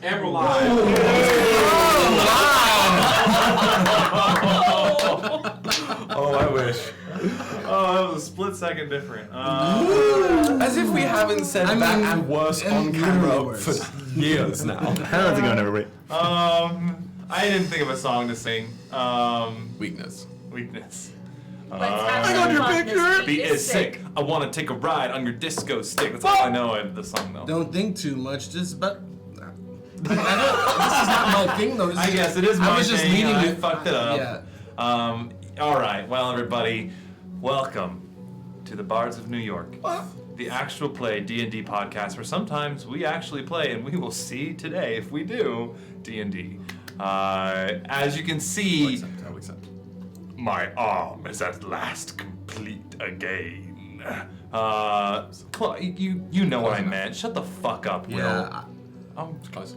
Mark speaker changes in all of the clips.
Speaker 1: And we're live.
Speaker 2: Oh, I wish.
Speaker 3: Oh, that was a split second different.
Speaker 2: As if we haven't said that and worse on camera for years now.
Speaker 4: How long is it going, everybody?
Speaker 3: I didn't think of a song to sing.
Speaker 2: Weakness.
Speaker 3: Weakness.
Speaker 5: Let's have
Speaker 3: I
Speaker 5: some
Speaker 3: got your
Speaker 5: fun.
Speaker 3: picture.
Speaker 5: This
Speaker 3: Beat
Speaker 5: beat
Speaker 3: is sick. I want to take a ride on your disco stick. That's all I know of the song, though.
Speaker 6: Don't think too much. Just but. This is not my thing, though.
Speaker 3: I guess it is my
Speaker 6: I was just
Speaker 3: thing.
Speaker 6: leading
Speaker 3: I
Speaker 6: to
Speaker 3: fucked it up.
Speaker 6: Yeah.
Speaker 3: All right. Well, everybody, welcome to the Bards of New York, the actual play D&D podcast, where sometimes we actually play, and we will see today if we do D&D. As you can see,
Speaker 2: I'll accept.
Speaker 3: my arm is at last complete again. You know what I meant. Shut the fuck up, Will.
Speaker 6: Yeah.
Speaker 2: It's close.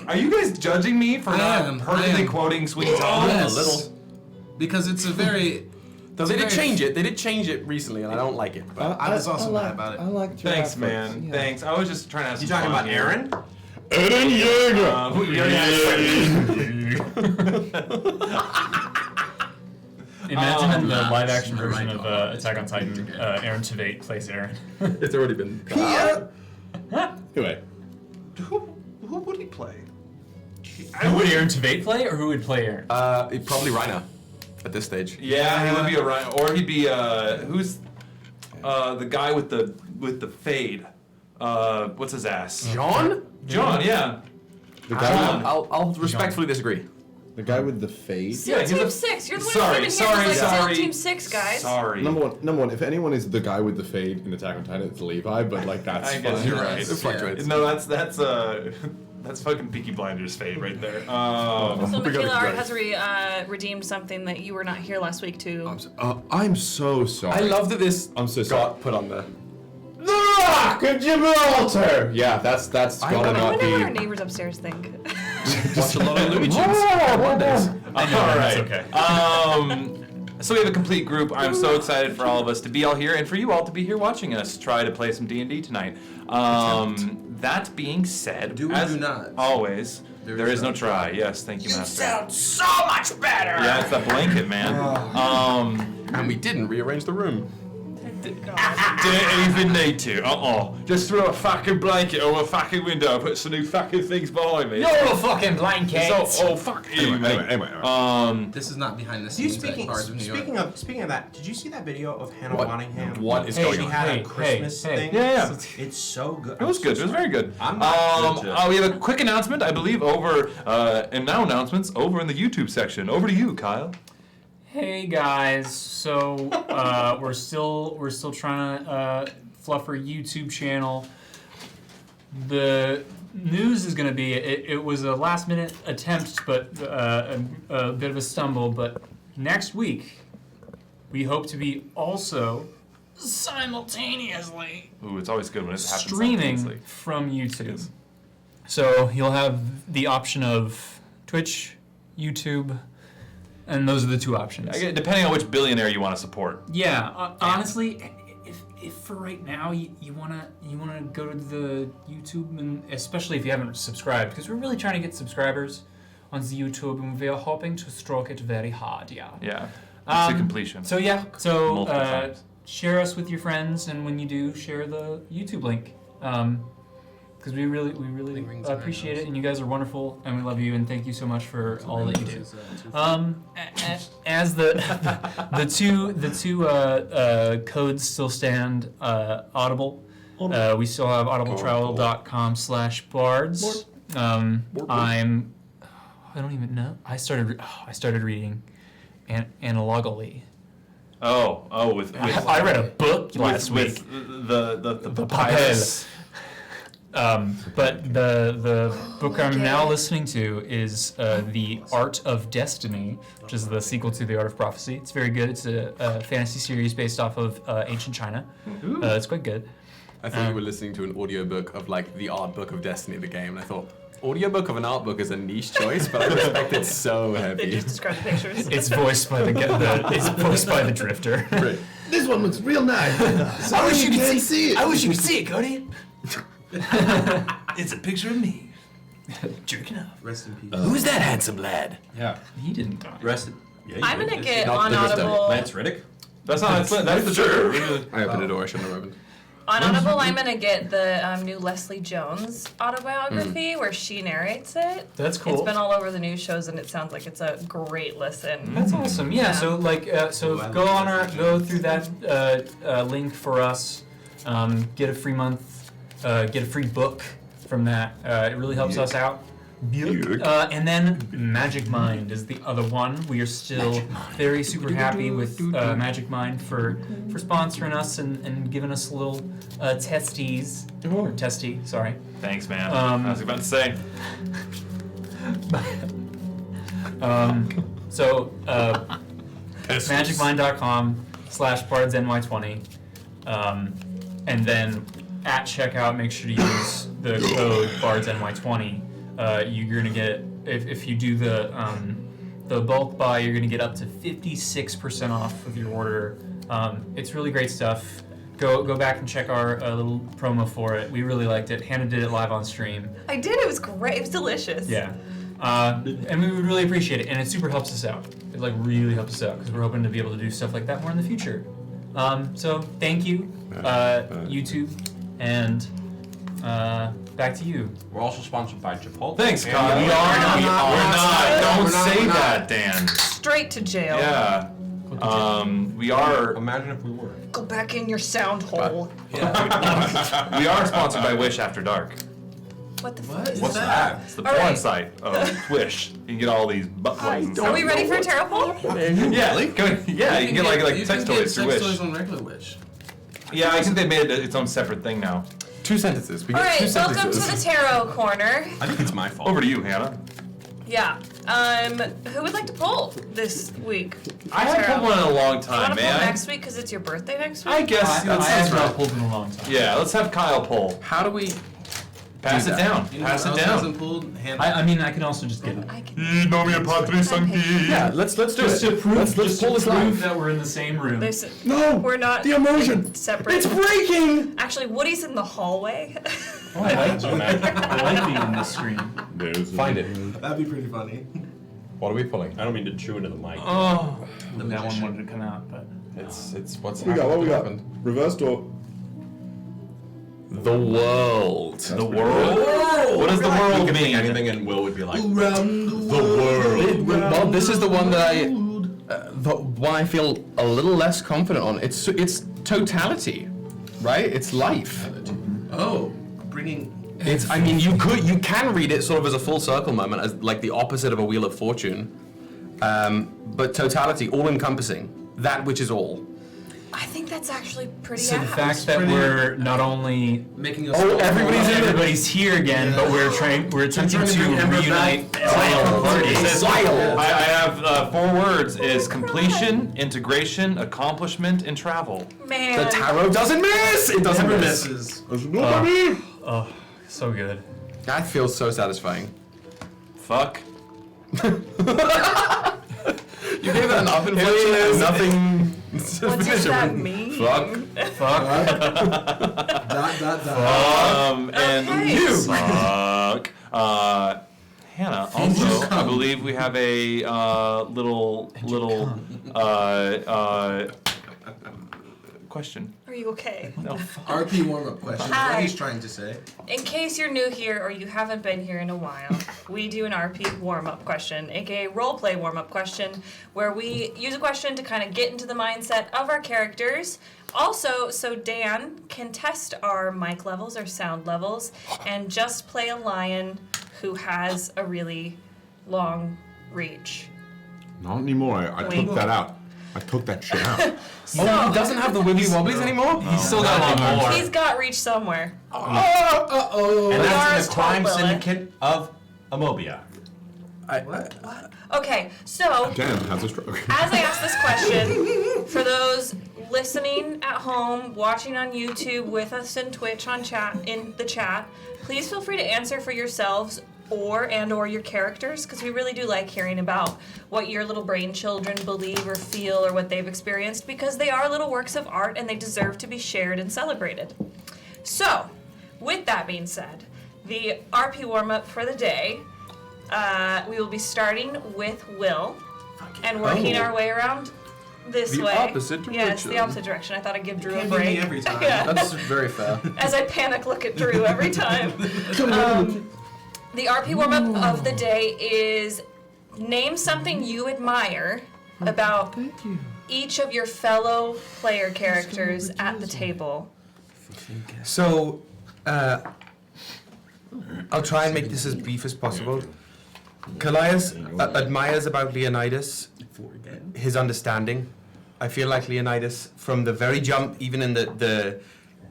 Speaker 3: Are you guys judging me for
Speaker 6: I
Speaker 3: not
Speaker 6: am.
Speaker 3: perfectly quoting Sweet Tom?
Speaker 6: Yes.
Speaker 2: A little.
Speaker 6: Because it's a very.
Speaker 2: Though they did change it. They did change it recently, and I don't like it. But
Speaker 6: I was also mad about it.
Speaker 4: I like your
Speaker 3: Thanks,
Speaker 4: efforts.
Speaker 3: man.
Speaker 4: Yeah.
Speaker 3: Thanks. I was just trying to have
Speaker 1: You
Speaker 3: some
Speaker 1: talking
Speaker 3: fun
Speaker 1: about
Speaker 3: here.
Speaker 1: Aaron?
Speaker 4: Eren Yeager!
Speaker 3: Who you already
Speaker 7: Imagine in the live-action version of Attack on Titan, Aaron Tveit plays Aaron.
Speaker 2: it's already been.
Speaker 4: Anyway.
Speaker 3: Who would he play?
Speaker 7: Who would Aaron Tveit play, or who would play Aaron?
Speaker 2: Probably Reiner at this stage.
Speaker 3: Yeah, he would be a Ryan, or he'd be who's the guy with the fade? What's his ass?
Speaker 2: John?
Speaker 3: John, yeah.
Speaker 4: The guy,
Speaker 2: I'll respectfully disagree.
Speaker 4: the guy with the fade.
Speaker 5: Still
Speaker 3: Yeah, he's
Speaker 5: Team
Speaker 3: a-
Speaker 5: 6. You're the one
Speaker 3: Sorry,
Speaker 5: who's coming here.
Speaker 3: sorry.
Speaker 5: Still Team 6, guys.
Speaker 3: Sorry.
Speaker 4: Number one, if anyone is the guy with the fade in Attack on Titan, it's Levi, but like that's
Speaker 3: I guess
Speaker 4: fine.
Speaker 3: you're right.
Speaker 2: It fluctuates.
Speaker 3: No, that's fucking Peaky Blinders fade right there.
Speaker 5: So
Speaker 4: We gotta
Speaker 5: Michaela Art
Speaker 4: go.
Speaker 5: has redeemed something that you were not here last week to.
Speaker 4: I'm so sorry.
Speaker 2: I love that this
Speaker 4: I'm so sorry.
Speaker 2: got put on there.
Speaker 4: The Rock of Gibraltar! Yeah, that's gotta
Speaker 5: I
Speaker 4: not
Speaker 5: wonder what our
Speaker 4: be.
Speaker 5: neighbors upstairs think.
Speaker 2: Watch a lot of Looney Tunes on Mondays.
Speaker 7: I know,
Speaker 3: all
Speaker 7: that's
Speaker 3: right.
Speaker 7: okay.
Speaker 3: So we have a complete group. I'm so excited for all of us to be all here and for you all to be here watching us try to play some D&D tonight. That being said,
Speaker 6: Do or
Speaker 3: as
Speaker 6: do not?
Speaker 3: always, there is no try. Yes, thank you, Master.
Speaker 1: Sound so much better.
Speaker 3: Yeah, it's that blanket, man.
Speaker 2: And we didn't rearrange the room.
Speaker 3: Didn't even need to. Just throw a fucking blanket over a fucking window, put some new fucking things behind me.
Speaker 7: You're a fucking blanket!
Speaker 3: So, fuck you, mate.
Speaker 4: Anyway.
Speaker 6: This is not behind the
Speaker 1: You
Speaker 6: scenes at Bards of New York.
Speaker 1: speaking of that, did you see that video of Hannah
Speaker 2: What?
Speaker 1: Wanningham?
Speaker 2: What is
Speaker 1: She
Speaker 2: going on?
Speaker 1: had
Speaker 7: Hey,
Speaker 1: a Christmas
Speaker 7: hey,
Speaker 1: thing.
Speaker 3: Yeah.
Speaker 1: It's so good.
Speaker 3: It was good. It was very good.
Speaker 1: I'm not good.
Speaker 3: We have a quick announcement, I believe, over and now announcements over in the YouTube section. Over to you, Kyle.
Speaker 7: Hey guys, so we're still trying to fluff our YouTube channel. The news is going to be it was a last minute attempt, but a bit of a stumble. But next week we hope to be also simultaneously
Speaker 3: Ooh, it's always good when it happens
Speaker 7: streaming
Speaker 3: simultaneously.
Speaker 7: from YouTube. So you'll have the option of Twitch, YouTube. And those are the two options.
Speaker 3: Depending on which billionaire you want to support.
Speaker 7: Yeah, honestly, if for right now you wanna go to the YouTube, and especially if you haven't subscribed, because we're really trying to get subscribers on the YouTube, and we are hoping to stroke it very hard. Yeah.
Speaker 3: Yeah. To completion.
Speaker 7: So
Speaker 3: Multiple times.
Speaker 7: share us with your friends, and when you do, share the YouTube link. Because we really appreciate it, and you guys are wonderful, and we love you, and thank you so much for all that you do. As the two codes still stand, Audible. We still have audibletrial.com/bards. I don't even know. I started reading analogically.
Speaker 3: With
Speaker 7: I read a book last week.
Speaker 3: With the papyrus.
Speaker 7: But the book I'm now listening to is The Art of Destiny, which is the sequel to The Art of Prophecy. It's very good. It's a fantasy series based off of ancient China. It's quite good.
Speaker 2: I thought you were listening to an audiobook of like the art book of Destiny, the game, and I thought, audiobook of an art book is a niche choice, but I respect it so
Speaker 5: They
Speaker 2: heavy.
Speaker 5: just describe the pictures.
Speaker 7: It's voiced by the Drifter.
Speaker 2: Right.
Speaker 4: This one looks real nice. I wish you could see it.
Speaker 7: I wish you could see it, Cody.
Speaker 3: It's a picture of me.
Speaker 7: Jerking up.
Speaker 6: Rest in peace.
Speaker 2: Who's that handsome lad?
Speaker 1: Yeah.
Speaker 7: He didn't die.
Speaker 1: Rest. Yeah,
Speaker 5: I'm gonna get
Speaker 2: Not
Speaker 5: on
Speaker 2: the Vista.
Speaker 5: Audible.
Speaker 1: Lance Riddick.
Speaker 3: That's not. That's the truth.
Speaker 2: I opened the door. I shouldn't have opened.
Speaker 5: On Audible, I'm gonna get the new Leslie Jones autobiography where she narrates it.
Speaker 7: That's cool.
Speaker 5: It's been all over the news shows, and it sounds like it's a great listen.
Speaker 7: That's awesome. Yeah. So go through that link for us. Get a free month. Get a free book from that. It really helps us out. And then Magic Mind is the other one. We are still very super happy with Magic Mind for sponsoring us and giving us a little testes. Or testy, sorry.
Speaker 3: Thanks, man. I was about to say.
Speaker 7: magicmind.com/bardsny20. And then at checkout, make sure to use the code BardsNY20. You're gonna get, if you do the bulk buy, you're gonna get up to 56% off of your order. It's really great stuff. Go back and check our little promo for it. We really liked it. Hannah did it live on stream.
Speaker 5: I did. It was great. It was delicious.
Speaker 7: Yeah. And we would really appreciate it, and it super helps us out. It really helps us out because we're hoping to be able to do stuff like that more in the future. So thank you, YouTube, and back to you.
Speaker 1: We're also sponsored by Chipotle.
Speaker 3: Thanks,
Speaker 1: And
Speaker 3: Kyle.
Speaker 1: we are not.
Speaker 3: We're not. Don't
Speaker 6: We're not,
Speaker 3: say
Speaker 6: we're not.
Speaker 3: that, Dan.
Speaker 5: Straight to jail.
Speaker 3: Yeah. We are.
Speaker 1: Imagine if we were.
Speaker 5: Go back in your sound hole.
Speaker 3: We are sponsored by Wish After Dark.
Speaker 5: What the fuck
Speaker 6: What?
Speaker 5: is
Speaker 1: What's
Speaker 5: that?
Speaker 1: that?
Speaker 3: It's the
Speaker 5: All
Speaker 3: porn
Speaker 5: right.
Speaker 3: site of Wish. You can get all these butt plugs and
Speaker 5: Are
Speaker 3: stuff.
Speaker 5: we ready for a tarot poll?
Speaker 3: Yeah, you can get like sex toys through
Speaker 6: sex
Speaker 3: Wish.
Speaker 6: toys on regular Wish.
Speaker 3: Yeah, I think they made it its own separate thing now.
Speaker 2: 2 sentences. We
Speaker 5: All
Speaker 2: get 2
Speaker 5: right, welcome
Speaker 2: sentences.
Speaker 5: to the tarot corner.
Speaker 1: I think it's my fault.
Speaker 3: Over to you, Hannah.
Speaker 5: Yeah. Who would like to poll this week?
Speaker 3: I haven't pulled one in a long
Speaker 5: Do you want
Speaker 3: time,
Speaker 5: to poll
Speaker 3: man.
Speaker 5: next week because it's your birthday next week?
Speaker 3: I guess
Speaker 7: I
Speaker 3: that's
Speaker 7: have not pulled in a long time.
Speaker 3: Yeah, let's have Kyle pull.
Speaker 2: How do we?
Speaker 3: Pass
Speaker 2: Do
Speaker 3: it
Speaker 2: that.
Speaker 3: down.
Speaker 6: You know
Speaker 3: Pass
Speaker 6: who
Speaker 3: it
Speaker 6: else
Speaker 3: down.
Speaker 6: hasn't pulled? Hannah.
Speaker 7: I mean, I can also just get it.
Speaker 5: I can.
Speaker 2: Yeah, let's do
Speaker 7: Just
Speaker 2: it.
Speaker 7: to prove,
Speaker 2: let's
Speaker 7: just
Speaker 2: pull
Speaker 7: to
Speaker 2: this
Speaker 7: prove
Speaker 2: live.
Speaker 7: that we're in the same room.
Speaker 2: No.
Speaker 5: We're not
Speaker 2: The emotion.
Speaker 5: separate.
Speaker 2: It's breaking.
Speaker 5: Actually, Woody's in the hallway.
Speaker 7: Oh, I like being on this screen.
Speaker 2: Find it.
Speaker 6: That'd be pretty funny.
Speaker 2: What are we pulling?
Speaker 1: I don't mean to chew into the mic.
Speaker 7: Oh, that one wanted to come out, but
Speaker 2: It's what's
Speaker 4: What we got? What we got?
Speaker 2: happened.
Speaker 4: Reverse door.
Speaker 2: The world.
Speaker 3: The world? What does the world
Speaker 1: Could
Speaker 3: mean?
Speaker 1: mean anything, and Will would be like,
Speaker 6: Around the
Speaker 2: world.
Speaker 6: world.
Speaker 2: Well, this is the one that the one I feel a little less confident on. It's totality, right? It's life.
Speaker 6: Oh, bringing.
Speaker 2: It's. I mean, you can read it sort of as a full circle moment, as like the opposite of a wheel of fortune, but totality, all encompassing, that which is all.
Speaker 5: I think that's actually pretty
Speaker 7: so the
Speaker 5: apt.
Speaker 7: fact that
Speaker 6: pretty-
Speaker 7: we're not only
Speaker 6: Making us.
Speaker 7: everybody's here again, but we're attempting
Speaker 6: trying to
Speaker 7: to
Speaker 6: bring Ember
Speaker 7: reunite
Speaker 6: back.
Speaker 7: all parties.
Speaker 3: I have 4 words: is completion, integration, accomplishment, and travel.
Speaker 5: Man.
Speaker 2: The tarot doesn't miss. It doesn't
Speaker 6: Never
Speaker 2: miss.
Speaker 6: misses.
Speaker 7: Oh, so good.
Speaker 2: That feels so satisfying.
Speaker 3: Fuck.
Speaker 2: You gave it enough inflation and nothing.
Speaker 5: What does that mean?
Speaker 2: Fuck.
Speaker 6: Dot.
Speaker 3: And
Speaker 5: Okay.
Speaker 3: you suck. Hannah, also, I believe we have a little question.
Speaker 5: Are you okay?
Speaker 3: No.
Speaker 6: RP warm-up question.
Speaker 5: Hi.
Speaker 6: What he's trying to say.
Speaker 5: In case you're new here or you haven't been here in a while, we do an RP warm-up question, aka roleplay warm-up question, where we use a question to kind of get into the mindset of our characters. Also, so Dan can test our mic levels, our sound levels, and just play a lion who has a really long reach.
Speaker 4: Not anymore. I took that out. I took that shit out.
Speaker 5: So,
Speaker 2: Oh, he doesn't have the wibbly wobblies anymore?
Speaker 7: He's still got a lot more.
Speaker 5: he's got reach somewhere.
Speaker 6: Uh-oh.
Speaker 1: and
Speaker 5: We are
Speaker 1: that's
Speaker 5: as
Speaker 1: the crime
Speaker 5: Lilith.
Speaker 1: syndicate of Amobia.
Speaker 5: Okay, so
Speaker 4: Dan has a stroke.
Speaker 5: as I ask this question, for those listening at home, watching on YouTube with us in Twitch in the chat, please feel free to answer for yourselves or your characters, because we really do like hearing about what your little brain children believe or feel or what they've experienced, because they are little works of art and they deserve to be shared and celebrated. So, with that being said, the RP warm-up for the day, we will be starting with Will and working our way around this
Speaker 2: The
Speaker 5: way.
Speaker 2: opposite
Speaker 5: Yes, the
Speaker 2: direction.
Speaker 5: opposite direction. I thought I'd give Drew a
Speaker 6: Can't beat
Speaker 5: break.
Speaker 6: me every time.
Speaker 5: Yeah.
Speaker 2: That's very fair.
Speaker 5: As I panic look at Drew every time. The RP warm-up of the day is name something you admire about each of your fellow player characters at the table.
Speaker 2: So, I'll try and make this as brief as possible. Kallias admires about Leonidas his understanding. I feel like Leonidas, from the very jump, even in the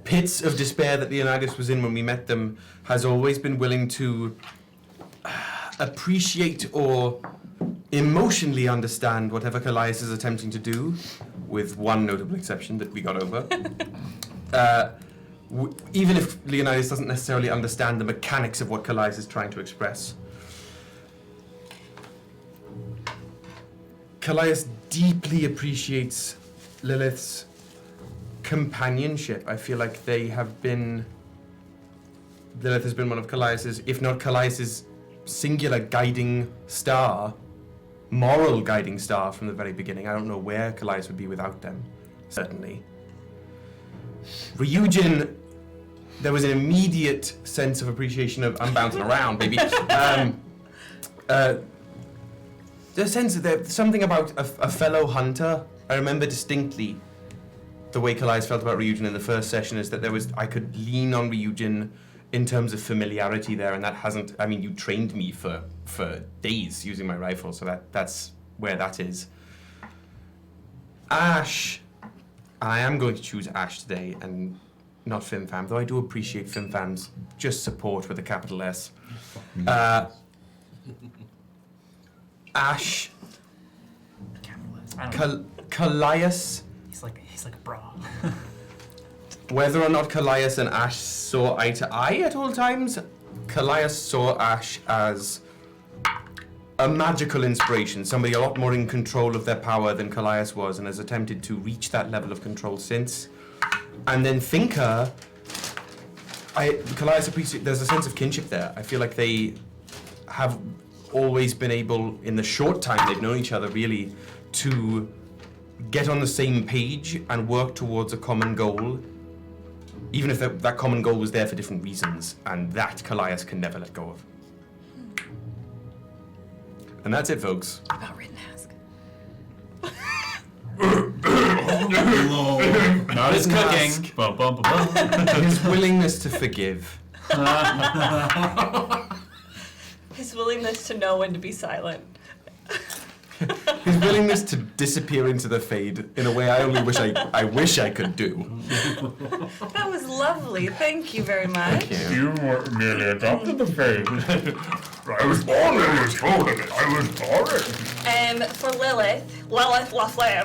Speaker 2: pits of despair that Leonidas was in when we met them, has always been willing to appreciate or emotionally understand whatever Kallias is attempting to do, with one notable exception that we got over. Even if Leonidas doesn't necessarily understand the mechanics of what Kallias is trying to express. Kallias deeply appreciates Lilith's companionship. I feel like Lilith has been one of Kallias's, if not Kallias's singular guiding star, moral guiding star from the very beginning. I don't know where Kallias would be without them, certainly. Ryujin, there was an immediate sense of appreciation of, I'm bouncing around, baby. The sense that there's something about a fellow hunter. I remember distinctly the way Kallias felt about Ryujin in the first session is that I could lean on Ryujin in terms of familiarity there, and that hasn't, I mean, you trained me for days using my rifle, so that's where that is. Ash, I am going to choose Ash today, and not FimFam, though I do appreciate FimFam's just support with a capital S. Ash, Kallias,
Speaker 7: He's like a bra.
Speaker 2: whether or not Kallias and Ash saw eye to eye at all times, Kallias saw Ash as a magical inspiration, somebody a lot more in control of their power than Kallias was, and has attempted to reach that level of control since. And then Thinker, Kallias appreciates, there's a sense of kinship there. I feel like they have always been able, in the short time they've known each other really, to get on the same page and work towards a common goal, even if that common goal was there for different reasons, and that Kallias can never let go of. And that's it, folks.
Speaker 5: About written ask.
Speaker 7: Not his cooking. Bum, bum, bum, bum.
Speaker 2: His willingness to forgive.
Speaker 5: His willingness to know when to be silent.
Speaker 2: His willingness to disappear into the fade in a way I only wish I could do.
Speaker 5: That was lovely. Thank you very much.
Speaker 2: Thank you.
Speaker 8: You merely adopted the faith. I was born in it, told it. I was born.
Speaker 5: For Lilith La Fleur.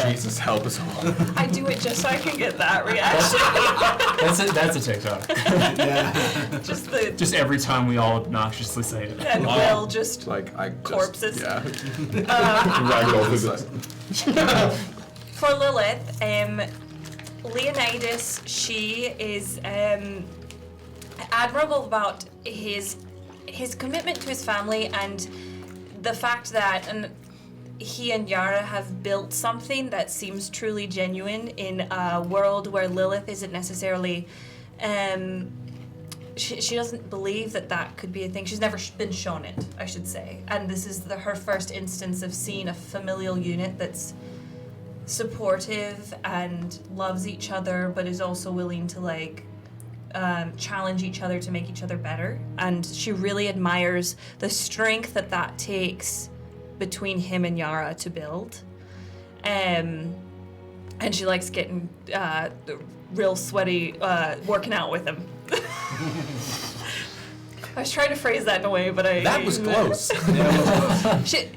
Speaker 2: Jesus help us all.
Speaker 5: I do it just so I can get that reaction.
Speaker 7: That's a TikTok. Just every time we all obnoxiously say it.
Speaker 5: And Will just
Speaker 2: Like
Speaker 5: corpses.
Speaker 2: Yeah.
Speaker 5: For Lilith, Leonidas, she is admirable about his commitment to his family and the fact that he and Yara have built something that seems truly genuine in a world where Lilith isn't necessarily. She doesn't believe that could be a thing. She's never been shown it, I should say. And this is her first instance of seeing a familial unit that's supportive and loves each other, but is also willing to challenge each other to make each other better. And she really admires the strength that takes between him and Yara to build. And she likes getting real sweaty working out with him. I was trying to phrase that in a way, but
Speaker 2: That was close.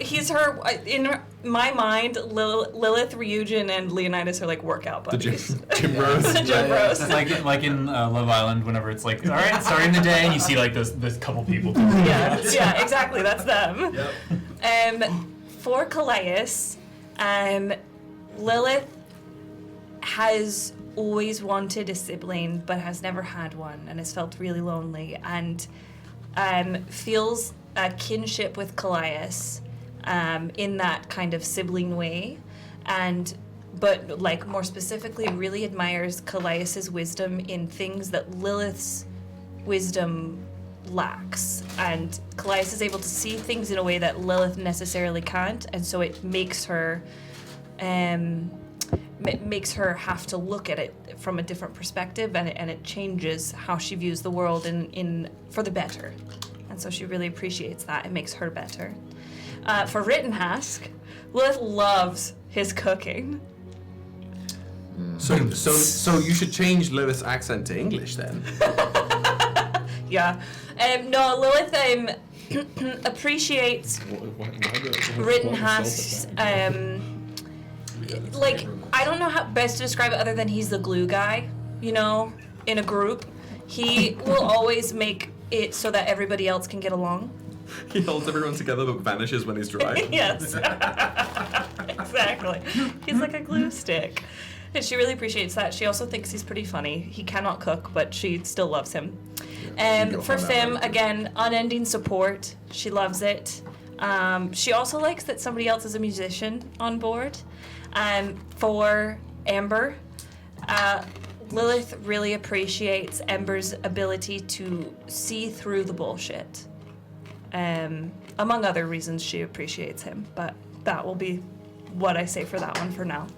Speaker 5: He's her, in my mind, Lilith, Ryujin, and Leonidas are like workout buddies.
Speaker 2: Gym bros.
Speaker 5: The gym bros.
Speaker 7: It's like in Love Island, whenever it's like, all right, starting the day, and you see like this couple people.
Speaker 5: Yeah, exactly. That's them.
Speaker 6: Yep.
Speaker 5: For Kallias, Lilith has always wanted a sibling but has never had one and has felt really lonely and feels a kinship with Kallias in that kind of sibling way, but like more specifically really admires Kallias's wisdom in things that Lilith's wisdom lacks, and Kallias is able to see things in a way that Lilith necessarily can't, and so it makes her have to look at it from a different perspective, and it changes how she views the world in for the better, and so she really appreciates that. It makes her better. For Rek'Niht, Lilith loves his cooking.
Speaker 2: So you should change Lilith's accent to English then.
Speaker 5: Yeah. No, Lilith appreciates Rek'Niht's like, I don't know how best to describe it other than he's the glue guy, you know, in a group. He will always make it so that everybody else can get along.
Speaker 2: He holds everyone together but vanishes when he's dry.
Speaker 5: Yes. Exactly. He's like a glue stick. And she really appreciates that. She also thinks he's pretty funny. He cannot cook, but she still loves him. For Fim, again, unending support. She loves it. She also likes that somebody else is a musician on board. For Ember, Lilith really appreciates Ember's ability to see through the bullshit. Among other reasons she appreciates him, but that will be what I say for that one for now.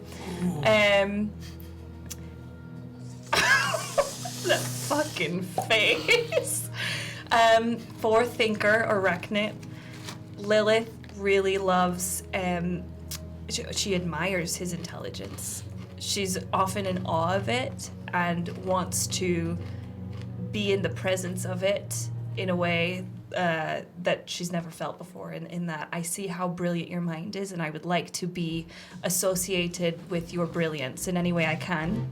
Speaker 5: That fucking face. For Thinker or Rek'Niht, Lilith really loves, she admires his intelligence. She's often in awe of it and wants to be in the presence of it in a way that she's never felt before, in that I see how brilliant your mind is and I would like to be associated with your brilliance in any way I can.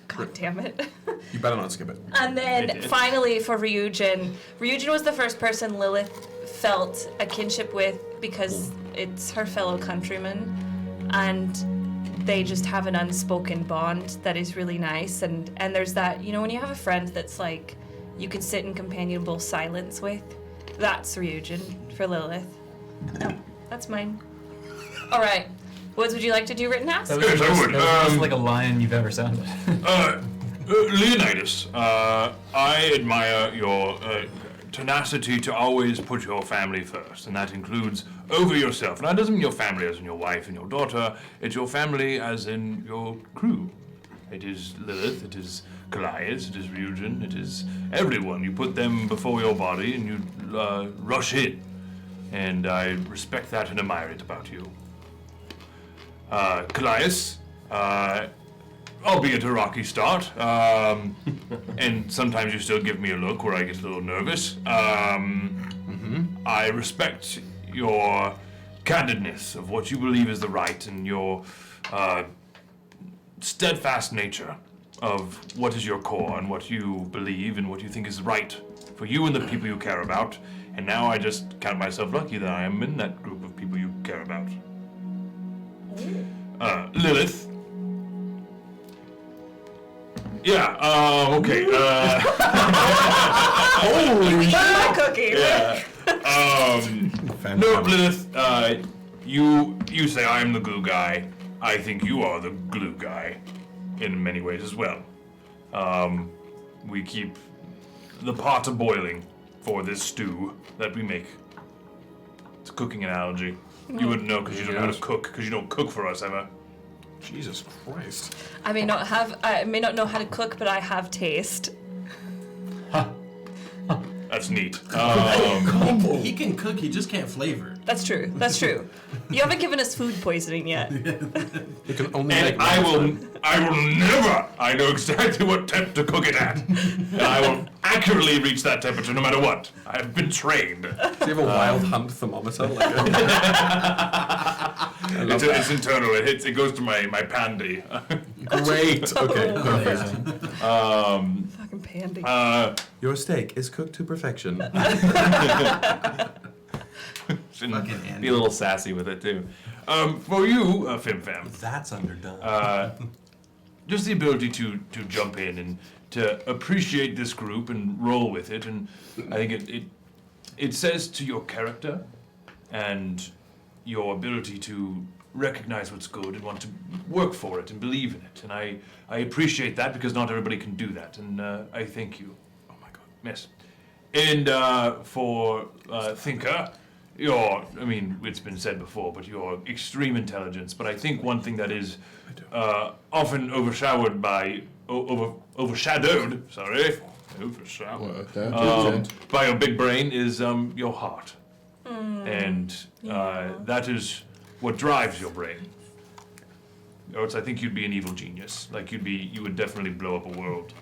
Speaker 5: God damn it.
Speaker 2: You better not skip it.
Speaker 5: And then finally for Ryujin was the first person Lilith felt a kinship with because it's her fellow countryman and they just have an unspoken bond that is really nice, and there's that, you know, when you have a friend that's like you can sit in companionable silence with, that's Ryujin for Lilith. No, that's mine. All right. Woods, would you like to do Rek'Niht?
Speaker 3: Yes, I would.
Speaker 7: That was like a lion you've ever sounded.
Speaker 8: Leonidas, I admire your tenacity to always put your family first, and that includes over yourself. Now, it doesn't mean your family as in your wife and your daughter, it's your family as in your crew. It is Lilith, it is Kallias, it is Ryujin, it is everyone. You put them before your body and you rush in, and I respect that and admire it about you. Kallias, albeit a rocky start, and sometimes you still give me a look where I get a little nervous. I respect your candidness of what you believe is the right and your steadfast nature of what is your core and what you believe and what you think is right for you and the people you care about. And now I just count myself lucky that I am in that group of people you care about. Lilith. Yeah, okay.
Speaker 5: Holy my cookie.
Speaker 8: Yeah. No, Lilith, you say I'm the glue guy. I think you are the glue guy in many ways as well. We keep the pot boiling for this stew that we make. It's a cooking analogy. You wouldn't know because you don't know how to cook, because you don't cook for us ever.
Speaker 2: Jesus Christ.
Speaker 5: I may not know how to cook, but I have taste.
Speaker 8: That's neat.
Speaker 6: He can cook, he just can't flavor.
Speaker 5: That's true. That's true. You haven't given us food poisoning yet.
Speaker 2: You can only
Speaker 8: And
Speaker 2: make
Speaker 8: I will never, I know exactly what temp to cook it at. And I will accurately reach that temperature no matter what. I have been trained.
Speaker 2: Do you have a wild hunt thermometer? Like
Speaker 8: It's internal. It goes to my pandy.
Speaker 2: Great. Okay.
Speaker 5: Fucking pandy.
Speaker 2: Your steak is cooked to perfection.
Speaker 3: Shouldn't be a little sassy with it too.
Speaker 8: For you, Fim Fam.
Speaker 6: That's underdone.
Speaker 8: just the ability to jump in and to appreciate this group and roll with it. And I think it says to your character and your ability to recognize what's good and want to work for it and believe in it. And I appreciate that because not everybody can do that. And I thank you. Oh my God. Yes. And for Thinker, it's been said before, but your extreme intelligence. But I think one thing that is often overshadowed by by your big brain is your heart. And that is what drives your brain. Or else I think you'd be an evil genius. Like you would definitely blow up a world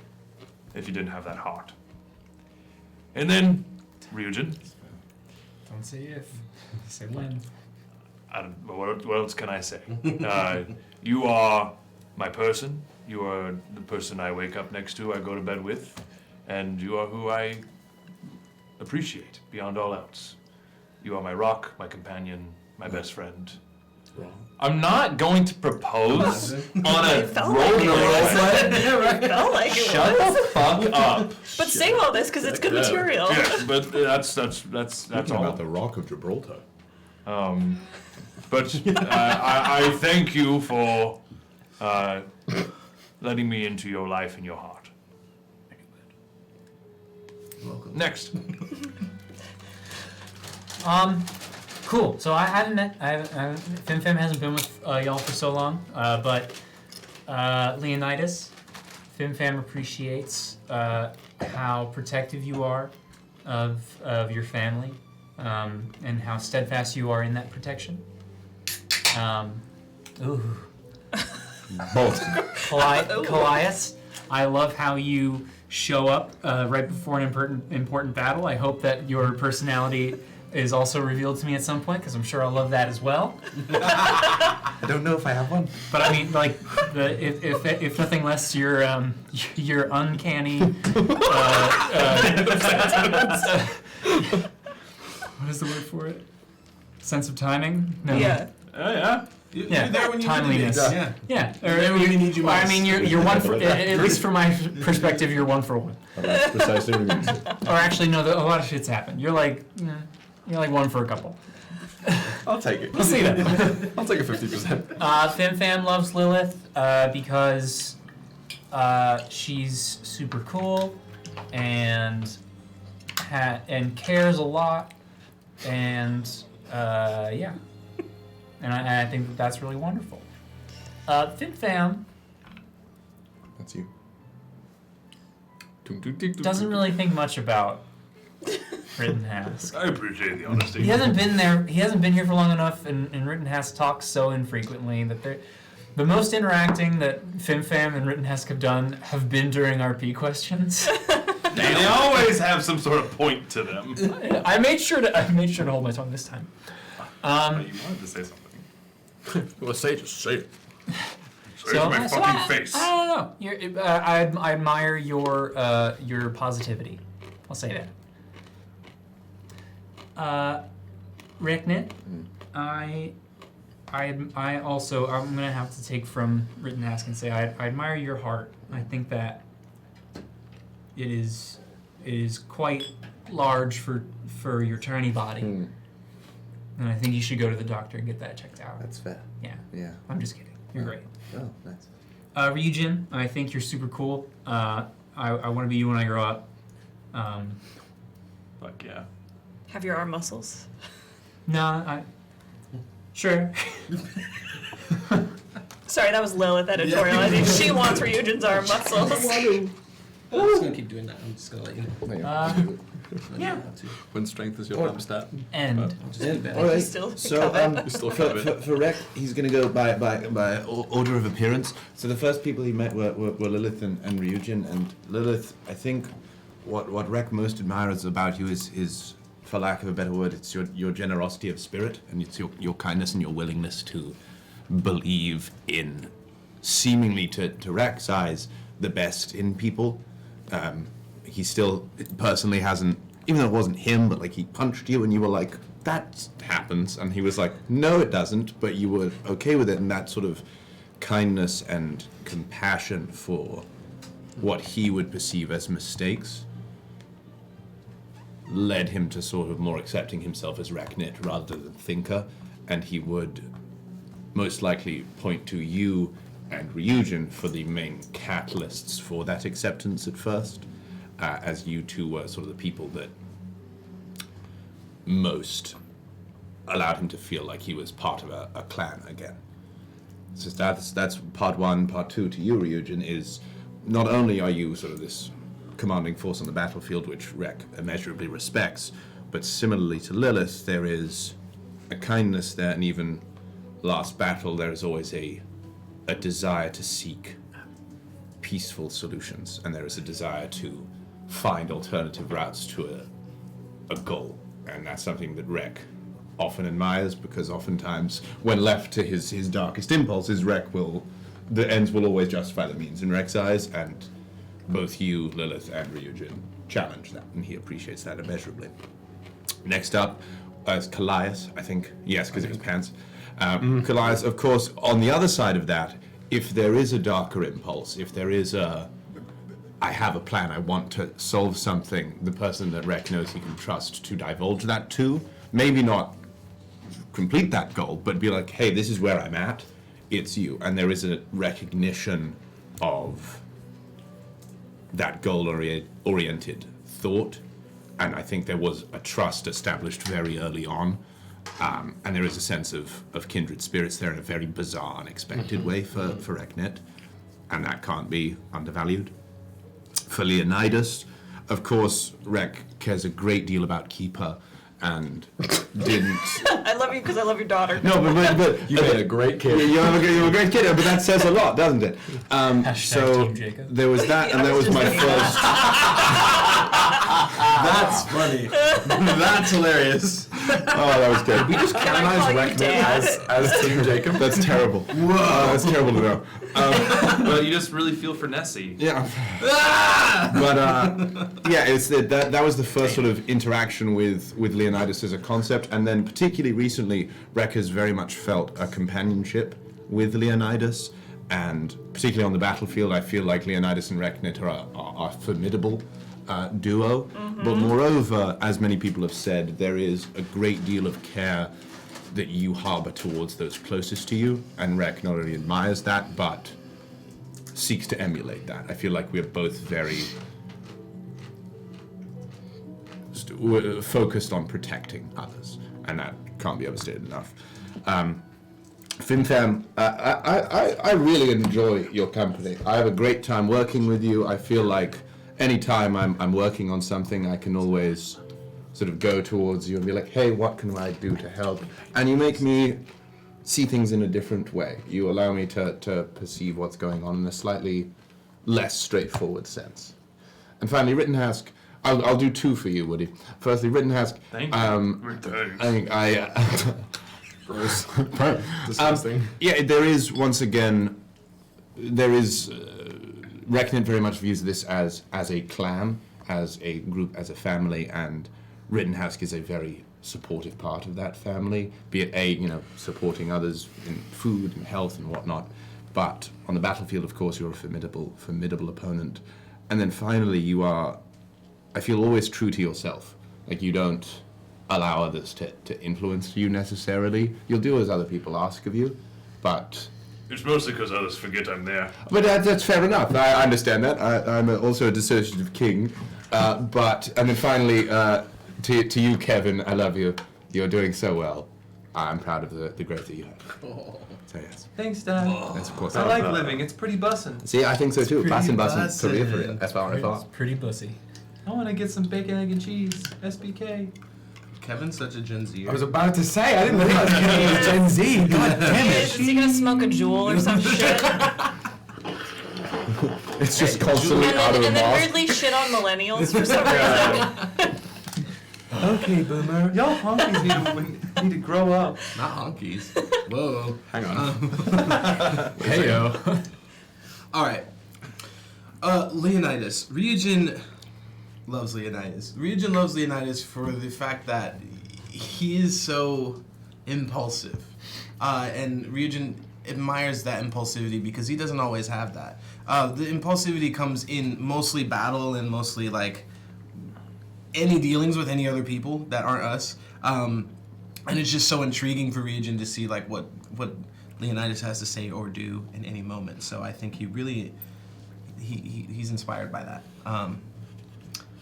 Speaker 8: if you didn't have that heart. And then, Ryujin.
Speaker 7: Don't say if, say when.
Speaker 8: What else can I say? You are my person. You are the person I wake up next to, I go to bed with, and you are who I appreciate beyond all else. You are my rock, my companion, my best friend. I'm not going to propose on a roller play.
Speaker 5: Felt like it
Speaker 8: Shut
Speaker 5: was.
Speaker 8: the fuck up.
Speaker 5: But save all this because it's good material.
Speaker 8: Yes, but that's
Speaker 4: Talking
Speaker 8: all.
Speaker 4: about the Rock of Gibraltar.
Speaker 8: But I thank you for letting me into your life and your heart.
Speaker 6: Welcome.
Speaker 8: Next.
Speaker 7: Cool. So I haven't met. FimFam hasn't been with y'all for so long, but Leonidas, FimFam appreciates how protective you are of your family, and how steadfast you are in that protection.
Speaker 4: Both.
Speaker 7: Kallias, I love how you show up right before an important battle. I hope that your personality is also revealed to me at some point, because I'm sure I'll love that as well.
Speaker 2: I don't know if I have one.
Speaker 7: But I mean, like, if nothing less, your uncanny. What is the word for it? Sense of timing? No.
Speaker 5: Yeah.
Speaker 8: Oh yeah.
Speaker 7: Yeah.
Speaker 6: You're there when you
Speaker 7: Timeliness.
Speaker 6: need it.
Speaker 7: Yeah.
Speaker 6: You're there when you need you
Speaker 7: Well, I
Speaker 6: most.
Speaker 7: mean, you're one for. At least from my perspective, you're one for one.
Speaker 4: That's precisely what it means.
Speaker 7: Or actually, no. A lot of shit's happened. You're like one for a couple.
Speaker 2: I'll take it.
Speaker 7: We'll see that.
Speaker 2: I'll take a 50%.
Speaker 7: FimFam loves Lilith because she's super cool and cares a lot, and yeah. And I think that's really wonderful. FimFam
Speaker 4: That's you.
Speaker 7: doesn't really think much about Rittenhouse.
Speaker 8: I appreciate the honesty.
Speaker 7: He hasn't been there. He hasn't been here for long enough, and Rittenhouse talks so infrequently that the most interacting that FimFam and Rittenhouse have done have been during RP questions.
Speaker 8: They always have some sort of point to them.
Speaker 7: I made sure to hold my tongue this time.
Speaker 8: You wanted to say something.
Speaker 4: Well, say it. Say it.
Speaker 8: Say it to my fucking face.
Speaker 7: I don't know. I admire your positivity. I'll say that. Rek'Niht, I also, I'm gonna have to take from Rittenhouse and say I admire your heart. I think that it is quite large for your tiny body. And I think you should go to the doctor and get that checked out.
Speaker 2: That's fair.
Speaker 7: Yeah.
Speaker 2: Yeah.
Speaker 7: I'm just kidding. You're great.
Speaker 2: Oh, nice.
Speaker 7: Ryujin, I think you're super cool. I want to be you when I grow up.
Speaker 8: Fuck yeah.
Speaker 5: Have your arm muscles.
Speaker 7: No, sure.
Speaker 5: Sorry, that was Lilith editorializing. She wants Ryujin's arm muscles.
Speaker 6: I'm just gonna keep doing that. I'm just gonna let you know.
Speaker 7: Yeah.
Speaker 6: When strength is your stat.
Speaker 7: And
Speaker 6: I'll just do that.
Speaker 9: All right.
Speaker 5: Still
Speaker 9: So
Speaker 5: covered.
Speaker 6: Still
Speaker 9: for
Speaker 6: covered.
Speaker 9: Rek, he's going to go by order of appearance. So the first people he met were Lilith and Ryujin. And Lilith, I think what Rek most admires about you is, for lack of a better word, it's your generosity of spirit, and it's your kindness and your willingness to believe in, seemingly to Rek's eyes, the best in people. He still personally hasn't, even though it wasn't him, but like he punched you and you were like, that happens. And he was like, no, it doesn't, but you were okay with it. And that sort of kindness and compassion for what he would perceive as mistakes led him to sort of more accepting himself as Rek'Niht rather than thinker, and he would most likely point to you and Ryujin for the main catalysts for that acceptance at first, as you two were sort of the people that most allowed him to feel like he was part of a clan again. So that's part one. Part two to you, Ryujin, is not only are you sort of this commanding force on the battlefield, which Rek immeasurably respects, but similarly to Lilith, there is a kindness there, and even last battle, there is always a desire to seek peaceful solutions, and there is a desire to find alternative routes to a goal, and that's something that Rek often admires, because oftentimes, when left to his darkest impulses, the ends will always justify the means in Rek's eyes, and both you, Lilith, and Ryujin challenge that, and he appreciates that immeasurably. Next up is Kallias, I think. Yes, because it was pants. Kallias, of course, on the other side of that, if there is a darker impulse, if there is I have a plan, I want to solve something, the person that Rek knows he can trust to divulge that to, maybe not complete that goal, but be like, hey, this is where I'm at, it's you. And there is a recognition of that goal-oriented thought, and I think there was a trust established very early on, and there is a sense of kindred spirits there in a very bizarre, unexpected way for Rek'Niht, and that can't be undervalued. For Leonidas, of course, Rek cares a great deal about Keeper, and didn't...
Speaker 5: I love you because I love your daughter.
Speaker 9: No, but
Speaker 1: You made a great kid.
Speaker 9: you're a great kid, but that says a lot, doesn't it? So
Speaker 7: Team Jacob.
Speaker 9: there was that, and that was my first...
Speaker 6: That's funny. That's hilarious.
Speaker 9: Oh, that was good.
Speaker 1: We just
Speaker 5: Can I
Speaker 1: canonize
Speaker 5: call you
Speaker 1: Rek'Niht as Team Jacob.
Speaker 9: That's terrible. Whoa. That's terrible to know.
Speaker 3: Well, you just really feel for Nessie.
Speaker 9: Yeah. But yeah, it's that was the first sort of interaction with Leonidas as a concept, and then particularly recently, Rek has very much felt a companionship with Leonidas, and particularly on the battlefield, I feel like Leonidas and Rek'Niht are a formidable duo. But moreover, as many people have said, there is a great deal of care that you harbor towards those closest to you, and Rek not only admires that, but seeks to emulate that. I feel like we're both very focused on protecting others, and that can't be overstated enough. Fimfam, I really enjoy your company. I have a great time working with you. I feel like anytime I'm working on something, I can always sort of go towards you and be like, hey, what can I do to help? And you make me see things in a different way. You allow me to perceive what's going on in a slightly less straightforward sense. And finally, Rittenhask, I'll do two for you, Woody. Firstly, Rittenhask.
Speaker 3: Thank you.
Speaker 9: I think
Speaker 1: Gross. Disgusting.
Speaker 9: yeah, there is, once again, Rek'Niht very much views this as a clan, as a group, as a family, and Rittenhask is a very supportive part of that family, be it supporting others in food and health and whatnot, but on the battlefield, of course, you're a formidable opponent. And then finally, you are, I feel, always true to yourself. Like, you don't allow others to influence you necessarily. You'll do as other people ask of you, but...
Speaker 8: It's mostly because others forget I'm there.
Speaker 9: But that's fair enough. I understand that. I'm also a dissociative king. And then finally, to you, Kevin, I love you. You're doing so well. I'm proud of the growth that you have.
Speaker 6: Oh.
Speaker 9: So yes.
Speaker 3: Thanks, Dad.
Speaker 9: That's of course.
Speaker 3: I like living. It's pretty bussin'.
Speaker 9: See, I think so too. Bussin',
Speaker 6: bussin'.
Speaker 9: career for you. That's what I
Speaker 7: It's
Speaker 9: thought.
Speaker 7: pretty bussy.
Speaker 3: I want to get some bacon, egg, and cheese. SBK.
Speaker 6: Kevin's such a Gen Z.
Speaker 2: I was about to say, I didn't realize Kenny was Gen Z. God damn
Speaker 5: Is he gonna smoke a jewel or some shit?
Speaker 9: It's just constantly out of the
Speaker 5: And then
Speaker 9: box.
Speaker 5: weirdly shit on millennials for some reason.
Speaker 3: Okay, boomer. Y'all honkies need to grow up.
Speaker 6: Not honkies. Whoa.
Speaker 1: Hang on.
Speaker 7: Heyo.
Speaker 6: All right. Leonidas. Ryujin loves Leonidas. Ryujin loves Leonidas for the fact that he is so impulsive. And Ryujin admires that impulsivity because he doesn't always have that. The impulsivity comes in mostly battle and mostly like any dealings with any other people that aren't us. And it's just so intriguing for Ryujin to see like what Leonidas has to say or do in any moment. So I think he really he's inspired by that.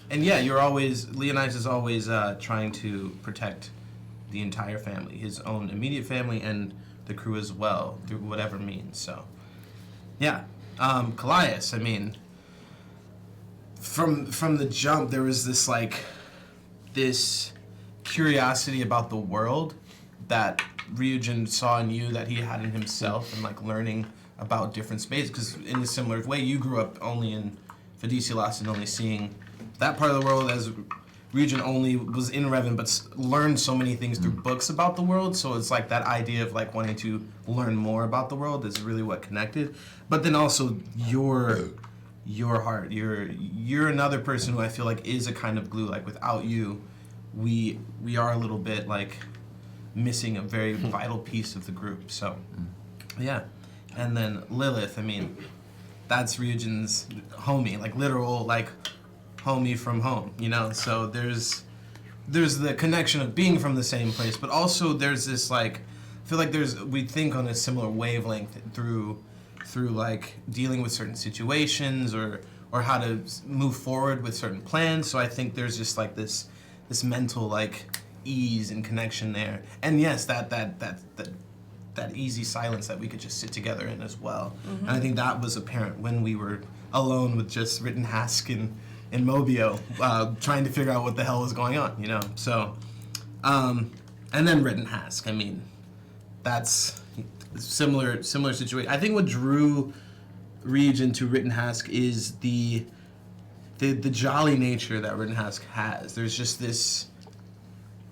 Speaker 6: And yeah, Leonidas is always trying to protect the entire family, his own immediate family and the crew as well, through whatever means. So, yeah, Kallias. I mean, from the jump, there was this curiosity about the world that Ryujin saw in you that he had in himself, and like learning about different spaces. Because in a similar way, you grew up only in Fedicilas and only seeing that part of the world, as Ryujin only was in Revan, but learned so many things through books about the world. So it's like that idea of like wanting to learn more about the world is really what connected. But then also your heart, you're another person who I feel like is a kind of glue. Like without you, we are a little bit like missing a very vital piece of the group. So yeah, and then Lilith. I mean, that's Ryujin's homie, like literal like homie from home, you know. So there's the connection of being from the same place, but also there's this like, I feel like we think on a similar wavelength through like dealing with certain situations or how to move forward with certain plans. So I think there's just like this mental like ease and connection there, and yes, that easy silence that we could just sit together in as well. Mm-hmm. And I think that was apparent when we were alone with just Rittenhask and Mobio, trying to figure out what the hell was going on, you know. So, and then Rittenhask. I mean, that's similar situation. I think what drew Ryujin to Rittenhask is the jolly nature that Rittenhask has. There's just this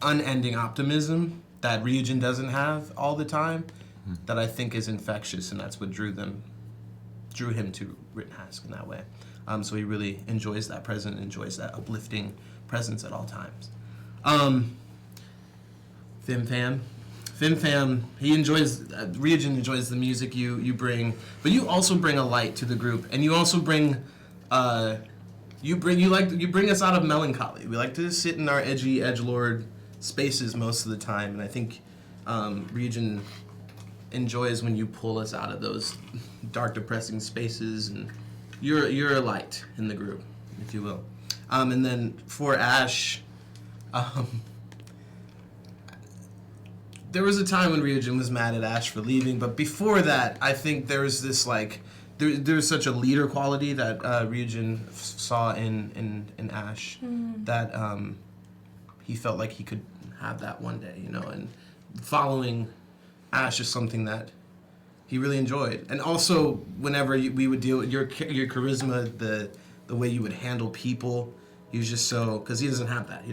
Speaker 6: unending optimism that Ryujin doesn't have all the time, that I think is infectious, and that's what drew him to Rittenhask in that way. So he really enjoys that presence, enjoys that uplifting presence at all times. Fim-Fam, he enjoys, Ryujin enjoys the music you bring, but you also bring a light to the group, and you also bring, you bring us out of melancholy. We like to sit in our edgy edgelord spaces most of the time, and I think Ryujin enjoys when you pull us out of those dark, depressing spaces, and you're a light in the group, if you will. And then for Ash, there was a time when Ryujin was mad at Ash for leaving, but before that, I think there was this like, there's such a leader quality that Ryujin saw in Ash, that he felt like he could have that one day, you know, and following Ash is something that he really enjoyed. And also, whenever we would deal with your charisma, the way you would handle people, he was just so, because he doesn't have that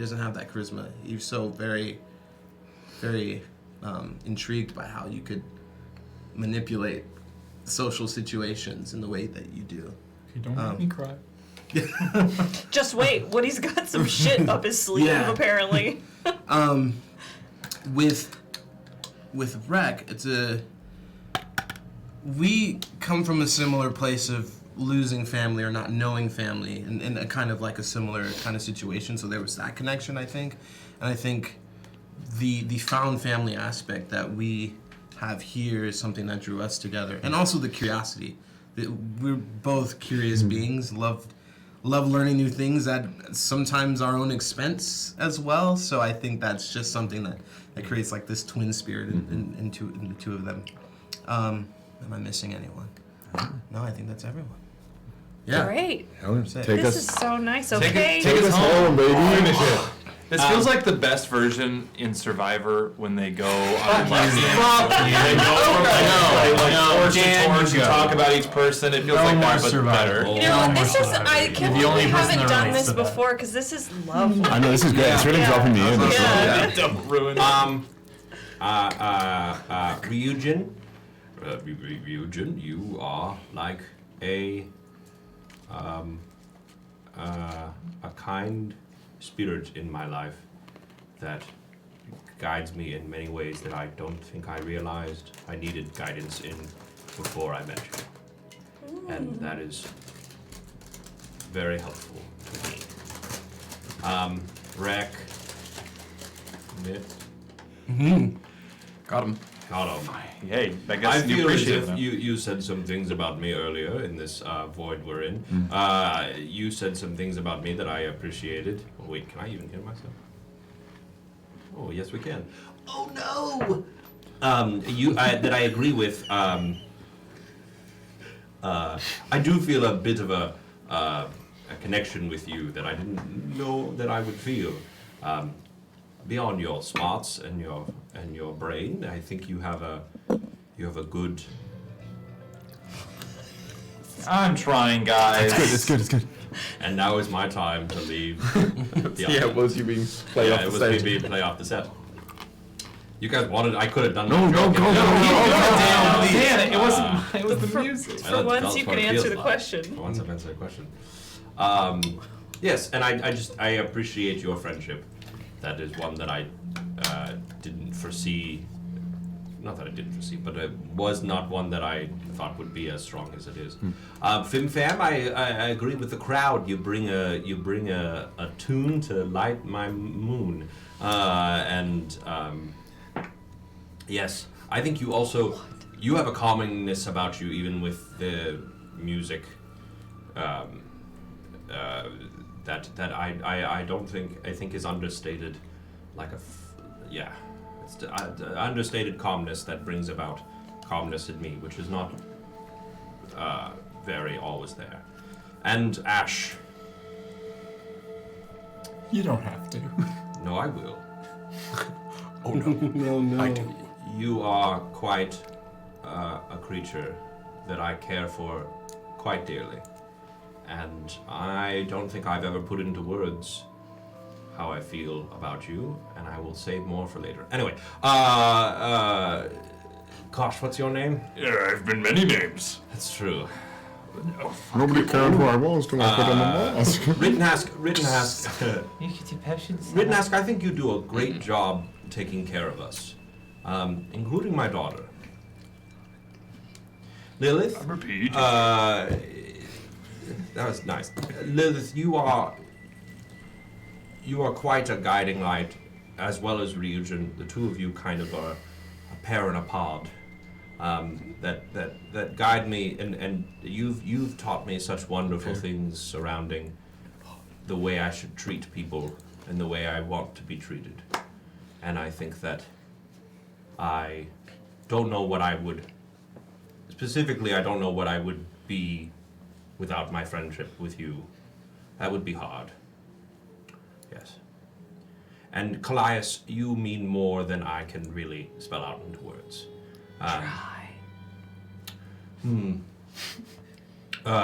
Speaker 6: charisma. He was so very, very intrigued by how you could manipulate social situations in the way that you do.
Speaker 7: Okay, don't make me cry.
Speaker 5: Just wait, Woody's got some shit up his sleeve, apparently. With Rek, we come from a similar place of losing family or not knowing family, in a kind of like a similar kind of situation. So there was that connection, I think, and I think the found family aspect that we have here is something that drew us together, and also the curiosity. We're both curious beings, love learning new things at sometimes our own expense as well. So I think that's just something that creates like this twin spirit in the two of them. Am I missing anyone? No, I think that's everyone. Yeah. Great.
Speaker 4: Take
Speaker 5: This is so nice. Okay.
Speaker 4: Take us home, baby.
Speaker 3: Finish it. This feels like the best version in Survivor when they go on the last game. They go from torch to torch and talk about each person. It feels like that, but better.
Speaker 5: You know, this is, I can't believe we haven't done this before, because this is lovely.
Speaker 4: I know, this is great. It's really dropping me in.
Speaker 5: Yeah.
Speaker 3: Don't ruin it.
Speaker 10: Ryujin, you are like a kind spirit in my life that guides me in many ways that I don't think I realized I needed guidance in before I met you. And that is very helpful to me. Rek'Niht.
Speaker 1: Got him.
Speaker 10: Got him.
Speaker 3: Hey, I
Speaker 10: I
Speaker 3: guess you
Speaker 10: feel as
Speaker 3: appreciate
Speaker 10: if
Speaker 3: that.
Speaker 10: you said some things about me earlier in this void we're in. You said some things about me that I appreciated. Oh, wait, can I even hear myself? Oh, yes, we can. Oh, no! That I agree with. I do feel a bit of a connection with you that I didn't know that I would feel. Beyond your smarts and your brain, I think you have a good.
Speaker 3: I'm trying, guys.
Speaker 1: It's good.
Speaker 10: And now is my time to leave.
Speaker 1: Yeah, it was you being played off
Speaker 10: it
Speaker 1: the
Speaker 10: was
Speaker 1: stage.
Speaker 10: me being played off the set. You guys wanted. I could have done.
Speaker 1: No,
Speaker 10: my joke.
Speaker 1: go.
Speaker 3: Damn it! It was the music.
Speaker 5: For once, you can answer the question.
Speaker 10: For once, I've answered the question. Yes, and I appreciate your friendship. That is one that I didn't foresee. Not that I didn't foresee, but it was not one that I thought would be as strong as it is. Fim Fam, I agree with the crowd. You bring a tune to light my moon, yes, I think you also you have a calmingness about you, even with the music. That I don't think I think is understated, like it's the understated calmness that brings about calmness in me, which is not very always there. And Ash.
Speaker 7: You don't have to.
Speaker 10: No, I will.
Speaker 1: Oh no. I do.
Speaker 10: You are quite a creature that I care for quite dearly. And I don't think I've ever put into words how I feel about you, and I will save more for later. Anyway, gosh, what's your name?
Speaker 8: There have been many names.
Speaker 10: That's true.
Speaker 1: Nobody cared who I was till I put on the mask.
Speaker 10: Rittenhask, I think you do a great job taking care of us, including my daughter. Lilith?
Speaker 8: Repeat.
Speaker 10: That was nice. Lilith, you are quite a guiding light, as well as Ryujin. The two of you kind of are a pair in a pod. That guide me, and you've taught me such wonderful things surrounding the way I should treat people and the way I want to be treated. And I think that I don't know what I would be without my friendship with you. That would be hard. Yes. And Kallias, you mean more than I can really spell out into words.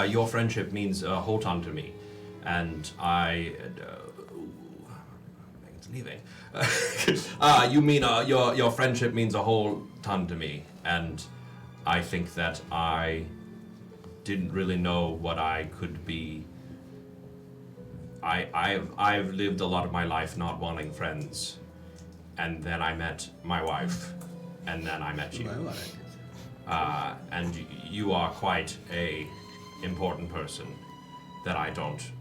Speaker 10: Your friendship means a whole ton to me, and Megan's leaving. You mean your friendship means a whole ton to me, and I think that I didn't really know what I could be. I've lived a lot of my life not wanting friends, and then I met my wife, and then I met you. And you are quite a important person that I don't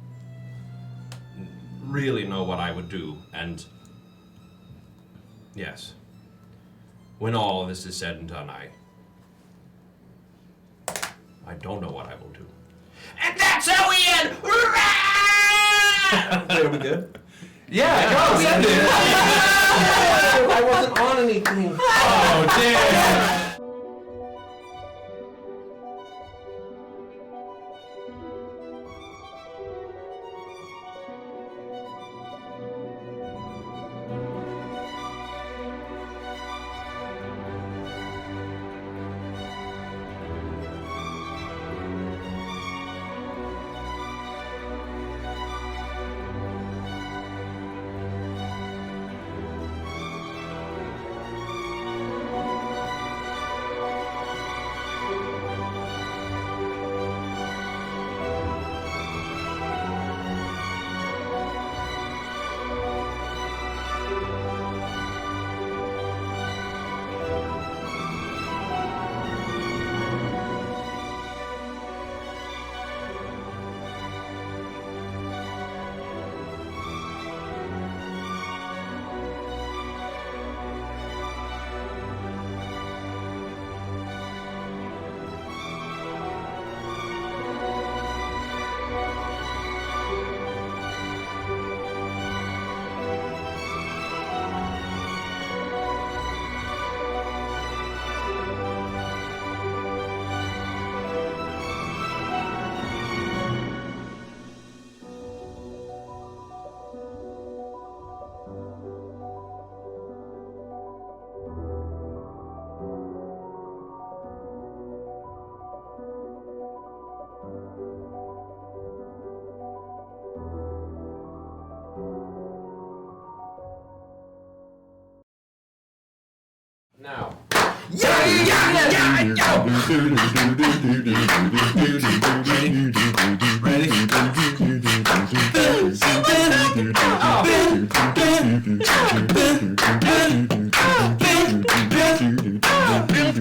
Speaker 10: really know what I would do. And yes, when all this is said and done, I don't know what I will do. And that's how we end! Are we good?
Speaker 3: Yeah, go.
Speaker 10: I wasn't on anything.
Speaker 3: Oh, damn.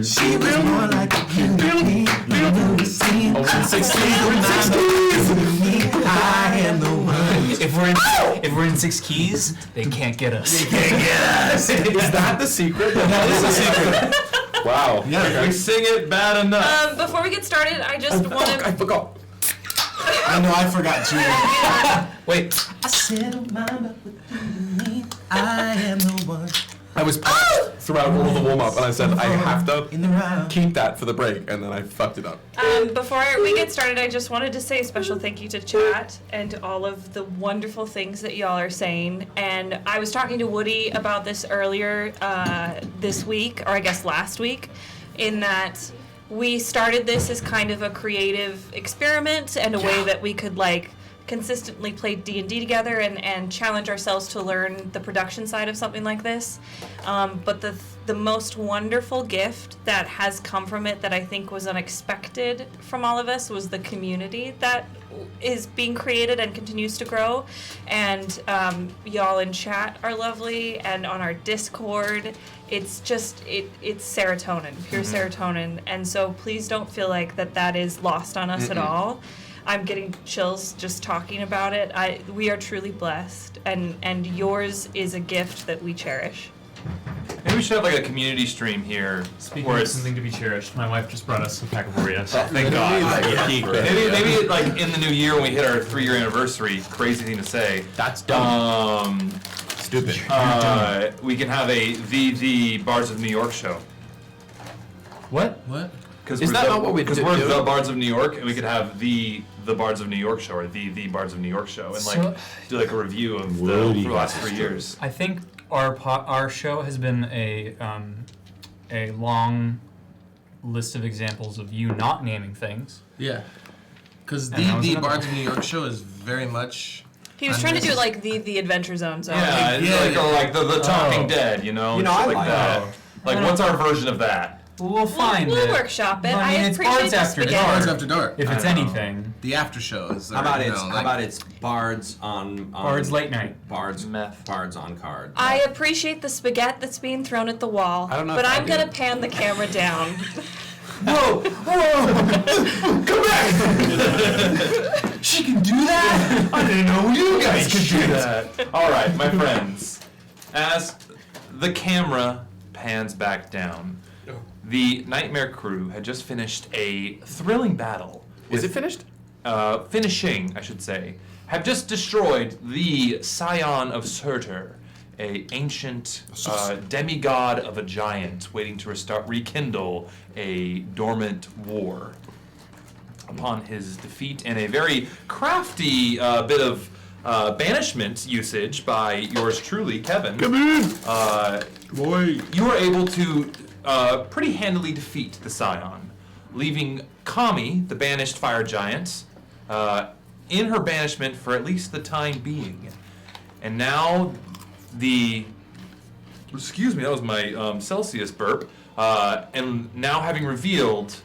Speaker 6: She was more like a beauty. I am the one.
Speaker 7: If we're in 6 keys, they can't get us.
Speaker 6: They can't get us.
Speaker 4: Is that the secret?
Speaker 6: That is the secret.
Speaker 4: Wow.
Speaker 6: Yeah.
Speaker 3: We sing it bad enough.
Speaker 5: Before we get started, I just want to.
Speaker 4: I forgot.
Speaker 6: I know I forgot too.
Speaker 3: Wait.
Speaker 6: I settle my mind with me. I am the one.
Speaker 4: I was paused throughout all of the warm-up, and I said I have to
Speaker 6: In the round.
Speaker 4: keep that for the break, and then I fucked it up.
Speaker 5: Before we get started, I just wanted to say a special thank you to chat and to all of the wonderful things that y'all are saying. And I was talking to Woody about this earlier this week, or I guess last week, in that we started this as kind of a creative experiment and a way that we could consistently play D&D together and challenge ourselves to learn the production side of something like this. But the most wonderful gift that has come from it that I think was unexpected from all of us was the community that is being created and continues to grow. And y'all in chat are lovely, and on our Discord, it's just, it's serotonin, pure serotonin. And so please don't feel like that is lost on us at all. I'm getting chills just talking about it. We are truly blessed, and yours is a gift that we cherish.
Speaker 3: Maybe we should have a community stream here.
Speaker 7: Speaking
Speaker 3: where
Speaker 7: of
Speaker 3: it's
Speaker 7: something to be cherished, my wife just brought us a pack of Oreos.
Speaker 3: Thank God. Maybe in the new year when we hit our 3-year anniversary, crazy thing to say.
Speaker 4: That's dumb.
Speaker 9: Stupid.
Speaker 3: We can have the Bards of New York show.
Speaker 7: What?
Speaker 6: What?
Speaker 4: Is that not what we
Speaker 3: Because
Speaker 4: did
Speaker 3: we're
Speaker 4: do?
Speaker 3: the Bards of New York, and we could have the Bards of New York show, or the Bards of New York show, and
Speaker 7: So-
Speaker 3: do a review of
Speaker 4: Woody
Speaker 3: for the last
Speaker 4: got
Speaker 3: 3 years.
Speaker 7: I think our show has been a long list of examples of you not naming things.
Speaker 6: Yeah. Because
Speaker 7: And that was
Speaker 6: the
Speaker 7: another
Speaker 6: Bards
Speaker 7: one.
Speaker 6: of New York show is very much.
Speaker 5: He was trying to do the Adventure Zone. So
Speaker 3: Yeah, it's like the Talking Dead,
Speaker 4: You
Speaker 3: shit
Speaker 4: know, I
Speaker 3: like
Speaker 4: like
Speaker 3: that. Like, what's our version of that?
Speaker 7: We'll find
Speaker 5: we'll
Speaker 7: it.
Speaker 5: workshop it.
Speaker 7: I
Speaker 5: I
Speaker 7: mean, it's
Speaker 5: appreciate
Speaker 7: Bards
Speaker 5: the
Speaker 7: After
Speaker 5: spaghetti.
Speaker 7: Dark.
Speaker 6: Bards After Dark.
Speaker 7: If it's
Speaker 3: I know.
Speaker 7: anything,
Speaker 6: The after show is.
Speaker 10: How about it's Bards on
Speaker 7: Bards Late Night.
Speaker 10: Bards
Speaker 3: Meth.
Speaker 10: Bards on card.
Speaker 5: I appreciate the spaghetti that's being thrown at the wall,
Speaker 4: I don't know
Speaker 5: but
Speaker 4: if I
Speaker 5: I'm
Speaker 4: do.
Speaker 5: gonna pan the camera down.
Speaker 3: Whoa! Come back!
Speaker 7: She can do that?
Speaker 3: I didn't know you guys could do that. All right, my friends. As the camera pans back down, the Nightmare Krew had just finished a thrilling battle.
Speaker 4: Is it finished?
Speaker 3: Finishing, I should say, have just destroyed the Scion of Surtr, a ancient demigod of a giant waiting to rekindle a dormant war. Upon his defeat and a very crafty bit of banishment usage by yours truly, Kevin,
Speaker 4: Boy.
Speaker 3: you were able to pretty handily defeat the Scion, leaving Kami, the banished fire giant, in her banishment for at least the time being. And now excuse me, that was my Celsius burp, and now having revealed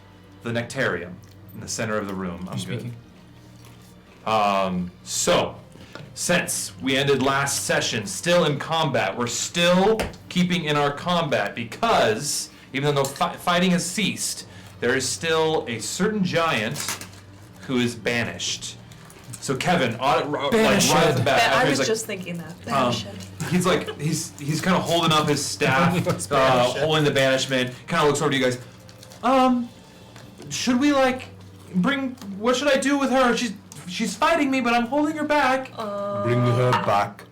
Speaker 3: the Nectarium in the center of the room. I'm
Speaker 7: speaking.
Speaker 3: So, since we ended last session still in combat, we're still keeping in our combat because even though fighting has ceased, there is still a certain giant who is banished. So Kevin, right off the bat,
Speaker 5: I
Speaker 3: after
Speaker 5: was
Speaker 3: he's
Speaker 5: just thinking that.
Speaker 3: he's kind of holding up his staff, holding the banishment. Kind of looks over to you guys. Should we what should I do with her? She's fighting me, but I'm holding her back.
Speaker 4: Bring her back.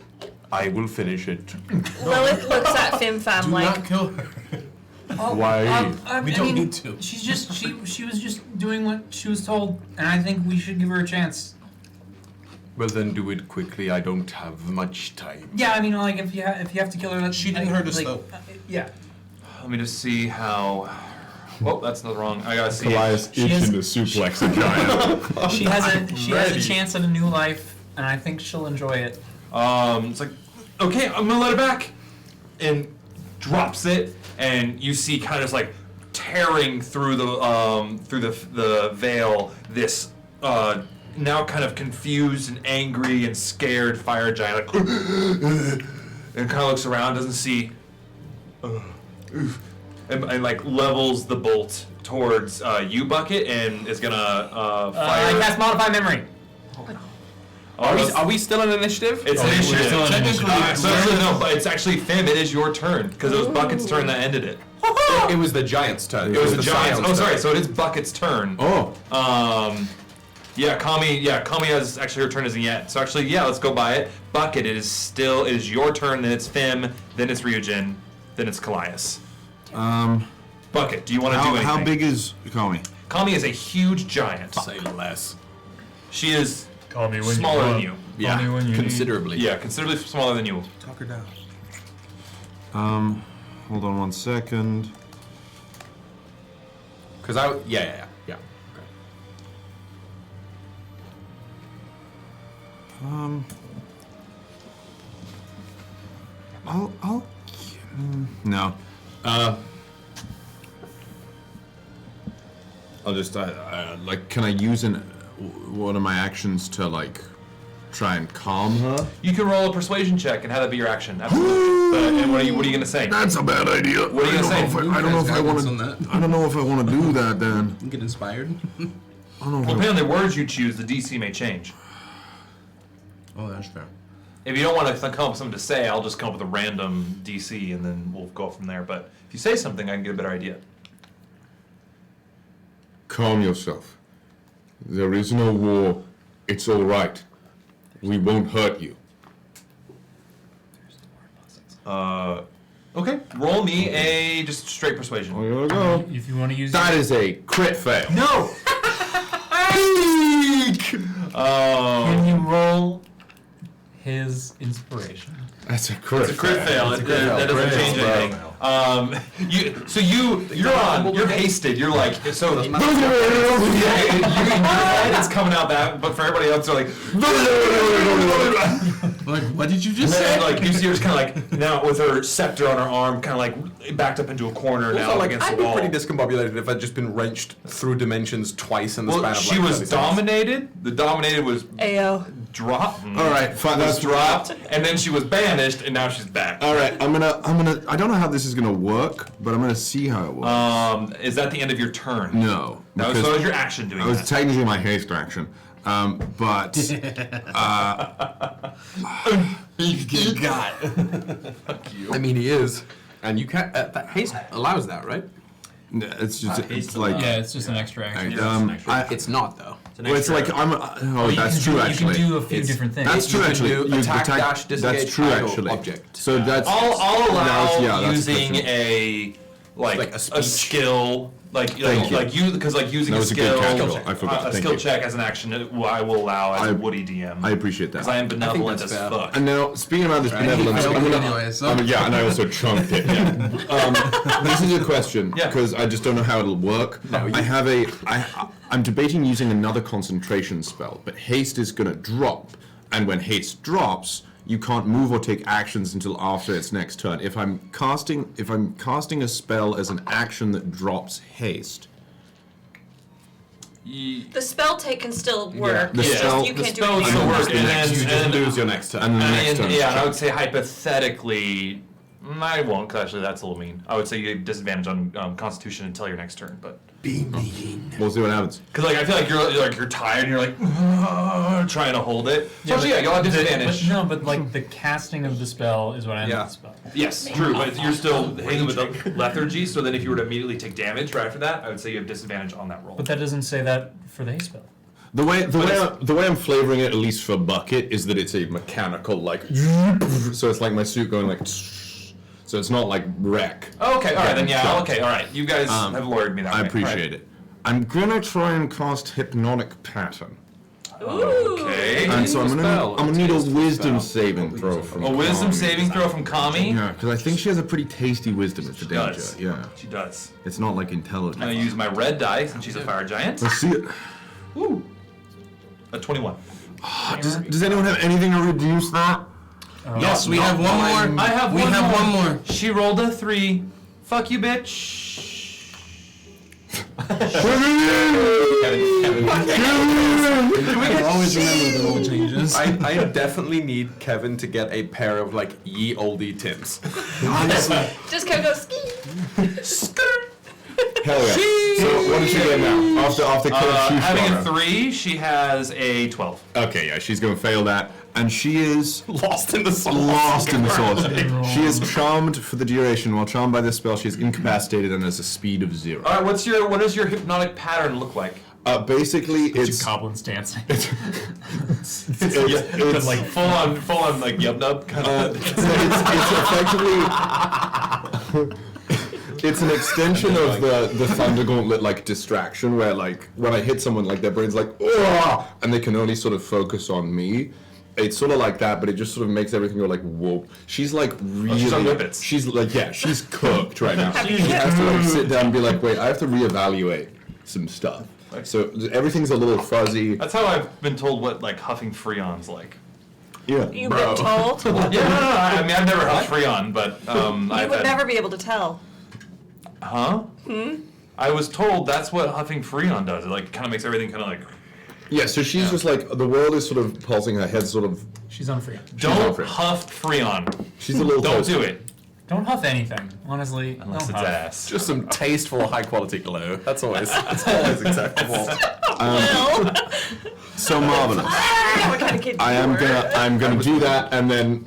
Speaker 4: I will finish it.
Speaker 5: Lilith looks at Fim Fam
Speaker 6: Do
Speaker 5: like,
Speaker 6: not kill her.
Speaker 4: Why?
Speaker 6: We don't need to.
Speaker 7: She's just she was just doing what she was told, and I think we should give her a chance.
Speaker 4: Well, then do it quickly. I don't have much time.
Speaker 7: Yeah, I mean, like if you have to kill her,
Speaker 6: She didn't hurt us though.
Speaker 7: Yeah.
Speaker 3: Let me just see how. Oh, that's not wrong. I gotta see.
Speaker 1: Kallias
Speaker 7: She is-
Speaker 1: itching to suplex a giant.
Speaker 7: She has a chance at a new life, and I think she'll enjoy it.
Speaker 3: It's like, okay, I'm gonna let her back, and drops it, and you see kind of just like tearing through the veil this now kind of confused and angry and scared fire giant, like, and kind of looks around, doesn't see, and like levels the bolt towards you, Bucket, and is gonna fire.
Speaker 7: I cast Modify Memory.
Speaker 2: Are we still in initiative?
Speaker 3: It's
Speaker 7: we're
Speaker 3: initiative.
Speaker 7: still in initiative.
Speaker 3: So actually, no, but it's actually Fim. It is your turn because it was Bucket's turn that ended it.
Speaker 2: It was the giant's turn.
Speaker 3: It was the giant's.
Speaker 2: Scion's
Speaker 3: Oh, sorry.
Speaker 2: turn.
Speaker 3: So it is Bucket's turn.
Speaker 9: Oh.
Speaker 3: Kami has actually her turn isn't yet. So actually, yeah, let's go by it. Bucket, it is your turn. Then it's Fim. Then it's Ryujin. Then it's Kallias. Bucket, do you want to do anything?
Speaker 9: How big is Kami?
Speaker 3: Kami is a huge giant.
Speaker 2: Say less.
Speaker 3: She is
Speaker 7: Call me when
Speaker 3: smaller than you.
Speaker 2: Yeah,
Speaker 7: me when you
Speaker 2: considerably.
Speaker 3: Yeah, considerably smaller than you.
Speaker 6: Talk her down.
Speaker 9: Hold on 1 second.
Speaker 2: Because yeah. Okay.
Speaker 9: No. I'll just like. Can I use one of my actions to like try and calm her?
Speaker 3: You can roll a persuasion check and have that be your action. Absolutely. And what are you gonna say?
Speaker 1: That's a bad idea.
Speaker 3: What are you gonna say?
Speaker 1: I don't know if I want
Speaker 6: on that.
Speaker 1: to. I don't know if I want to do that. Then
Speaker 6: Get inspired.
Speaker 1: I don't know.
Speaker 3: Well, depending on the words you choose, the DC may change.
Speaker 6: Oh, that's fair.
Speaker 3: If you don't want to come up with something to say, I'll just come up with a random DC and then we'll go from there. But if you say something, I can get a better idea.
Speaker 1: Calm yourself. There is no war. It's all right. We won't hurt you.
Speaker 3: Okay. Roll me a just straight persuasion.
Speaker 1: Here we go.
Speaker 7: If you want to use
Speaker 1: That is a crit fail.
Speaker 3: No.
Speaker 7: can you roll his inspiration?
Speaker 1: That's a crit.
Speaker 3: It's a crit fail. That doesn't change anything. You're hasted. You're like so. Your head is coming out that, but for everybody else, they're like.
Speaker 6: Like, what did you just
Speaker 3: And
Speaker 6: say?
Speaker 3: then, like you see her just kind of like now with her scepter on her arm, kind of like backed up into a corner now
Speaker 2: Also, like,
Speaker 3: against
Speaker 2: I'd
Speaker 3: the
Speaker 2: be
Speaker 3: wall.
Speaker 2: pretty discombobulated if I'd just been wrenched through dimensions twice in the
Speaker 3: Well,
Speaker 2: span of
Speaker 3: she
Speaker 2: like
Speaker 3: was
Speaker 2: 30 seconds.
Speaker 3: dominated. The dominated was
Speaker 5: Ayo.
Speaker 3: dropped.
Speaker 1: All right, fine.
Speaker 3: Was
Speaker 1: That's
Speaker 3: dropped, and then she was banished, and now she's back.
Speaker 1: All right, I'm gonna. I don't know how this is gonna work, but I'm gonna see how it works.
Speaker 3: Is that the end of your turn?
Speaker 1: No,
Speaker 3: That was,
Speaker 1: because
Speaker 3: so was your action doing
Speaker 1: I was
Speaker 3: that.
Speaker 1: technically my haste action, but
Speaker 2: I mean, he is, and you can't. That haste allows that, right?
Speaker 1: it's just
Speaker 10: haste
Speaker 1: it's like
Speaker 7: Yeah, it's just an extra action.
Speaker 2: It's not though.
Speaker 1: well, it's like I'm. Oh,
Speaker 7: You
Speaker 1: that's
Speaker 7: can
Speaker 1: true.
Speaker 7: do,
Speaker 1: Actually,
Speaker 7: You can do a few
Speaker 2: It's-
Speaker 7: different things.
Speaker 1: that's true.
Speaker 2: can
Speaker 1: Actually,
Speaker 2: do
Speaker 1: You
Speaker 2: attack, dash, disengage,
Speaker 1: That's true.
Speaker 2: idle,
Speaker 1: Actually,
Speaker 2: object.
Speaker 1: So that's.
Speaker 3: I'll allow
Speaker 1: that's
Speaker 3: using
Speaker 1: efficient.
Speaker 3: a
Speaker 2: Like a
Speaker 3: a
Speaker 2: speech.
Speaker 3: skill
Speaker 1: Thank you.
Speaker 3: because using
Speaker 1: That
Speaker 3: a
Speaker 1: was a good
Speaker 3: skill
Speaker 1: catch. I forgot.
Speaker 3: a
Speaker 1: Thank
Speaker 3: skill
Speaker 1: you.
Speaker 3: check as an action I will allow as a Woody DM.
Speaker 1: I appreciate that.
Speaker 3: because I am benevolent
Speaker 2: that's
Speaker 3: as
Speaker 2: fair.
Speaker 3: fuck.
Speaker 1: And now, speaking about this benevolence,
Speaker 6: I
Speaker 1: I'm
Speaker 6: opened
Speaker 1: gonna,
Speaker 6: anyway, so.
Speaker 1: yeah, and I also chunked it. Yeah. This is a question
Speaker 3: Yeah.
Speaker 1: because I just don't know how it'll work. I have I'm debating using another concentration spell, but haste is gonna drop, and when haste drops, you can't move or take actions until after its next turn. If I'm casting a spell as an action that drops haste,
Speaker 5: The spell take can still work.
Speaker 1: The
Speaker 5: It's just
Speaker 1: spell-
Speaker 5: you
Speaker 3: The
Speaker 5: can't do
Speaker 3: spell will
Speaker 5: anything
Speaker 3: still
Speaker 5: about
Speaker 3: work,
Speaker 5: it.
Speaker 3: and then
Speaker 2: You just lose your next turn.
Speaker 1: and the next turn.
Speaker 3: yeah, and I would say hypothetically, I won't, because actually that's a little mean. I would say you have disadvantage on Constitution until your next turn, but
Speaker 1: We'll see what happens.
Speaker 3: because like I feel like you're tired and you're like trying to hold it. So actually, yeah, you'll have disadvantage.
Speaker 7: But like the casting of the spell is what ends
Speaker 2: Yeah.
Speaker 7: the spell.
Speaker 3: Yes, true, but you're still hanging with the lethargy. So then, if you were to immediately take damage right after that, I would say you have disadvantage on that roll.
Speaker 7: But that doesn't say that for the haste spell.
Speaker 1: The way I'm flavoring it, at least for Bucket, is that it's a mechanical like. So it's like my suit going like. So it's not like wreck.
Speaker 3: Oh, okay, all right, then yeah,
Speaker 1: Shot.
Speaker 3: okay, all right. You guys have lawyered me that way.
Speaker 1: I appreciate it. I'm gonna try and cast Hypnotic Pattern.
Speaker 5: Ooh.
Speaker 3: Okay.
Speaker 1: And so I'm
Speaker 2: spell.
Speaker 1: gonna need a
Speaker 2: Taste the
Speaker 1: wisdom
Speaker 2: spell.
Speaker 1: saving throw from
Speaker 3: A wisdom
Speaker 1: Kami.
Speaker 3: saving throw from Kami.
Speaker 1: Yeah, because I think she has a pretty tasty wisdom. It's the danger.
Speaker 3: does.
Speaker 1: Yeah,
Speaker 3: She does.
Speaker 1: it's not like intelligence.
Speaker 3: I'm gonna use my red die since she's a fire giant.
Speaker 1: Let's see it.
Speaker 3: Ooh. A 21.
Speaker 1: Does anyone have anything to reduce that?
Speaker 6: Yes, we have one more.
Speaker 3: I have
Speaker 6: We
Speaker 3: one
Speaker 6: have
Speaker 3: more.
Speaker 6: one more.
Speaker 3: She rolled a 3. Fuck you, bitch.
Speaker 6: Always remember the old changes.
Speaker 2: I definitely need Kevin to get a pair of like ye oldie Tims.
Speaker 6: Honestly.
Speaker 5: Just Kevin goes ski.
Speaker 1: Hell yeah. So what does she get now? After
Speaker 3: Having a 3, she has a 12.
Speaker 1: Okay, yeah, she's going to fail that. And she is
Speaker 2: Lost in the sauce.
Speaker 1: She is charmed for the duration. While charmed by this spell, she is incapacitated and has a speed of 0.
Speaker 3: All right, what does your hypnotic pattern look like?
Speaker 1: Basically,
Speaker 7: Two
Speaker 1: it's
Speaker 7: goblins dancing.
Speaker 1: it's
Speaker 3: like full on like yub nub kind of.
Speaker 1: It's effectively. It's an extension of the Thunder Gauntlet like distraction, where like when I hit someone, like their brain's like, oh, and they can only sort of focus on me. It's sort of like that, but it just sort of makes everything go like whoa. She's like really.
Speaker 3: She's on whippets.
Speaker 1: She's like she's cooked right now. She has to like sit down and be like, wait, I have to reevaluate some stuff. So everything's a little fuzzy.
Speaker 3: That's how I've been told what like huffing Freon's like.
Speaker 1: Yeah.
Speaker 5: You've been told?
Speaker 3: Yeah, no. I mean, I've never huffed Freon, but
Speaker 5: You would never be able to tell.
Speaker 3: Huh? I was told that's what huffing Freon does. It like kind of makes everything kind of like.
Speaker 1: Yeah. So she's just like the world is sort of pulsing. Her head's sort of.
Speaker 7: She's on free.
Speaker 3: Don't huff Freon.
Speaker 1: She's a little.
Speaker 3: Don't do it.
Speaker 7: Don't huff anything, honestly.
Speaker 3: Unless
Speaker 7: don't
Speaker 3: it's
Speaker 7: huff.
Speaker 3: ass.
Speaker 2: Just some tasteful, high quality glow. That's always acceptable.
Speaker 1: So marvelous.
Speaker 5: What kind of kid
Speaker 1: I am
Speaker 5: you were?
Speaker 1: I'm gonna do that, and then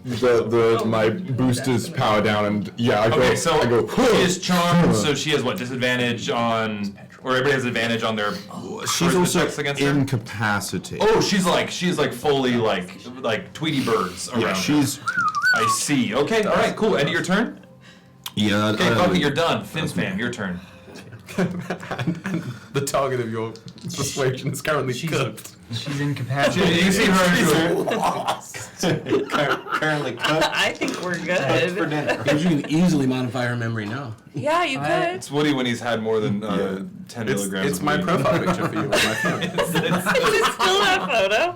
Speaker 1: my boosters power down, and I go.
Speaker 3: Okay, so
Speaker 1: I go.
Speaker 3: she is charmed, so she has what disadvantage on, or everybody has advantage on their.
Speaker 1: She's
Speaker 3: charisma
Speaker 1: also
Speaker 3: checks against her?
Speaker 1: incapacitated.
Speaker 3: Oh, she's like fully like Tweety birds around.
Speaker 1: yeah, she's.
Speaker 3: I see. Okay, all right, cool. End of your turn.
Speaker 1: Yeah.
Speaker 3: Okay, Bucky, you're done. Fin your turn.
Speaker 2: and the target of your persuasion is currently cooked.
Speaker 7: She's incapacitated.
Speaker 3: You see her.
Speaker 10: Currently cooked.
Speaker 5: I think we're
Speaker 10: For
Speaker 5: good.
Speaker 10: dinner.
Speaker 6: Because you can easily modify her memory now.
Speaker 5: Yeah, you could.
Speaker 3: It's Woody when he's had more than 10 milligrams.
Speaker 2: It's
Speaker 3: of
Speaker 2: my
Speaker 3: weed.
Speaker 2: profile picture for you on my phone.
Speaker 5: Is it still that photo?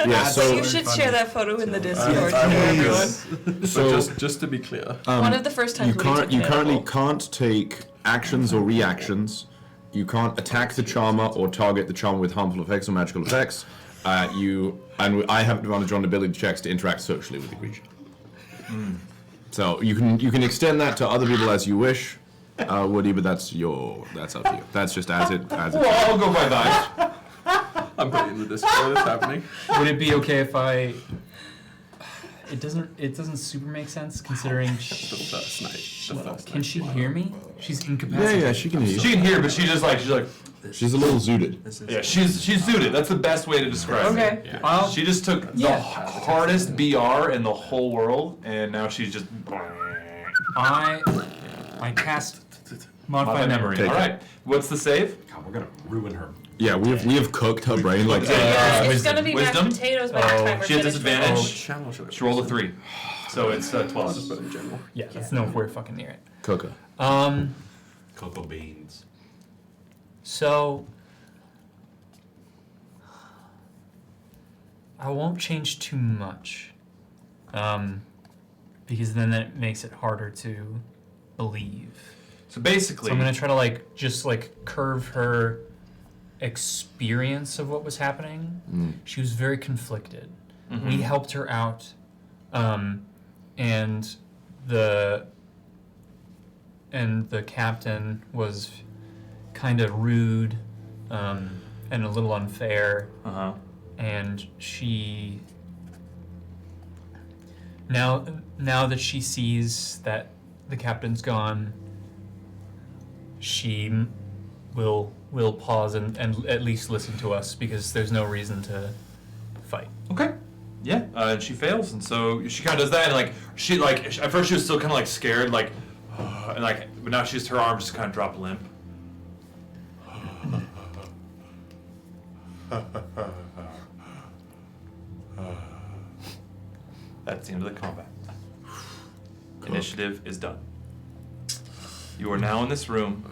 Speaker 1: Yeah. So.
Speaker 5: You should share that photo in the Discord
Speaker 2: I
Speaker 5: to
Speaker 2: will.
Speaker 5: everyone.
Speaker 1: So
Speaker 2: just to be clear.
Speaker 5: One of the first times
Speaker 1: You
Speaker 5: we
Speaker 1: can't.
Speaker 5: took
Speaker 1: You
Speaker 5: it
Speaker 1: currently
Speaker 5: edible.
Speaker 1: can't take actions or reactions. You can't attack the charmer or target the charmer with harmful effects or magical effects. I have advantage on ability checks to interact socially with the creature. So you can extend that to other people as you wish, Woody, but that's up to you. That's just as it.
Speaker 3: Well, I'll go by that.
Speaker 2: I'm putting in the Discord. It's happening.
Speaker 7: Would it be okay if I? It doesn't super make sense considering.
Speaker 2: The first night.
Speaker 7: Can she hear me? She's incapacitated.
Speaker 1: Yeah, she can hear you.
Speaker 3: She can hear, but she's like.
Speaker 1: She's a little zooted.
Speaker 3: Yeah, she's zooted. That's the best way to describe it.
Speaker 7: Okay. Well,
Speaker 3: She just took the hardest BR in the whole world, and now she's just.
Speaker 7: I cast modify memory.
Speaker 1: Okay.
Speaker 3: All right. What's the save?
Speaker 10: God, we're gonna ruin her.
Speaker 1: Yeah, we have cooked her brain like.
Speaker 5: Yeah, it's
Speaker 3: Wisdom.
Speaker 5: gonna be
Speaker 3: Wisdom?
Speaker 5: mashed potatoes by the time we're
Speaker 3: She had
Speaker 5: finished.
Speaker 3: disadvantage. She rolled a 3, so it's 12.
Speaker 2: But in general.
Speaker 7: Yeah, that's nowhere fucking near it.
Speaker 1: Cook her.
Speaker 10: Cocoa beans.
Speaker 7: So I won't change too much, because then that makes it harder to believe.
Speaker 3: So basically,
Speaker 7: So I'm gonna try to just curve her experience of what was happening. She was very conflicted. We helped her out, and the captain was kind of rude and a little unfair. And she now that she sees that the captain's gone, she will pause and at least listen to us, because there's no reason to fight.
Speaker 3: okay. Yeah, and she fails, and so she kind of does that, and she at first she was still kind of scared, and but now her arms just kind of drop limp. That's the end of the combat. Initiative is done. You are now in this room.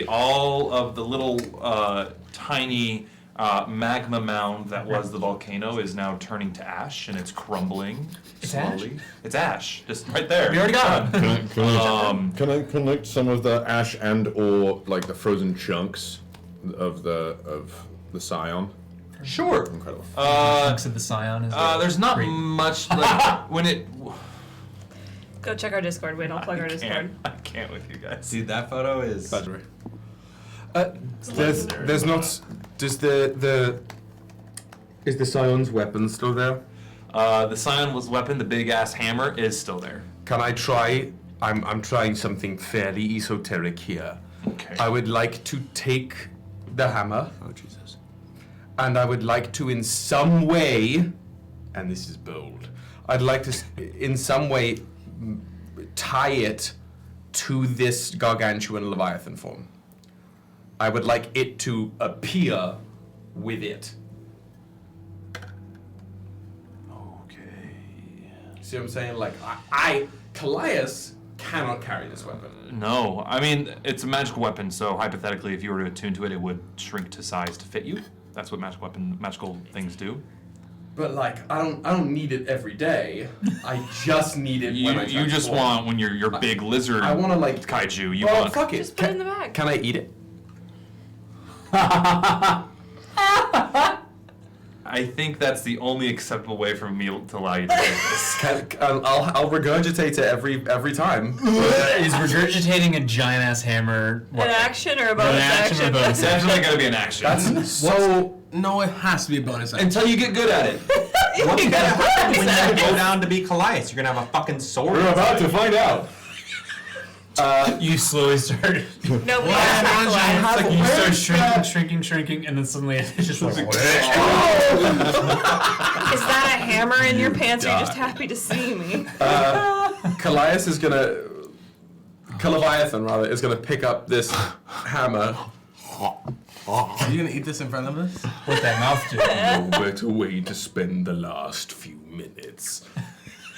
Speaker 3: All of the little tiny magma mound that was the volcano is now turning to ash, and it's crumbling slowly. It's ash, just right there.
Speaker 7: We already got it.
Speaker 4: Can I collect some of the ash and or like the frozen chunks of the Scion?
Speaker 3: Sure.
Speaker 4: Incredible.
Speaker 7: Chunks of the Scion.
Speaker 3: There's not much like when it.
Speaker 5: Go check our Discord. We don't plug our Discord.
Speaker 3: I can't with you guys.
Speaker 10: See, that photo is.
Speaker 2: There's not. Does the is the Scion's weapon still there?
Speaker 3: The Scion's weapon, the big ass hammer, is still there.
Speaker 2: Can I try? I'm trying something fairly esoteric here.
Speaker 3: Okay.
Speaker 2: I would like to take the hammer.
Speaker 9: Oh, Jesus.
Speaker 2: And I would like to, in some way, and this is bold, I'd like to, in some way, tie it to this gargantuan Leviathan form. I would like it to appear with it.
Speaker 3: Okay.
Speaker 2: See what I'm saying? Like, Kallias cannot carry this weapon.
Speaker 3: No, I mean it's a magical weapon, so hypothetically, if you were to attune to it, it would shrink to size to fit you. That's what magical things do.
Speaker 2: But like, I don't need it every day. I just need it when I
Speaker 3: You just
Speaker 2: transform.
Speaker 3: want when you're big lizard.
Speaker 2: I want to like
Speaker 3: kaiju. You
Speaker 2: well,
Speaker 3: want.
Speaker 2: fuck it.
Speaker 5: Just put it in the bag.
Speaker 2: Can I eat it?
Speaker 3: I think that's the only acceptable way for me to allow you to do this.
Speaker 2: I'll regurgitate it every time.
Speaker 7: Is regurgitating a giant ass hammer
Speaker 5: An action or a bonus
Speaker 7: An action or a bonus
Speaker 3: It's definitely going to be an action.
Speaker 2: That's so.
Speaker 6: No, it has to be a bonus action.
Speaker 3: Until you get good at it.
Speaker 10: What's gonna happen when you go down to be Kallias? You're gonna have a fucking sword.
Speaker 4: We're about to find out.
Speaker 7: you slowly start.
Speaker 5: No, we have
Speaker 7: It's
Speaker 5: to
Speaker 7: like you start shrinking, and then suddenly it's just like.
Speaker 5: Is that a hammer in your pants? Or are you just happy to see me?
Speaker 2: Kallias is gonna. Kalaviathan, rather, is gonna pick up this hammer.
Speaker 6: Are you gonna eat this in front of us?
Speaker 7: What that mouth do?
Speaker 2: No better way to spend the last few minutes.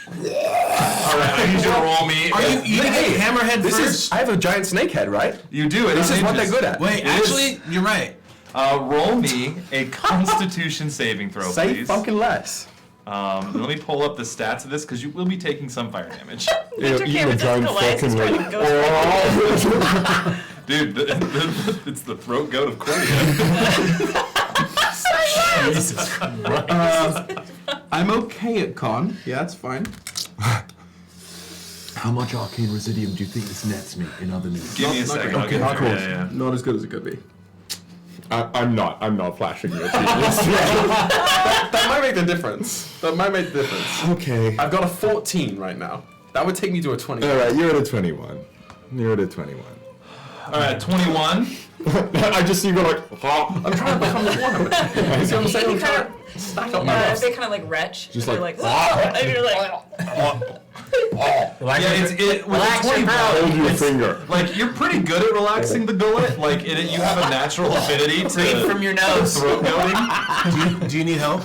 Speaker 3: Alright, I need you to roll me.
Speaker 6: Are you eating a hammerhead
Speaker 2: This
Speaker 6: first?
Speaker 2: is. I have a giant snake head, right?
Speaker 3: You do it.
Speaker 2: This is what they're good at.
Speaker 6: Wait, actually, you're right.
Speaker 3: Roll me a Constitution saving throw,
Speaker 2: Say
Speaker 3: please.
Speaker 2: fucking less.
Speaker 3: Let me pull up the stats of this because you will be taking some fire damage.
Speaker 5: Mr.
Speaker 4: eating a
Speaker 5: Cameron says
Speaker 4: giant
Speaker 5: Kallias is
Speaker 4: fucking
Speaker 5: trying to go
Speaker 3: Dude, it's the throat goat of Cordia.
Speaker 7: Jesus Christ.
Speaker 2: I'm okay at con. Yeah, that's fine.
Speaker 9: How much arcane residuum do you think this nets me in other news?
Speaker 3: Give me a second. I'll
Speaker 4: okay,
Speaker 3: get
Speaker 4: of
Speaker 3: through.
Speaker 4: course.
Speaker 3: Yeah.
Speaker 2: Not as good as it could be.
Speaker 4: I'm not flashing your genius.
Speaker 2: That might make the difference.
Speaker 4: Okay.
Speaker 2: I've got a 14 right now. That would take me to a 20.
Speaker 4: Alright, you're at a 21. You're at a 21.
Speaker 3: Alright, 21.
Speaker 4: I just see you go like,
Speaker 2: I'm trying to become the Warhammer. You see what I'm saying? I'm trying to stack up my buffs.
Speaker 5: they kind of like retch.
Speaker 4: Just
Speaker 5: They're
Speaker 4: like,
Speaker 5: and you're like,
Speaker 3: With
Speaker 5: Relax
Speaker 3: a 20
Speaker 5: your mouth.
Speaker 4: hold your
Speaker 3: it's,
Speaker 4: finger.
Speaker 3: like you're pretty good at relaxing the gullet. Like you have a natural affinity to
Speaker 7: Breathe from your nose.
Speaker 3: throat goating.
Speaker 6: Do you need help?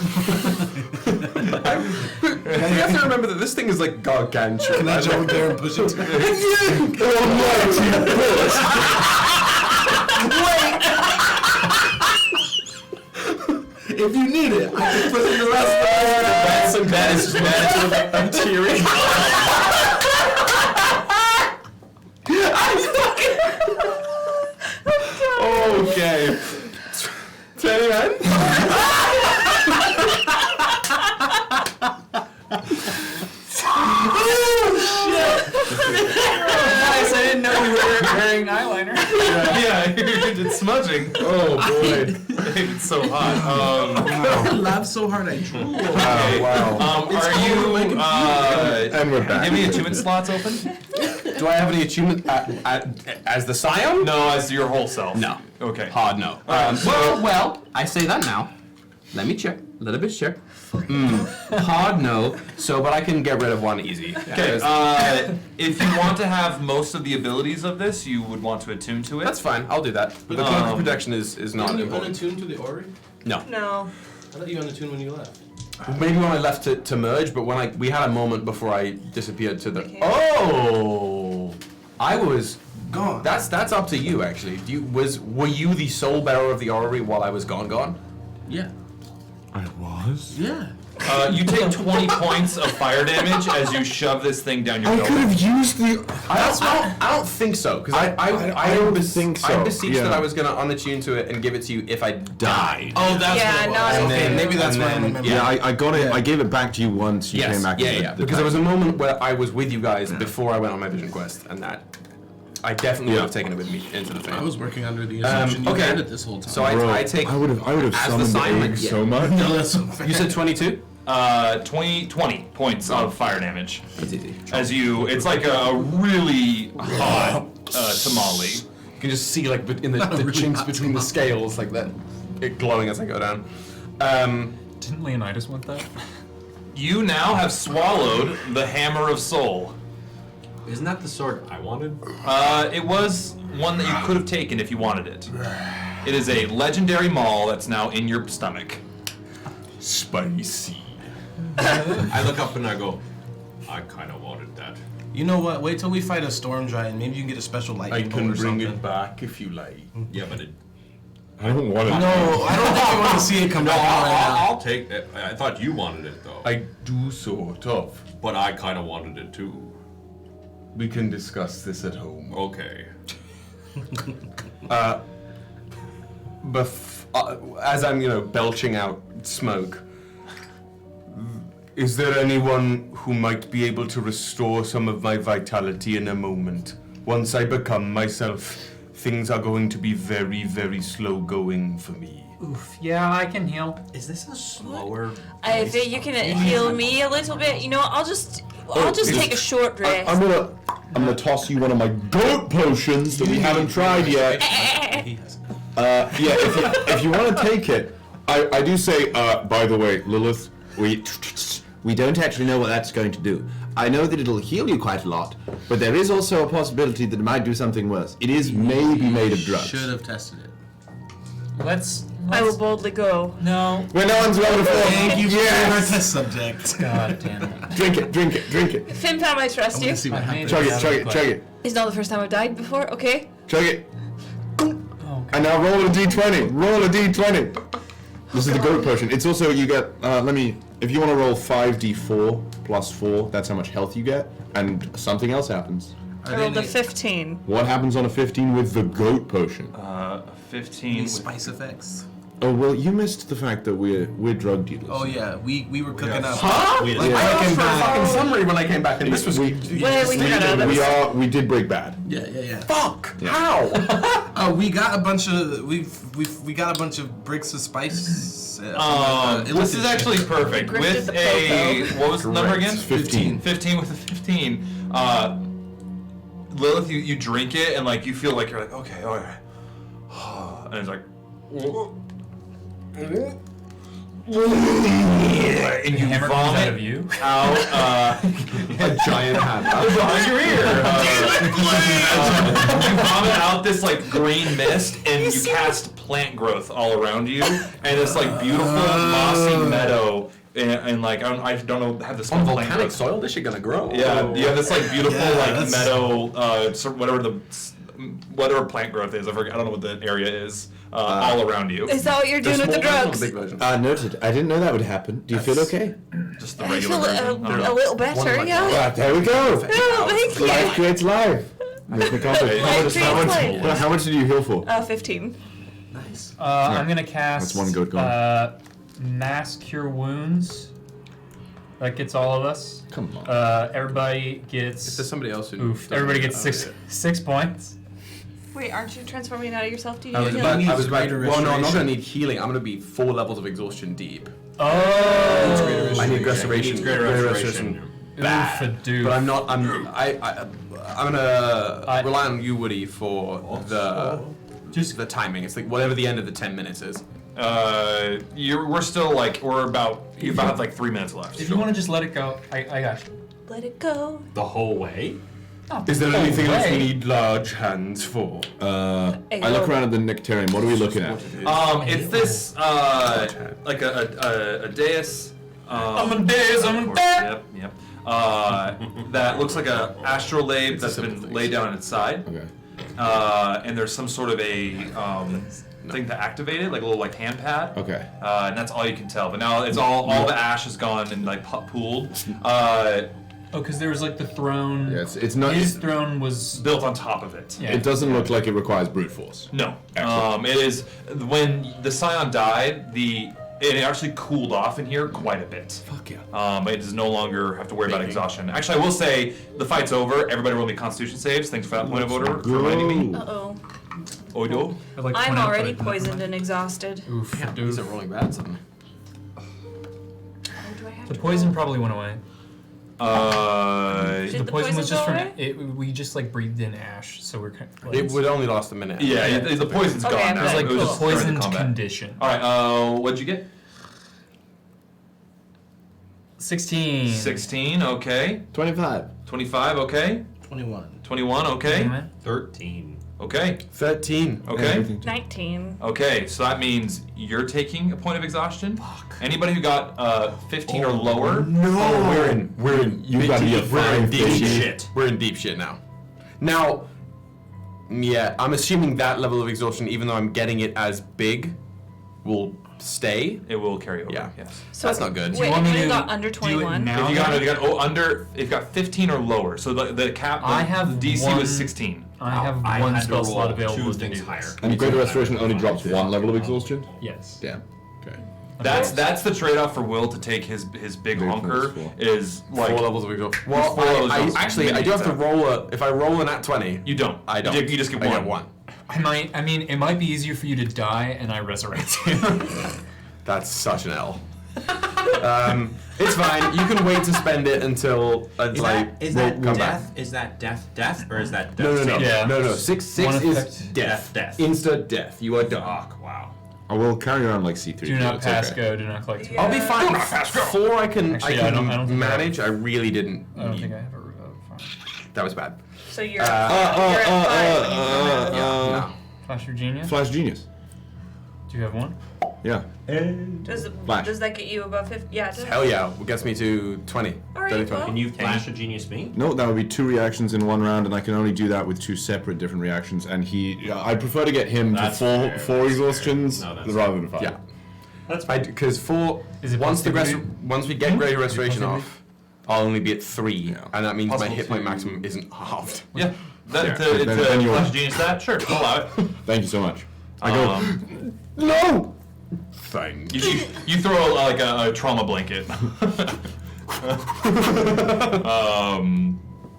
Speaker 2: You have to remember that this thing is like gargantuan.
Speaker 6: Can I jump there and push it?
Speaker 2: If you need it, I can put in the rest of
Speaker 3: That is
Speaker 2: tearing. Okay. 10 men.
Speaker 7: Guys, I didn't know you were wearing eyeliner.
Speaker 3: Yeah, it's smudging.
Speaker 2: Oh boy.
Speaker 3: It's so hot.
Speaker 6: I laughed so hard I drooled.
Speaker 2: Wow.
Speaker 3: Are you?
Speaker 4: And we're back.
Speaker 3: Give me attunement slots open.
Speaker 2: Do I have any achievement as the Scion?
Speaker 3: No, as your whole self.
Speaker 2: No.
Speaker 3: Okay.
Speaker 2: Hard no. Well, I say that now. Let me check. Let it be check. Hard no. So, but I can get rid of one easy.
Speaker 3: Okay. If you want to have most of the abilities of this, you would want to attune to it.
Speaker 2: That's fine. I'll do that. But the cloak of protection is not
Speaker 6: Are you
Speaker 2: important.
Speaker 6: unattuned to the Ori?
Speaker 2: No.
Speaker 5: no.
Speaker 6: I thought you unattuned when you left.
Speaker 2: Maybe when I left to merge, but when we had a moment before I disappeared to the.
Speaker 5: Okay.
Speaker 2: Oh, I was
Speaker 6: Gone.
Speaker 2: That's up to you actually. Were you the sole bearer of the orrery while I was gone?
Speaker 6: Yeah.
Speaker 4: I was?
Speaker 6: Yeah.
Speaker 3: You take 20 points of fire damage as you shove this thing down your
Speaker 4: I
Speaker 3: nose.
Speaker 4: could have used the.
Speaker 2: I don't think so, because I
Speaker 4: don't
Speaker 2: bes-
Speaker 4: think so,
Speaker 2: I beseeched
Speaker 4: yeah.
Speaker 2: that I was going to unattune to it and give it to you if I died.
Speaker 6: Oh, that's
Speaker 5: Yeah,
Speaker 6: what it was.
Speaker 5: no,
Speaker 2: And
Speaker 6: Okay,
Speaker 2: then-
Speaker 6: maybe that's
Speaker 2: and
Speaker 6: what I
Speaker 2: then-
Speaker 6: remember.
Speaker 1: Yeah, I got it.
Speaker 6: Yeah.
Speaker 1: I gave it back to you once you came back.
Speaker 2: Yeah. Because there was a moment where I was with you guys before I went on my vision quest, and that I definitely would have taken it with me into the thing.
Speaker 6: I was working under the assumption you
Speaker 2: okay.
Speaker 6: had it this whole time.
Speaker 2: So I take.
Speaker 4: I would have
Speaker 2: as the
Speaker 4: summoned the
Speaker 2: Simon,
Speaker 4: egg
Speaker 2: yeah.
Speaker 4: so much.
Speaker 6: No, that's so fair.
Speaker 2: You said 22.
Speaker 3: 20 points of fire damage.
Speaker 2: It's easy.
Speaker 3: As you, it's like a really hot tamale.
Speaker 2: You can just see like in the
Speaker 6: really
Speaker 2: chinks
Speaker 6: hot
Speaker 2: between the
Speaker 6: tomahawk.
Speaker 2: scales, like that, it glowing as I go down.
Speaker 7: Didn't Leonidas want that?
Speaker 3: You now have swallowed the Hammer of Soul.
Speaker 10: Isn't that the sword I wanted?
Speaker 3: It was one that you could have taken if you wanted it. It is a legendary maul that's now in your stomach.
Speaker 2: Spicy.
Speaker 10: I look up and I go, I kind of wanted that.
Speaker 6: You know what? Wait till we fight a storm giant. Maybe you can get a special lightning bolt or something.
Speaker 2: back if you like.
Speaker 10: Yeah, but
Speaker 4: I don't want it.
Speaker 6: No, I don't think I want to see it come back out right now.
Speaker 10: I'll take it. I thought you wanted it though.
Speaker 2: I do sort of.
Speaker 10: But I kind of wanted it too.
Speaker 2: We can discuss this at home.
Speaker 10: Okay.
Speaker 2: As I'm, belching out smoke, is there anyone who might be able to restore some of my vitality in a moment? Once I become myself, things are going to be very, very slow going for me.
Speaker 7: Oof. Yeah, I can heal.
Speaker 10: Is this a slower?
Speaker 5: I think you can heal me a little bit. You know, I'll just take a short rest.
Speaker 4: I'm gonna toss you one of my goat potions that we haven't tried yet.
Speaker 6: He has.
Speaker 4: Yeah, if you want to take it, I do say. By the way, Lilith,
Speaker 1: We don't actually know what that's going to do. I know that it'll heal you quite a lot, but there is also a possibility that it might do something worse. It is maybe made of drugs.
Speaker 6: Should have tested it.
Speaker 7: Let's
Speaker 5: I will boldly go.
Speaker 7: No.
Speaker 1: When no one's rolled a four.
Speaker 6: Thank you for being our
Speaker 1: Yes!
Speaker 6: test subject.
Speaker 7: God damn it.
Speaker 1: Drink it, drink it, drink it.
Speaker 5: Finpam, I trust
Speaker 6: I'm
Speaker 5: you.
Speaker 6: gonna see what
Speaker 7: I
Speaker 6: happens.
Speaker 1: Chug
Speaker 7: Yeah,
Speaker 1: it, chug it,
Speaker 7: but-
Speaker 1: chug it,
Speaker 5: It's not the first time I've died before, okay?
Speaker 1: chug it.
Speaker 7: Oh,
Speaker 1: And now roll a d20. Roll a d20. This is the goat potion. It's also, you get, if you want to roll 5d4 plus 4, that's how much health you get, and something else happens.
Speaker 5: I rolled a 15.
Speaker 1: What happens on a 15 with the goat potion?
Speaker 3: 15.
Speaker 6: These spice effects.
Speaker 1: Oh, well, you missed the fact that we're drug dealers.
Speaker 6: Oh yeah, we were cooking up.
Speaker 2: Huh?
Speaker 10: We-
Speaker 6: Like,
Speaker 2: I
Speaker 6: I
Speaker 2: asked
Speaker 6: came
Speaker 2: for a
Speaker 6: back.
Speaker 2: fucking summary when I came back, and this was.
Speaker 5: Well, we got out.
Speaker 1: We did break bad.
Speaker 6: Yeah.
Speaker 2: Fuck! How?
Speaker 6: We got a bunch of we got a bunch of bricks of spice.
Speaker 3: This is actually perfect.
Speaker 5: Grifted
Speaker 3: With
Speaker 5: the
Speaker 3: a,
Speaker 5: popo.
Speaker 3: what was the number again?
Speaker 1: 15.
Speaker 3: 15 with a 15. Lilith, you drink it and like you feel like you're like, okay, all right. And it's like, and you
Speaker 7: hammer comes out
Speaker 3: vomit
Speaker 7: of you.
Speaker 3: out
Speaker 2: A giant hammer.
Speaker 3: behind your ear. You vomit out this like green mist and you cast plant growth all around you and this like beautiful mossy meadow and like I don't know have this
Speaker 2: On
Speaker 3: plant
Speaker 2: volcanic
Speaker 3: growth.
Speaker 2: soil, this shit gonna grow.
Speaker 3: Yeah, you have this like beautiful
Speaker 6: Yeah,
Speaker 3: like
Speaker 6: that's-
Speaker 3: meadow, whatever plant growth is. I don't know what the area is. All around you.
Speaker 5: Is that what you're doing with the drugs?
Speaker 2: Big version.
Speaker 1: Noted. I didn't know that would happen. Do you feel okay?
Speaker 3: Just the
Speaker 5: I
Speaker 3: regular
Speaker 5: feel
Speaker 3: version.
Speaker 5: a little better, yeah.
Speaker 1: There we go.
Speaker 5: Oh, thank
Speaker 1: Life
Speaker 5: you.
Speaker 1: creates life. Makes me confident. How much did you heal for?
Speaker 5: 15.
Speaker 7: I'm gonna cast.
Speaker 1: That's one goat gone.
Speaker 7: Mass Cure Wounds. That gets all of us.
Speaker 1: Come on.
Speaker 7: Everybody
Speaker 2: If
Speaker 7: gets.
Speaker 2: there's somebody else who.
Speaker 7: Oof. Everybody gets six points.
Speaker 5: Wait, aren't you transforming out of yourself? Do you
Speaker 2: I was
Speaker 5: need
Speaker 2: about.
Speaker 5: healing?
Speaker 2: I was about.
Speaker 6: Greater
Speaker 2: Well, no, I'm not
Speaker 6: restoration.
Speaker 2: gonna need healing. I'm gonna be 4 levels of exhaustion deep.
Speaker 7: Oh.
Speaker 2: I need restoration.
Speaker 10: Needs greater restoration.
Speaker 7: Oof, a dude.
Speaker 2: But I'm not. I'm gonna rely on you, Woody, for the timing. It's like whatever the end of the 10 minutes is.
Speaker 3: We're still like you about like 3 minutes left.
Speaker 7: If you want to just let it go, I got you.
Speaker 5: Let it go.
Speaker 10: The whole way?
Speaker 2: Is there anything else we
Speaker 7: way.
Speaker 2: need large hands for?
Speaker 1: I look around at the Nectarium. What are we looking at?
Speaker 3: It's this like a dais.
Speaker 7: I'm a dais, I'm a
Speaker 3: of course,
Speaker 7: dais.
Speaker 3: Yep. That looks like a astrolabe that's been laid down on its side.
Speaker 1: Okay.
Speaker 3: And there's some sort of a thing to activate it, like a little like hand pad.
Speaker 1: Okay.
Speaker 3: And that's all you can tell. But now it's all the ash is gone and like pooled.
Speaker 7: Because there was like the throne.
Speaker 1: Yeah, it's not.
Speaker 7: His throne was
Speaker 3: built on top of it.
Speaker 7: Yeah.
Speaker 1: It doesn't look like it requires brute force.
Speaker 3: No.
Speaker 1: Excellent.
Speaker 3: It is when the Scion died. It actually cooled off in here quite a bit.
Speaker 1: Fuck yeah.
Speaker 3: It does no longer have to worry about exhaustion. Actually, I will say the fight's over. Everybody roll me Constitution saves. Thanks for that point of order for reminding me.
Speaker 5: Uh-oh.
Speaker 3: Oido.
Speaker 7: like
Speaker 5: I'm
Speaker 7: 20
Speaker 5: already
Speaker 7: outside.
Speaker 5: poisoned and exhausted.
Speaker 7: Oof.
Speaker 6: Yeah, these are rolling bad something.
Speaker 5: Oh, do I have
Speaker 7: The
Speaker 5: to
Speaker 7: poison
Speaker 5: roll?
Speaker 7: probably went away.
Speaker 5: Did
Speaker 7: The
Speaker 5: the
Speaker 7: poison was
Speaker 5: poison
Speaker 7: just
Speaker 5: go
Speaker 7: from
Speaker 5: away?
Speaker 7: we just like breathed in ash, so we're kind of, like,
Speaker 2: It would only last a minute.
Speaker 3: Yeah, the poison's
Speaker 5: Okay,
Speaker 3: gone now.
Speaker 7: it was like
Speaker 3: It was
Speaker 7: the
Speaker 3: just during the
Speaker 7: poisoned
Speaker 3: combat.
Speaker 7: condition.
Speaker 3: All right. What'd you get?
Speaker 7: 16.
Speaker 3: 16. Okay.
Speaker 1: 25.
Speaker 3: 25. Okay.
Speaker 6: 21.
Speaker 3: 21. Okay.
Speaker 10: 13.
Speaker 3: Okay.
Speaker 2: 13.
Speaker 3: Okay.
Speaker 5: 19.
Speaker 3: Okay. So that means you're taking a point of exhaustion. Fuck. Anybody who got 15 or lower.
Speaker 2: No. Oh, we're in.
Speaker 1: You gotta be a
Speaker 2: we're in
Speaker 1: fine
Speaker 2: deep
Speaker 1: fish.
Speaker 2: shit. We're in deep shit now. Now, yeah, I'm assuming that level of exhaustion, even though I'm getting it as big, will stay.
Speaker 3: It will carry over.
Speaker 2: Yeah.
Speaker 3: Yes.
Speaker 5: So
Speaker 2: That's not good.
Speaker 5: Wait,
Speaker 7: want me
Speaker 5: if you
Speaker 7: to
Speaker 5: got under
Speaker 7: do it
Speaker 5: 21.
Speaker 7: now?
Speaker 3: If you got 15 or lower. So the cap.
Speaker 7: I have
Speaker 3: the DC
Speaker 7: one-
Speaker 3: was 16.
Speaker 7: I have
Speaker 10: I
Speaker 7: one
Speaker 10: had to
Speaker 7: spell slot
Speaker 10: roll
Speaker 7: available
Speaker 10: two
Speaker 7: to
Speaker 10: things
Speaker 7: do
Speaker 10: higher.
Speaker 7: this.
Speaker 1: And Greater Restoration only drops one level of exhaustion?
Speaker 7: Yes.
Speaker 1: Damn. Okay.
Speaker 3: That's the trade-off for Will to take his big honker
Speaker 1: four.
Speaker 3: is like
Speaker 2: 4 levels of exhaustion. Well,
Speaker 3: Four levels
Speaker 2: I
Speaker 3: of
Speaker 2: actually I do have to roll if I roll an at 20.
Speaker 3: you don't.
Speaker 2: I don't.
Speaker 3: You just get
Speaker 2: I
Speaker 3: one.
Speaker 2: get one.
Speaker 7: I mean, it might be easier for you to die and I resurrect you.
Speaker 2: That's such an L. It's fine. You can wait to spend it until
Speaker 9: Is
Speaker 2: we'll
Speaker 9: that
Speaker 2: come
Speaker 9: death?
Speaker 2: back.
Speaker 9: Is that death, or is that death?
Speaker 2: No.
Speaker 7: Yeah.
Speaker 2: No. Six
Speaker 7: One
Speaker 2: is
Speaker 7: effect.
Speaker 2: death.
Speaker 10: Death.
Speaker 2: Insta death. You are done.
Speaker 10: Fuck, wow.
Speaker 1: I will carry on like C3.
Speaker 7: Do not
Speaker 1: it's
Speaker 7: pass
Speaker 1: okay.
Speaker 7: go. Do not collect.
Speaker 5: Yeah.
Speaker 2: I'll be fine. 4 I can
Speaker 7: Actually, I don't think I have-
Speaker 2: manage. I really didn't.
Speaker 7: I don't think I have a fine.
Speaker 2: That was bad.
Speaker 5: So you're at 5 when you
Speaker 2: No.
Speaker 7: Flash your genius.
Speaker 1: Flash Genius.
Speaker 7: Do you have one?
Speaker 1: Yeah.
Speaker 5: Does
Speaker 1: Flash.
Speaker 5: that get you above 50? Yeah, it does.
Speaker 2: Hell yeah. It gets me to 20.
Speaker 5: All right,
Speaker 2: 30, 20.
Speaker 5: well.
Speaker 10: Can you flash a genius me?
Speaker 1: No, that would be 2 reactions in 1 round, and I can only do that with 2 separate different reactions. And I prefer to get him
Speaker 10: That's
Speaker 1: to
Speaker 10: fair,
Speaker 1: four
Speaker 10: that's
Speaker 1: exhaustions
Speaker 10: fair. No, that's
Speaker 1: rather than 5.
Speaker 2: Yeah.
Speaker 10: That's
Speaker 2: Because
Speaker 7: Is it
Speaker 2: once
Speaker 7: possible?
Speaker 2: once we get Greater Restoration
Speaker 7: possible?
Speaker 2: off, I'll only be at 3,
Speaker 1: Yeah.
Speaker 2: and that means my
Speaker 3: Possible
Speaker 2: hit point
Speaker 3: to-
Speaker 2: maximum isn't halved.
Speaker 3: Yeah.
Speaker 1: Yeah, then you're-
Speaker 3: Flash Genius that? Sure, I'll allow it.
Speaker 1: Thank you so much. I go,
Speaker 2: No. Thank
Speaker 3: You throw like a trauma blanket.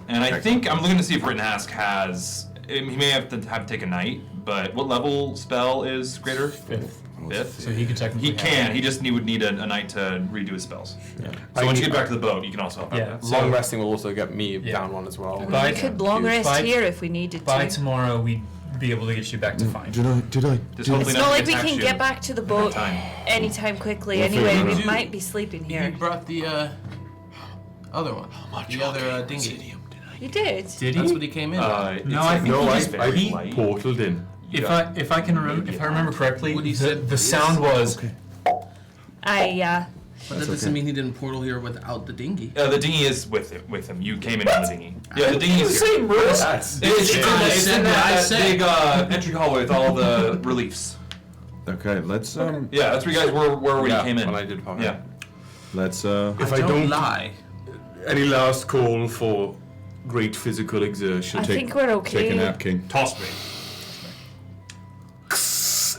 Speaker 3: And I think I'm looking to see if Rek'Niht has. He may have to take a night, but what level spell is greater?
Speaker 7: 5th.
Speaker 3: 5th.
Speaker 7: So he could technically.
Speaker 3: He can. He just would need a night to redo his spells.
Speaker 7: Yeah.
Speaker 3: So once you get back to the boat, you can also help
Speaker 7: Yeah.
Speaker 3: out.
Speaker 7: So-
Speaker 2: Long resting will also get me
Speaker 7: Yeah.
Speaker 2: down 1 as well.
Speaker 7: By-
Speaker 5: We could long rest
Speaker 7: by-
Speaker 5: here if we needed
Speaker 7: By
Speaker 5: to.
Speaker 7: tomorrow, we'd be able to get you back to fine.
Speaker 1: did I?
Speaker 3: Just hopefully
Speaker 5: It's
Speaker 3: not
Speaker 5: not like we
Speaker 3: attach
Speaker 5: can
Speaker 3: you
Speaker 5: get back to the boat
Speaker 3: time.
Speaker 5: anytime quickly.
Speaker 1: We'll
Speaker 5: Anyway,
Speaker 1: figure it
Speaker 5: we
Speaker 1: out.
Speaker 5: might be sleeping
Speaker 6: He
Speaker 5: here.
Speaker 6: brought the other one. The other dinghy.
Speaker 5: You did.
Speaker 7: Did
Speaker 6: That's
Speaker 7: he?
Speaker 6: what he came in.
Speaker 7: No, I think
Speaker 2: No,
Speaker 7: he
Speaker 2: I
Speaker 7: just
Speaker 2: portaled in.
Speaker 7: If I can remember, if I remember correctly,
Speaker 6: What he
Speaker 7: the
Speaker 6: said-
Speaker 7: sound was
Speaker 6: But that doesn't mean he didn't portal here without the dinghy.
Speaker 3: The dinghy is with him. You came in on the dinghy. Yeah, the dinghy is here.
Speaker 2: That's
Speaker 3: It's in
Speaker 6: said what I
Speaker 3: that
Speaker 6: said.
Speaker 3: big entry hallway with all the reliefs.
Speaker 1: Okay, let's
Speaker 3: Yeah, that's where you guys were when you came in.
Speaker 2: when I did pop in.
Speaker 3: Yeah.
Speaker 1: let's
Speaker 2: If
Speaker 6: I
Speaker 2: I
Speaker 6: don't
Speaker 2: don't-
Speaker 6: lie.
Speaker 2: Any last call for great physical exertion?
Speaker 5: I think we're okay.
Speaker 1: take a nap, King.
Speaker 3: Toss me.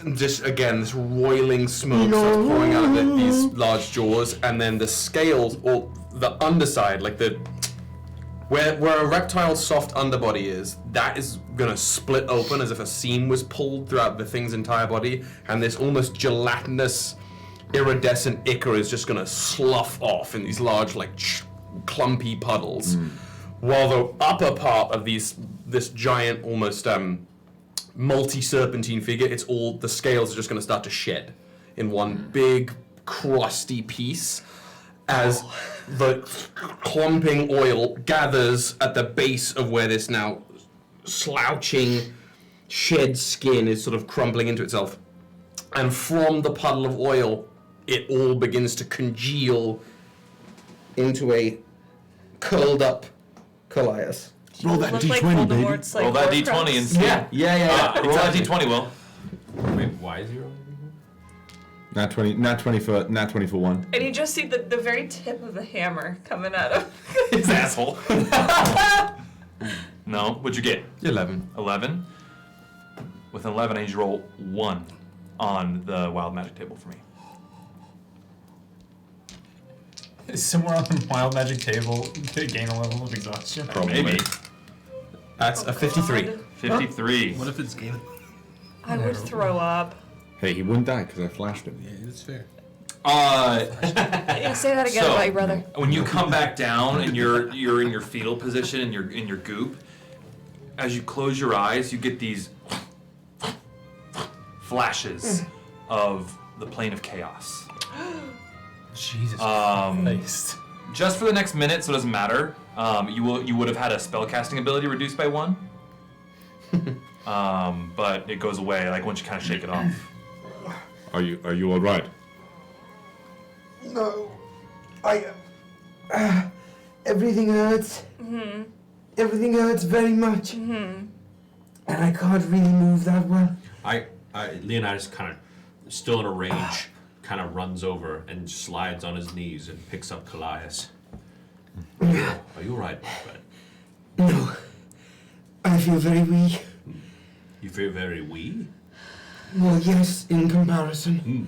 Speaker 2: And just again, this roiling smoke starts pouring out of these large jaws, and then the scales, or the underside, like the where a reptile's soft underbody is, that is gonna split open as if a seam was pulled throughout the thing's entire body, and this almost gelatinous, iridescent ichor is just gonna slough off in these large, like clumpy puddles, while the upper part of this giant, almost multi-serpentine figure, it's all, the scales are just going to start to shed in one big crusty piece as the clumping oil gathers at the base of where this now slouching shed skin is sort of crumbling into itself, and from the puddle of oil it all begins to congeal into a curled up Kallias.
Speaker 1: Roll that
Speaker 5: Look like
Speaker 1: D20, baby.
Speaker 5: Voldemort's, like,
Speaker 3: Roll that
Speaker 5: Horcrux.
Speaker 3: D20 and see.
Speaker 2: Yeah.
Speaker 3: Roll that D20, Will.
Speaker 10: Wait, why Why is he rolling?
Speaker 1: Nat 20 for 1.
Speaker 5: And you just see the very tip of the hammer coming out of
Speaker 3: His asshole. No, what'd you get?
Speaker 2: 11.
Speaker 3: 11. With an 11, I need you to roll 1 on the wild magic table for me.
Speaker 7: Somewhere on the wild magic table to gain a level of exhaustion.
Speaker 3: Maybe.
Speaker 2: That's a 53.
Speaker 3: 53.
Speaker 6: What if it's game?
Speaker 5: I would throw up.
Speaker 1: Hey, he wouldn't die because I flashed him.
Speaker 6: Yeah, that's fair.
Speaker 5: Yeah, say that again
Speaker 3: So,
Speaker 5: about your brother.
Speaker 3: When you come back down and you're in your fetal position and you're in your goop, as you close your eyes, you get these flashes of the plane of chaos.
Speaker 7: Jesus Christ.
Speaker 3: Just for the next minute, so it doesn't matter. You would have had a spellcasting ability reduced by 1. But it goes away like once you kind of shake it off.
Speaker 1: Are you all right?
Speaker 11: No, everything hurts.
Speaker 5: Mm-hmm.
Speaker 11: Everything hurts very much.
Speaker 5: Mm-hmm.
Speaker 11: And I can't really move that well.
Speaker 10: Leonidas kind of, still in a rage, kind of runs over and slides on his knees and picks up Kallias. Are you alright, my friend?
Speaker 11: No, I feel very weak.
Speaker 10: You feel very weak?
Speaker 11: Well, yes, in comparison.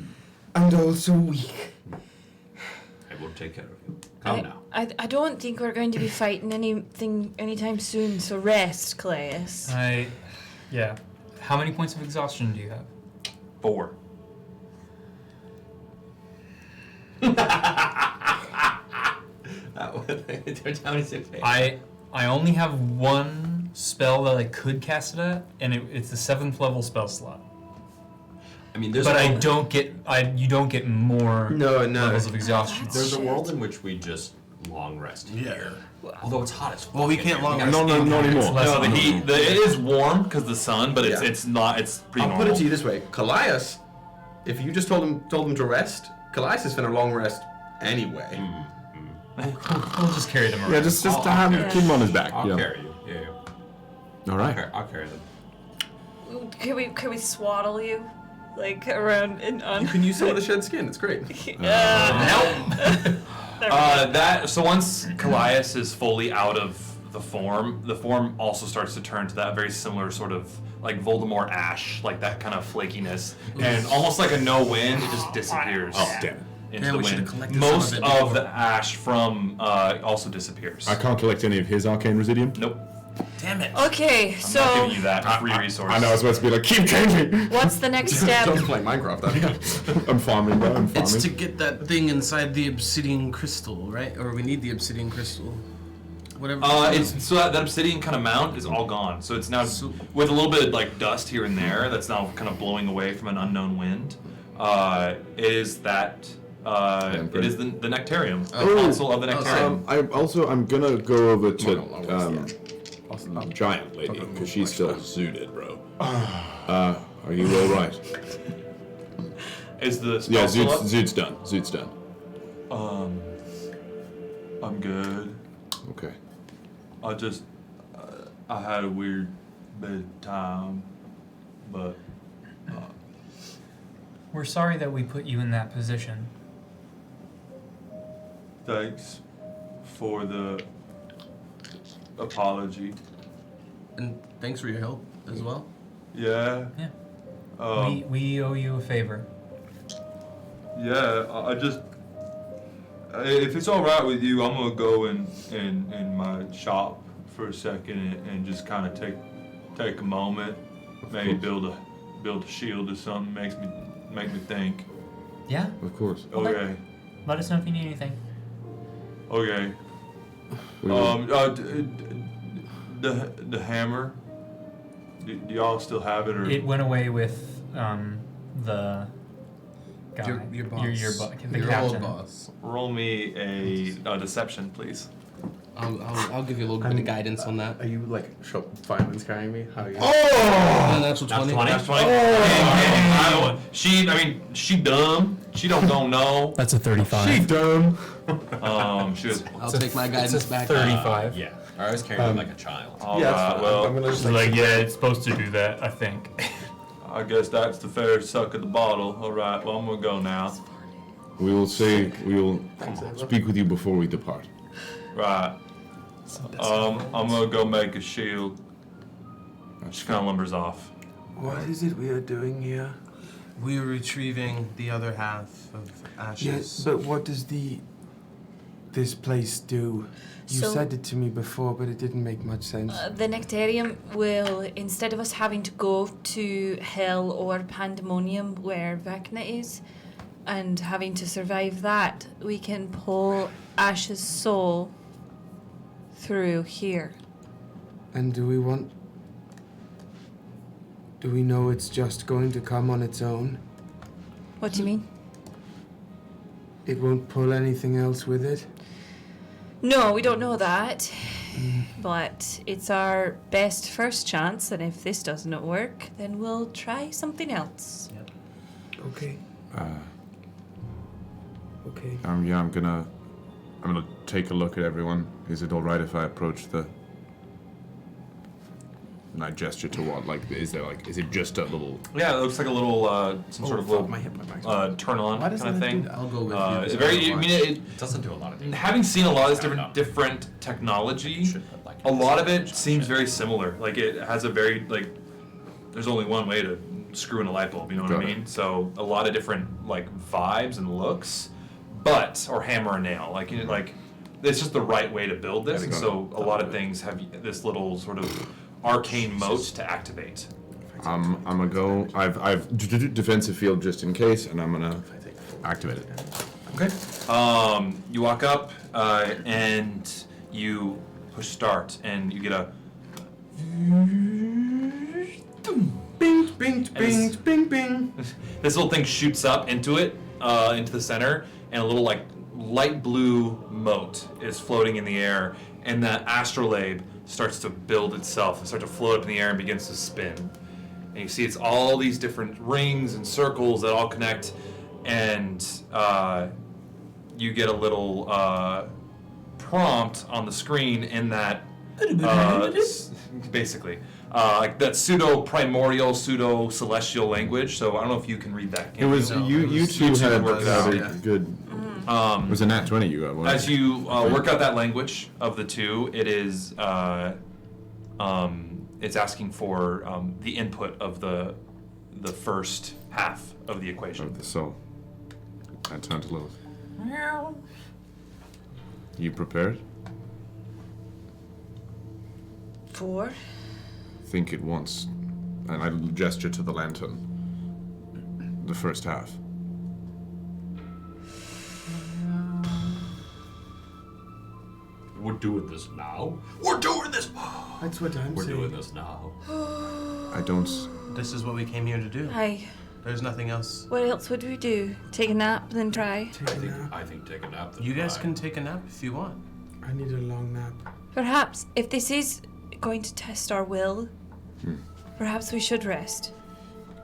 Speaker 11: And also weak.
Speaker 10: I will take care of you. Come now.
Speaker 5: I don't think we're going to be fighting anything anytime soon, so rest, Kallias.
Speaker 7: Yeah. How many points of exhaustion do you have?
Speaker 3: 4.
Speaker 7: I only have one spell that I could cast it at, and it's the 7th level spell slot.
Speaker 10: I mean,
Speaker 7: But you don't get more levels of exhaustion.
Speaker 10: There's a world in which we just long rest here. Although it's hot as fuck.
Speaker 6: Well, we can't long rest.
Speaker 1: No, not anymore.
Speaker 3: No, the heat. It is warm because the sun, but it's not. It's pretty
Speaker 2: I'll
Speaker 3: normal.
Speaker 2: put it to you this way: Kallias, if you just told him to rest, Kallias is gonna long rest anyway.
Speaker 7: We'll just carry them around.
Speaker 1: Yeah, just to have keep him on his back.
Speaker 10: I'll
Speaker 1: yeah.
Speaker 10: carry you. Yeah.
Speaker 1: All right.
Speaker 10: I'll carry them.
Speaker 5: Can we swaddle you, like around and on?
Speaker 2: You can use some of the shed skin. It's great.
Speaker 3: So once Kallias is fully out of the form also starts to turn to that very similar sort of like Voldemort ash, like that kind of flakiness, and almost like a no wind, it just disappears.
Speaker 1: Oh, damn it.
Speaker 3: Into
Speaker 6: Yeah,
Speaker 3: the
Speaker 6: we should've
Speaker 3: wind.
Speaker 6: collected
Speaker 3: Most
Speaker 6: some of it
Speaker 3: of
Speaker 6: before.
Speaker 3: the ash from also disappears.
Speaker 1: I can't collect any of his arcane residuum.
Speaker 3: Nope.
Speaker 6: Damn it.
Speaker 5: Okay,
Speaker 3: I'm
Speaker 5: so
Speaker 3: not giving you that free resource.
Speaker 1: I know, I was supposed to be like, keep changing!
Speaker 5: what's the next step?
Speaker 2: Don't play Minecraft.
Speaker 1: I'm farming, bro, I'm farming.
Speaker 6: It's to get that thing inside the obsidian crystal, right? Or we need the obsidian crystal. Whatever.
Speaker 3: It's so that obsidian kind of mount is all gone. So it's now with a little bit of like dust here and there that's now kind of blowing away from an unknown wind. It is that. It is the Nectarium, the console of the Nectarium.
Speaker 1: I'm gonna go over to Giant Lady, because she's still zooted, bro. Are you alright?
Speaker 3: Is the spell
Speaker 1: Yeah,
Speaker 3: still up?
Speaker 1: Zoot's done. Zoot's done.
Speaker 3: I'm good.
Speaker 1: Okay.
Speaker 3: I had a weird bit of time, but
Speaker 7: We're sorry that we put you in that position.
Speaker 3: thanks for the apology.
Speaker 6: And thanks for your help as well.
Speaker 3: Yeah.
Speaker 7: Yeah. We owe you a favor.
Speaker 3: Yeah, I just. If it's all right with you, I'm gonna go in my shop for a second and just kind of take a moment, maybe build a shield or something. Make me think.
Speaker 7: Yeah.
Speaker 1: Of course.
Speaker 3: Okay.
Speaker 7: Let us know if you need anything.
Speaker 3: Okay. The hammer. Do y'all still have it or?
Speaker 7: It went away with the guy.
Speaker 6: Your boss.
Speaker 7: The
Speaker 6: your
Speaker 7: captain.
Speaker 6: old boss.
Speaker 3: Roll me a deception, please.
Speaker 6: I'll give you a little bit of guidance on that.
Speaker 2: Are you like fireman's carrying me? How are you?
Speaker 6: Natural 20.
Speaker 3: That's 20. She dumb. She don't know.
Speaker 7: That's a 35.
Speaker 2: She dumb.
Speaker 3: She was.
Speaker 6: I'll take my guidance back.
Speaker 7: 35.
Speaker 10: Yeah. I was carrying him like a child.
Speaker 3: All
Speaker 2: Yeah,
Speaker 3: right,
Speaker 2: that's fine.
Speaker 3: well,
Speaker 2: I'm gonna just
Speaker 7: Like, yeah, it's supposed to do that, I think.
Speaker 3: I guess that's the fair suck of the bottle. All right, well, I'm gonna go now.
Speaker 1: We will speak with you before we depart.
Speaker 3: Right. I'm gonna go make a shield. She kind of lumbers off.
Speaker 11: What is it we are doing here?
Speaker 6: We are retrieving the other half of Ash's.
Speaker 11: Yes, but what does this place do? You
Speaker 5: So-
Speaker 11: said it to me before, but it didn't make much sense.
Speaker 5: The Nectarium will, instead of us having to go to Hell or Pandemonium where Rek'Niht is, and having to survive that, we can pull Ash's soul through here.
Speaker 11: And do we know it's just going to come on its own?
Speaker 5: What do you mean?
Speaker 11: It won't pull anything else with it?
Speaker 5: No, we don't know that. But it's our best first chance, and if this doesn't work, then we'll try something else.
Speaker 11: Okay. Okay.
Speaker 1: Yeah, I'm gonna take a look at everyone. Is it all right if I approach the? And I gesture to what? Like, is it just a little?
Speaker 3: Yeah, it looks like a little, some sort of little turn on
Speaker 6: Why doesn't
Speaker 3: kind of
Speaker 6: it do
Speaker 3: thing.
Speaker 6: that? I'll go with you.
Speaker 3: It's very. I mean,
Speaker 10: It doesn't do a lot of things.
Speaker 3: having seen a lot of this different technology, a lot of it seems very similar. Like it has a very like. There's only one way to screw in a light bulb. You know what I
Speaker 1: Got it.
Speaker 3: mean? So a lot of different like vibes and looks, or hammer and nail. Like it's just the right way to build this. And so a lot of things have this little sort of arcane moat to activate.
Speaker 1: I'm gonna go. I've defensive field just in case, and I'm gonna activate it.
Speaker 3: Okay. You walk up and you push start, and you get a.
Speaker 11: Bing, bing, bing, bing, bing.
Speaker 3: This little thing shoots up into it, into the center, and a little like light blue moat is floating in the air, and the astrolabe starts to build itself and start to float up in the air and begins to spin. And you see it's all these different rings and circles that all connect, and you get a little prompt on the screen in that basically like that pseudo-primordial, pseudo-celestial language. So I don't know if you can read that.
Speaker 1: It was you two had
Speaker 3: work it
Speaker 1: had
Speaker 3: out.
Speaker 1: a good. It was a nat 20 you got.
Speaker 3: As you work out that language of the two, it is it's asking for the input of the first half of the equation.
Speaker 1: Of the soul. I turn to Lilith. You prepared?
Speaker 5: For?
Speaker 1: Think it once, and I gesture to the lantern. The first half.
Speaker 10: We're doing this now. We're doing this.
Speaker 11: That's what I'm
Speaker 10: We're
Speaker 11: saying.
Speaker 10: doing this now.
Speaker 1: I don't.
Speaker 6: This is what we came here to do.
Speaker 5: Hi.
Speaker 6: There's nothing else.
Speaker 5: What else would we do? Take a nap, then try?
Speaker 10: I think take a nap. then
Speaker 6: You guys
Speaker 10: try.
Speaker 6: can take a nap if you want.
Speaker 11: I need a long nap.
Speaker 5: Perhaps, if this is going to test our will, perhaps we should rest.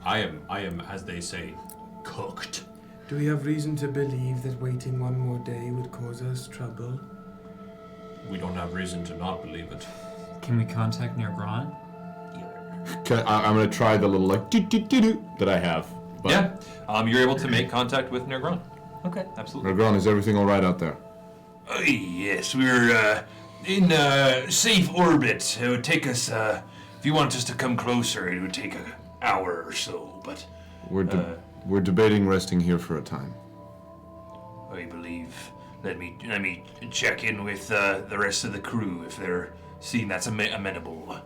Speaker 10: I am, as they say, cooked.
Speaker 11: Do we have reason to believe that waiting one more day would cause us trouble?
Speaker 10: We don't have reason to not believe it.
Speaker 7: Can we contact Nergron?
Speaker 1: I'm gonna try the little like do that I have. But
Speaker 3: Yeah, you're able to make contact with Nergron.
Speaker 7: Okay.
Speaker 3: Absolutely.
Speaker 1: Nergron, is everything all right out there?
Speaker 8: Yes, we're in safe orbit. It would take us, if you want us to come closer, it would take an hour or so, but
Speaker 1: We're debating resting here for a time.
Speaker 8: I believe. Let me check in with the rest of the crew if they're seeing that's amenable.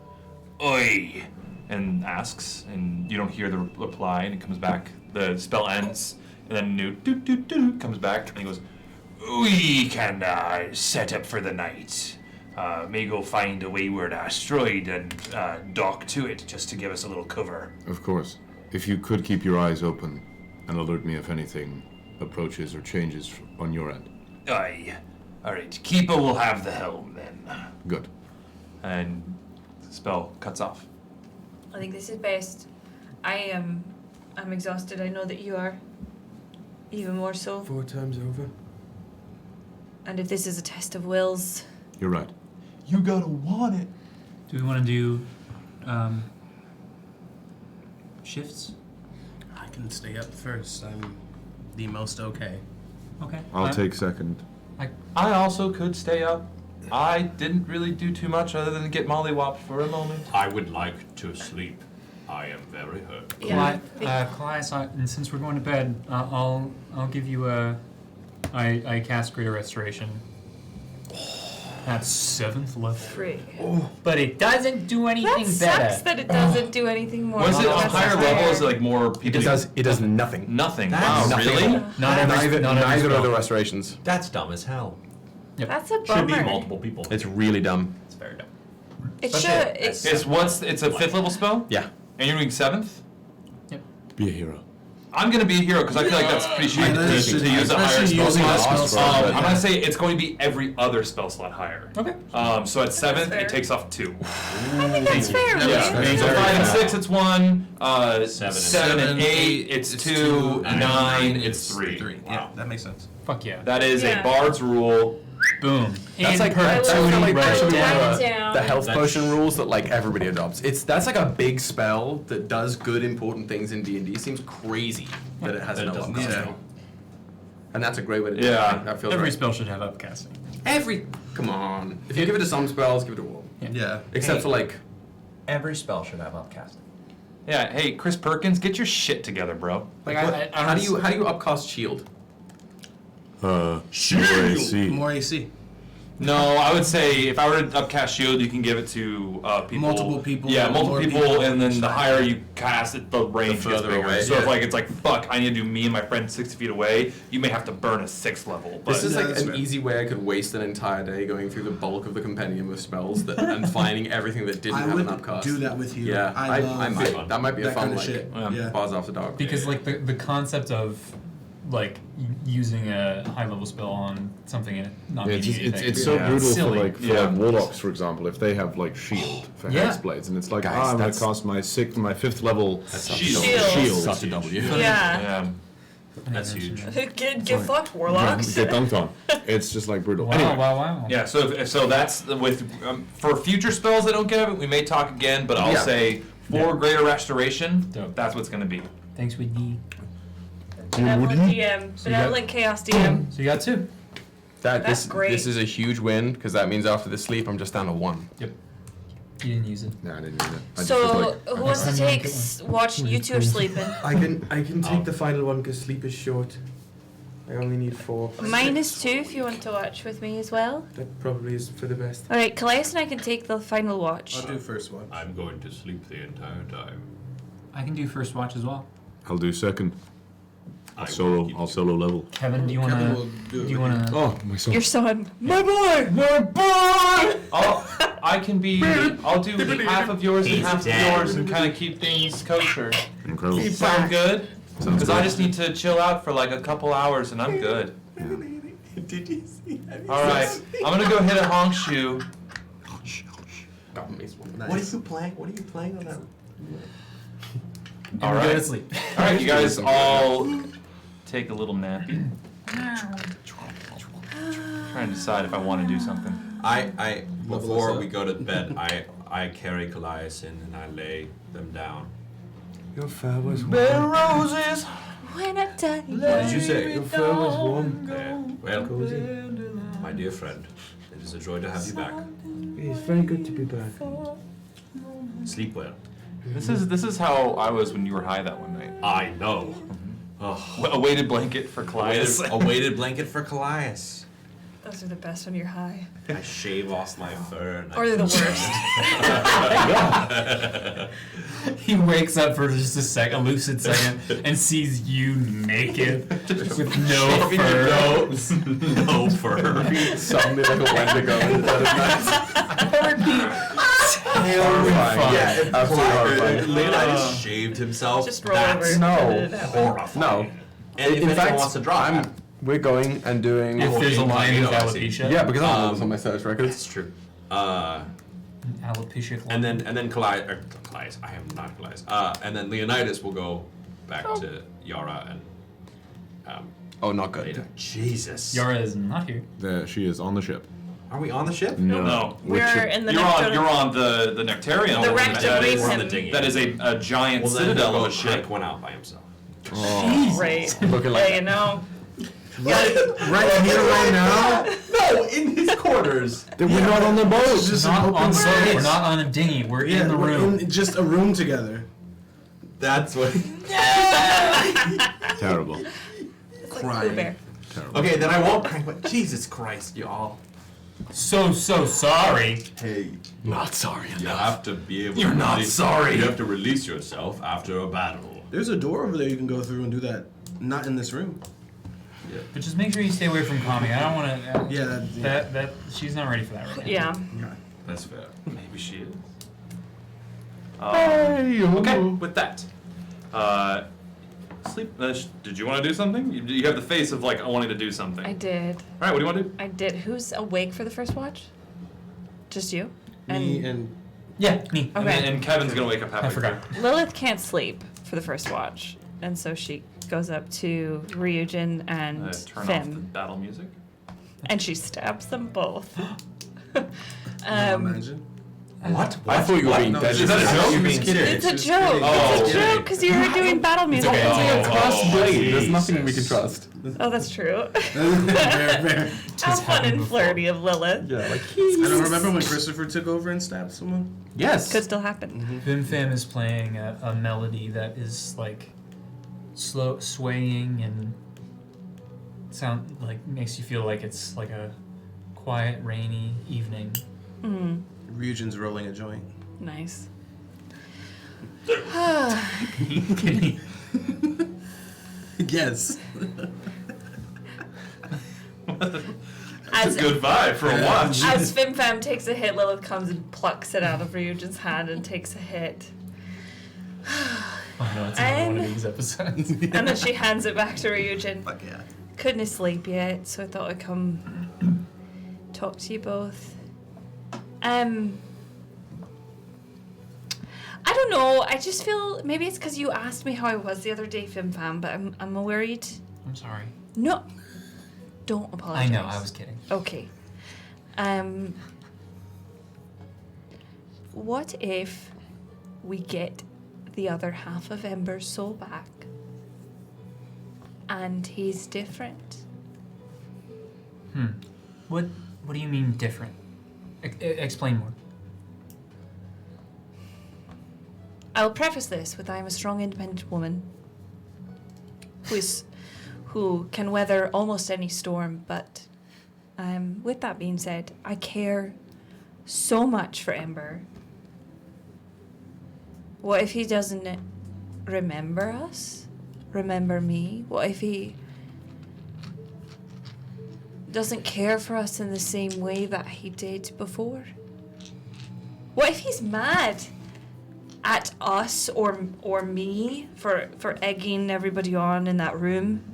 Speaker 8: Oi!
Speaker 3: And asks, and you don't hear the reply, and it comes back. The spell ends, and then a new doo comes back, and he goes,
Speaker 8: We can set up for the night. May go find a wayward asteroid and dock to it just to give us a little cover.
Speaker 1: Of course. If you could keep your eyes open and alert me if anything approaches or changes on your end.
Speaker 8: Aye. Alright, Keepa will have the helm then.
Speaker 1: Good.
Speaker 3: and the spell cuts off.
Speaker 5: I think this is best. I'm exhausted. I know that you are. Even more so.
Speaker 11: 4 times over.
Speaker 5: And if this is a test of wills,
Speaker 1: You're right.
Speaker 2: You gotta want it.
Speaker 7: Do we want to do shifts?
Speaker 6: I can stay up first. I'm the most okay.
Speaker 7: Okay.
Speaker 1: I'll take second.
Speaker 3: I also could stay up. I didn't really do too much other than get mollywopped for a moment.
Speaker 10: I would like to sleep. I am very hurt.
Speaker 7: Kallias, and since we're going to bed, I'll give you I cast Greater Restoration. That's 7th level.
Speaker 5: 3.
Speaker 7: But it doesn't do anything
Speaker 5: That
Speaker 7: better.
Speaker 5: sucks that it doesn't do anything more.
Speaker 3: Was it on
Speaker 5: That's
Speaker 3: higher
Speaker 5: higher.
Speaker 3: levels? Like more people?
Speaker 2: It does nothing.
Speaker 3: Nothing.
Speaker 10: That's
Speaker 3: Wow,
Speaker 2: nothing.
Speaker 3: really?
Speaker 2: Neither of the restorations.
Speaker 10: That's dumb as hell.
Speaker 5: That's a
Speaker 10: Should be
Speaker 5: bummer.
Speaker 10: multiple people.
Speaker 2: It's really dumb.
Speaker 10: It's very dumb.
Speaker 5: It
Speaker 10: But
Speaker 5: should.
Speaker 10: yeah,
Speaker 5: It's
Speaker 3: It's a 5th level spell?
Speaker 2: Yeah.
Speaker 3: And you're doing 7th?
Speaker 1: Be a hero.
Speaker 3: I'm gonna be a hero because I feel like that's pretty shitty
Speaker 6: that is
Speaker 3: to
Speaker 6: shitty.
Speaker 3: use a higher
Speaker 6: Especially
Speaker 3: spell
Speaker 6: using a
Speaker 3: slot.
Speaker 6: spell slot,
Speaker 3: I'm gonna say it's going to be every other spell slot higher.
Speaker 7: Okay.
Speaker 3: So at 7th,
Speaker 5: fair.
Speaker 3: it takes off 2.
Speaker 5: I think that's fair, really.
Speaker 3: Yeah. So 5 and 6, it's 1. 7
Speaker 10: Seven
Speaker 3: and 8, it's 2. 9, it's 3.
Speaker 6: 3. Yeah, that makes sense.
Speaker 7: Fuck yeah.
Speaker 3: That is
Speaker 5: Yeah.
Speaker 3: a bard's rule.
Speaker 7: Boom.
Speaker 2: That's
Speaker 7: In
Speaker 2: like
Speaker 7: perpetuity,
Speaker 2: like
Speaker 7: right
Speaker 2: actually
Speaker 7: down.
Speaker 2: one of
Speaker 5: Down.
Speaker 2: the health
Speaker 10: That's-
Speaker 2: potion rules that like everybody adopts. That's like a big spell that does good important things in D&D. Seems crazy that it has
Speaker 10: That
Speaker 2: no
Speaker 10: it doesn't.
Speaker 2: upcasting.
Speaker 6: Yeah.
Speaker 2: And that's a great way to do
Speaker 3: Yeah.
Speaker 2: it. That feels
Speaker 7: Every
Speaker 2: right.
Speaker 7: spell should have upcasting.
Speaker 2: Come on. If you give it to some spells, give it to all.
Speaker 6: Yeah.
Speaker 2: Except for like
Speaker 10: Every spell should have upcasting.
Speaker 3: Yeah, hey, Chris Perkins, get your shit together, bro.
Speaker 7: Like
Speaker 2: how do you upcast shield?
Speaker 1: More AC.
Speaker 6: More AC.
Speaker 3: No, I would say if I were to upcast shield, you can give it to people.
Speaker 6: Multiple people,
Speaker 3: Yeah, multiple
Speaker 6: more
Speaker 3: people,
Speaker 6: people,
Speaker 3: and then the
Speaker 6: stuff.
Speaker 3: higher you cast it, the range gets
Speaker 2: further
Speaker 3: bigger.
Speaker 2: away,
Speaker 3: So if
Speaker 2: yeah.
Speaker 3: like it's like fuck, I need to do me and my friend 60 feet away, you may have to burn a 6th level. But
Speaker 2: This is
Speaker 6: Yeah,
Speaker 2: like
Speaker 6: that's
Speaker 2: an
Speaker 6: fair.
Speaker 2: easy way I could waste an entire day going through the bulk of the compendium of spells and finding everything that didn't
Speaker 6: I
Speaker 2: have
Speaker 6: would
Speaker 2: an upcast.
Speaker 6: do that with you.
Speaker 2: Yeah,
Speaker 6: I love
Speaker 2: might. That might be a
Speaker 6: that
Speaker 2: fun
Speaker 6: kind of
Speaker 2: like
Speaker 6: shit. Yeah.
Speaker 2: Bars After Dark.
Speaker 7: Because like the concept of like using a high level spell on something and not
Speaker 1: Yeah,
Speaker 7: meaning anything.
Speaker 1: it's so brutal
Speaker 7: Silly.
Speaker 1: for like warlocks, for example, if they have like shield for
Speaker 7: Yeah.
Speaker 1: hexblades, and it's like,
Speaker 2: Guys,
Speaker 1: I'm gonna
Speaker 2: that's-
Speaker 1: cast my 5th level
Speaker 3: Shield.
Speaker 1: shield.
Speaker 2: Such a W.
Speaker 5: Yeah.
Speaker 3: yeah.
Speaker 10: That's huge.
Speaker 5: Get fucked, warlocks.
Speaker 1: Get dunked on. It's just like brutal.
Speaker 7: Wow,
Speaker 1: Anyway,
Speaker 7: wow.
Speaker 3: Yeah, so that's with for future spells that don't get it, we may talk again, but I'll
Speaker 2: Yeah.
Speaker 3: say for greater restoration,
Speaker 7: Dope.
Speaker 3: that's what's gonna be.
Speaker 7: Thanks, Whitney.
Speaker 5: Benevolent DM. Benevolent Chaos DM.
Speaker 7: So you got 2.
Speaker 5: That's great.
Speaker 2: This is a huge win because that means after the sleep I'm just down to 1.
Speaker 7: Yep. You didn't use it.
Speaker 1: nah, I didn't need it. I just
Speaker 5: So
Speaker 1: was like,
Speaker 5: who wants to take watch? You two are sleeping.
Speaker 11: I can take the final one because sleep is short. I only need 4.
Speaker 5: -2 if you want to watch with me as well.
Speaker 11: That probably is for the best.
Speaker 5: All right, Kallias and I can take the final watch.
Speaker 6: I'll do first watch.
Speaker 10: I'm going to sleep the entire time.
Speaker 7: I can do first watch as well.
Speaker 1: I'll do second.
Speaker 10: I
Speaker 1: Solo.
Speaker 10: will keep
Speaker 1: I'll solo level.
Speaker 7: Kevin, do you
Speaker 6: Kevin
Speaker 7: wanna?
Speaker 6: will do it
Speaker 7: Do you
Speaker 6: with
Speaker 7: wanna?
Speaker 1: Oh, my son.
Speaker 5: Your son.
Speaker 3: I can be. I'll do half of yours and half of yours and kind of keep things kosher.
Speaker 1: Incredible.
Speaker 3: Sound good?
Speaker 1: Sounds
Speaker 3: Because I
Speaker 1: good.
Speaker 3: just need to chill out for like a couple hours and I'm good.
Speaker 11: Did you see?
Speaker 3: All right, I'm gonna go hit a honk shoe.
Speaker 6: Nice.
Speaker 11: What are you playing? What are you playing on that?
Speaker 3: All
Speaker 7: Go to
Speaker 3: right.
Speaker 7: sleep.
Speaker 3: All right, you guys all take a little nappy. Trying to decide if I want to do something.
Speaker 10: Before we go to bed, I carry Kallias in and I lay them down.
Speaker 11: Your fur was warm.
Speaker 3: Roses.
Speaker 5: When I die.
Speaker 10: What did you say?
Speaker 11: Your fur was warm.
Speaker 10: Well,
Speaker 11: Cozy.
Speaker 10: my dear friend, it is a joy to have you back.
Speaker 11: It's very good to be back.
Speaker 10: Sleep well.
Speaker 3: This is how I was when you were high that one night.
Speaker 10: I know. Oh,
Speaker 3: A weighted blanket for Kallias.
Speaker 10: a weighted blanket for Kallias.
Speaker 5: Those are the best when you're high.
Speaker 10: I shave off my fur and
Speaker 5: Or they're the worst.
Speaker 7: He wakes up for just a lucid second, and sees you naked with no fur.
Speaker 10: no fur.
Speaker 2: Suddenly like a Wendigo instead of nice.
Speaker 7: Horrifying.
Speaker 2: Yeah, absolutely horrifying.
Speaker 10: Leonidas shaved himself.
Speaker 5: Just roll
Speaker 10: That's
Speaker 5: over.
Speaker 2: No.
Speaker 10: horrifying.
Speaker 2: No.
Speaker 10: And if
Speaker 2: In
Speaker 10: anyone
Speaker 2: fact,
Speaker 10: wants to draw,
Speaker 2: we're going and doing.
Speaker 7: If there's a line with alopecia.
Speaker 2: Yeah, because I don't know what's on my search records.
Speaker 10: That's true.
Speaker 7: Alopecia.
Speaker 10: And then Kallias. I am not Kallias. And then Leonidas will go back to Yara and
Speaker 2: Oh, not good.
Speaker 10: later. Jesus.
Speaker 7: Yara is not here.
Speaker 1: There she is on the ship.
Speaker 9: Are we on the ship?
Speaker 3: No.
Speaker 5: We're in the
Speaker 3: You're
Speaker 5: Nectar-
Speaker 3: on the Nectarian.
Speaker 5: The
Speaker 3: that is,
Speaker 5: Rec'Niht.
Speaker 3: that is a giant
Speaker 10: Well, then
Speaker 3: citadel
Speaker 10: he'll
Speaker 3: of
Speaker 10: go
Speaker 3: a ship.
Speaker 10: shank one out by himself.
Speaker 5: Right.
Speaker 1: Looking like
Speaker 5: Yeah, you know.
Speaker 9: Right here, right now?
Speaker 10: No, in his quarters.
Speaker 1: Then we're not on the boat.
Speaker 6: It's just
Speaker 7: Not
Speaker 6: an
Speaker 7: on
Speaker 6: open
Speaker 7: boat.
Speaker 6: space.
Speaker 7: We're not on a dinghy. We're in the
Speaker 6: we're
Speaker 7: room.
Speaker 6: in just a room together.
Speaker 9: That's what. Terrible.
Speaker 5: Pooh Bear.
Speaker 9: Okay, then I won't crank. But Jesus Christ, y'all.
Speaker 7: So sorry.
Speaker 9: Hey.
Speaker 1: Not sorry
Speaker 10: You have to be able.
Speaker 3: You're
Speaker 10: to
Speaker 3: not
Speaker 10: release,
Speaker 3: sorry.
Speaker 10: You have to release yourself after a battle.
Speaker 6: There's a door over there you can go through and do that. Not in this room.
Speaker 7: But just make sure you stay away from Kami. I don't want to.
Speaker 6: Yeah.
Speaker 7: That she's not ready for that right now.
Speaker 5: Yeah.
Speaker 10: That's fair.
Speaker 3: Maybe she is. Okay, with that. Sleep. Did you want to do something? You have the face of like, I wanted to do something.
Speaker 5: I did.
Speaker 3: Alright, what do you want to do?
Speaker 5: I did. Who's awake for the first watch? Just you?
Speaker 6: Me and
Speaker 7: Yeah, me.
Speaker 5: Okay.
Speaker 3: And Kevin's going to wake up halfway
Speaker 7: I forgot.
Speaker 5: Lilith can't sleep for the first watch, and so she goes up to Ryujin and
Speaker 3: Turn off the
Speaker 5: Fim,
Speaker 3: battle music.
Speaker 5: and she stabs them both.
Speaker 6: imagine.
Speaker 1: What? I thought you were being dead.
Speaker 3: Is that a joke?
Speaker 5: It's a joke.
Speaker 3: Oh,
Speaker 5: It's a joke because you were doing battle music.
Speaker 7: okay, it's okay.
Speaker 1: Trust Blade. There's nothing we can trust.
Speaker 5: Oh, that's true.
Speaker 6: Very.
Speaker 5: How fun and flirty of Lilith.
Speaker 1: Yeah, like
Speaker 6: I don't remember when Christopher took over and stabbed someone.
Speaker 1: yes.
Speaker 5: Could still happen.
Speaker 7: Vim Fam is playing a melody that is like slow swaying and sound like makes you feel like it's like a quiet rainy evening.
Speaker 5: Mm,
Speaker 6: Ryujin's rolling a joint.
Speaker 5: nice.
Speaker 6: Yes.
Speaker 5: As,
Speaker 3: That's a good vibe for a watch.
Speaker 5: as Fim Fam takes a hit, Lilith comes and plucks it out of Ryujin's hand and takes a hit.
Speaker 7: Oh no, it's another one of these episodes.
Speaker 5: And then she hands it back to Ryujin.
Speaker 6: Fuck yeah.
Speaker 5: Couldn't sleep yet, so I thought I'd come talk to you both. I don't know. I just feel maybe it's because you asked me how I was the other day, Fim Fam, but I'm worried.
Speaker 7: I'm sorry.
Speaker 5: No, don't apologize.
Speaker 7: I know, I was kidding.
Speaker 5: Okay. What if we get the other half of Ember's soul back, and he's different?
Speaker 7: What do you mean different? Explain more.
Speaker 5: I'll preface this with I am a strong, independent woman who can weather almost any storm, but with that being said, I care so much for Ember. What if he doesn't remember us? Remember me? What if he doesn't care for us in the same way that he did before? What if he's mad at us or me for egging everybody on in that room?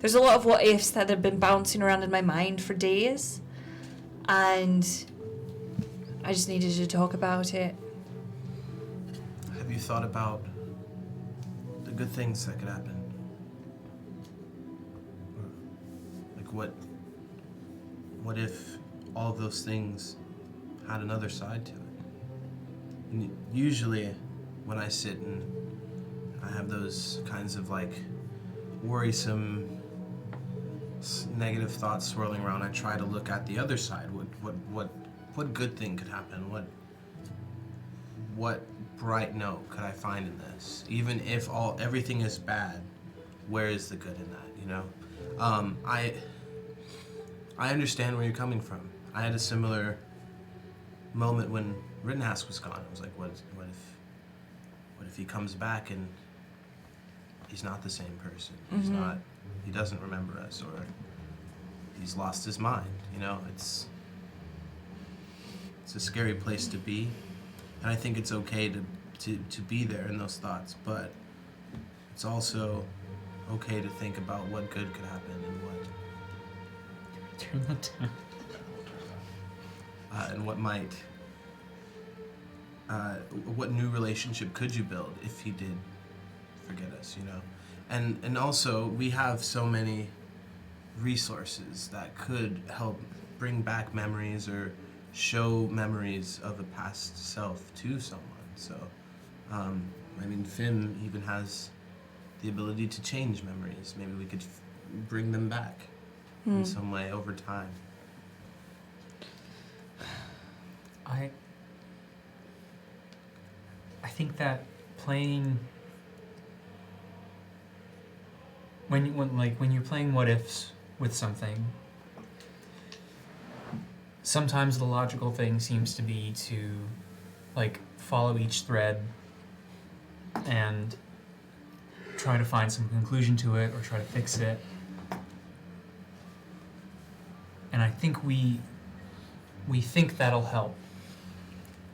Speaker 5: There's a lot of what ifs that have been bouncing around in my mind for days, and I just needed to talk about it.
Speaker 6: Have you thought about the good things that could happen? Like what if all of those things had another side to it? And usually when I sit and I have those kinds of like worrisome negative thoughts swirling around, I try to look at the other side. What good thing could happen? What bright note could I find in this? Even if everything is bad, where is the good in that, you know? I understand where you're coming from. I had a similar moment when Rek'Niht was gone. I was like, what if he comes back and he's not the same person?
Speaker 5: Mm-hmm.
Speaker 6: He doesn't remember us, or he's lost his mind, you know? It's a scary place to be. And I think it's okay to be there in those thoughts, but it's also okay to think about what good could happen and what
Speaker 7: Turn that down.
Speaker 6: and what might what new relationship could you build if he did forget us, you know? And also we have so many resources that could help bring back memories or show memories of a past self to someone. So, I mean, Fim even has the ability to change memories. Maybe we could bring them back in some way over time.
Speaker 7: I think that playing when you're playing what ifs with something, sometimes the logical thing seems to be to like follow each thread and try to find some conclusion to it or try to fix it. And I think we think that'll help,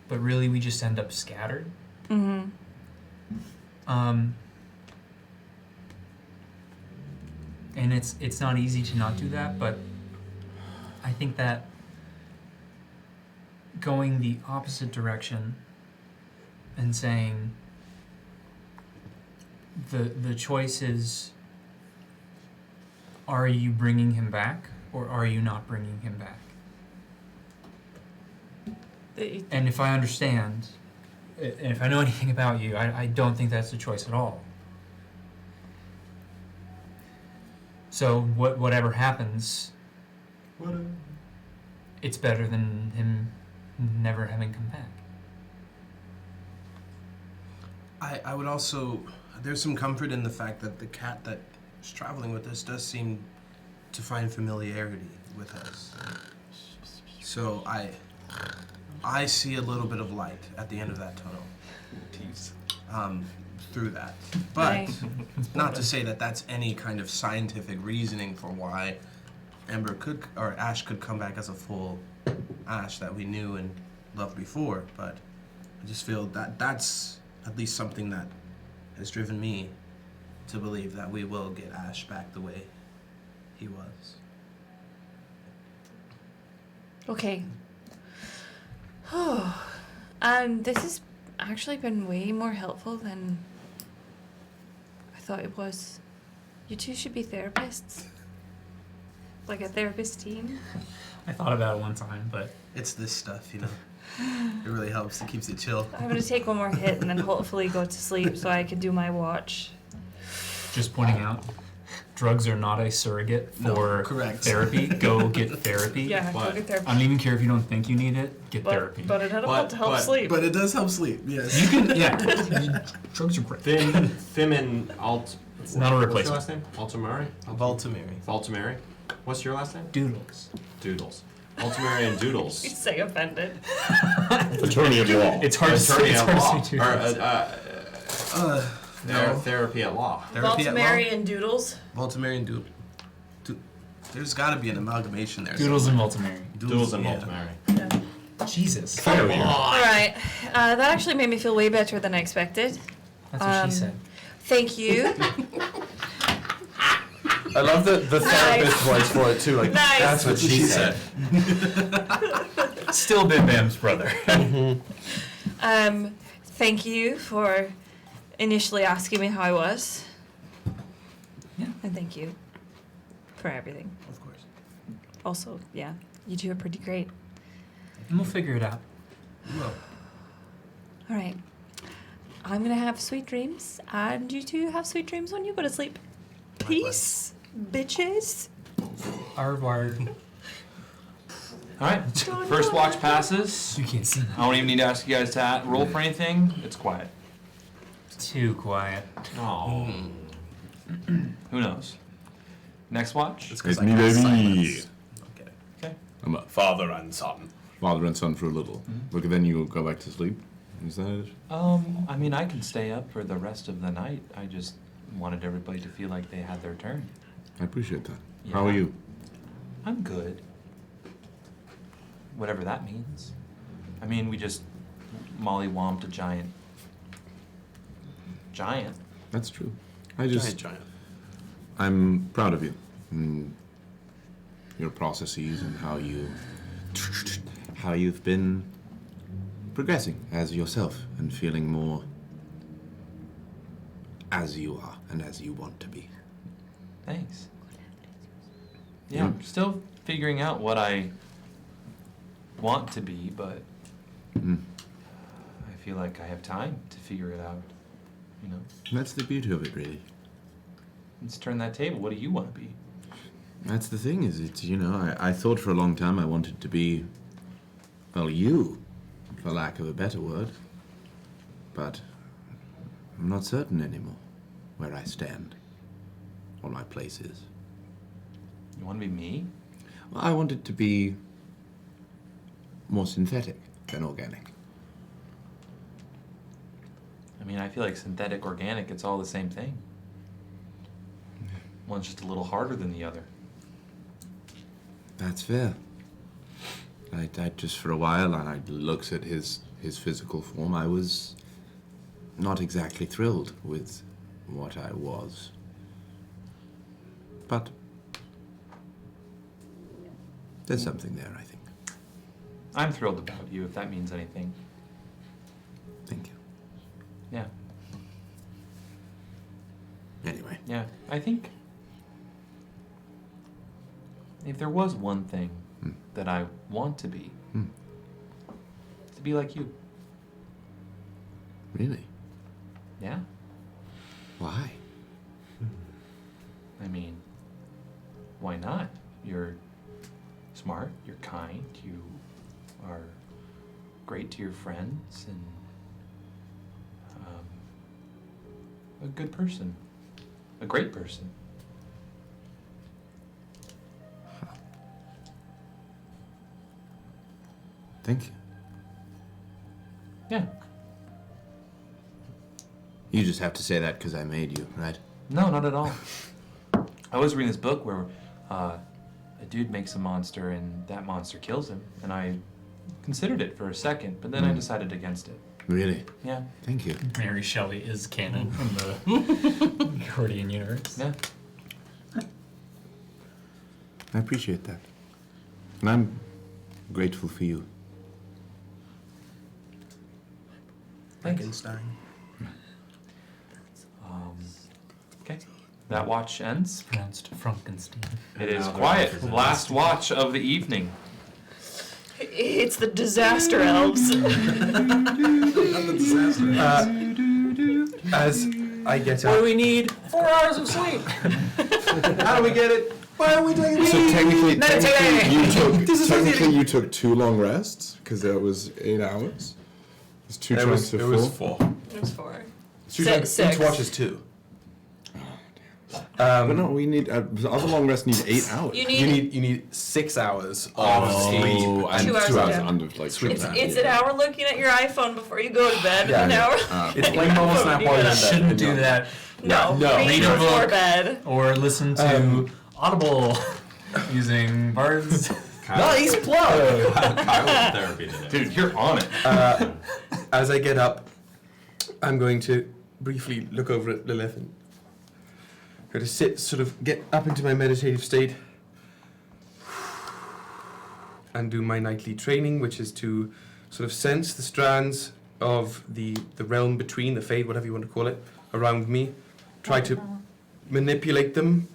Speaker 7: but really we just end up scattered.
Speaker 5: Mm-hmm.
Speaker 7: And it's not easy to not do that, but I think that going the opposite direction and saying the choice is, are you bringing him back or are you not bringing him back? And if I understand, and if I know anything about you, I don't think that's the choice at all. So whatever happens, it's better than him never having come back.
Speaker 6: I would also, there's some comfort in the fact that the cat that is traveling with us does seem to find familiarity with us. So I see a little bit of light at the end of that tunnel. Through that. But not to say that that's any kind of scientific reasoning for why Ember could, or Ash could come back as a full Ash that we knew and loved before, but I just feel that that's at least something that has driven me to believe that we will get Ash back the way he was.
Speaker 5: Okay. This has actually been way more helpful than I thought it was. You two should be therapists. Like a therapist team.
Speaker 7: I thought about it one time, but
Speaker 6: it's this stuff, you know. It really helps. It keeps it chill.
Speaker 5: I'm gonna take one more hit and then hopefully go to sleep so I can do my watch.
Speaker 7: just pointing out, drugs are not a surrogate for therapy. Go get therapy.
Speaker 5: Yeah, go get therapy.
Speaker 7: I don't even care if you don't think you need it. Get therapy.
Speaker 5: But it helps to help sleep.
Speaker 6: But it does help sleep. Yes.
Speaker 7: You can. Yeah. Drugs are great.
Speaker 10: Fim and
Speaker 7: It's not a replacement.
Speaker 10: What's your last name? Valtimeri?
Speaker 6: Valtimeri.
Speaker 10: Valtimeri. What's your last name?
Speaker 7: Doodles.
Speaker 10: Doodles. Valtimeri and Doodles.
Speaker 5: You say offended.
Speaker 4: Attorney at law.
Speaker 7: It's hard to say. It's hard to say.
Speaker 10: Therapy at law.
Speaker 5: Valtimeri and Doodles.
Speaker 6: Valtimeri and Doodles. There's got to be an amalgamation there.
Speaker 7: Doodles and Valtimeri.
Speaker 10: Doodles and Valtimeri.
Speaker 5: Yeah.
Speaker 7: Jesus.
Speaker 5: All right. That actually made me feel way better than I expected.
Speaker 7: That's what she said.
Speaker 5: Thank you.
Speaker 2: I love the therapist voice for it too. Like
Speaker 5: Nice.
Speaker 2: That's what she said.
Speaker 7: Still Bim Bam's brother.
Speaker 5: Thank you for initially asking me how I was.
Speaker 7: Yeah.
Speaker 5: And thank you for everything.
Speaker 6: Of course.
Speaker 5: Also, yeah, you two are pretty great.
Speaker 7: And we'll figure it out.
Speaker 6: We will.
Speaker 5: All right. I'm gonna have sweet dreams, and you two have sweet dreams when you go to sleep. Peace, bitches.
Speaker 7: Hardwired.
Speaker 3: Alright, first watch passes.
Speaker 7: You can't see
Speaker 3: I don't even need to ask you guys to roll for anything. It's quiet.
Speaker 7: Too quiet.
Speaker 10: Oh.
Speaker 3: Who knows? Next watch?
Speaker 4: It's me, baby.
Speaker 3: Okay.
Speaker 4: I'm a father and son. Father and son for a little. But then you go back to sleep? Is that it?
Speaker 3: I mean, I can stay up for the rest of the night. I just wanted everybody to feel like they had their turn.
Speaker 4: I appreciate that.
Speaker 3: Yeah.
Speaker 4: How are you?
Speaker 3: I'm good. Whatever that means. I mean, we just mollywomped a giant.
Speaker 4: That's true.
Speaker 6: Giant.
Speaker 4: I'm proud of you. And your processes and how you've been progressing as yourself and feeling more as you are and as you want to be.
Speaker 3: Thanks. Yeah, I'm still figuring out what I want to be, but I feel like I have time to figure it out. You know?
Speaker 9: That's the beauty of it, really.
Speaker 3: Let's turn that table. What do you want to be?
Speaker 9: That's the thing, is it's, I thought for a long time I wanted to be, well, you, for lack of a better word. But I'm not certain anymore where I stand, or my place is.
Speaker 3: You want to be me?
Speaker 9: Well, I want it to be more synthetic than organic.
Speaker 3: I mean, I feel like synthetic, organic, it's all the same thing. One's just a little harder than the other.
Speaker 9: That's fair. I just for a while, and I looked at his physical form, I was not exactly thrilled with what I was. But there's something there, I think.
Speaker 3: I'm thrilled about you, if that means anything.
Speaker 9: Thank you.
Speaker 3: Yeah.
Speaker 9: Anyway.
Speaker 3: Yeah, I think if there was one thing that I want to be, it's to be like you.
Speaker 9: Really?
Speaker 3: Yeah.
Speaker 9: Why?
Speaker 3: I mean, why not? You're smart, you're kind, you are great to your friends, and a good person. A great person.
Speaker 9: Thank you.
Speaker 3: Yeah.
Speaker 9: You just have to say that because I made you, right?
Speaker 3: No, not at all. I was reading this book where a dude makes a monster and that monster kills him, and I considered it for a second, but then I decided against it.
Speaker 9: Really?
Speaker 3: Yeah.
Speaker 9: Thank you.
Speaker 7: Mary Shelley is canon in the Gordian universe.
Speaker 3: Yeah.
Speaker 9: I appreciate that. And I'm grateful for you.
Speaker 6: Frankenstein.
Speaker 3: Okay. That watch ends.
Speaker 7: Pronounced Frankenstein.
Speaker 3: It is quiet. Last watch of the evening.
Speaker 5: It's the disaster elves.
Speaker 2: As I get
Speaker 7: What do
Speaker 2: up,
Speaker 7: we need? 4 hours of sleep.
Speaker 2: how do we get it? Why are we doing
Speaker 1: So
Speaker 2: this?
Speaker 1: technically you took 2 long rests because that was 8 hours. It's 2 chunks of 4.
Speaker 2: It was 4.
Speaker 5: It was 4.
Speaker 2: Two
Speaker 5: Six.
Speaker 2: chunks- Each watch is 2.
Speaker 1: But no, we need the other long rest need 8 hours.
Speaker 5: You
Speaker 2: You
Speaker 5: need.
Speaker 2: need 6 hours of sleep.
Speaker 1: and
Speaker 5: 2 hours
Speaker 1: 2 hours
Speaker 5: yeah.
Speaker 1: under like
Speaker 5: It's an hour looking at your iPhone before you go to bed.
Speaker 2: Yeah,
Speaker 5: An
Speaker 2: yeah.
Speaker 5: hour.
Speaker 2: It's plain normal snap while you're in bed.
Speaker 7: Shouldn't do that.
Speaker 5: No.
Speaker 2: No.
Speaker 5: Read
Speaker 7: Read a
Speaker 5: before
Speaker 7: book.
Speaker 5: bed.
Speaker 7: Or listen to Audible using Bards.
Speaker 2: Nice plug!
Speaker 10: Kyle's therapy today.
Speaker 3: Dude, you're on it.
Speaker 2: As I get up, I'm going to briefly look over at Lilith and go to sit, sort of get up into my meditative state and do my nightly training, which is to sort of sense the strands of the realm between, the fade, whatever you want to call it, around me. Try to manipulate them,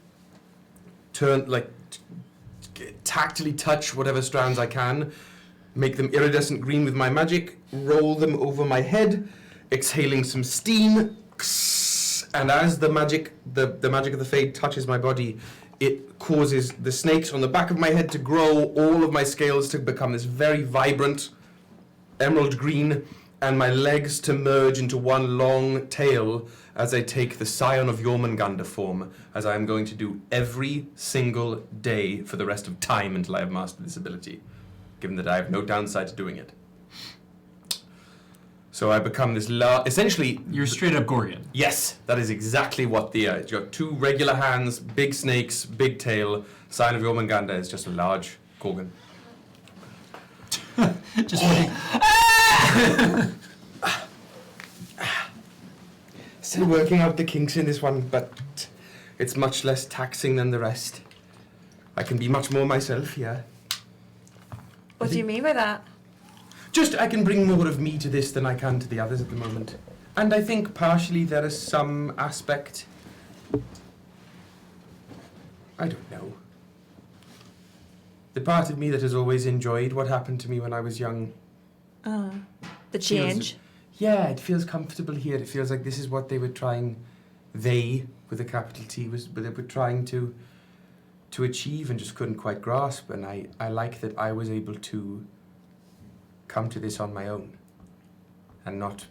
Speaker 2: tactily touch whatever strands I can, make them iridescent green with my magic, roll them over my head, exhaling some steam, and as the magic of the fade touches my body, it causes the snakes on the back of my head to grow, all of my scales to become this very vibrant emerald green, and my legs to merge into one long tail as I take the Scion of Jormungandr form, as I am going to do every single day for the rest of time until I have mastered this ability, given that I have no downside to doing it. So I become this essentially...
Speaker 7: You're straight up Gorgon.
Speaker 2: Yes, that is exactly what the... you've got 2 regular hands, big snakes, big tail. Scion of Jormungandr is just a large Gorgon.
Speaker 7: Just
Speaker 2: Still working out the kinks in this one, but it's much less taxing than the rest. I can be much more myself here.
Speaker 5: What do you mean by that?
Speaker 2: Just, I can bring more of me to this than I can to the others at the moment. And I think partially there is some aspect... I don't know. The part of me that has always enjoyed what happened to me when I was young.
Speaker 5: The change.
Speaker 2: Yeah, it feels comfortable here. It feels like this is what they were trying, they, with a capital T, they were trying to achieve and just couldn't quite grasp. And I like that I was able to come to this on my own and not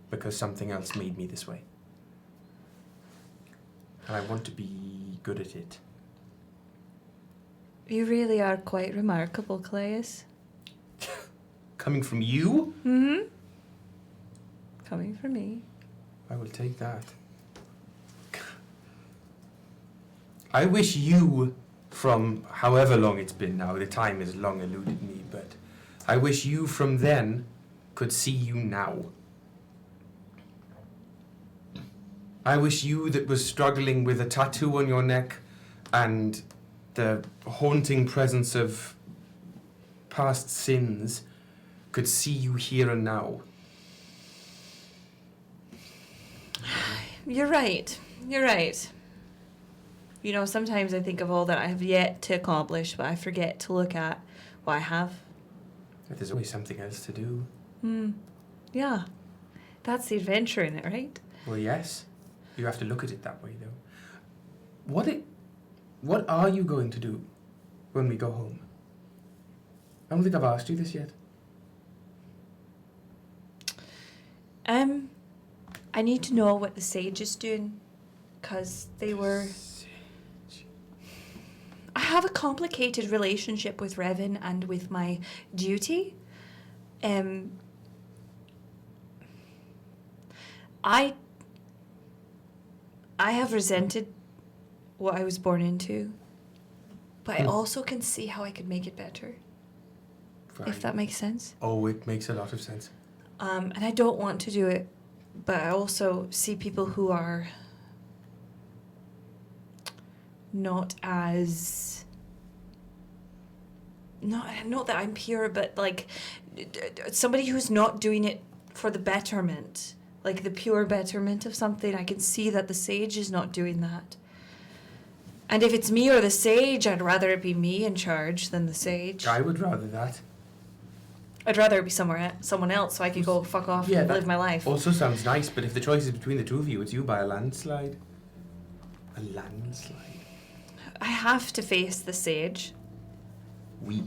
Speaker 2: because something else made me this way. And I want to be good at it.
Speaker 5: You really are quite remarkable, Kallias.
Speaker 2: Coming from you?
Speaker 5: Mm-hmm. Coming from me.
Speaker 2: I will take that. I wish you, from however long it's been now, the time has long eluded me, but I wish you from then could see you now. I wish you that was struggling with a tattoo on your neck and the haunting presence of past sins could see you here and now.
Speaker 5: You're right. You're right. You know, sometimes I think of all that I have yet to accomplish, but I forget to look at what I have.
Speaker 2: But there's always something else to do.
Speaker 5: Yeah. That's the adventure in it, right?
Speaker 2: Well, yes. You have to look at it that way, though. What are you going to do when we go home? I don't think I've asked you this yet.
Speaker 5: I need to know what the Sage is doing, because they were... I have a complicated relationship with Revan and with my duty. I have resented what I was born into, but I also can see how I could make it better.
Speaker 2: Fine.
Speaker 5: If that makes sense.
Speaker 2: Oh, it makes a lot of sense.
Speaker 5: And I don't want to do it, but I also see people who are not as... Not that I'm pure, but like somebody who's not doing it for the betterment, like the pure betterment of something. I can see that the Sage is not doing that. And if it's me or the Sage, I'd rather it be me in charge than the Sage.
Speaker 2: I would rather that.
Speaker 5: I'd rather it be someone else so I could go fuck off and live my life.
Speaker 2: Also sounds nice, but if the choice is between the two of you, it's you by a landslide. A landslide.
Speaker 5: I have to face the Sage.
Speaker 2: We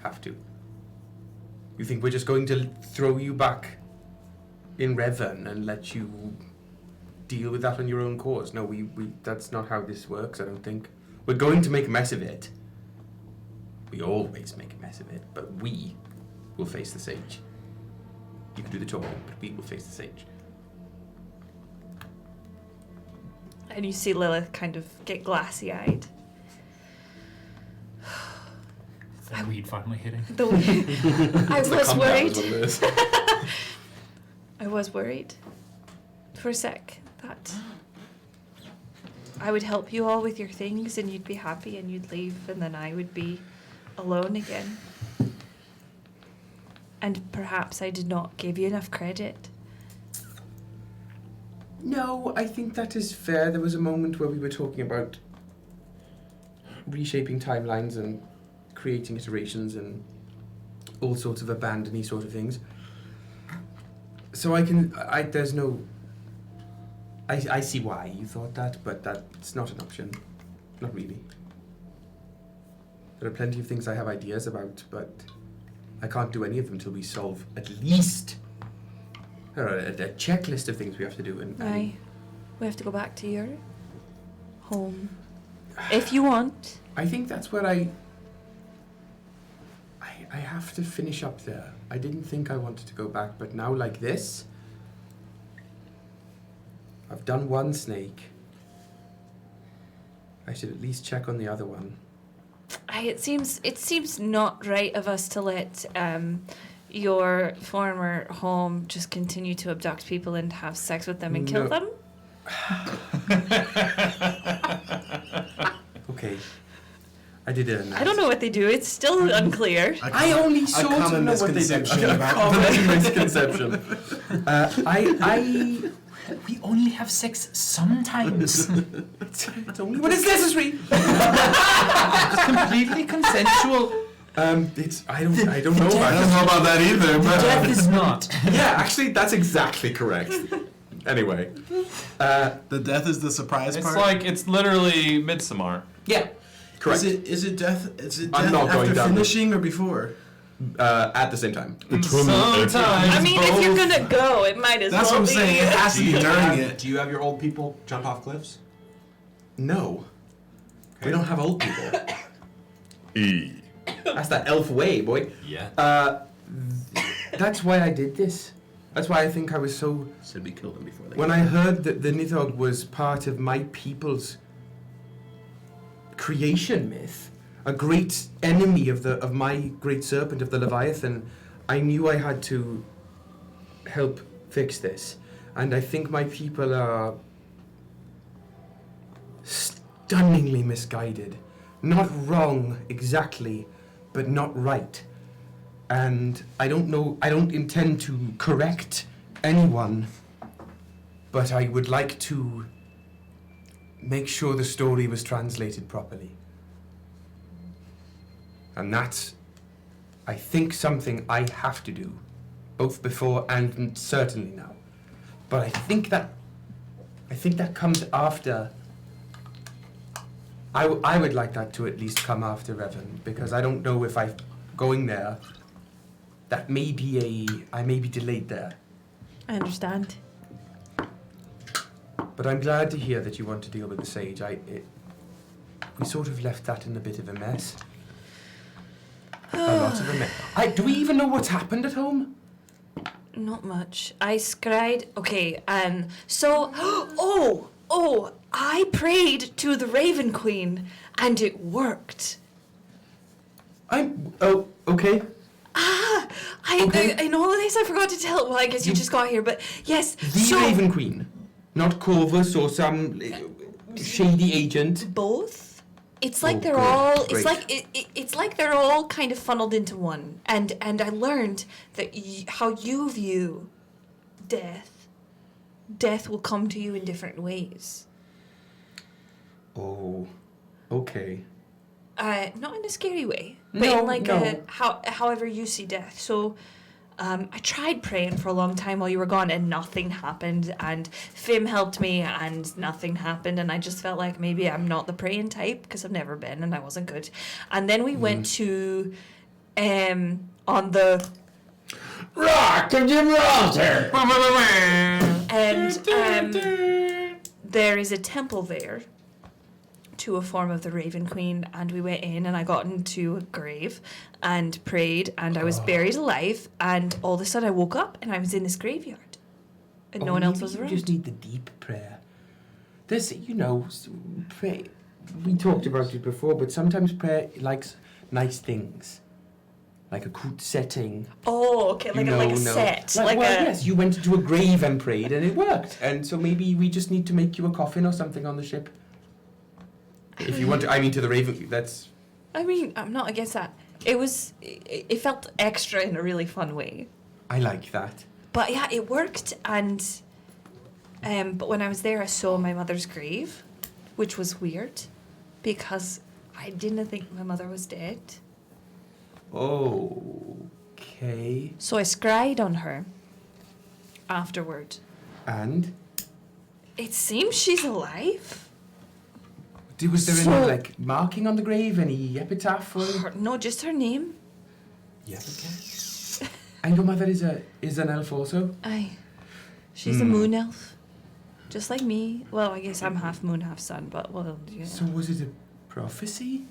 Speaker 2: have to. You think we're just going to throw you back in Revan and let you deal with that on your own cause? No, we that's not how this works, I don't think. We're going to make a mess of it. We always make a mess of it, but we will face the Sage. You can do the talking, but we will face the Sage.
Speaker 5: And you see Lilith kind of get glassy-eyed.
Speaker 7: Is that weed finally hitting?
Speaker 5: I was worried. I was worried for a sec that I would help you all with your things and you'd be happy and you'd leave and then I would be alone again. And perhaps I did not give you enough credit.
Speaker 2: No, I think that is fair. There was a moment where we were talking about reshaping timelines and creating iterations and all sorts of abandony sort of things. So I see why you thought that, but that's not an option. Not really. There are plenty of things I have ideas about, but I can't do any of them until we solve at least a checklist of things we have to do. And
Speaker 5: Aye. We have to go back to your home. If you want.
Speaker 2: I think that's where I have to finish up there. I didn't think I wanted to go back, but now like this, I've done one snake. I should at least check on the other one.
Speaker 5: It seems not right of us to let your former home just continue to abduct people and have sex with them and kill them.
Speaker 2: Okay. I did it.
Speaker 5: I don't know what they do. It's still unclear.
Speaker 2: I only sort of know what they do. A common misconception.
Speaker 7: We only have sex sometimes.
Speaker 2: It's only when it's necessary. It's completely consensual. I don't know. I don't know about that either. But
Speaker 7: Death is not.
Speaker 2: yeah, actually, that's exactly correct. Anyway,
Speaker 6: The death is the surprise
Speaker 3: It's
Speaker 6: part.
Speaker 3: like, it's literally Midsommar.
Speaker 2: yeah, correct.
Speaker 6: Is it death? Is it
Speaker 2: I'm
Speaker 6: death
Speaker 2: not going
Speaker 6: after
Speaker 2: down
Speaker 6: finishing or before?
Speaker 2: At the same time.
Speaker 3: Sometimes
Speaker 5: I mean, if you're
Speaker 3: both.
Speaker 5: gonna go, it might as
Speaker 6: That's
Speaker 5: well
Speaker 6: what I'm
Speaker 5: be.
Speaker 6: saying. It has to be during it.
Speaker 9: Do you have your old people jump off cliffs?
Speaker 2: No, we don't have old people.
Speaker 4: E.
Speaker 2: That's that elf way, boy.
Speaker 10: Yeah.
Speaker 2: That's why I did this. That's why I think I was so.
Speaker 9: Said we killed them before they.
Speaker 2: When I heard that the Nithog was part of my people's creation myth, a great enemy of my great serpent of the Leviathan, I knew I had to help fix this. And I think my people are stunningly misguided. Not wrong exactly, but not right. And I don't know, I don't intend to correct anyone, but I would like to make sure the story was translated properly. And that's, I think, something I have to do, both before and certainly now. But I think that comes after. I would like that to at least come after Revan, because I don't know if I'm going there. That may be I may be delayed there.
Speaker 5: I understand.
Speaker 2: But I'm glad to hear that you want to deal with the Sage. We sort of left that in a bit of a mess. A lot of a mess. Do we even know what's happened at home?
Speaker 5: Not much. I scried. Okay, so, I prayed to the Raven Queen, and it worked.
Speaker 2: Okay.
Speaker 5: In all of this, I forgot to tell. Well, I guess you just got here, but yes.
Speaker 2: The Raven Queen, not Corvus or some shady agent.
Speaker 5: Both. It's like they're
Speaker 2: good.
Speaker 5: all.
Speaker 2: Great.
Speaker 5: It's like it's like they're all kind of funneled into one. And I learned that how you view death. Death will come to you in different ways.
Speaker 2: Oh, okay.
Speaker 5: Not in a scary way, but
Speaker 2: No,
Speaker 5: in like
Speaker 2: no.
Speaker 5: however you see death. So, I tried praying for a long time while you were gone, and nothing happened. And Fim helped me, and nothing happened. And I just felt like maybe I'm not the praying type because I've never been, and I wasn't good. And then we went to, on the
Speaker 11: Rock of Gibraltar!
Speaker 5: and there is a temple there to a form of the Raven Queen, and we went in, and I got into a grave and prayed, and I was buried alive, and all of a sudden I woke up and I was in this graveyard, and no one else was
Speaker 2: You
Speaker 5: around.
Speaker 2: just need the deep prayer. This, pray. We talked about it before, but sometimes prayer likes nice things, like a cute setting.
Speaker 5: Oh, okay, like a set,
Speaker 2: Yes, you went into a grave and prayed, and it worked. And so maybe we just need to make you a coffin or something on the ship. If you want to, to the Raven. That's.
Speaker 5: I mean, I'm not against that. It felt extra in a really fun way.
Speaker 2: I like that.
Speaker 5: But yeah, it worked, and but when I was there, I saw my mother's grave, which was weird, because I didn't think my mother was dead.
Speaker 2: Okay.
Speaker 5: So I scried on her afterward.
Speaker 2: And
Speaker 5: It seems she's alive.
Speaker 2: was there any marking on the grave, any epitaph or?
Speaker 5: No, just her name.
Speaker 2: Yeah. And your mother is an elf also.
Speaker 5: Aye. She's a moon elf, just like me. Well, I guess I'm half moon, half sun, but well, yeah.
Speaker 2: So was it a prophecy?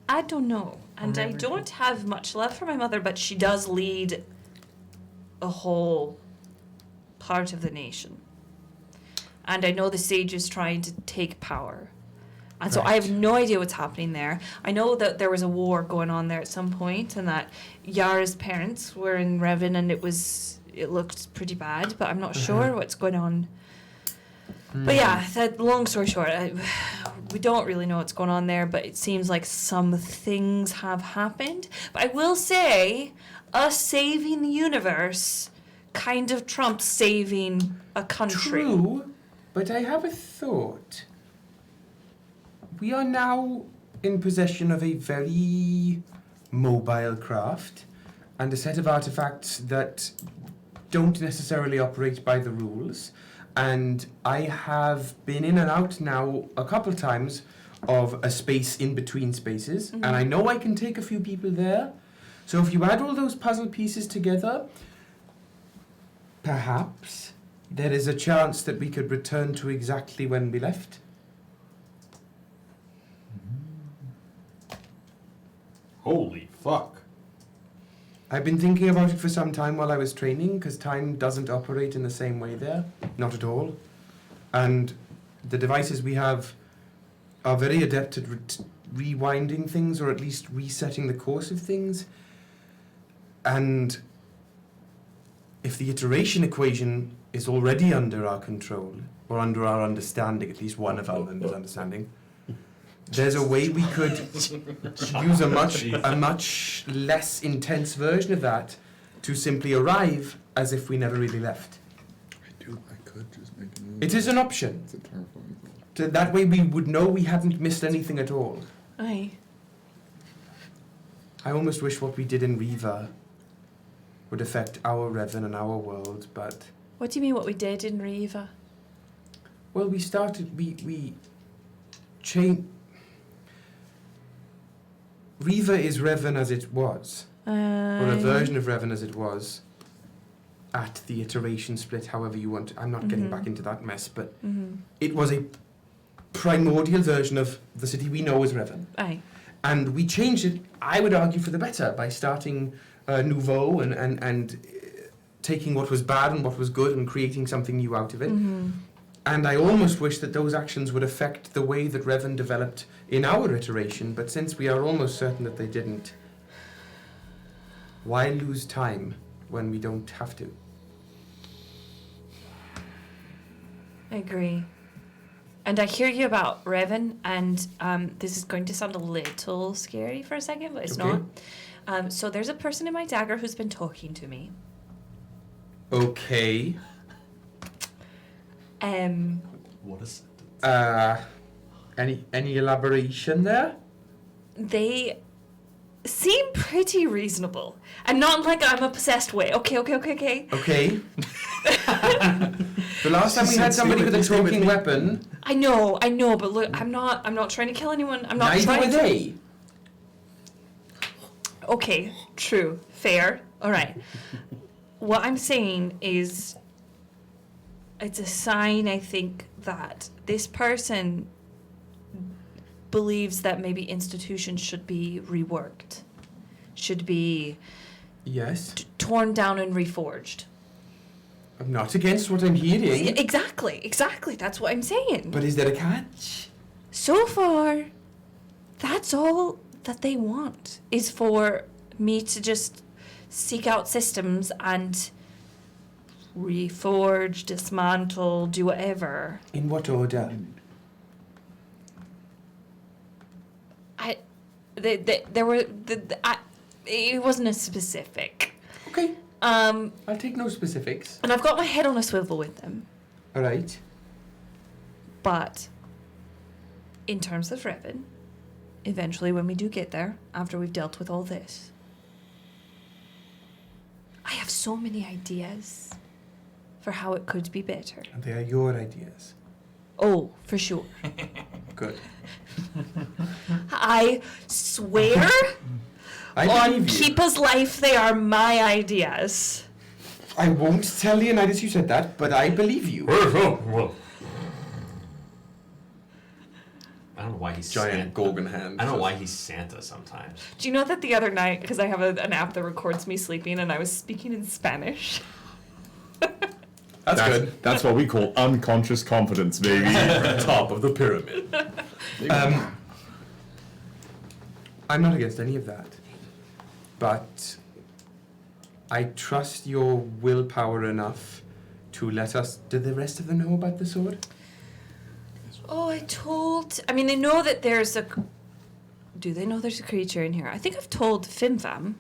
Speaker 5: I don't know, and I don't have much love for my mother, but she does lead a whole part of the nation. And I know the sage is trying to take power. And so I have no idea what's happening there. I know that there was a war going on there at some point, and that Yara's parents were in Revan, and it looked pretty bad, but I'm not sure what's going on. But yeah, that long story short, we don't really know what's going on there, but it seems like some things have happened. But I will say, us saving the universe kind of trumps saving a country.
Speaker 2: True, but I have a thought. We are now in possession of a very mobile craft and a set of artifacts that don't necessarily operate by the rules. And I have been in and out now a couple times of a space in between spaces, and I know I can take a few people there. So if you add all those puzzle pieces together, perhaps there is a chance that we could return to exactly when we left.
Speaker 10: Holy fuck.
Speaker 2: I've been thinking about it for some time while I was training, because time doesn't operate in the same way there. Not at all. And the devices we have are very adept at rewinding things, or at least resetting the course of things. And if the iteration equation is already under our control, or under our understanding, at least one of our members' understanding, there's a way we could use a much less intense version of that to simply arrive as if we never really left.
Speaker 1: I could just make a move.
Speaker 2: It is an option.
Speaker 1: It's a terrifying thought.
Speaker 2: That way we would know we hadn't missed anything at all.
Speaker 5: Aye.
Speaker 2: I almost wish what we did in Riva would affect our Revan and our world, but...
Speaker 5: What do you mean what we did in Riva?
Speaker 2: Well, we changed... Riva is Revan as it was, or a version of Revan as it was, at the iteration split, however you want. I'm not getting back into that mess, but it was a primordial version of the city we know as Revan.
Speaker 5: Aye.
Speaker 2: And we changed it, I would argue, for the better by starting Nouveau and taking what was bad and what was good and creating something new out of it. And I almost wish that those actions would affect the way that Revan developed in our iteration, but since we are almost certain that they didn't, why lose time when we don't have to?
Speaker 5: I agree. And I hear you about Revan, and this is going to sound a little scary for a second, but it's
Speaker 2: Okay.
Speaker 5: not. So there's a person in my dagger who's been talking to me.
Speaker 2: Okay.
Speaker 10: What a sentence.
Speaker 2: Any elaboration there?
Speaker 5: They seem pretty reasonable. And not like I'm a possessed way. Okay.
Speaker 2: Okay. The last time we had somebody with a talking weapon,
Speaker 5: I know, but look, I'm not trying to kill anyone. I'm not
Speaker 2: neither
Speaker 5: trying
Speaker 2: were
Speaker 5: to.
Speaker 2: they.
Speaker 5: Okay, true, fair. All right. What I'm saying is, it's a sign, I think, that this person believes that maybe institutions should be reworked, should be
Speaker 2: Yes.
Speaker 5: torn down and reforged.
Speaker 2: I'm not against what I'm hearing.
Speaker 5: Exactly. That's what I'm saying.
Speaker 2: But is there a catch?
Speaker 5: So far, that's all that they want, is for me to just seek out systems and reforge, dismantle, do whatever.
Speaker 2: In what order?
Speaker 5: It wasn't as specific.
Speaker 2: Okay. I'll take no specifics.
Speaker 5: And I've got my head on a swivel with them.
Speaker 2: All right.
Speaker 5: But in terms of Revan, eventually when we do get there, after we've dealt with all this, I have so many ideas for how it could be better.
Speaker 2: And they are your ideas.
Speaker 5: Oh, for sure.
Speaker 2: Good.
Speaker 5: I swear
Speaker 2: I
Speaker 5: on
Speaker 2: believe you.
Speaker 5: Keepa's life, they are my ideas.
Speaker 2: I won't tell Leonidas you said that, but I believe you.
Speaker 10: I don't know why he's
Speaker 2: Giant
Speaker 10: Santa.
Speaker 2: Gorgon hand.
Speaker 10: I don't know why he's Santa sometimes.
Speaker 5: Do you know that the other night, because I have an app that records me sleeping, and I was speaking in Spanish?
Speaker 2: That's good.
Speaker 1: That's what we call unconscious confidence, baby.
Speaker 10: Top of the pyramid.
Speaker 2: I'm not against any of that. But I trust your willpower enough to let us... Did the rest of them know about the sword?
Speaker 5: Oh, I mean, they know that there's a... Do they know there's a creature in here? I think I've told Fimfam.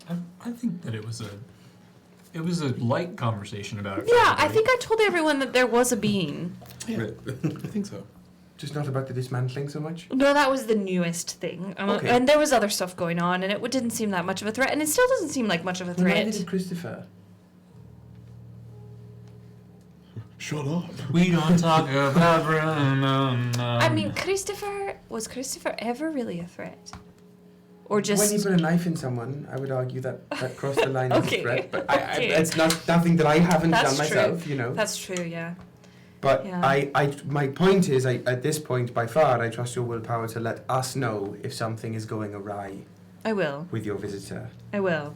Speaker 7: I think that it was a light conversation about it.
Speaker 5: Yeah, I think I told everyone that there was a being.
Speaker 1: Yeah, I think so.
Speaker 2: Just not about the dismantling so much?
Speaker 5: No, that was the newest thing.
Speaker 2: Okay.
Speaker 5: And there was other stuff going on, and it didn't seem that much of a threat, and it still doesn't seem like much of a
Speaker 2: Neither
Speaker 5: threat.
Speaker 2: did Christopher.
Speaker 1: Shut up.
Speaker 7: We don't talk about
Speaker 5: I mean, was Christopher ever really a threat? Or just...
Speaker 2: When you put a knife in someone, I would argue that crossed the line as
Speaker 5: Okay,
Speaker 2: a threat. But
Speaker 5: okay.
Speaker 2: it's nothing that I haven't
Speaker 5: That's
Speaker 2: done
Speaker 5: true.
Speaker 2: myself, you know.
Speaker 5: That's true, yeah.
Speaker 2: But
Speaker 5: Yeah.
Speaker 2: my point is, at this point, by far, I trust your willpower to let us know if something is going awry
Speaker 5: I will.
Speaker 2: with your visitor.
Speaker 5: I will.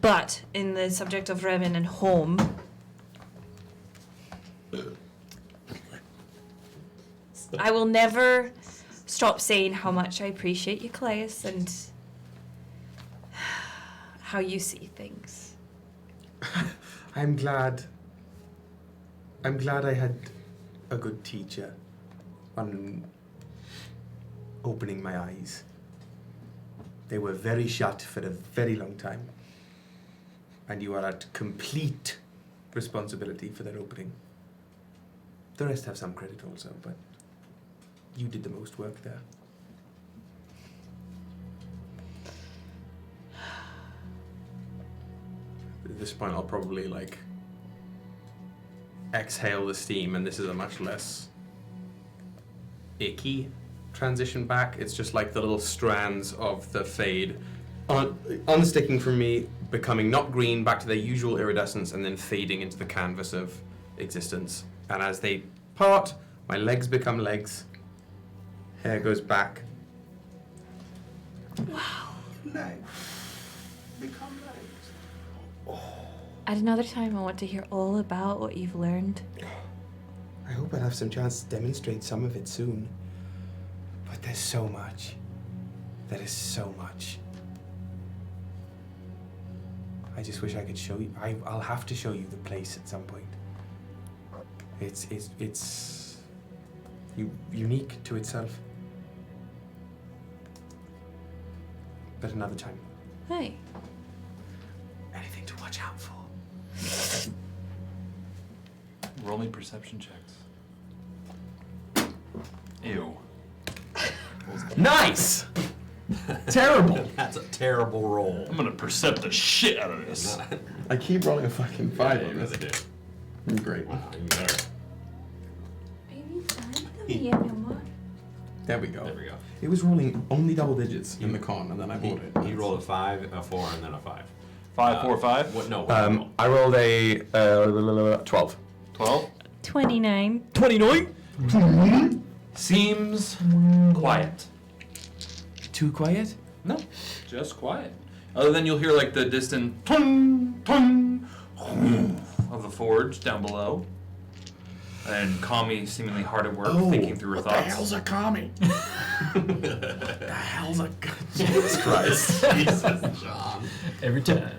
Speaker 5: But, in the subject of Revan and home... I will never stop saying how much I appreciate you, Kallias, and how you see things.
Speaker 2: I'm glad I had a good teacher on opening my eyes. They were very shut for a very long time. And you are at complete responsibility for their opening. The rest have some credit also, but you did the most work there. At this point, I'll probably, exhale the steam, and this is a much less icky transition back. It's just like the little strands of the fade unsticking from me, becoming not green, back to their usual iridescence, and then fading into the canvas of existence. And as they part, my legs become legs, hair goes back.
Speaker 5: Wow.
Speaker 2: Legs become legs.
Speaker 5: At another time, I want to hear all about what you've learned.
Speaker 2: I hope I'll have some chance to demonstrate some of it soon. But there's so much. There is so much. I just wish I could show you. I'll have to show you the place at some point. It's unique to itself. But another time.
Speaker 5: Hey.
Speaker 2: Anything to watch out for.
Speaker 3: Roll me perception checks. Ew.
Speaker 2: Nice! Terrible.
Speaker 10: That's a terrible roll.
Speaker 3: I'm gonna percept the shit out of this.
Speaker 2: I keep rolling a fucking 5 on this. Great.
Speaker 10: Wow, you better.
Speaker 2: There we go.
Speaker 10: There we go.
Speaker 2: It was rolling only double digits in the con, and then I bought it.
Speaker 10: He rolled a 5, a 4, and then a 5.
Speaker 3: 5, 4, 5?
Speaker 10: What? No.
Speaker 2: I rolled a 12.
Speaker 3: 12?
Speaker 5: 29.
Speaker 3: 29? Seems quiet.
Speaker 2: Too quiet?
Speaker 3: No, just quiet. Other than you'll hear like the distant tung, tung, of the forge down below. And Kami seemingly hard at work thinking through her thoughts.
Speaker 1: What the hell's a Kami?
Speaker 2: The hell's a... Jesus Christ.
Speaker 10: Jesus, John.
Speaker 7: Every time.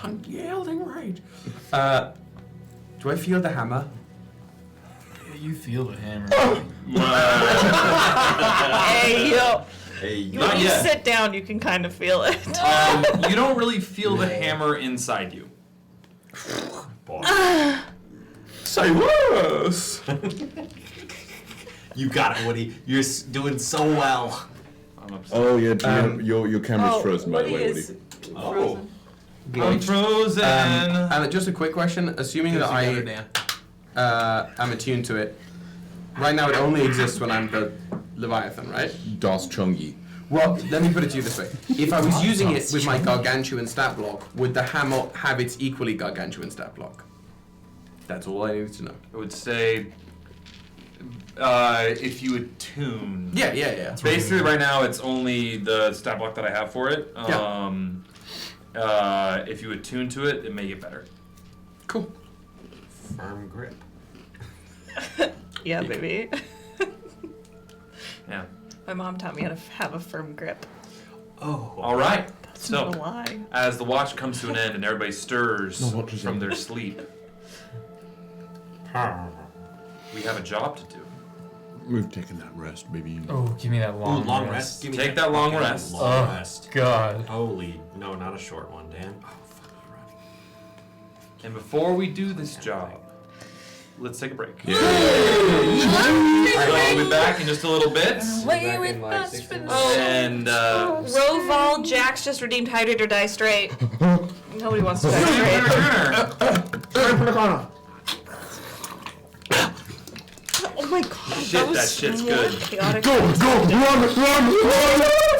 Speaker 2: I'm yielding right. Do I feel the hammer?
Speaker 7: You feel the hammer.
Speaker 5: Hey, yo.
Speaker 10: Hey,
Speaker 5: When you sit down, you can kind of feel it.
Speaker 3: You don't really feel the hammer inside you.
Speaker 10: boy.
Speaker 2: Say worse.
Speaker 10: You got it, Woody. You're doing so well.
Speaker 3: I'm upset.
Speaker 1: Oh yeah, your camera's frozen by the way, Woody.
Speaker 10: Oh.
Speaker 3: I'm frozen.
Speaker 2: And just a quick question. Assuming that
Speaker 6: Together,
Speaker 2: I am attuned to it, right now it only exists when I'm the Leviathan, right?
Speaker 1: Das Chungi.
Speaker 2: Well, let me put it to you this way. If I was using it with my gargantuan stat block, would the hammer have its equally gargantuan stat block? That's all I needed to know.
Speaker 3: I would say if you attune.
Speaker 2: Yeah.
Speaker 3: Basically, right now it's only the stat block that I have for it. If you attune to it, it may get better.
Speaker 2: Cool.
Speaker 10: Firm grip.
Speaker 5: Yeah, baby.
Speaker 3: Yeah.
Speaker 5: My mom taught me how to have a firm grip.
Speaker 10: Oh.
Speaker 3: All right.
Speaker 5: That's
Speaker 3: So,
Speaker 5: not a lie.
Speaker 3: as the watch comes to an end and everybody stirs
Speaker 1: No, what is
Speaker 3: from
Speaker 1: it?
Speaker 3: their sleep, we have a job to do.
Speaker 4: We've taken that rest, baby.
Speaker 7: Oh, give me that long,
Speaker 10: Long rest. Give me
Speaker 3: Take that long rest.
Speaker 10: Long rest.
Speaker 7: God.
Speaker 10: Holy, no, not a short one, Dan. Oh, fuck.
Speaker 3: And before we do this job, let's take a break.
Speaker 1: Yeah.
Speaker 3: I'll be back in just a little bit.
Speaker 5: Play with us for
Speaker 3: And
Speaker 5: Roval, Jax just redeemed Hydrate or Die Straight. Nobody wants to die straight. Oh my god,
Speaker 3: shit, that shit's good.
Speaker 5: chaotic.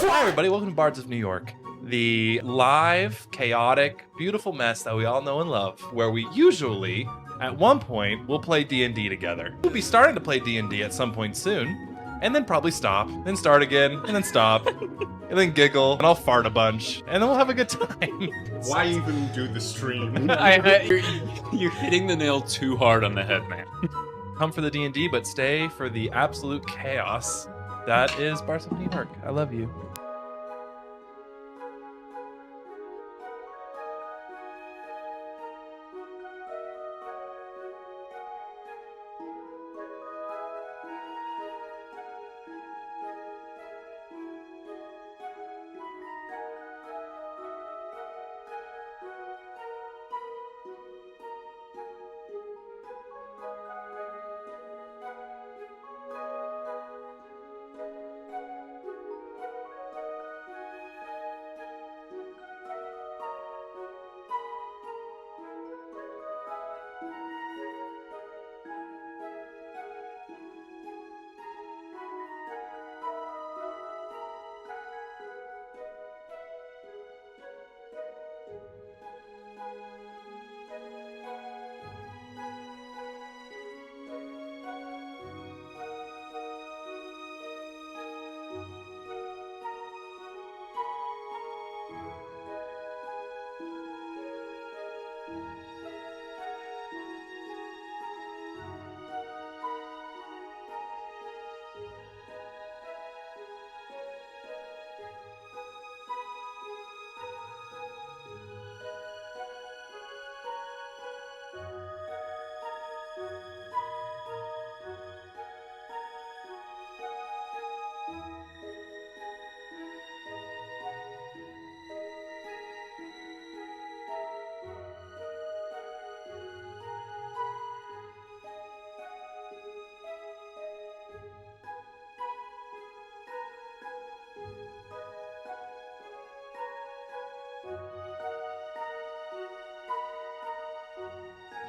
Speaker 3: Hi everybody, welcome to Bards of New York. The live, chaotic, beautiful mess that we all know and love, where we usually, at one point, will play D&D together. We'll be starting to play D&D at some point soon, and then probably stop, then start again, and then stop, and then giggle, and I'll fart a bunch, and then we'll have a good time.
Speaker 4: Why even do the stream?
Speaker 12: You're hitting the nail too hard on the head, man.
Speaker 3: Come for the D&D, but stay for the absolute chaos that is Bards of New York. I love you.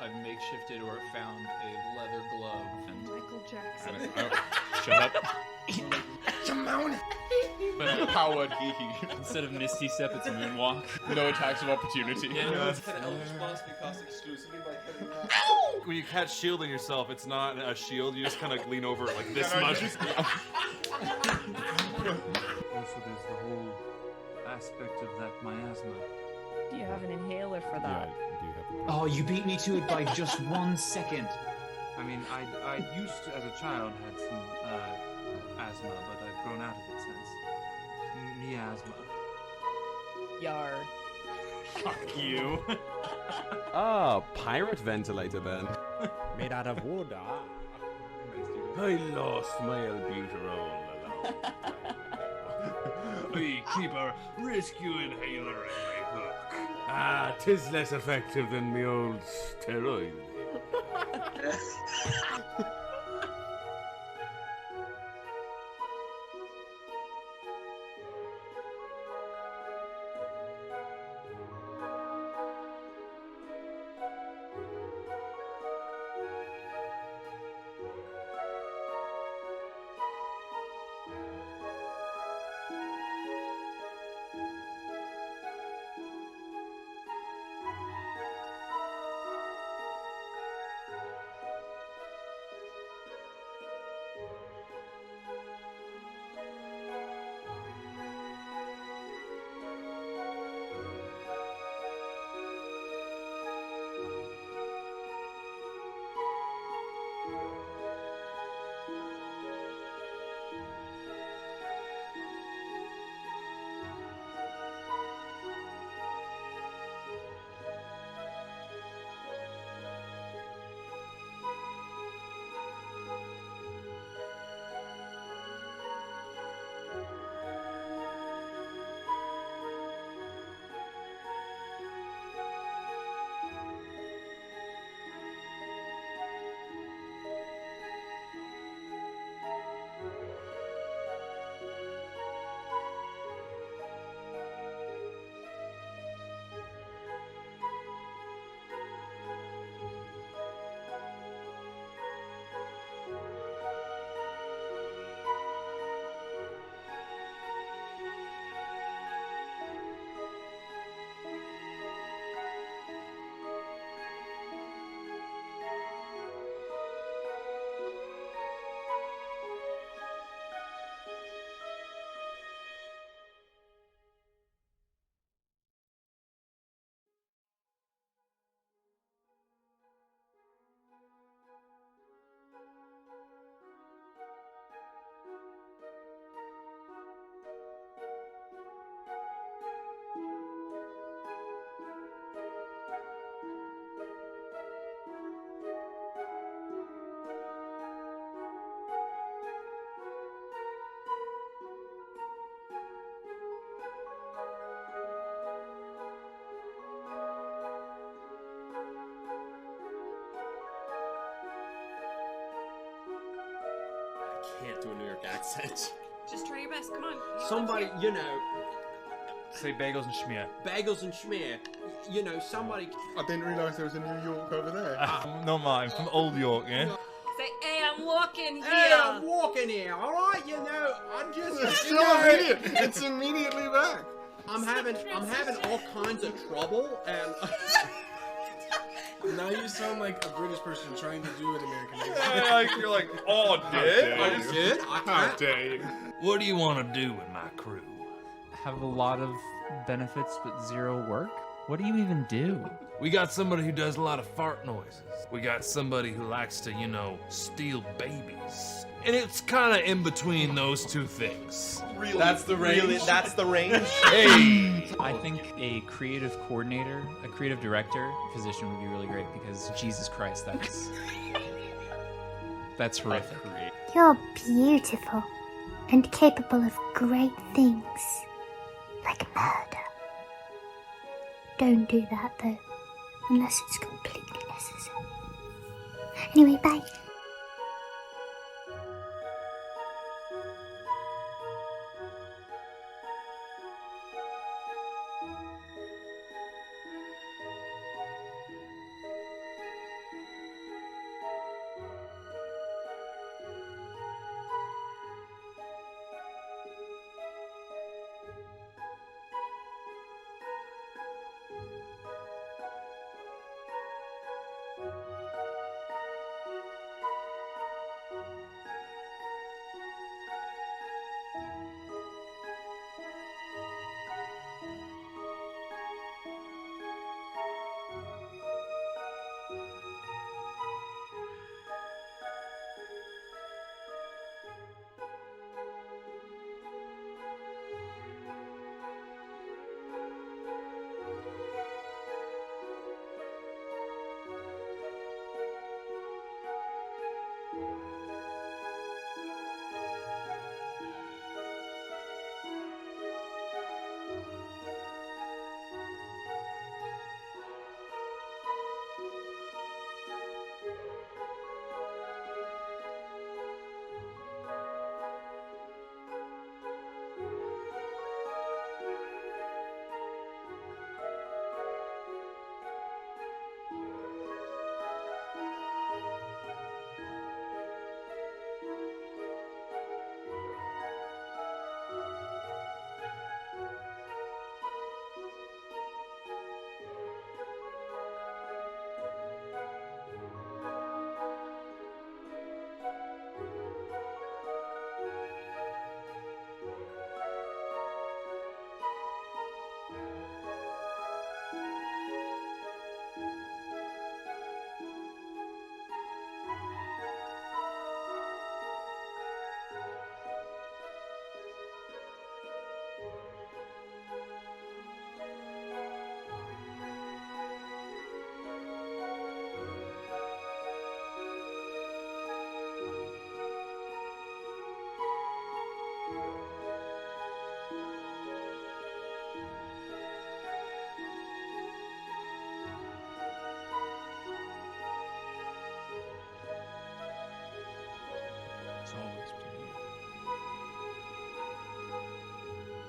Speaker 12: I've makeshifted or found a leather glove and
Speaker 5: Michael Jackson.
Speaker 12: shut up.
Speaker 11: Simone.
Speaker 12: But powered instead of Misty Step, it's Moonwalk. No attacks of opportunity.
Speaker 3: Yeah, no, it's an Eldritch Blast be cast exclusively by cutting that. When you catch shielding yourself, it's not a shield, you just kind of lean over it like this much.
Speaker 13: Also, there's the whole aspect of that miasma.
Speaker 5: Do you have an inhaler for that?
Speaker 13: Oh, you beat me to it by just 1 second. I mean, I used to, as a child, had some asthma, but I've grown out of it since. Miasma.
Speaker 5: Yar.
Speaker 13: Fuck you.
Speaker 14: Pirate ventilator then. Made out of wood.
Speaker 8: I lost my albuterol along.
Speaker 13: We keep a rescue inhaler in my hook.
Speaker 8: Ah, 'tis less effective than the old steroid.
Speaker 12: can't do a New York accent.
Speaker 5: Just try your best. Come on.
Speaker 14: Somebody, you know,
Speaker 3: Say bagels and schmear.
Speaker 14: bagels and schmear. You know, somebody.
Speaker 4: I didn't realise there was a New York over there.
Speaker 3: No mind, from Old York, yeah?
Speaker 5: Say, hey, I'm walking here.
Speaker 14: Hey, I'm walking here. All right, you know, I'm just.
Speaker 4: It's
Speaker 14: you
Speaker 4: so
Speaker 14: know,
Speaker 4: immediate. It's immediately back.
Speaker 14: I'm having all kinds of trouble, and
Speaker 6: Now you sound like a British person trying to do an American accent.
Speaker 3: Yeah, like, you're like, oh, did?
Speaker 14: I did. I
Speaker 4: How
Speaker 14: can't.
Speaker 4: dare you?
Speaker 8: What do you want to do with my crew?
Speaker 13: Have a lot of benefits but zero work? What do you even do?
Speaker 8: We got somebody who does a lot of fart noises. We got somebody who likes to, you know, steal babies. And it's kind of in between those two things.
Speaker 2: Really? That's the range? Really? That's the range?
Speaker 8: Hey!
Speaker 13: I think a creative coordinator, a creative director position would be really great because Jesus Christ, that's horrific.
Speaker 15: You're beautiful and capable of great things, like murder. Don't do that though, unless it's completely necessary. Anyway, bye.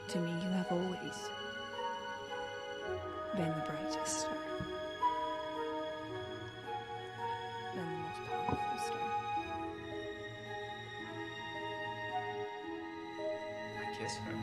Speaker 16: To me, you have always been the brightest star. Been the most powerful star.
Speaker 2: I kiss her.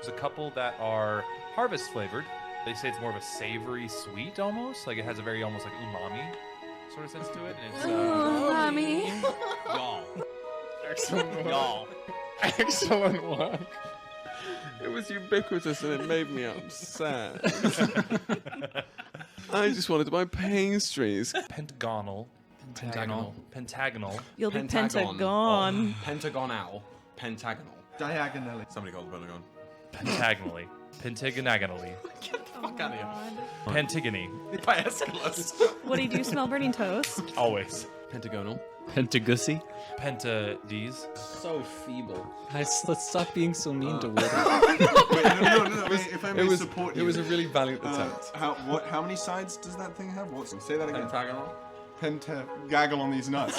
Speaker 3: There's a couple that are harvest flavored. They say it's more of a savory sweet almost. Like it has a very almost like umami sort of sense to it. And it's
Speaker 16: Mommy.
Speaker 3: y'all.
Speaker 4: Excellent work.
Speaker 3: Y'all.
Speaker 4: Excellent work. It was ubiquitous and it made me upset. I just wanted to buy pastries.
Speaker 3: Pentagonal. Pentagonal.
Speaker 16: You'll be Pentagon.
Speaker 14: Pentagonal. Pentagonal.
Speaker 6: Diagonally.
Speaker 14: Somebody called the Pentagon.
Speaker 3: Pentagonally. Pentagonally.
Speaker 14: Get the fuck out of here.
Speaker 3: Pentigony.
Speaker 14: By Aeschylus.
Speaker 16: What do you do? Smell burning toast?
Speaker 3: Always.
Speaker 4: Pentagonal.
Speaker 17: Pentagussi?
Speaker 3: Penta-D's.
Speaker 12: So feeble.
Speaker 17: Let's stop being so mean to women.
Speaker 1: Wait, no, wait, if I may support you.
Speaker 12: It was a really valiant attempt.
Speaker 1: How many sides does that thing have? Say that again.
Speaker 12: Pentagonal?
Speaker 1: Gaggle on these nuts.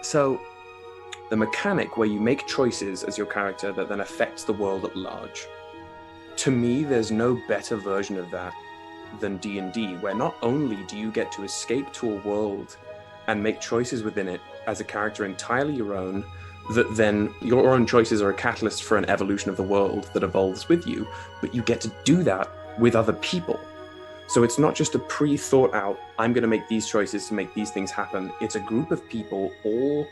Speaker 18: So, the mechanic where you make choices as your character that then affects the world at large. To me, there's no better version of that than D&D, where not only do you get to escape to a world and make choices within it as a character entirely your own, that then your own choices are a catalyst for an evolution of the world that evolves with you, but you get to do that with other people. So it's not just a pre-thought out, I'm going to make these choices to make these things happen. It's a group of people, all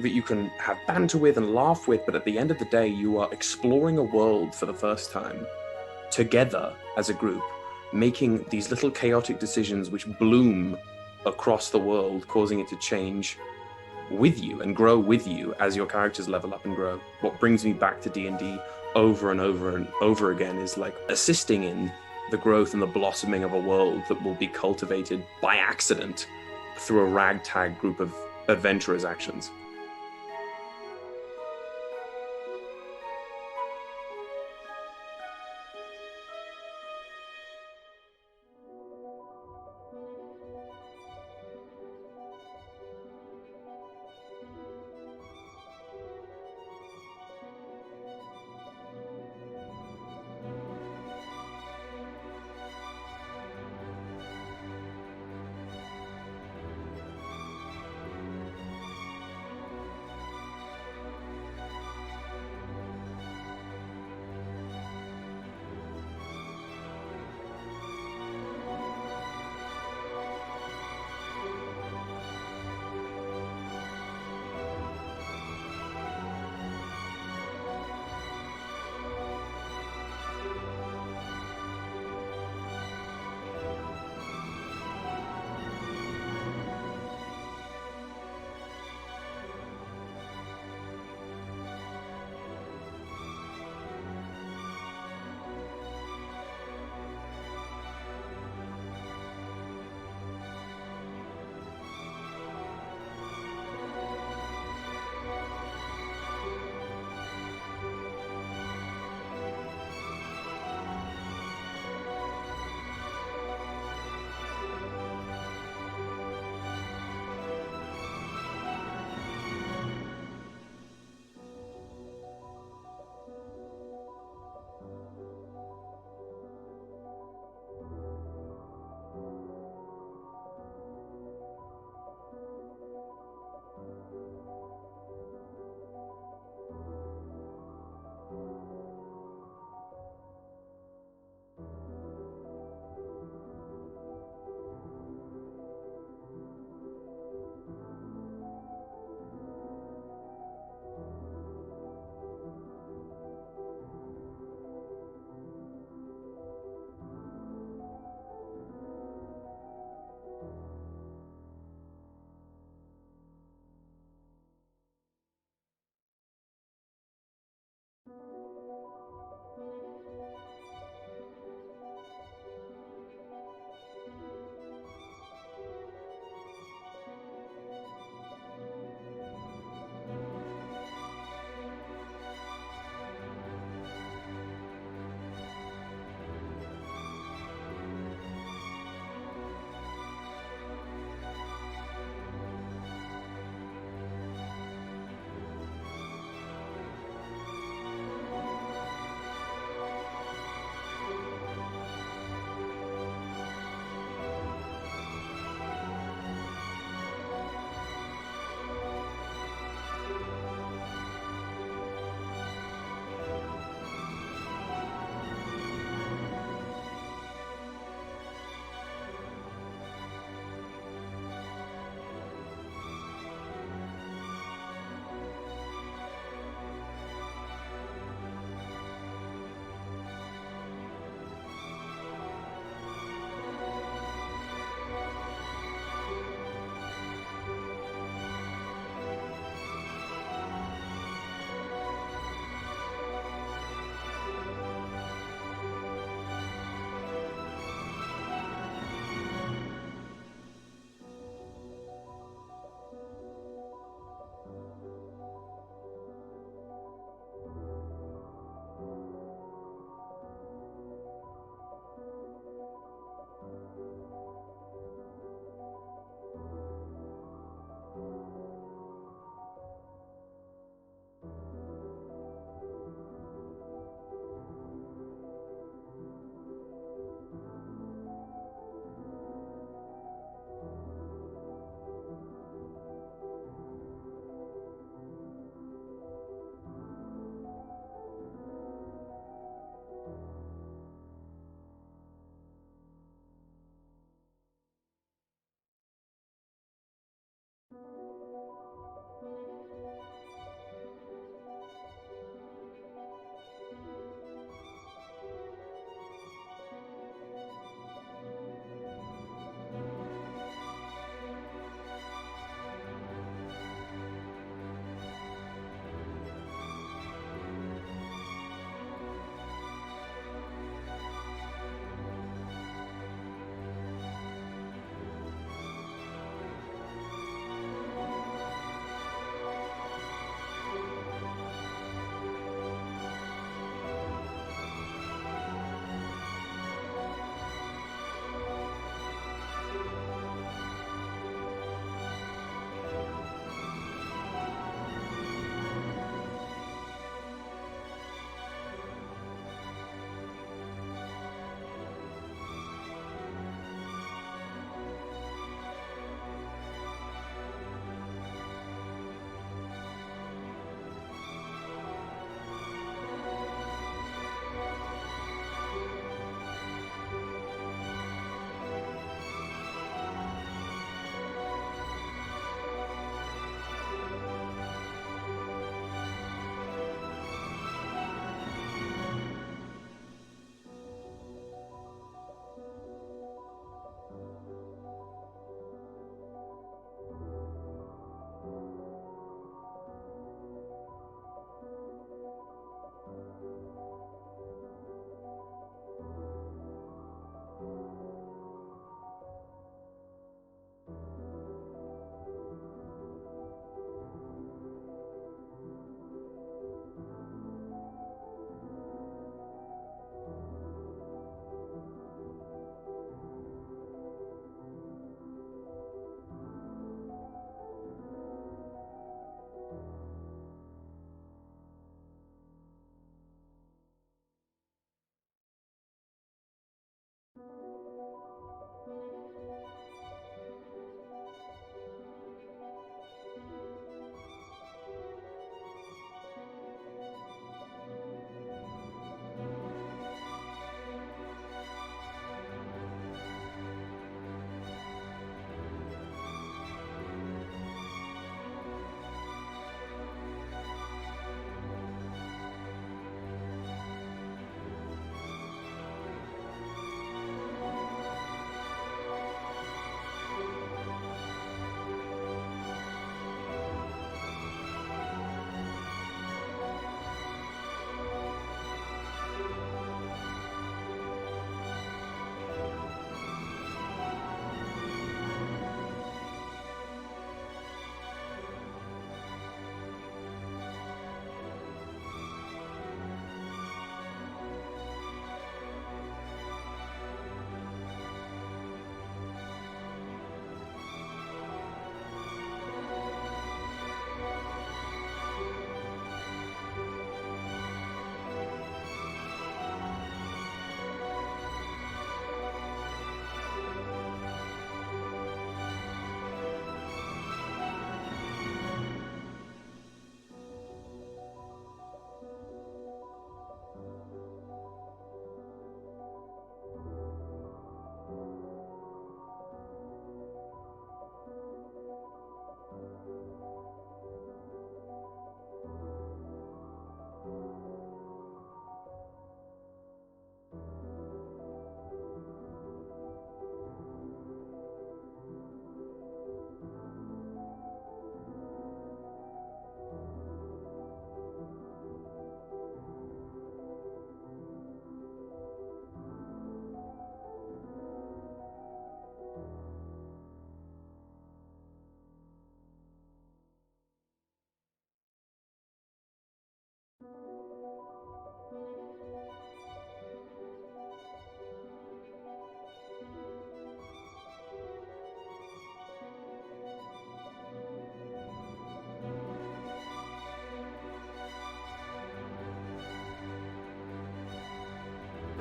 Speaker 18: that you can have banter with and laugh with, but at the end of the day, you are exploring a world for the first time, together as a group, making these little chaotic decisions which bloom across the world, causing it to change with you and grow with you as your characters level up and grow. What brings me back to D&D over and over and over again is like assisting in the growth and the blossoming of a world that will be cultivated by accident through a ragtag group of adventurers' actions.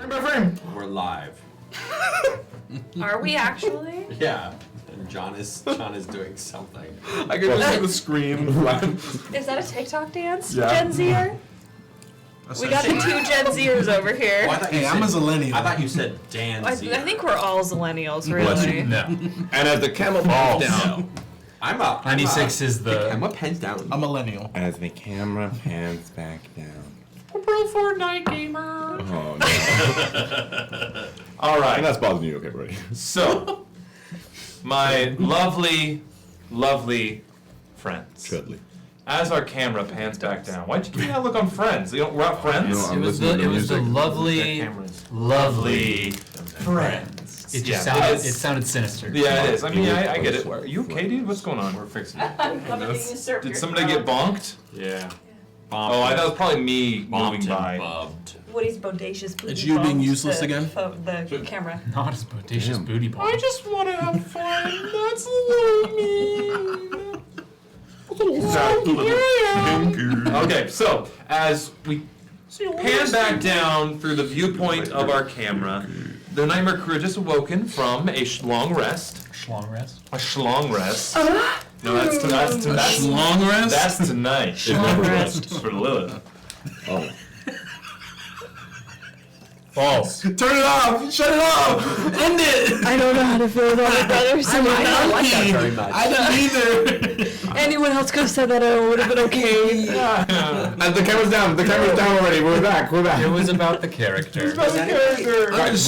Speaker 10: We're live.
Speaker 5: Are we actually?
Speaker 10: Yeah. And John is doing something.
Speaker 2: I can just see the scream.
Speaker 5: Is that a TikTok dance?
Speaker 2: Yeah.
Speaker 5: Gen Zer? We got the two Gen Zers over here.
Speaker 10: Oh,
Speaker 6: Hey, I'm a Zillennial.
Speaker 10: I thought you said Dan
Speaker 5: I
Speaker 10: Z.
Speaker 5: think we're all Zillennials, really.
Speaker 1: No. And as the camera pans down,
Speaker 10: I'm up.
Speaker 7: 96 is the
Speaker 2: camera pans down.
Speaker 6: A millennial.
Speaker 9: As the camera pans back down.
Speaker 7: Pro Fortnite gamer.
Speaker 9: Oh no.
Speaker 3: All right.
Speaker 4: And that's Bards of New York, everybody.
Speaker 3: So, my lovely, lovely friends.
Speaker 4: Chudley.
Speaker 3: As our camera pans back down, why'd you give me that look on Friends? We're not friends.
Speaker 1: No,
Speaker 7: It
Speaker 1: I'm
Speaker 7: was
Speaker 1: listening to
Speaker 7: the
Speaker 1: music.
Speaker 7: lovely,
Speaker 3: Cameras.
Speaker 7: lovely friends. It just sounded sinister.
Speaker 3: Yeah, it is. I mean, I get it. Are you okay, dude? What's going on?
Speaker 10: We're fixing it.
Speaker 5: I'm coming to usurp
Speaker 3: Did
Speaker 5: your
Speaker 3: somebody get
Speaker 5: throne.
Speaker 3: bonked?
Speaker 10: Yeah.
Speaker 3: Oh, I thought it was probably me
Speaker 10: Bumped
Speaker 3: moving
Speaker 10: and
Speaker 3: by.
Speaker 10: bubbed.
Speaker 5: Woody's bodacious booty
Speaker 6: It's you being
Speaker 5: bumped
Speaker 6: useless
Speaker 5: the
Speaker 6: again?
Speaker 5: The camera.
Speaker 7: Not as bodacious booty ball.
Speaker 3: I just want to have fun. That's lonely. Okay, so as we pan back down through the viewpoint of our camera, the Nightmare Krew just awoken from a long rest.
Speaker 7: Schlong rest.
Speaker 3: A schlong rest. No, that's
Speaker 6: Long rest?
Speaker 3: That's tonight.
Speaker 7: Schlong rest.
Speaker 3: For Lilith.
Speaker 4: Oh.
Speaker 3: False.
Speaker 6: Turn it off! Shut it off! End it!
Speaker 16: I don't know how to feel with all my brothers.
Speaker 6: I'm
Speaker 16: I
Speaker 6: not
Speaker 16: like that
Speaker 6: happy.
Speaker 16: very much.
Speaker 6: I don't either.
Speaker 16: Anyone else could have said that, I would have been okay.
Speaker 1: And the camera's down. The camera's down already. We're back. We're back.
Speaker 7: It was about the character.
Speaker 10: Does anybody,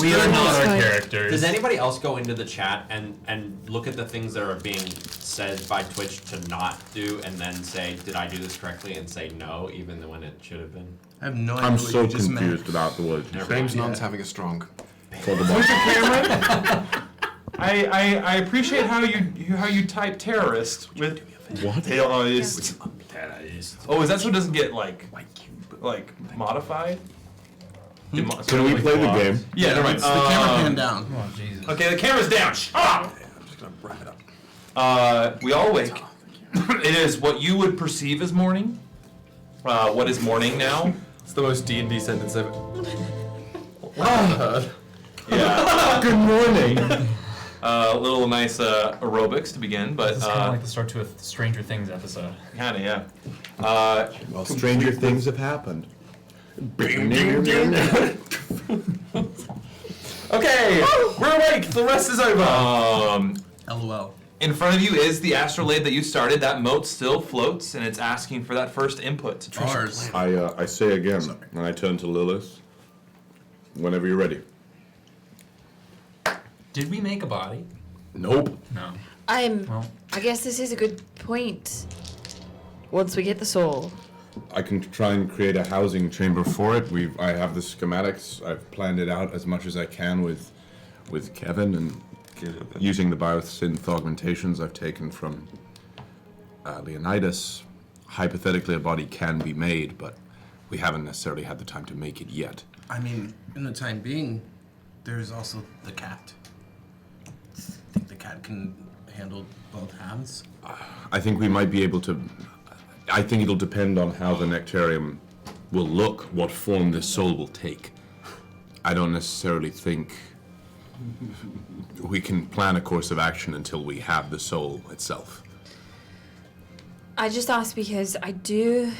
Speaker 7: We are not our characters.
Speaker 10: does anybody else go into the chat and look at the things that are being said by Twitch to not do and then say, did I do this correctly? And say no, even when it should have been?
Speaker 6: I have no idea
Speaker 1: I'm
Speaker 6: what
Speaker 1: so
Speaker 6: you just meant.
Speaker 1: confused about the words.
Speaker 2: James Nunn's having a strong.
Speaker 3: I appreciate how you type terrorist with terrorist. Oh, is that so it doesn't get like modified?
Speaker 4: Can we play the game?
Speaker 3: Yeah, never mind.
Speaker 6: The camera pan down.
Speaker 7: Oh, Jesus.
Speaker 3: Okay, the camera's down. Shut up!
Speaker 2: I'm just gonna wrap it up.
Speaker 3: We all wake. It is what you would perceive as morning. What is morning now?
Speaker 2: It's the most D&D sentence ever.
Speaker 3: Yeah.
Speaker 1: Good morning.
Speaker 3: Little nice aerobics to begin, but
Speaker 7: This is kind of like the start to a Stranger Things episode.
Speaker 3: kind of yeah.
Speaker 9: Well, stranger things have happened.
Speaker 3: Okay, we're awake. The rest is over.
Speaker 6: LOL.
Speaker 3: In front of you is the astrolabe that you started. That moat still floats, and it's asking for that first input.
Speaker 6: Ours.
Speaker 4: I say again, and I turn to Lilith. Whenever you're ready.
Speaker 7: Did we make a body?
Speaker 4: Nope.
Speaker 7: No.
Speaker 16: I guess this is a good point. Once we get the soul.
Speaker 1: I can try and create a housing chamber for it. I have the schematics. I've planned it out as much as I can with Kevin and using the biosynth augmentations I've taken from Leonidas. Hypothetically, a body can be made, but we haven't necessarily had the time to make it yet.
Speaker 6: I mean, in the time being, there's also the cat. I think the cat can handle both halves.
Speaker 1: I think we might be able to. I think it'll depend on how the nectarium will look, what form this soul will take. I don't necessarily think we can plan a course of action until we have the soul itself.
Speaker 16: I just asked because I do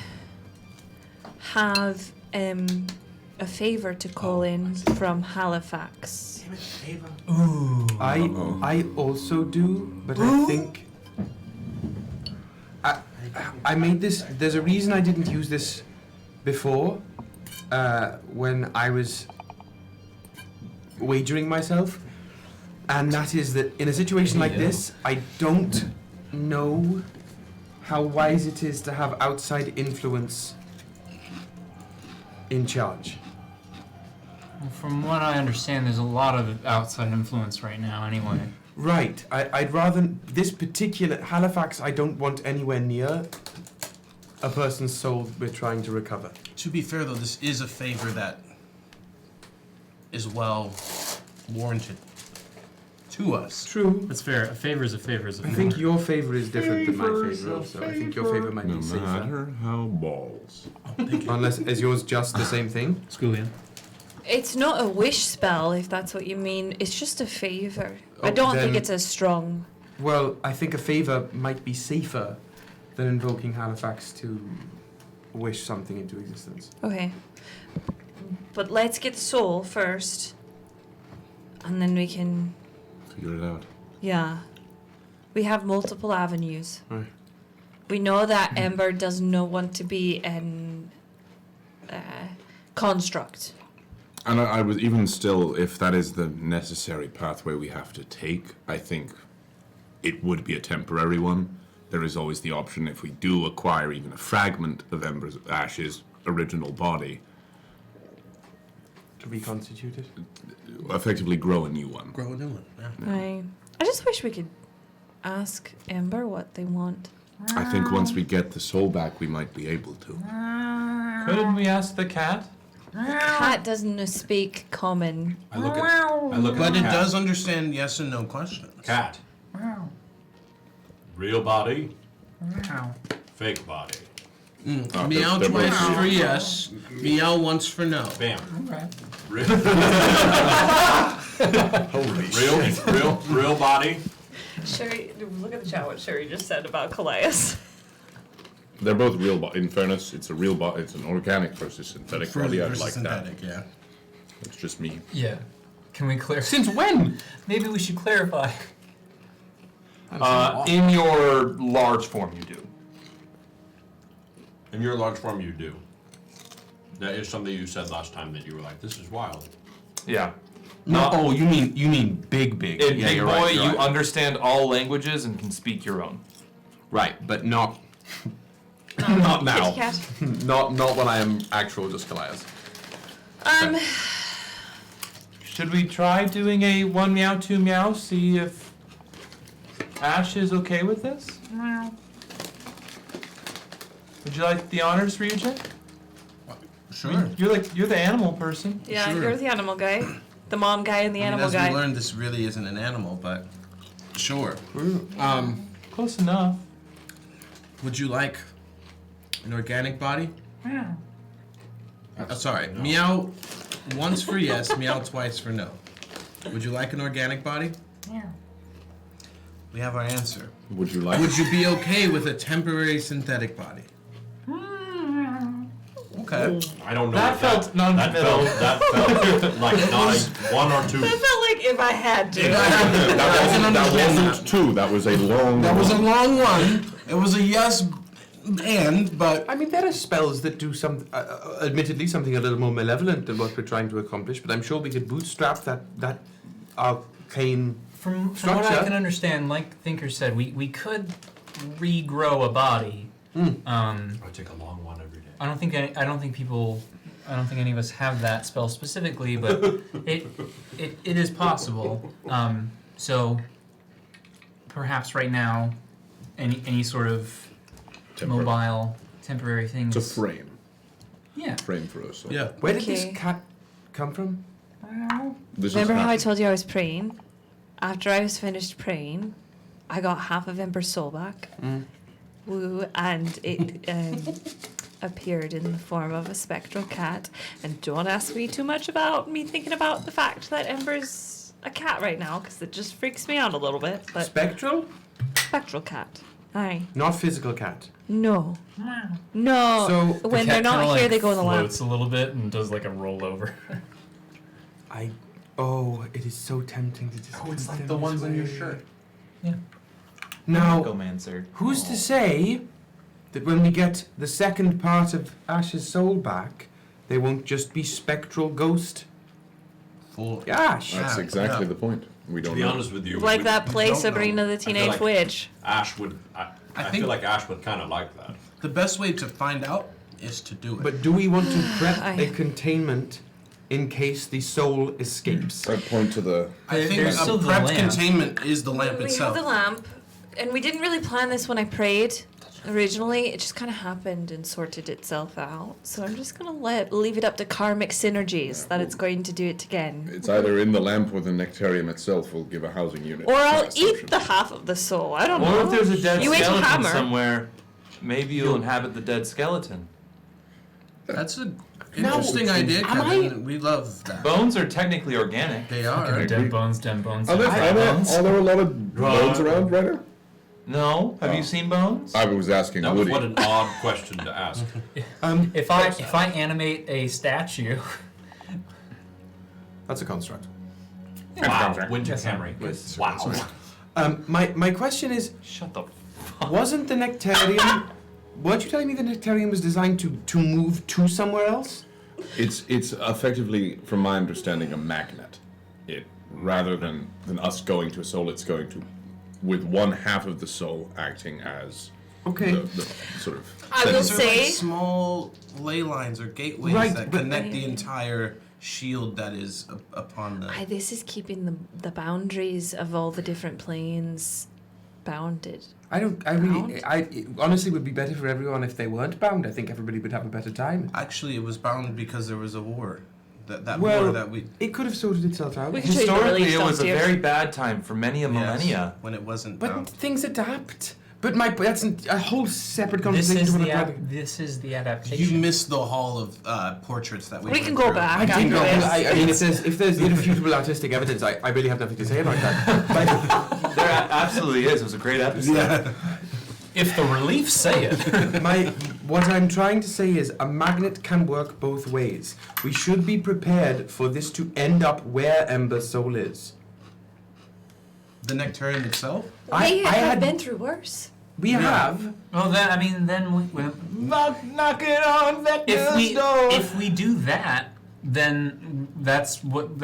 Speaker 16: have a favor to call in from Halifax.
Speaker 7: Ooh.
Speaker 2: I also do, but I think I made this. There's a reason I didn't use this before, when I was wagering myself, and that is that in a situation like this, I don't know how wise it is to have outside influence in charge.
Speaker 7: From what I understand, there's a lot of outside influence right now anyway.
Speaker 2: Right. I'd rather... This particular... Halifax, I don't want anywhere near a person's soul we're trying to recover.
Speaker 6: To be fair, though, this is a favor that is well warranted to us.
Speaker 2: True.
Speaker 7: That's fair. A favor is a favor is a
Speaker 2: I
Speaker 7: favor.
Speaker 2: think your favor is different than my favor also. I think your favor might
Speaker 4: No
Speaker 2: be safer.
Speaker 4: matter how balls.
Speaker 2: Unless, is yours just the same thing?
Speaker 7: Schoolian.
Speaker 5: It's not a wish spell, if that's what you mean. It's just a favor. I don't think it's as strong.
Speaker 2: Well, I think a favor might be safer than invoking Halifax to wish something into existence.
Speaker 5: Okay. But let's get the soul first. And then we can...
Speaker 1: Figure it out.
Speaker 5: Yeah. We have multiple avenues.
Speaker 2: Right.
Speaker 5: We know that Ember does not want to be an construct.
Speaker 1: And I was even still, if that is the necessary pathway we have to take, I think it would be a temporary one. There is always the option, if we do acquire even a fragment of Ash's original body,
Speaker 2: to reconstitute it?
Speaker 1: Effectively grow a new one.
Speaker 6: Grow a new one,
Speaker 5: I just wish we could ask Ember what they want.
Speaker 1: I think once we get the soul back, we might be able to.
Speaker 3: Couldn't we ask the cat?
Speaker 5: Cat doesn't speak common.
Speaker 10: I look at
Speaker 6: But
Speaker 10: the
Speaker 6: it
Speaker 10: cat.
Speaker 6: does understand yes and no questions.
Speaker 10: Cat. Real body. Fake body.
Speaker 6: Meow twice for yes. Meow once for no.
Speaker 10: Bam.
Speaker 7: Okay.
Speaker 10: Real body.
Speaker 5: Sherry, look at the chat what Sherry just said about Kallias.
Speaker 4: They're both real body. In fairness, it's a real body. It's an organic versus synthetic body. I'd like
Speaker 6: synthetic,
Speaker 4: that.
Speaker 6: Yeah.
Speaker 4: It's just me.
Speaker 7: Yeah. Can we clarify? Since when? Maybe we should clarify.
Speaker 3: In your large form, you do.
Speaker 10: In your large form, you do. That is something you said last time that you were like, this is wild.
Speaker 3: Yeah.
Speaker 2: No, you mean big.
Speaker 3: In
Speaker 2: Yeah,
Speaker 3: Big
Speaker 2: you're
Speaker 3: Boy,
Speaker 2: right, you're
Speaker 3: you
Speaker 2: right.
Speaker 3: understand all languages and can speak your own.
Speaker 2: Right, but not
Speaker 3: Not now.
Speaker 5: Kitty cat.
Speaker 2: not when I am actual just Kallias.
Speaker 3: Should we try doing a 1 meow, 2 meow, see if Ash is okay with this? Would you like the honors, Ryujin?
Speaker 6: Sure.
Speaker 3: You're the animal person.
Speaker 5: Yeah,
Speaker 6: Sure.
Speaker 5: you're the animal guy. The mom guy and the animal
Speaker 6: as
Speaker 5: guy.
Speaker 6: we learned, this really isn't an animal, but sure.
Speaker 3: Close enough.
Speaker 6: Would you like an organic body? Sorry. Meow once for yes, meow twice for no. Would you like an organic body? We have our answer.
Speaker 4: Would you like?
Speaker 6: Would you be okay with a temporary synthetic body? Okay.
Speaker 10: I don't know.
Speaker 3: That
Speaker 10: what
Speaker 3: felt non-committal.
Speaker 10: That felt like not a 1 or 2.
Speaker 5: That felt like if I had to.
Speaker 4: That wasn't 2. That was a long.
Speaker 6: That was a long one. It was a yes and, but
Speaker 2: I mean, there are spells that do some, admittedly, something a little more malevolent than what we're trying to accomplish. But I'm sure we could bootstrap that arcane
Speaker 7: From what
Speaker 2: structure.
Speaker 7: I can understand, like Thinker said, we could regrow a body.
Speaker 10: I take a long one every day.
Speaker 7: I don't think any of us have that spell specifically, but it is possible. So perhaps right now, any sort of mobile temporary thing.
Speaker 4: It's a frame.
Speaker 7: Yeah.
Speaker 4: Frame for us. So.
Speaker 6: yeah.
Speaker 2: Where did
Speaker 5: Okay.
Speaker 2: this cat come from?
Speaker 5: Remember how I told you I was praying? After I was finished praying, I got half of Ember's soul back. Woo, and it appeared in the form of a spectral cat. And don't ask me too much about me thinking about the fact that Ember's a cat right now, because it just freaks me out a little bit. But
Speaker 2: Spectral?
Speaker 5: spectral cat. Aye.
Speaker 2: Not physical cat.
Speaker 5: No. No.
Speaker 2: So-
Speaker 5: when they're not here, they go in the lab.
Speaker 7: floats a little bit and does like a rollover.
Speaker 2: It is so tempting to just.
Speaker 6: Oh, it's
Speaker 2: put
Speaker 6: like
Speaker 2: them
Speaker 6: the ones
Speaker 2: this
Speaker 6: on your
Speaker 2: way.
Speaker 6: shirt.
Speaker 2: Now,
Speaker 13: Necromancer.
Speaker 2: who's to say that when we get the second part of Ash's soul back, they won't just be spectral ghost
Speaker 6: Full.
Speaker 2: Ash?
Speaker 4: That's exactly the point. We don't
Speaker 10: To be
Speaker 4: know.
Speaker 10: honest with you,
Speaker 5: Like
Speaker 10: we-
Speaker 5: that play,
Speaker 6: don't know.
Speaker 5: Sabrina the
Speaker 10: I feel
Speaker 5: Teenage
Speaker 10: like
Speaker 5: Witch.
Speaker 10: Ash would. I
Speaker 6: think-
Speaker 10: feel like Ash would kind of like that.
Speaker 6: The best way to find out is to do it.
Speaker 2: But do we want to prep
Speaker 5: I-
Speaker 2: a containment in case the soul escapes?
Speaker 4: I point to the.
Speaker 6: I think
Speaker 7: There's
Speaker 6: a
Speaker 7: still the
Speaker 6: prepped
Speaker 7: lamp.
Speaker 6: containment is the lamp
Speaker 5: We
Speaker 6: itself.
Speaker 5: have the lamp, and we didn't really plan this when I prayed originally. It just kind of happened and sorted itself out. So I'm just gonna leave it up to karmic synergies that it's going to do it again.
Speaker 4: It's either in the lamp or the nectarium itself will give a housing unit.
Speaker 5: Or I'll
Speaker 4: That's
Speaker 5: eat the half of the soul. I don't know.
Speaker 3: Or if there's a dead
Speaker 5: You ate a
Speaker 3: skeleton
Speaker 5: hammer.
Speaker 3: somewhere, maybe you'll inhabit the dead skeleton.
Speaker 6: That's an interesting idea, Kevin. We love that.
Speaker 3: Bones are technically organic.
Speaker 6: They are.
Speaker 7: Dead bones, dead bones.
Speaker 4: Are there a lot of bones around right now?
Speaker 3: No. Have you seen bones?
Speaker 4: I was asking
Speaker 10: That was
Speaker 4: Woody.
Speaker 10: what an odd question to ask.
Speaker 7: If I animate a statue,
Speaker 2: That's a construct.
Speaker 10: Wow. Winter
Speaker 2: Yes,
Speaker 10: Camry.
Speaker 2: yes,
Speaker 10: Wow.
Speaker 2: My question is,
Speaker 3: shut the fuck.
Speaker 2: Wasn't the Nectarian? Weren't you telling me the Nectarian was designed to move to somewhere else?
Speaker 4: It's effectively, from my understanding, a magnet. It rather than us going to a soul, it's going to, with one half of the soul acting as the sort of.
Speaker 5: I will
Speaker 6: These are like
Speaker 5: say-
Speaker 6: small ley lines or gateways
Speaker 2: Right,
Speaker 6: that
Speaker 2: but-
Speaker 6: connect the entire shield that is upon the.
Speaker 16: This is keeping the boundaries of all the different planes bounded.
Speaker 2: I honestly would be better for everyone if they weren't bound. I think everybody would have a better time.
Speaker 6: Actually, it was bound because there was a war. That
Speaker 2: Well,
Speaker 6: war that we.
Speaker 2: It could have sorted itself out.
Speaker 3: Historically, it was a very bad time for many a millennia.
Speaker 6: When it wasn't
Speaker 2: But
Speaker 6: bound.
Speaker 2: things adapt. But that's a whole separate
Speaker 7: this
Speaker 2: conversation.
Speaker 7: is
Speaker 2: to
Speaker 7: the
Speaker 2: what I'm having.
Speaker 7: this is the adaptation.
Speaker 6: You missed the hall of portraits that we.
Speaker 16: We
Speaker 6: went
Speaker 16: can go
Speaker 6: through.
Speaker 16: back
Speaker 2: I didn't know.
Speaker 16: after this.
Speaker 2: I mean, if there's irrefutable artistic evidence, I really have nothing to say about that.
Speaker 3: There absolutely is. It was a great episode.
Speaker 2: Yeah.
Speaker 7: If the reliefs say it.
Speaker 2: What I'm trying to say is a magnet can work both ways. We should be prepared for this to end up where Ember's soul is.
Speaker 6: The Nectarian itself?
Speaker 16: We have been through worse.
Speaker 2: We have.
Speaker 7: Well, then we
Speaker 3: knock it on that
Speaker 7: if we do that, then that's what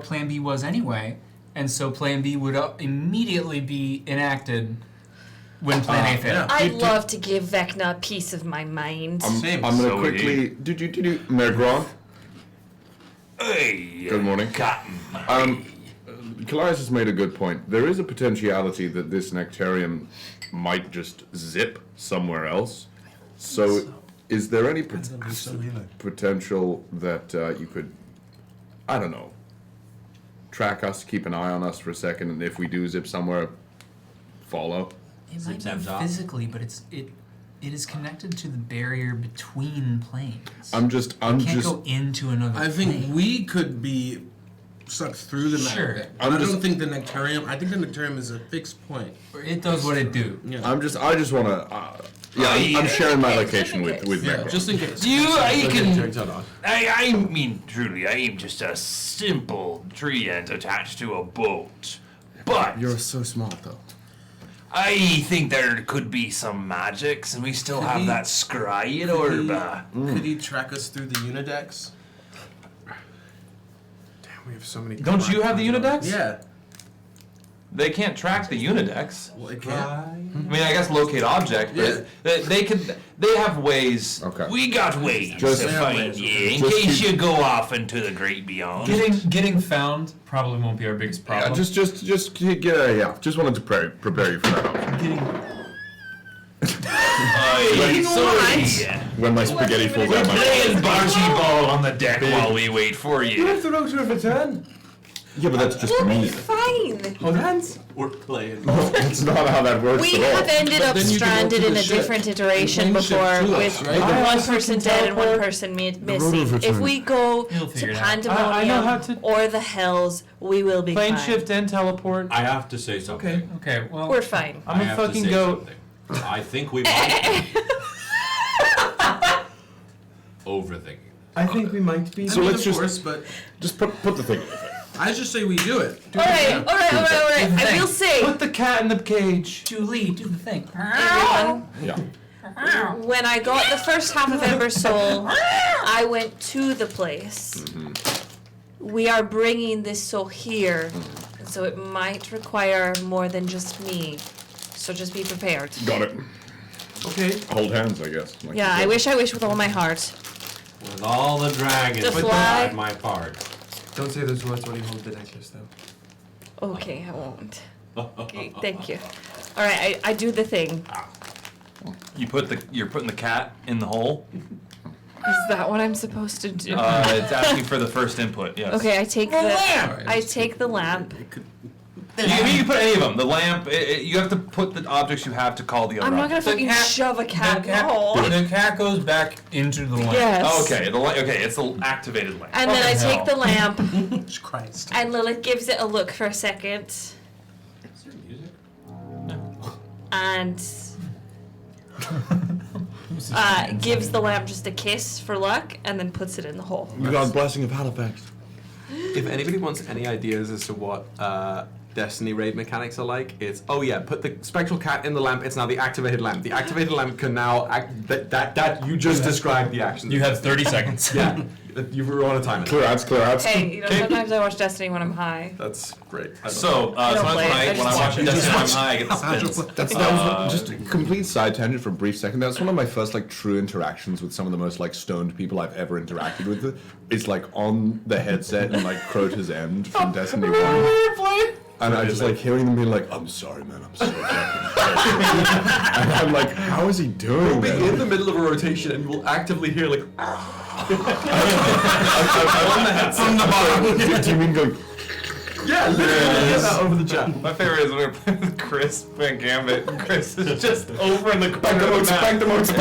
Speaker 7: Plan B was anyway, and so Plan B would immediately be enacted when Plan A failed.
Speaker 16: I'd love to give Vecna a piece of my mind.
Speaker 4: I'm going to quickly. Did Mayor Gron?
Speaker 8: Hey.
Speaker 4: Good morning.
Speaker 8: Cotton.
Speaker 4: Kallias has made a good point. There is a potentiality that this Nectarian might just zip somewhere else. So, is there any potential that you could, I don't know, track us, keep an eye on us for a second, and if we do zip somewhere, follow?
Speaker 7: It might be physically, but it is connected to the barrier between planes. It can't go into another
Speaker 6: I think
Speaker 7: plane.
Speaker 6: we could be sucked through the
Speaker 7: Sure.
Speaker 6: magnet. I don't think the Nectarium. I think the Nectarium is a fixed point.
Speaker 7: It does what it do.
Speaker 6: Yeah.
Speaker 4: I just want to. I'm sharing my location with Mayor Gron.
Speaker 6: Just in case.
Speaker 8: I mean, truly, I am just a simple tree ant attached to a boat. But
Speaker 2: You're so smart, though.
Speaker 8: I think there could be some magics, and we still
Speaker 6: Could
Speaker 8: have
Speaker 6: he-
Speaker 8: that scrying orb.
Speaker 6: Could he track us through the Unidex?
Speaker 2: We have so many.
Speaker 3: Don't you have the Unidex?
Speaker 6: Yeah.
Speaker 3: They can't track the Unidex.
Speaker 6: Well, it can't.
Speaker 3: I mean, I guess locate object, but they have ways.
Speaker 4: Okay.
Speaker 8: We got ways
Speaker 4: Just-
Speaker 8: to find you in
Speaker 4: just
Speaker 8: case
Speaker 4: keep-
Speaker 8: you go off into the great beyond.
Speaker 7: Getting found probably won't be our biggest problem.
Speaker 4: Just wanted to prepare you for that. When my spaghetti falls out my
Speaker 8: Playing
Speaker 4: mouth.
Speaker 8: bocce ball on the deck while we wait for
Speaker 2: You
Speaker 8: you.
Speaker 2: have the rotor of return.
Speaker 4: Yeah, but that's just
Speaker 16: We'll
Speaker 4: me.
Speaker 16: be fine.
Speaker 2: Hold hands.
Speaker 10: We're playing.
Speaker 4: That's not how that works
Speaker 16: We
Speaker 4: at all.
Speaker 16: have ended
Speaker 6: But
Speaker 16: up
Speaker 6: then you can go
Speaker 16: stranded
Speaker 6: to
Speaker 16: in
Speaker 6: the
Speaker 16: a
Speaker 6: ship.
Speaker 16: different iteration
Speaker 6: The plane ship
Speaker 16: before
Speaker 6: to us,
Speaker 16: with
Speaker 6: right?
Speaker 16: one person dead and one person missing.
Speaker 2: rotor
Speaker 16: If we go
Speaker 7: You'll
Speaker 16: to
Speaker 7: figure it out.
Speaker 3: I know
Speaker 16: Pandemonium
Speaker 3: how to-
Speaker 16: or the Hells, we will be
Speaker 3: Plane
Speaker 16: fine.
Speaker 3: shift and teleport.
Speaker 10: I have to say something.
Speaker 7: Okay, well,
Speaker 16: We're fine.
Speaker 3: I'm
Speaker 10: I
Speaker 3: a
Speaker 10: have to
Speaker 3: fucking
Speaker 10: say
Speaker 3: goat.
Speaker 10: something. I think we might be overthinking.
Speaker 2: I think we might be.
Speaker 4: So
Speaker 6: I mean,
Speaker 4: let's
Speaker 6: of
Speaker 4: just
Speaker 6: course, but
Speaker 4: put the thing in the thing.
Speaker 6: I just say we do it.
Speaker 16: All right. I will say,
Speaker 3: Put the cat in the cage.
Speaker 7: Julie, do the thing.
Speaker 16: everyone,
Speaker 4: Yeah.
Speaker 16: when I got the first half of Ember Soul, I went to the place. We are bringing this soul here, and so it might require more than just me. So just be prepared.
Speaker 4: Got it.
Speaker 2: Okay.
Speaker 4: Hold hands, I guess. like
Speaker 16: Yeah,
Speaker 4: you
Speaker 16: I
Speaker 4: said.
Speaker 16: wish with all my heart.
Speaker 10: With all the dragons
Speaker 16: To
Speaker 10: that
Speaker 16: fly.
Speaker 10: are my part.
Speaker 2: Don't say those words when you hold the necklace, though.
Speaker 16: Okay, I won't. Okay, thank you. All right, I do the thing.
Speaker 3: You're putting the cat in the hole.
Speaker 16: Is that what I'm supposed to do?
Speaker 3: It's asking for the first input. Yes.
Speaker 16: Okay, I take the lamp.
Speaker 3: You can put any of them. The lamp. You have to put the objects you have to call the other.
Speaker 16: I'm not gonna
Speaker 3: objects.
Speaker 16: fucking shove a cat in the hole.
Speaker 7: The cat goes back into the lamp.
Speaker 16: Yes.
Speaker 3: Oh, okay. Okay. It's the activated lamp.
Speaker 16: And then I take the lamp,
Speaker 6: Christ.
Speaker 16: and Lilith gives it a look for a second.
Speaker 10: Is there music?
Speaker 16: And gives the lamp just a kiss for luck, and then puts it in the hole.
Speaker 9: You got a blessing of Halifax.
Speaker 14: If anybody wants any ideas as to what Destiny raid mechanics are like, it's put the spectral cat in the lamp. It's now the activated lamp. The activated lamp can now act. That you just described the action.
Speaker 7: You have 30 seconds.
Speaker 14: Yeah, you've run a timer.
Speaker 4: Clear outs.
Speaker 16: Hey, sometimes I watch Destiny when I'm high.
Speaker 14: That's great.
Speaker 3: So,
Speaker 16: I don't play it, I
Speaker 3: when I
Speaker 16: just
Speaker 3: watch
Speaker 16: watch
Speaker 3: Destiny when I'm high, I get the spins.
Speaker 1: That was just a complete side tangent for a brief second. That's one of my first true interactions with some of the most stoned people I've ever interacted with. It's on the headset and Crota's End from Destiny 1. And I just hearing them being I'm sorry, man, I'm so fucking tired. And I'm how is he doing
Speaker 14: You'll be
Speaker 1: that?
Speaker 14: in the middle of a rotation and you will actively hear
Speaker 1: from the bottom. Do you mean going?
Speaker 14: Yeah, literally. Get that over the chat.
Speaker 3: My favorite is when we were playing with Chris playing Gambit, and Chris is just over in the corner.
Speaker 1: Back the modes.
Speaker 3: He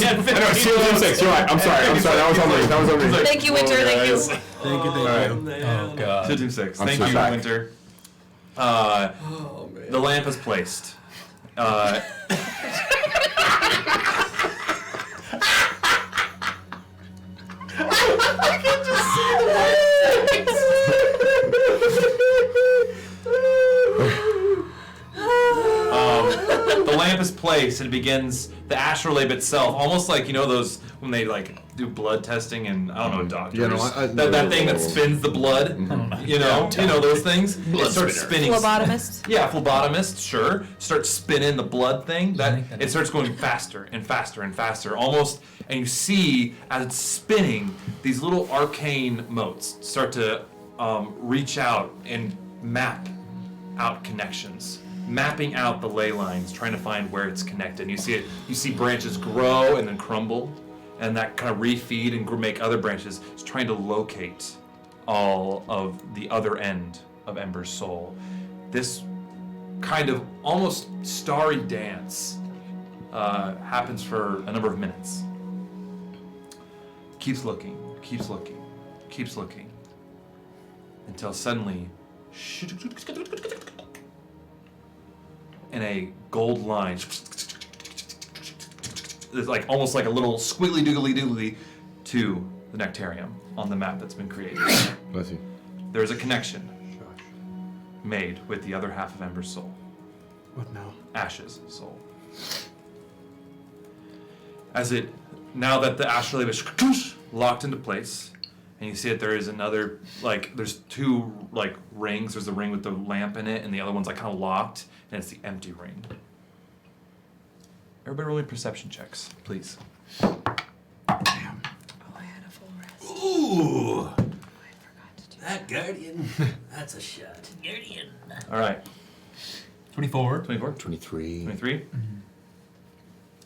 Speaker 3: had 15
Speaker 1: Seal Team 6, you're right. I'm sorry. That was on me.
Speaker 16: Thank you, Winter. Thank you.
Speaker 6: Thank you.
Speaker 7: Oh god.
Speaker 3: Seal Team 6.
Speaker 1: I'm
Speaker 3: Thank
Speaker 1: so
Speaker 3: you,
Speaker 1: back.
Speaker 3: Winter. The lamp is placed.
Speaker 14: I can just see the
Speaker 3: The lamp is placed and it begins the astrolabe itself, almost those when they do blood testing and I don't know doctors.
Speaker 1: Yeah, no,
Speaker 3: that thing that spins the blood. You know those things. It starts spinning.
Speaker 16: Phlebotomist.
Speaker 3: Yeah, phlebotomist. Sure, starts spinning the blood thing. It starts going faster and faster and faster, almost. And you see as it's spinning, these little arcane motes start to reach out and map out connections. Mapping out the ley lines, trying to find where it's connected. You see branches grow and then crumble, and that kind of refeed and make other branches. It's trying to locate all of the other end of Ember's soul. This kind of almost starry dance happens for a number of minutes. Keeps looking, until suddenly, in a gold line, it's almost like a little squiggly doogly doogly to the nectarium on the map that's been created.
Speaker 1: Bless you.
Speaker 3: There is a connection made with the other half of Ember's soul.
Speaker 14: What now?
Speaker 3: Ash's soul. Now that the astrolabe is locked into place, and you see that there is another, there's two, rings. There's the ring with the lamp in it, and the other one's, kind of locked, and it's the empty ring. Everybody rolling perception checks, please.
Speaker 16: Oh, I had a full rest.
Speaker 10: Ooh.
Speaker 16: I forgot to do
Speaker 10: That guardian. That's a shot. Guardian.
Speaker 3: All right.
Speaker 7: 24.
Speaker 1: 23.
Speaker 3: 23?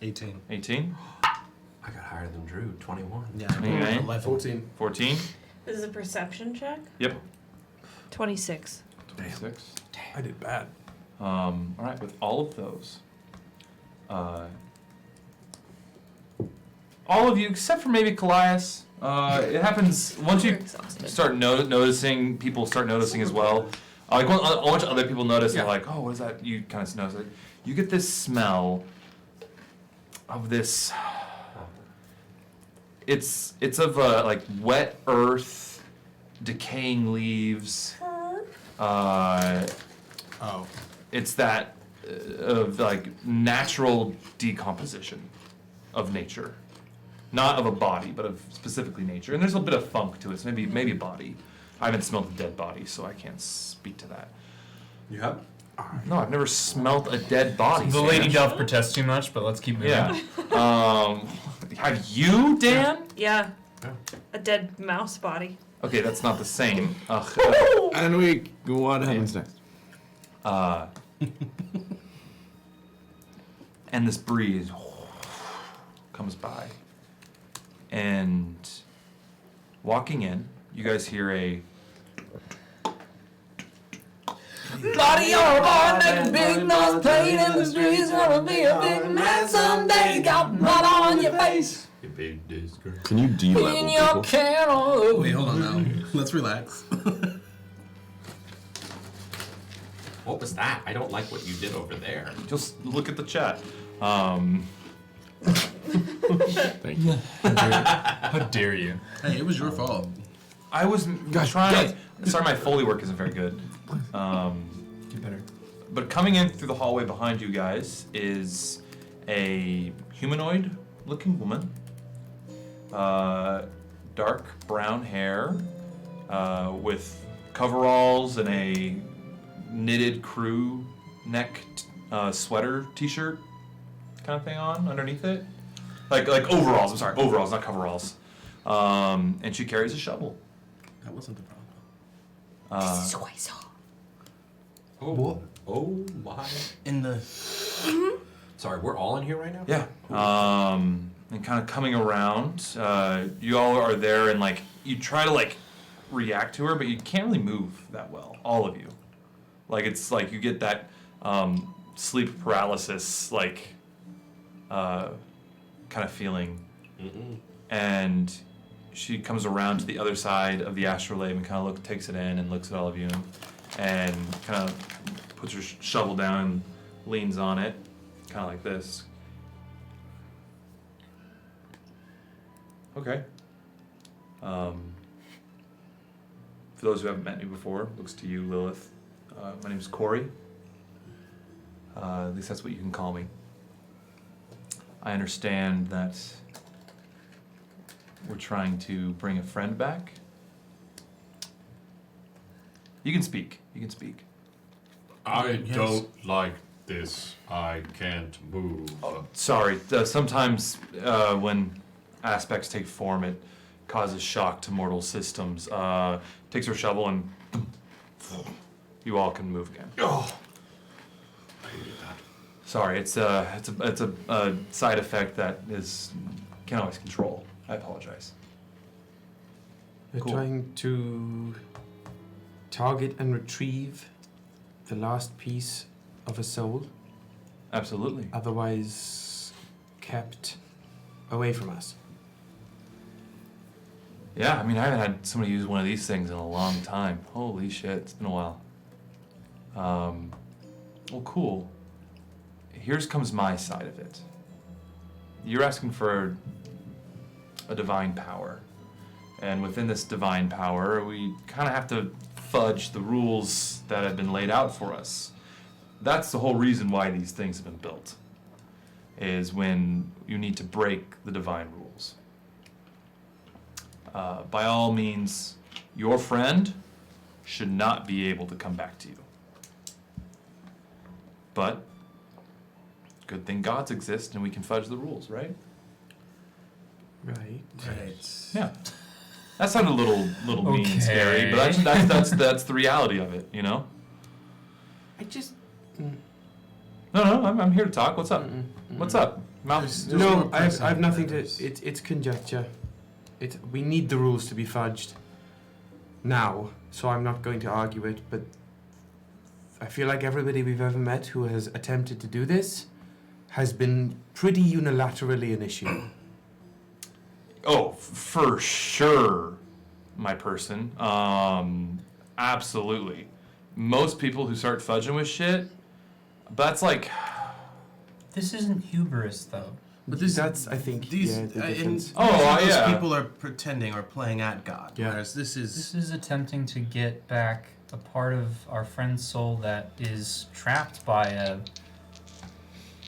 Speaker 6: 18.
Speaker 3: 18?
Speaker 10: I got higher than Drew. 21.
Speaker 6: Yeah.
Speaker 3: 29?
Speaker 14: 14.
Speaker 3: 14?
Speaker 16: This is a perception check.
Speaker 3: Yep.
Speaker 16: 26.
Speaker 3: 26?
Speaker 14: I did bad.
Speaker 3: All right, with all of those, all of you except for maybe Kallias, it happens once you start noticing. People start noticing as well. A bunch of other people notice. And they're oh, what is that? You kind of notice it. You get this smell of this. It's of wet earth, decaying leaves. It's that of natural decomposition of nature, not of a body, but of specifically nature. And there's a bit of funk to it. So maybe body. I haven't smelled a dead body, so I can't speak to that.
Speaker 14: You have?
Speaker 3: No, I've never smelt a dead body.
Speaker 7: The lady Duff protests too much, but let's keep moving.
Speaker 3: Yeah. Have you, Dan?
Speaker 16: Yeah. A dead mouse body.
Speaker 3: Okay, that's not the same.
Speaker 1: And what happens next?
Speaker 3: And this breeze comes by. And walking in, you guys hear a
Speaker 19: Bloody old boy, make a big noise, playing in the streets, gonna be a big man someday. Got mud on your face.
Speaker 1: Can you de-level
Speaker 19: In your
Speaker 1: people?
Speaker 19: kennel.
Speaker 6: Wait, hold on now. Let's relax.
Speaker 10: What was that? I don't like what you did over there.
Speaker 3: Just look at the chat.
Speaker 1: Thank you.
Speaker 7: How dare you?
Speaker 6: Hey, it was your fault.
Speaker 3: I was trying. Sorry, my Foley work isn't very good.
Speaker 6: Get better.
Speaker 3: But coming in through the hallway behind you guys is a humanoid-looking woman. Dark brown hair, with coveralls and a knitted crew neck sweater t-shirt kind of thing on underneath it. Like overalls, I'm sorry, overalls, not coveralls. And she carries a shovel.
Speaker 6: That wasn't the problem.
Speaker 16: This is who I saw.
Speaker 10: Oh, what? Oh my.
Speaker 6: In the...
Speaker 10: Sorry, we're all in here right now?
Speaker 3: Yeah. And kind of coming around, you all are there and like, you try to like react to her, but you can't really move that well, all of you. Like it's like you get that sleep paralysis, like kind of feeling. And she comes around to the other side of the astrolabe and kind of takes it in and looks at all of you and kind of puts her shovel down and leans on it, kind of like this. Okay. For those who haven't met me before, looks to you, Lilith. My name's Corey. At least that's what you can call me. I understand that we're trying to bring a friend back. You can speak. You can speak.
Speaker 8: I don't like this. I can't move.
Speaker 3: Sorry. Sometimes when aspects take form, it causes shock to mortal systems. Takes her shovel and you all can move again.
Speaker 8: Oh.
Speaker 3: Sorry, it's a side effect that can't always control. I apologize.
Speaker 14: We're trying to target and retrieve the last piece of a soul.
Speaker 3: Absolutely.
Speaker 14: Otherwise kept away from us.
Speaker 3: Yeah, I mean, I haven't had somebody use one of these things in a long time. Holy shit, it's been a while. Well, cool. Here's comes my side of it. You're asking for a divine power. And within this divine power, we kind of have to fudge the rules that have been laid out for us. That's the whole reason why these things have been built, is when you need to break the divine rules. By all means, your friend should not be able to come back to you. But good thing gods exist and we can fudge the rules, right?
Speaker 14: Right.
Speaker 3: Yeah. That sounded a little mean and scary, but that's the reality of it, you know?
Speaker 14: I just...
Speaker 3: No, I'm here to talk. What's up? What's up?
Speaker 14: No, I have nothing to... It's conjecture. We need the rules to be fudged now, so I'm not going to argue it, but I feel like everybody we've ever met who has attempted to do this has been pretty unilaterally an issue.
Speaker 3: Oh, for sure, my person. Absolutely. Most people who start fudging with shit, that's like...
Speaker 20: This isn't hubris, though.
Speaker 6: But this,
Speaker 14: that's, I think,
Speaker 6: these,
Speaker 14: the difference.
Speaker 6: Those people are pretending or playing at God.
Speaker 14: Yeah.
Speaker 6: Whereas this is
Speaker 20: attempting to get back a part of our friend's soul that is trapped by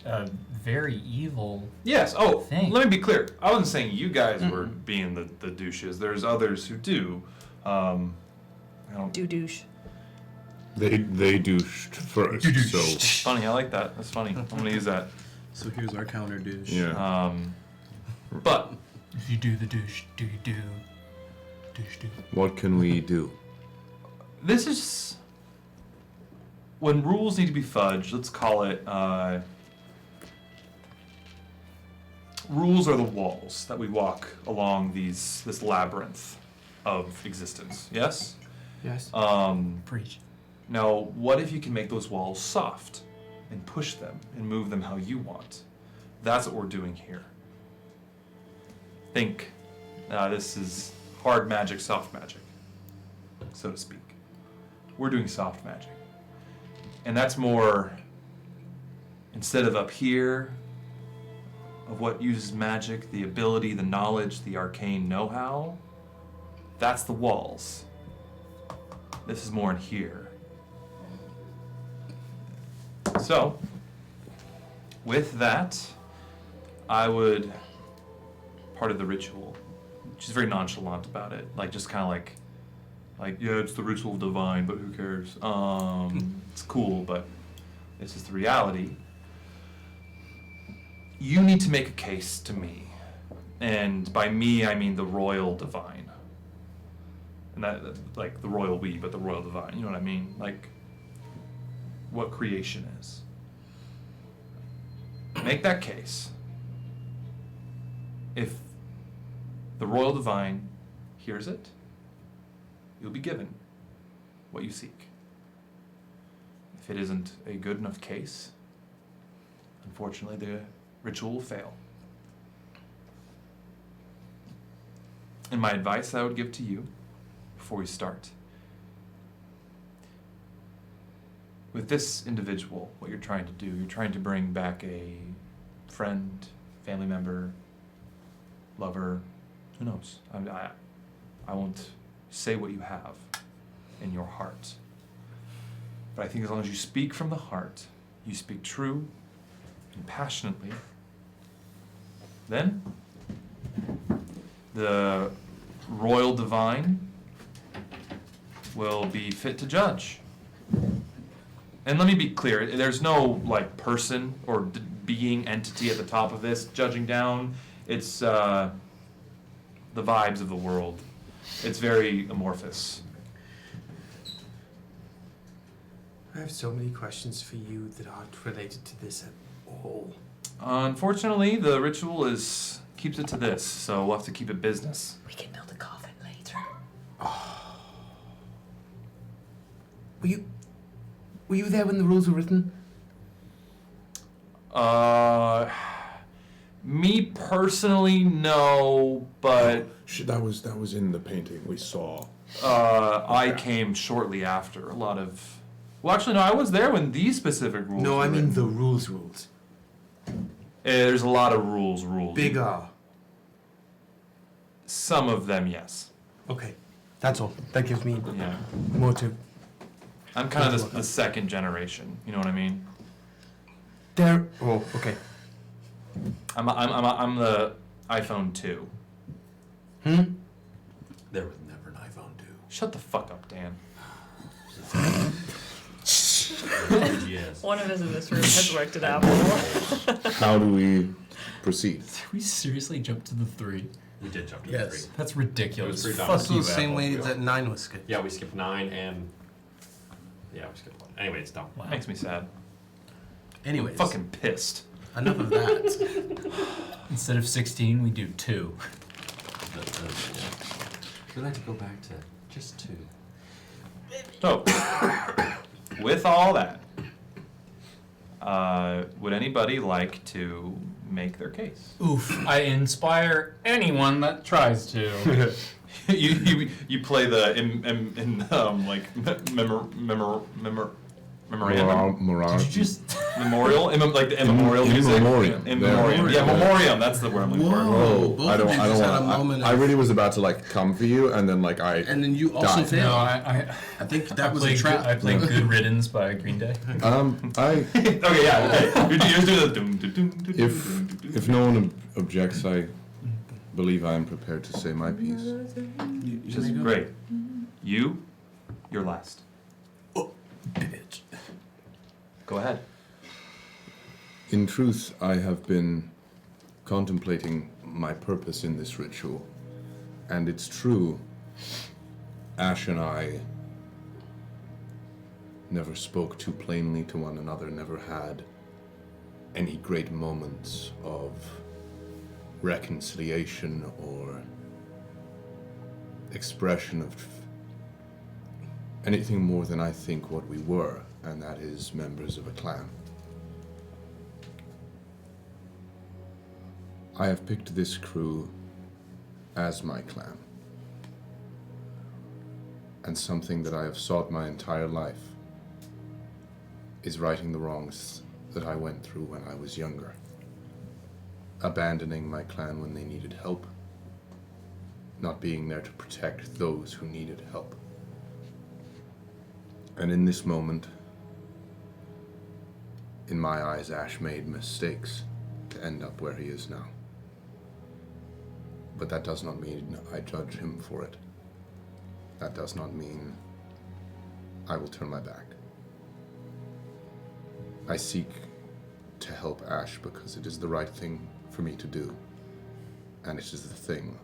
Speaker 20: a very evil
Speaker 3: Yes. Oh,
Speaker 20: thing.
Speaker 3: let me be clear. I wasn't saying you guys were being the douches. There's others who do.
Speaker 16: Do douche.
Speaker 4: They douched first, so...
Speaker 3: Funny, I like that. That's funny. I'm gonna use that.
Speaker 6: So here's our counter douche.
Speaker 4: Yeah.
Speaker 3: But
Speaker 20: if you do the douche, do you do douche do?
Speaker 4: What can we do?
Speaker 3: This is when rules need to be fudged. Let's call it. Rules are the walls that we walk along this labyrinth of existence. Yes.
Speaker 14: Yes.
Speaker 20: Preach.
Speaker 3: Now, what if you can make those walls soft and push them and move them how you want? That's what we're doing here. Think, this is hard magic, soft magic, so to speak. We're doing soft magic. And that's more, instead of up here, of what uses magic, the ability, the knowledge, the arcane know-how, that's the walls. This is more in here. So, with that, I would, part of the ritual, she's very nonchalant about it, like just kind of like, yeah, it's the ritual of divine, but who cares? It's cool, but it's just the reality. You need to make a case to me, and by me I mean the royal divine, and that, like the royal we, but the royal divine. You know what I mean? Like what creation is. Make that case. If the royal divine hears it, you'll be given what you seek. If it isn't a good enough case, unfortunately the ritual will fail. And my advice I would give to you before we start, with this individual, what you're trying to do, you're trying to bring back a friend, family member, lover, who knows? I won't say what you have in your heart. But I think as long as you speak from the heart, you speak true and passionately, then the royal divine will be fit to judge. And let me be clear, there's no like person or being entity at the top of this judging down. It's the vibes of the world. It's very amorphous.
Speaker 6: I have so many questions for you that aren't related to this at all.
Speaker 3: Unfortunately, the ritual keeps it to this, so we'll have to keep it business.
Speaker 16: We can build a coffin later.
Speaker 6: Were you there when the rules were written?
Speaker 3: Me personally, no, but
Speaker 4: that was in the painting we saw.
Speaker 3: I came shortly after. Well, actually, no, I was there when these specific rules.
Speaker 6: No,
Speaker 3: were
Speaker 6: I mean
Speaker 3: written.
Speaker 6: the rules.
Speaker 3: There's a lot of rules.
Speaker 6: Bigger.
Speaker 3: Some of them, yes.
Speaker 6: Okay, that's all. That gives me
Speaker 3: Yeah.
Speaker 6: more to.
Speaker 3: I'm kind of the second generation. You know what I mean?
Speaker 6: Oh, okay.
Speaker 3: I'm the iPhone 2.
Speaker 10: There was never an iPhone 2.
Speaker 3: Shut the fuck up, Dan.
Speaker 10: Yes.
Speaker 5: One of us in this room has worked at Apple.
Speaker 4: How do we proceed?
Speaker 7: Did we seriously jump to the 3?
Speaker 10: We did jump to the 3.
Speaker 7: That's ridiculous.
Speaker 10: It was
Speaker 7: Fuck
Speaker 6: Also
Speaker 7: you,
Speaker 6: the same
Speaker 7: Apple.
Speaker 6: way that 9 was skipped.
Speaker 10: Yeah, we skipped 9 and... Yeah, we skipped 1. Anyway, it's dumb.
Speaker 3: Wow. Makes me sad.
Speaker 6: Anyways.
Speaker 3: I'm fucking pissed.
Speaker 6: Enough of that.
Speaker 7: Instead of 16, we do 2.
Speaker 10: We'd like to go back to just 2.
Speaker 3: So, with all that, would anybody like to make their case?
Speaker 7: Oof, I inspire anyone that tries to.
Speaker 3: you play the memorandum.
Speaker 7: Did you just
Speaker 3: memorial? Like the immemorial music?
Speaker 4: Memoriam.
Speaker 3: Immemorium. Yeah, memoriam. That's the word I'm looking for.
Speaker 4: Oh, I don't want. I really was about to like come for you, and then like I.
Speaker 6: And then you also
Speaker 4: died.
Speaker 6: failed.
Speaker 7: No, I
Speaker 6: think that was a
Speaker 7: played
Speaker 6: trap.
Speaker 7: I played Good Riddance by Green Day.
Speaker 3: Okay, yeah, okay. You're just doing the
Speaker 4: If no one objects, I believe I am prepared to say my piece.
Speaker 3: Which is great. You're last.
Speaker 6: Bitch.
Speaker 3: Go ahead.
Speaker 4: In truth, I have been contemplating my purpose in this ritual, and it's true, Ash and I never spoke too plainly to one another, never had any great moments of reconciliation or expression of anything more than I think what we were, and that is members of a clan. I have picked this crew as my clan, and something that I have sought my entire life is righting the wrongs that I went through when I was younger. Abandoning my clan when they needed help, not being there to protect those who needed help. And in this moment, in my eyes, Ash made mistakes to end up where he is now. But that does not mean I judge him for it. That does not mean I will turn my back. I seek to help Ash because it is the right thing for me to do, and it is the thing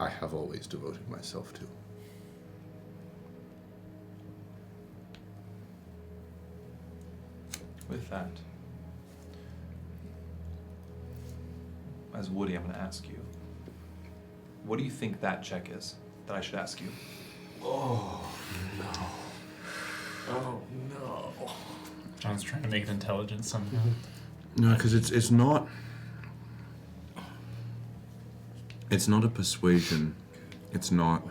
Speaker 4: I have always devoted myself to.
Speaker 3: With that, as Woody, I'm going to ask you, what do you think that check is that I should ask you?
Speaker 10: Oh, no. Oh, no.
Speaker 7: John's trying to make it intelligent somehow.
Speaker 1: No, because it's not. It's not a persuasion. It's not.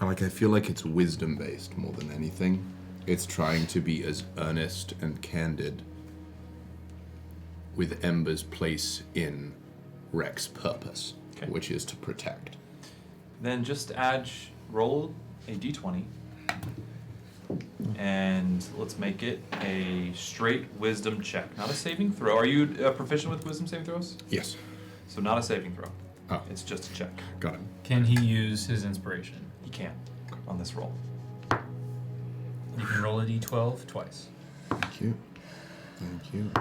Speaker 1: I feel like it's wisdom based more than anything. It's trying to be as earnest and candid with Ember's place in Rek's purpose, which is to protect.
Speaker 3: Then just roll a d20, and let's make it a straight wisdom check, not a saving throw. Are you proficient with wisdom saving throws?
Speaker 1: Yes.
Speaker 3: So not a saving throw.
Speaker 1: Oh.
Speaker 3: It's just a check.
Speaker 1: Got it.
Speaker 7: Can he use his inspiration?
Speaker 3: He can on this roll.
Speaker 7: You can roll a d12 twice.
Speaker 1: Thank you. Thank you.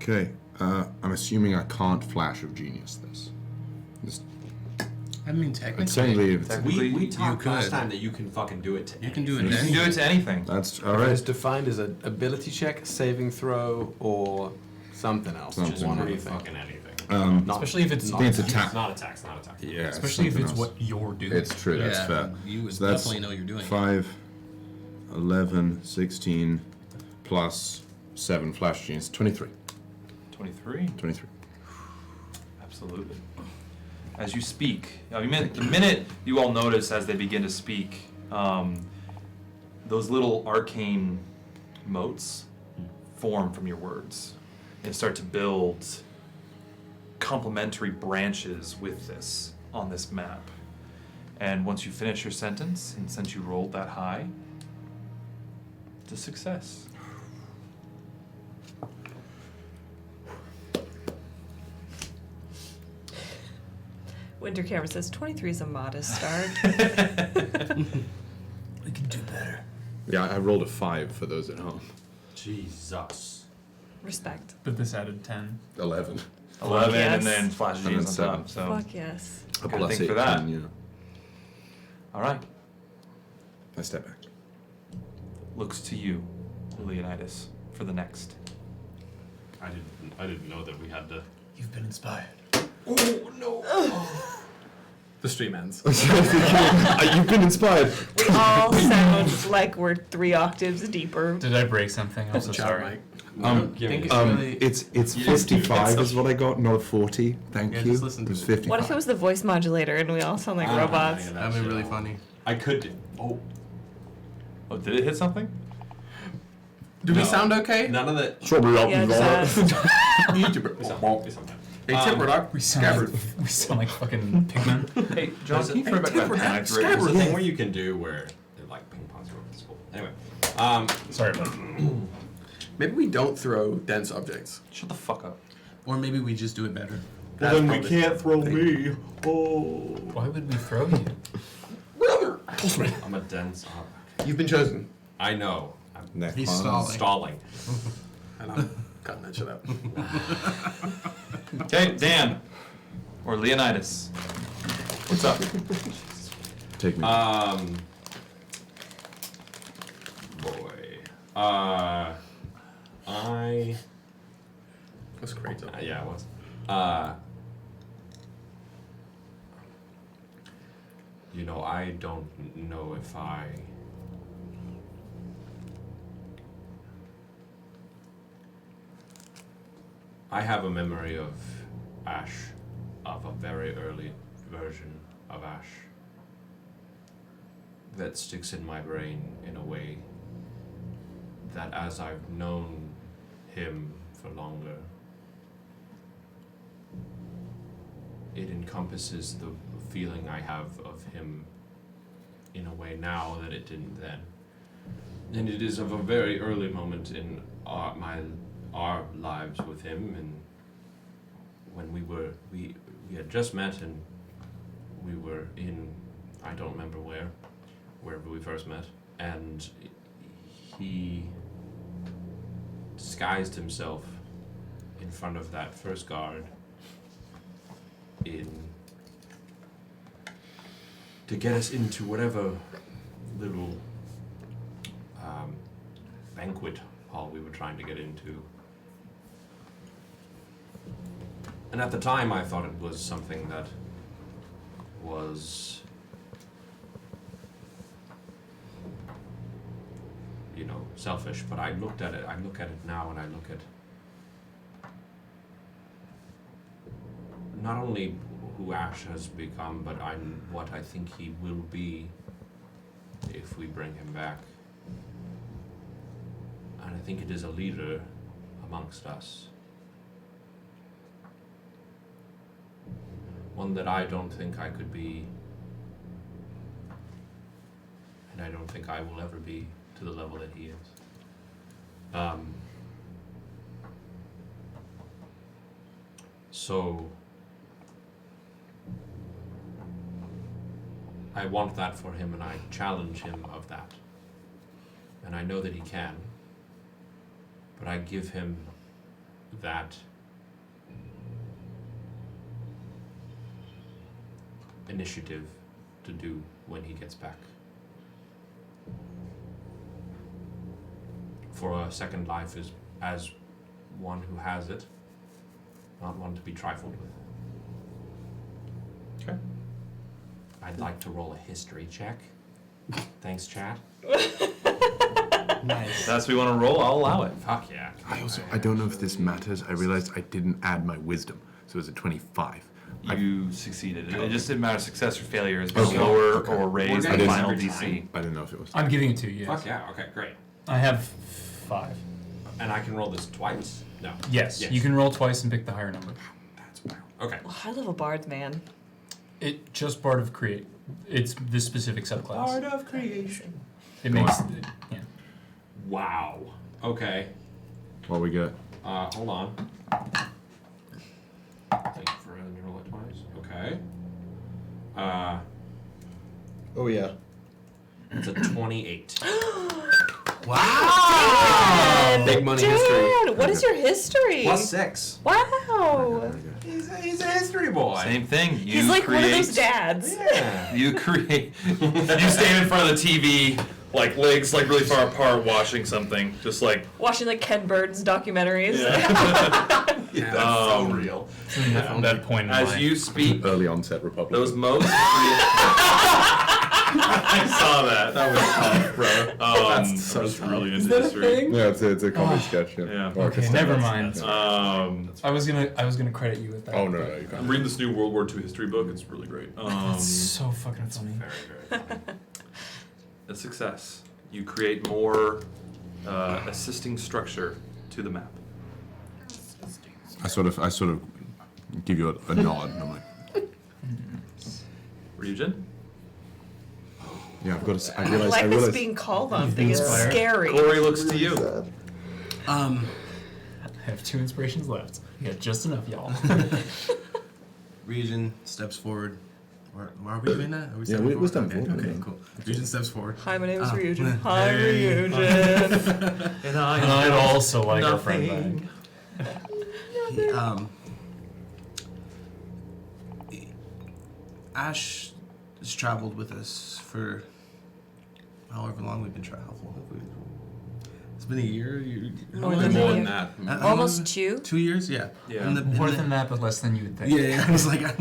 Speaker 1: Okay. I'm assuming I can't Flash of Genius this.
Speaker 6: I mean,
Speaker 1: technically,
Speaker 10: we talked last
Speaker 6: could.
Speaker 10: time that you can fucking do it to
Speaker 6: You can do it
Speaker 3: You can do it to anything.
Speaker 1: That's all right.
Speaker 14: It's defined as an ability check, saving throw, or something else.
Speaker 1: Something.
Speaker 14: Just one
Speaker 10: Pretty
Speaker 14: anything.
Speaker 10: fucking anything.
Speaker 7: Especially if it's
Speaker 1: I think it's attack.
Speaker 10: It's not attacks, not attacks.
Speaker 1: Yeah.
Speaker 7: Especially if it's
Speaker 1: something else.
Speaker 7: what you're doing.
Speaker 1: It's true. That's
Speaker 6: Yeah,
Speaker 1: fair.
Speaker 6: you would
Speaker 1: So that's
Speaker 6: definitely know you're doing it.
Speaker 1: 5, 11, 16, plus 7 Flash Genius. 23.
Speaker 3: 23?
Speaker 1: 23.
Speaker 3: Absolutely. As you speak, the minute you all notice as they begin to speak, those little arcane motes form from your words and start to build complementary branches with this on this map. And once you finish your sentence, and since you rolled that high, it's a success.
Speaker 5: Winter Camera says 23 is a modest start.
Speaker 7: We can do better.
Speaker 1: Yeah, I rolled a 5 for those at home.
Speaker 10: Jesus.
Speaker 5: Respect.
Speaker 7: But this added 10.
Speaker 1: 11.
Speaker 3: 11
Speaker 5: Yes.
Speaker 3: and then Flash
Speaker 1: And then
Speaker 3: Genius on
Speaker 1: 7.
Speaker 3: top. So
Speaker 5: Fuck yes.
Speaker 1: A
Speaker 3: Good
Speaker 1: plus
Speaker 3: thing
Speaker 1: 8
Speaker 3: for that.
Speaker 1: Yeah.
Speaker 3: All right.
Speaker 1: I step back.
Speaker 3: Looks to you, Leonidas, for the next.
Speaker 10: I didn't know that we had to.
Speaker 7: You've been inspired.
Speaker 10: Oh no!
Speaker 14: The stream ends.
Speaker 1: You've been inspired.
Speaker 5: We all sound like we're 3 octaves deeper.
Speaker 7: Did I break something? I'm so sorry.
Speaker 1: It's 55 is what I got, not a 40. Thank
Speaker 6: Yeah,
Speaker 1: you.
Speaker 6: just listen to
Speaker 1: It's
Speaker 6: it.
Speaker 1: 55.
Speaker 5: What if it was the voice modulator and we all sound like robots?
Speaker 10: Yeah,
Speaker 6: That'd be really funny.
Speaker 10: I could. Oh.
Speaker 3: Oh, did it hit something?
Speaker 6: Do we sound okay?
Speaker 10: None of the.
Speaker 5: Yeah, just
Speaker 6: Hey, Tipper,
Speaker 7: We sound like fucking pigmen.
Speaker 3: Hey, John, can you throw back that panic
Speaker 10: There's a thing where you can do where they're like ping pong throw at school. Anyway,
Speaker 7: Sorry about that.
Speaker 14: Maybe we don't throw dense objects.
Speaker 3: Shut the fuck up.
Speaker 6: Or maybe we just do it better.
Speaker 14: Well, then we can't throw me.
Speaker 10: Oh.
Speaker 7: Why would we throw you?
Speaker 14: Brother!
Speaker 10: I'm a dense object.
Speaker 14: You've been chosen.
Speaker 10: I know.
Speaker 6: He's stalling.
Speaker 10: Stalling.
Speaker 14: And I'm cutting that shit out.
Speaker 3: Okay, Dan. Or Leonidas. What's up?
Speaker 1: Take me.
Speaker 10: Boy. That's
Speaker 14: great.
Speaker 10: Yeah, it was. You know, I don't know if I have a memory of Ash, of a very early version of Ash that sticks in my brain in a way that as I've known him for longer, it encompasses the feeling I have of him in a way now that it didn't then. And it is of a very early moment in our lives with him, and when we had just met, and we were in, I don't remember wherever we first met, and he disguised himself in front of that first guard to get us into whatever little banquet hall we were trying to get into. And at the time I thought it was something that was, you know, selfish, but I look at it now, and I look at not only who Ash has become, but what I think he will be if we bring him back. And I think it is a leader amongst us. One that I don't think I could be, and I don't think I will ever be to the level that he is. So I want that for him, and I challenge him of that. And I know that he can, but I give him that initiative to do when he gets back. For a second life is as one who has it, not one to be trifled with.
Speaker 3: Okay.
Speaker 10: I'd like to roll a history check. Thanks, chat.
Speaker 1: Nice.
Speaker 3: If that's what we want to roll, I'll allow it.
Speaker 10: Fuck yeah.
Speaker 1: I don't know if this matters. I realized I didn't add my wisdom, so it was a 25.
Speaker 3: You succeeded. It just didn't matter success or failure. It's
Speaker 1: Okay.
Speaker 3: lower
Speaker 1: Okay.
Speaker 3: or raise
Speaker 1: I
Speaker 3: the
Speaker 1: didn't-
Speaker 3: final DC.
Speaker 1: I didn't know if it was.
Speaker 7: I'm giving it to you. Yes.
Speaker 10: Fuck yeah, okay, great.
Speaker 7: I have 5.
Speaker 10: And I can roll this twice? No.
Speaker 7: Yes, you can roll twice and pick the higher number.
Speaker 10: Okay.
Speaker 5: Well, high level bards, man.
Speaker 7: It just Bard of Create. It's this specific subclass.
Speaker 10: Bard of Creation.
Speaker 7: It makes yeah.
Speaker 10: Wow. Okay.
Speaker 1: What we got?
Speaker 10: Hold on. Thank you for letting me roll it twice. Okay.
Speaker 9: Oh yeah.
Speaker 10: It's a 28.
Speaker 5: Wow!
Speaker 14: Big money
Speaker 5: Dan,
Speaker 14: history.
Speaker 5: what is your histoy?
Speaker 14: +6.
Speaker 5: Wow!
Speaker 10: He's a history boy.
Speaker 3: Same thing. You
Speaker 5: He's like
Speaker 3: create,
Speaker 5: one of those dads.
Speaker 10: Yeah.
Speaker 3: You create. You stand in front of the TV, like legs like really far apart, watching something, just like.
Speaker 5: Watching like Ken Burns documentaries.
Speaker 10: Yeah, that's so real.
Speaker 7: That point in
Speaker 3: As
Speaker 7: life.
Speaker 3: you speak,
Speaker 1: Early onset Republic.
Speaker 3: those most. I saw that. That was tough, bro.
Speaker 1: That's so
Speaker 3: was really into
Speaker 7: that a
Speaker 3: history.
Speaker 7: thing?
Speaker 1: Yeah, it's a comedy sketch. Yeah.
Speaker 3: Yeah.
Speaker 1: Or
Speaker 7: Okay,
Speaker 1: just-
Speaker 7: never
Speaker 1: that's-
Speaker 7: mind.
Speaker 1: that's-
Speaker 7: I was gonna credit you with that.
Speaker 1: Oh no, you can't.
Speaker 3: I'm reading this new World War II history book. It's really great.
Speaker 7: That's so fucking funny.
Speaker 10: Very, very funny.
Speaker 3: A success. You create more assisting structure to the map.
Speaker 1: I sort of give you a nod, and I'm like,
Speaker 3: Ryujin?
Speaker 1: yeah, I've got to. I
Speaker 5: I
Speaker 1: realize.
Speaker 5: like
Speaker 1: I
Speaker 5: this
Speaker 1: realize.
Speaker 5: being called on thing. It's
Speaker 7: Inspired.
Speaker 5: scary.
Speaker 3: Corey looks to you.
Speaker 7: I have 2 inspirations left. You got just enough, y'all.
Speaker 6: Ryujin steps forward. Where are we doing that? Are we
Speaker 9: Yeah,
Speaker 6: stepping
Speaker 9: we're
Speaker 6: forward?
Speaker 9: stepping
Speaker 6: Okay,
Speaker 9: forward,
Speaker 6: okay,
Speaker 9: yeah.
Speaker 6: cool. Ryujin steps forward.
Speaker 5: Hi, my name is
Speaker 6: Ah.
Speaker 5: Ryujin. Hi,
Speaker 6: Hey.
Speaker 5: Ryujin.
Speaker 3: And
Speaker 7: I'd also like our friend back.
Speaker 6: Ash has traveled with us for however long we've been traveling. It's been a year.
Speaker 5: More than a year. Almost 2.
Speaker 6: 2 years, yeah.
Speaker 20: More than that, but less than you would think.
Speaker 6: Yeah. I was like,
Speaker 14: 8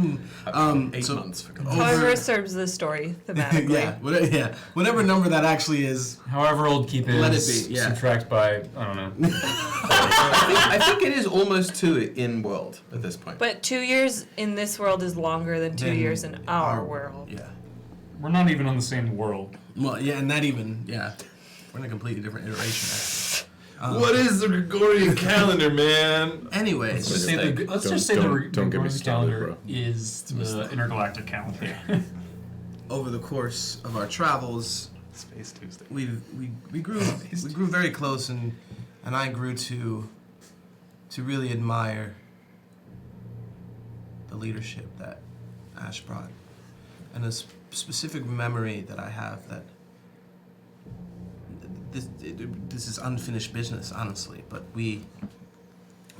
Speaker 14: months.
Speaker 5: However it serves the story thematically.
Speaker 6: Whatever number that actually is.
Speaker 20: However old keep is.
Speaker 6: Let it be. Yeah.
Speaker 20: Subtract by I don't know.
Speaker 14: I think it is almost 2 in world at this point.
Speaker 5: But 2 years in this world is longer than 2 years in our world.
Speaker 6: Yeah.
Speaker 7: We're not even on the same world.
Speaker 6: Well, yeah, and not even, yeah. We're in a completely different iteration, actually.
Speaker 4: What is the Gregorian calendar, man?
Speaker 6: Anyway,
Speaker 7: Let's just say the Gregorian calendar is the intergalactic calendar.
Speaker 6: Over the course of our travels,
Speaker 3: Space Tuesday.
Speaker 6: we grew very close, and I grew to really admire the leadership that Ash brought, and a specific memory that I have that this is unfinished business, honestly, but we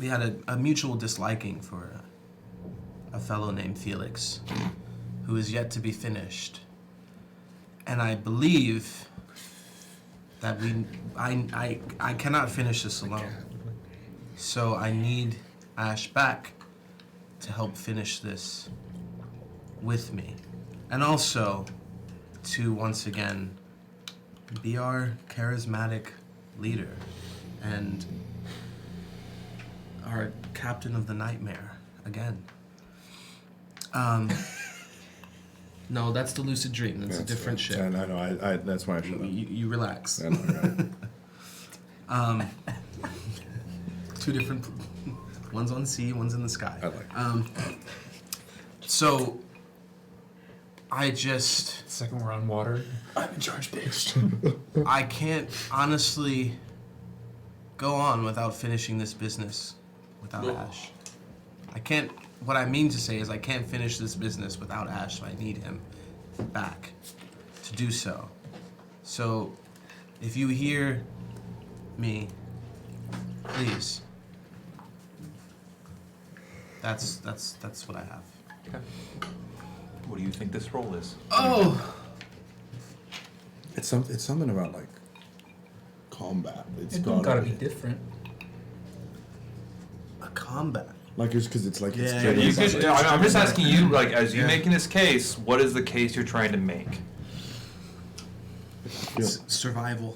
Speaker 6: had a mutual disliking for a fellow named Felix, who is yet to be finished, and I believe that I cannot finish this alone, so I need Ash back to help finish this with me, and also to once again be our charismatic leader and our captain of the Nightmare again. No, that's the lucid dream. That's a different ship.
Speaker 4: I know. That's why I should.
Speaker 6: You relax.
Speaker 4: I know, right?
Speaker 6: 2 different. One's on sea, one's in the sky.
Speaker 4: I like.
Speaker 6: So I just.
Speaker 7: Second we're on water.
Speaker 6: I'm in charge, bitch. I can't honestly go on without finishing this business without Ash. I can't. What I mean to say is I can't finish this business without Ash, so I need him back to do so. So, if you hear me, please. That's what I have.
Speaker 3: Okay. What do you think this role is?
Speaker 6: Oh.
Speaker 4: It's something about like combat.
Speaker 20: It's gotta be different.
Speaker 6: A combat.
Speaker 4: Like it's because it's like
Speaker 3: I'm just asking you, like, as you making this case, what is the case you're trying to make?
Speaker 6: Survival.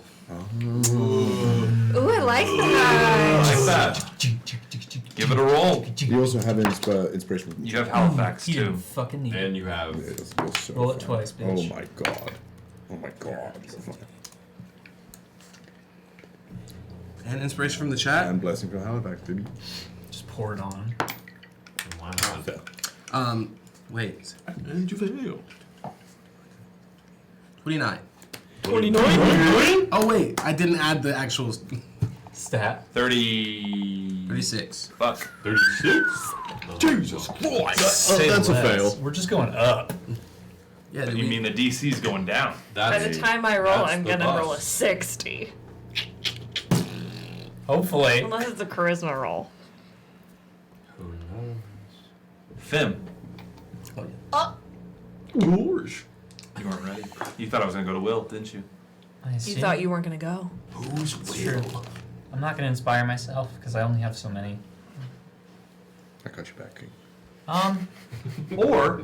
Speaker 5: Ooh, I like that.
Speaker 3: I like that. Give it a roll.
Speaker 4: You also have inspiration.
Speaker 3: You have Halifax
Speaker 20: You
Speaker 3: too.
Speaker 20: didn't fucking need
Speaker 10: And you have.
Speaker 20: Roll it twice, bitch.
Speaker 4: Oh my god. Oh my god.
Speaker 6: And inspiration from the chat.
Speaker 4: And blessing from Halifax, baby.
Speaker 20: Just pour it on.
Speaker 10: Why not?
Speaker 6: Wait.
Speaker 4: And you fail.
Speaker 6: 29.
Speaker 3: 29?
Speaker 6: Oh wait, I didn't add the actual
Speaker 20: stat.
Speaker 6: 36.
Speaker 3: Fuck.
Speaker 4: 36? Jesus Christ. That's a fail.
Speaker 20: We're just going up.
Speaker 6: Yeah.
Speaker 3: You mean the DC's going down?
Speaker 5: By the time I roll, I'm gonna roll a 60.
Speaker 20: Hopefully.
Speaker 5: Unless it's a charisma roll.
Speaker 10: Who knows?
Speaker 3: Fim.
Speaker 4: Gosh.
Speaker 3: You weren't ready. You thought I was gonna go to Will, didn't you?
Speaker 20: I see.
Speaker 5: You thought you weren't gonna go.
Speaker 4: Who's
Speaker 20: Will? I'm not gonna inspire myself because I only have so many.
Speaker 4: I got you back, King.
Speaker 3: Or,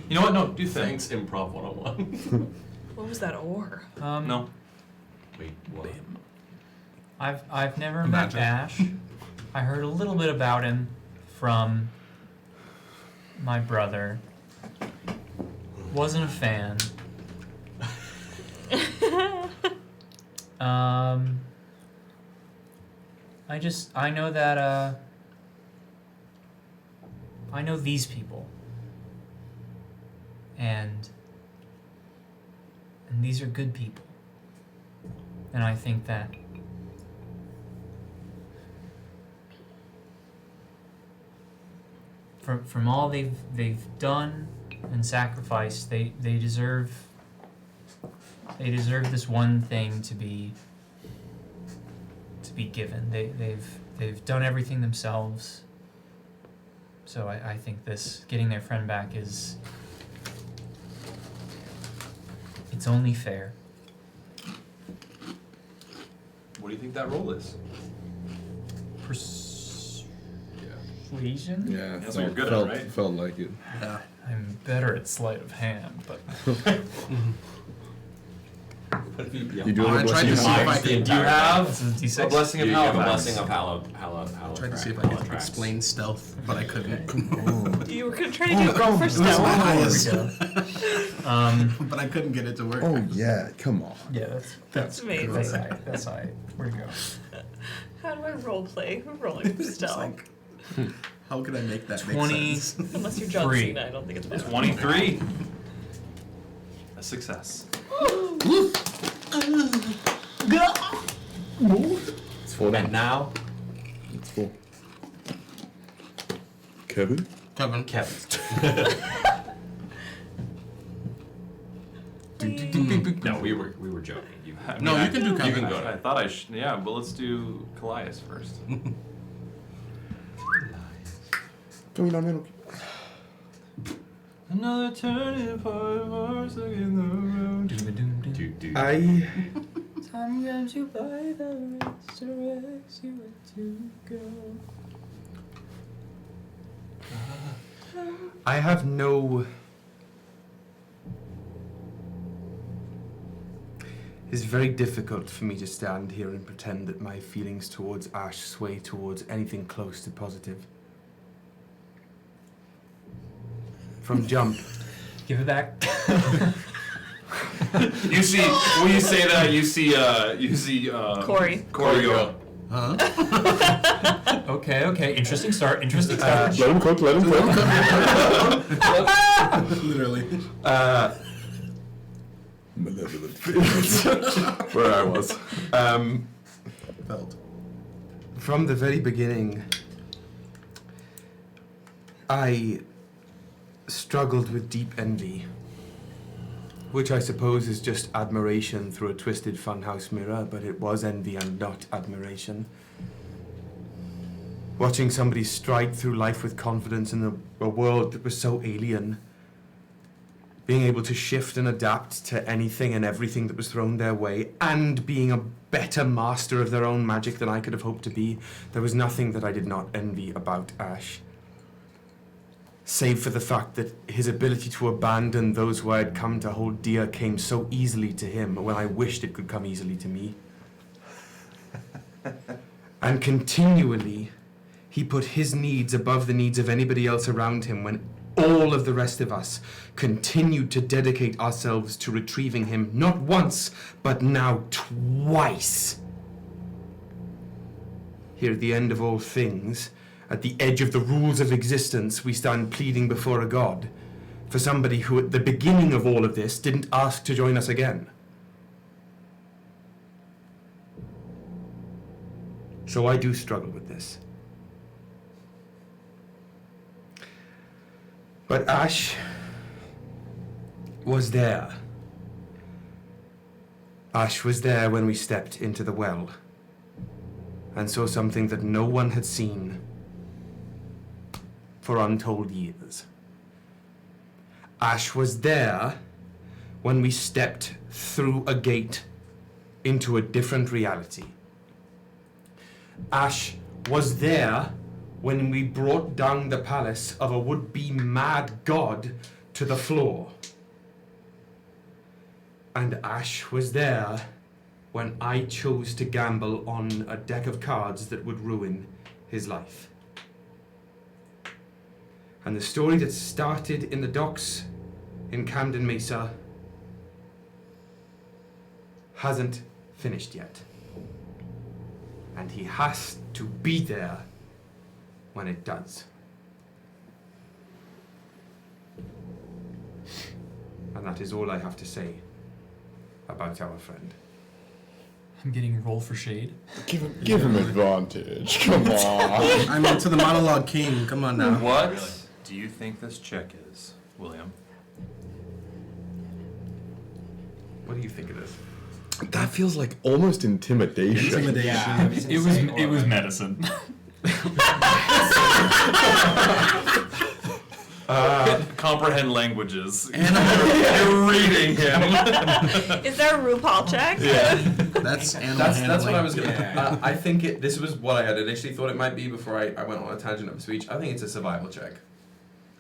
Speaker 3: you know what? No, do Fim.
Speaker 10: Thanks, Improv 101.
Speaker 5: What was that or?
Speaker 3: No.
Speaker 10: Wait, what?
Speaker 20: I've never met Ash. I heard a little bit about him from my brother. Wasn't a fan. I know that I know these people. And these are good people. And I think that from all they've done and sacrificed, they deserve this one thing to be given. They've done everything themselves. So I think this getting their friend back it's only fair.
Speaker 3: What do you think that roll is?
Speaker 7: Persuasion?
Speaker 4: Yeah,
Speaker 3: That's what you're good at, right?
Speaker 4: Felt like it.
Speaker 6: Yeah.
Speaker 7: I'm better at sleight of hand, but.
Speaker 4: You do have a blessing of
Speaker 3: Do you have
Speaker 7: This is D6.
Speaker 3: a blessing of
Speaker 10: You have a
Speaker 3: Halifax?
Speaker 10: blessing of
Speaker 6: I tried to see if I could explain stealth, but I couldn't.
Speaker 5: You were trying to do roll for stealth.
Speaker 6: But I couldn't get it to work.
Speaker 4: Oh yeah, come on.
Speaker 7: Yeah, that's
Speaker 5: amazing.
Speaker 7: That's alright. That's alright. Where'd it go?
Speaker 5: How do I role play? We're rolling for stealth.
Speaker 6: How could I make that
Speaker 7: 20.
Speaker 6: make sense?
Speaker 5: Unless you're John Cena, I don't think it's possible.
Speaker 3: 23. A success.
Speaker 4: It's 4
Speaker 10: And now,
Speaker 4: It's 4. Kevin?
Speaker 6: Kevin.
Speaker 10: No, we were joking. You
Speaker 6: can do Kevin.
Speaker 10: You can go.
Speaker 3: I thought I should. Yeah, but let's do Kallias first. Another turning point, horse in the road.
Speaker 20: Time comes you by the resurrects you where to go.
Speaker 2: I have no. It's very difficult for me to stand here and pretend that my feelings towards Ash sway towards anything close to positive. From jump.
Speaker 20: Give it back.
Speaker 3: You see, when you say that, you see
Speaker 5: Corey.
Speaker 3: Corey go.
Speaker 6: Huh?
Speaker 20: Okay. Interesting start. Interesting start.
Speaker 4: Let him cook, let him cook.
Speaker 6: Literally.
Speaker 4: Malevolent.
Speaker 2: Where I was.
Speaker 6: Felt.
Speaker 2: From the very beginning, I struggled with deep envy, which I suppose is just admiration through a twisted funhouse mirror, but it was envy and not admiration. Watching somebody stride through life with confidence in a world that was so alien, being able to shift and adapt to anything and everything that was thrown their way, and being a better master of their own magic than I could have hoped to be, there was nothing that I did not envy about Ash. Save for the fact that his ability to abandon those who I had come to hold dear came so easily to him when I wished it could come easily to me. And continually, he put his needs above the needs of anybody else around him when all of the rest of us continued to dedicate ourselves to retrieving him, not once, but now twice. Here at the end of all things, at the edge of the rules of existence, we stand pleading before a god for somebody who at the beginning of all of this didn't ask to join us again. So I do struggle with this. But Ash was there. Ash was there when we stepped into the well and saw something that no one had seen for untold years. Ash was there when we stepped through a gate into a different reality. Ash was there when we brought down the palace of a would-be mad god to the floor. And Ash was there when I chose to gamble on a deck of cards that would ruin his life. And the story that started in the docks in Camden Mesa hasn't finished yet. And he has to be there when it does. And that is all I have to say about our friend.
Speaker 20: I'm getting roll for shade.
Speaker 4: Give him advantage. Come on.
Speaker 6: I mean, to the monologue king. Come on now.
Speaker 3: What do you think this check is, William?
Speaker 2: What do you think it is?
Speaker 4: That feels like almost intimidation.
Speaker 20: Yeah, it was medicine.
Speaker 3: comprehend languages. You're reading him.
Speaker 5: Is there a RuPaul check?
Speaker 2: Yeah.
Speaker 6: That's animal
Speaker 2: That's
Speaker 6: handling.
Speaker 2: what I was gonna. I think this was what I had initially thought it might be before I went on a tangent of speech. I think it's a survival check.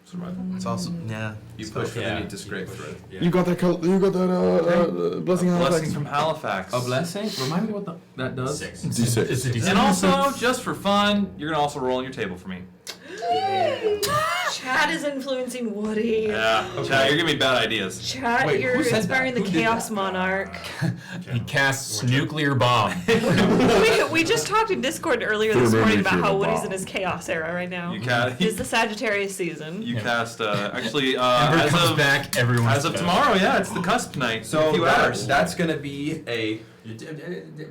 Speaker 2: Survival.
Speaker 6: It's also
Speaker 2: You push for the need to scrape through.
Speaker 4: You got that. You got that. Blessing.
Speaker 3: Blessing from Halifax.
Speaker 2: A blessing? Remind me what that does.
Speaker 4: D6.
Speaker 7: It's a D6.
Speaker 3: And also, just for fun, you're gonna also roll on your table for me.
Speaker 5: Chad is influencing Woody.
Speaker 3: Yeah. Chad, you're giving me bad ideas.
Speaker 5: Chad,
Speaker 3: Wait,
Speaker 5: you're
Speaker 3: who said
Speaker 5: inspiring
Speaker 3: that?
Speaker 5: the
Speaker 3: Who did
Speaker 5: Chaos Monarch.
Speaker 7: He casts nuclear bomb.
Speaker 5: we just talked in Discord earlier this morning about how Woody's in his Chaos era right now.
Speaker 3: You cast.
Speaker 5: It's the Sagittarius season.
Speaker 3: You cast. Actually,
Speaker 7: Ember
Speaker 3: as
Speaker 7: comes
Speaker 3: of
Speaker 7: back, everyone's
Speaker 3: as of
Speaker 7: dead.
Speaker 3: tomorrow, yeah, it's the cusp night.
Speaker 2: So
Speaker 3: in a few hours.
Speaker 2: that's gonna be a.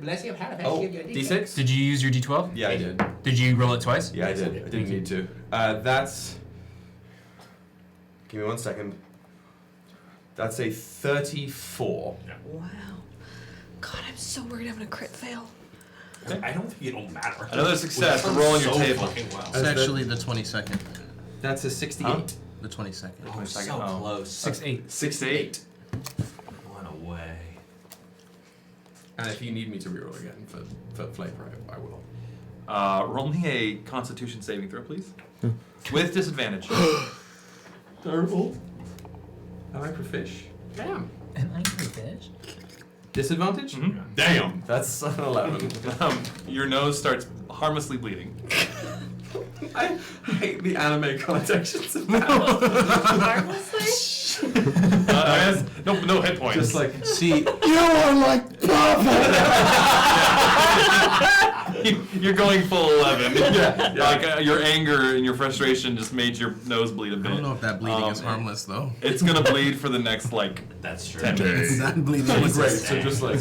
Speaker 21: Blessing of Halifax.
Speaker 2: Oh,
Speaker 21: give you a
Speaker 2: D6?
Speaker 7: Did you use your D12?
Speaker 2: Yeah, I did.
Speaker 7: Did you roll it twice?
Speaker 2: Yeah, I did. I didn't need to. That's. Give me 1 second. That's a 34.
Speaker 5: Wow. God, I'm so worried I'm gonna crit fail.
Speaker 21: I don't think it'll matter.
Speaker 3: Another success. But roll on your table.
Speaker 6: It's actually the 22nd.
Speaker 2: That's a 68.
Speaker 3: Huh?
Speaker 6: The 22nd.
Speaker 21: Oh, so close.
Speaker 7: 6-8.
Speaker 2: 68.
Speaker 21: One away.
Speaker 2: And if you need me to reroll again for flavor, I will.
Speaker 3: Roll me a Constitution saving throw, please. With disadvantage.
Speaker 2: Terrible. Am I profish?
Speaker 21: Damn.
Speaker 7: An angry fish?
Speaker 2: Disadvantage?
Speaker 3: Mhm.
Speaker 2: Damn. That's an 11.
Speaker 3: Your nose starts harmlessly bleeding.
Speaker 2: I hate the anime connections of that.
Speaker 5: Harmlessly?
Speaker 3: No hit points.
Speaker 2: Just like,
Speaker 6: see,
Speaker 4: You are like perfect.
Speaker 3: You're going full 11.
Speaker 2: Yeah.
Speaker 3: Like your anger and your frustration just made your nose bleed a bit.
Speaker 6: I don't know if that bleeding is harmless though.
Speaker 3: It's gonna bleed for the next
Speaker 21: That's true.
Speaker 3: 10 minutes.
Speaker 6: That bleeding
Speaker 2: Great.
Speaker 6: is
Speaker 2: So just like,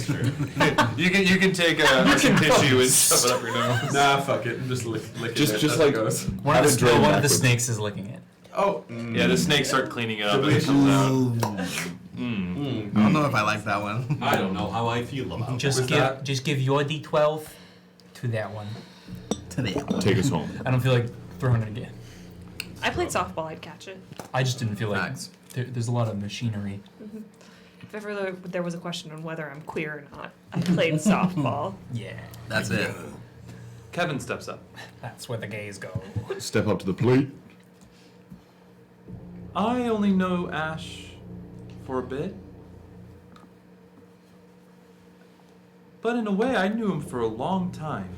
Speaker 3: You can take some tissue and shove it up your nose.
Speaker 2: nah, fuck it. I'm just licking it.
Speaker 4: Just
Speaker 2: as
Speaker 4: like
Speaker 2: it goes.
Speaker 7: One of the snakes is licking it.
Speaker 2: Oh.
Speaker 3: Yeah, the snakes start cleaning it up and it comes out.
Speaker 6: I don't know if I like that one.
Speaker 21: I don't know how I feel about it.
Speaker 7: Just give your D12 to that one.
Speaker 4: Take us home.
Speaker 7: I don't feel like throwing it again.
Speaker 5: I played softball, I'd catch it.
Speaker 7: I just didn't feel like
Speaker 6: Nice.
Speaker 7: there's a lot of machinery.
Speaker 5: If ever there was a question on whether I'm queer or not, I played softball.
Speaker 7: Yeah.
Speaker 6: That's it.
Speaker 3: Kevin steps up.
Speaker 7: That's where the gays go.
Speaker 4: Step up to the plate.
Speaker 3: I only know Ash for a bit. But in a way, I knew him for a long time.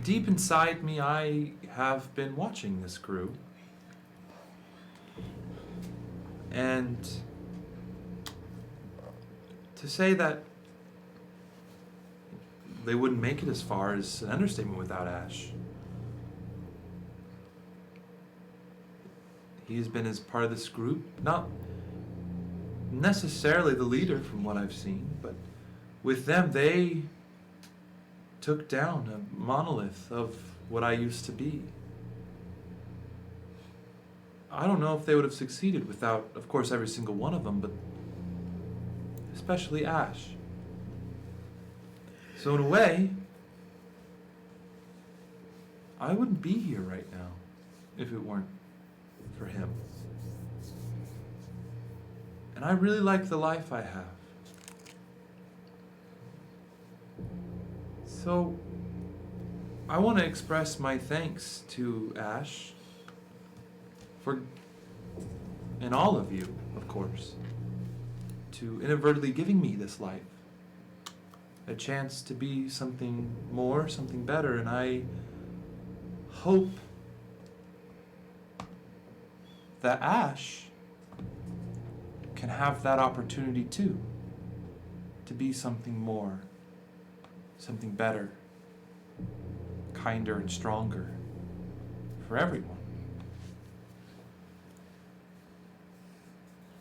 Speaker 3: Deep inside me, I have been watching this crew. And to say that they wouldn't make it as far is an understatement without Ash. He has been as part of this group, not necessarily the leader from what I've seen, but with them, they took down a monolith of what I used to be. I don't know if they would have succeeded without, of course, every single one of them, but especially Ash. So in a way, I wouldn't be here right now if it weren't for him. And I really like the life I have. So, I want to express my thanks to Ash and all of you, of course, to inadvertently giving me this life. A chance to be something more, something better, and I hope that Ash can have that opportunity too, to be something more, something better, kinder and stronger for everyone.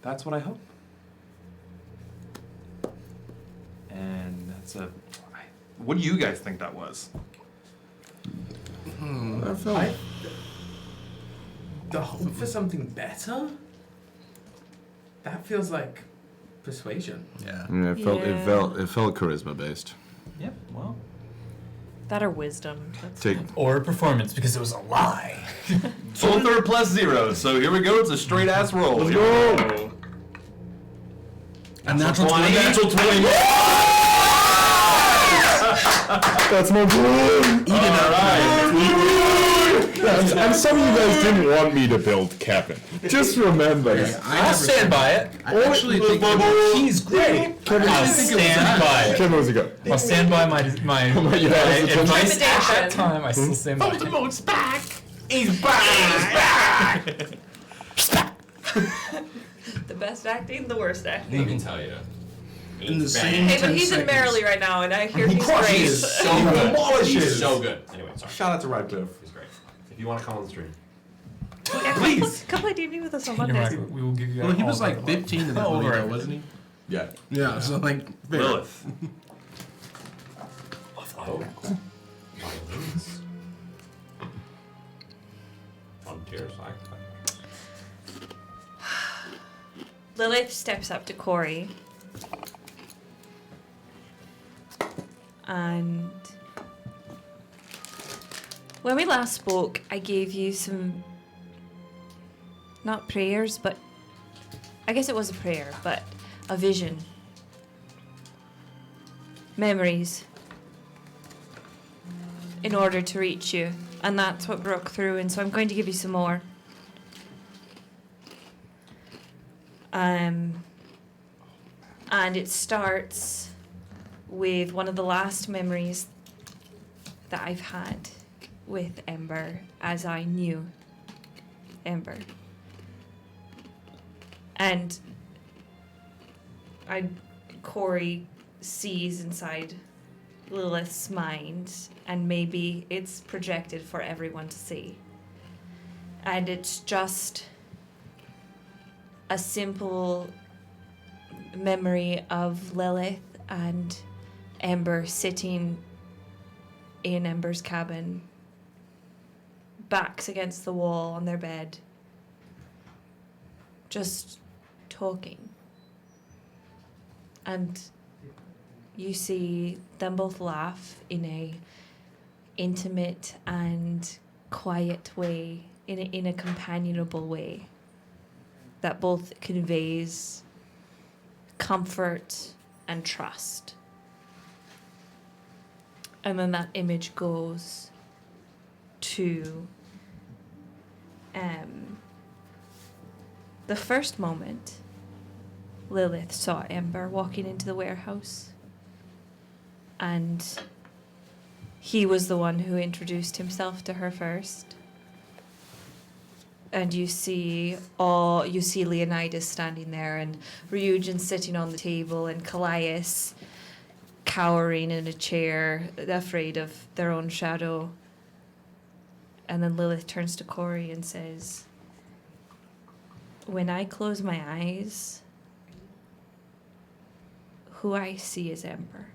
Speaker 3: That's what I hope. And that's what do you guys think that was?
Speaker 2: The hope for something better? That feels like persuasion.
Speaker 6: Yeah.
Speaker 4: Yeah, it felt charisma based.
Speaker 3: Yep, well.
Speaker 5: That or wisdom.
Speaker 20: Or performance because it was a lie.
Speaker 3: Both are +0, so here we go. It's a straight ass roll.
Speaker 4: Let's go.
Speaker 6: A natural 20.
Speaker 3: Natural 20.
Speaker 4: That's my boy. And some of you guys didn't want me to build Kevin. Just remember that.
Speaker 20: I'll stand by it.
Speaker 6: I actually think
Speaker 20: He's great. I'll stand by it.
Speaker 4: Kevin, where's it go?
Speaker 20: I'll stand by my advice at that time. I still stand by it.
Speaker 2: Voldemort's back. He's back. He's back.
Speaker 5: The best acting, the worst acting.
Speaker 10: Let me tell you.
Speaker 6: In the same
Speaker 5: Hey, but
Speaker 6: 10
Speaker 5: he's in
Speaker 6: seconds.
Speaker 5: Merrily right now, and I hear
Speaker 14: He
Speaker 5: he's
Speaker 14: crushes.
Speaker 5: great.
Speaker 10: So good.
Speaker 14: Demolishes.
Speaker 10: He's so good. Anyway, sorry.
Speaker 14: Shout out to Radcliffe.
Speaker 10: He's great. If you want to come on the stream.
Speaker 5: Yeah,
Speaker 14: Please.
Speaker 5: come play D&D with us on
Speaker 20: You're
Speaker 5: Monday.
Speaker 20: right, we will give you
Speaker 6: Well, he
Speaker 20: all
Speaker 6: was like
Speaker 20: the-
Speaker 6: 15 in that
Speaker 20: Oh,
Speaker 6: movie,
Speaker 20: right.
Speaker 6: though, wasn't he?
Speaker 4: Yeah.
Speaker 6: Yeah, so like... fair.
Speaker 3: Lilith.
Speaker 10: Violins. Frontier sci-fi.
Speaker 5: Lilith steps up to Corey. And when we last spoke, I gave you some, not prayers, but I guess it was a prayer, but a vision. Memories. In order to reach you. And that's what broke through, and so I'm going to give you some more. And it starts with one of the last memories that I've had with Ember as I knew Ember. And Corey sees inside Lilith's mind, and maybe it's projected for everyone to see. And it's just a simple memory of Lilith and Ember sitting in Ember's cabin, backs against the wall on their bed, just talking. And you see them both laugh in a intimate and quiet way, in a companionable way that both conveys comfort and trust. And then that image goes to the first moment Lilith saw Ember walking into the warehouse. And he was the one who introduced himself to her first. And you see Leonidas standing there, and Ryujin sitting on the table, and Kallias cowering in a chair, afraid of their own shadow. And then Lilith turns to Corey and says, "When I close my eyes, who I see is Ember."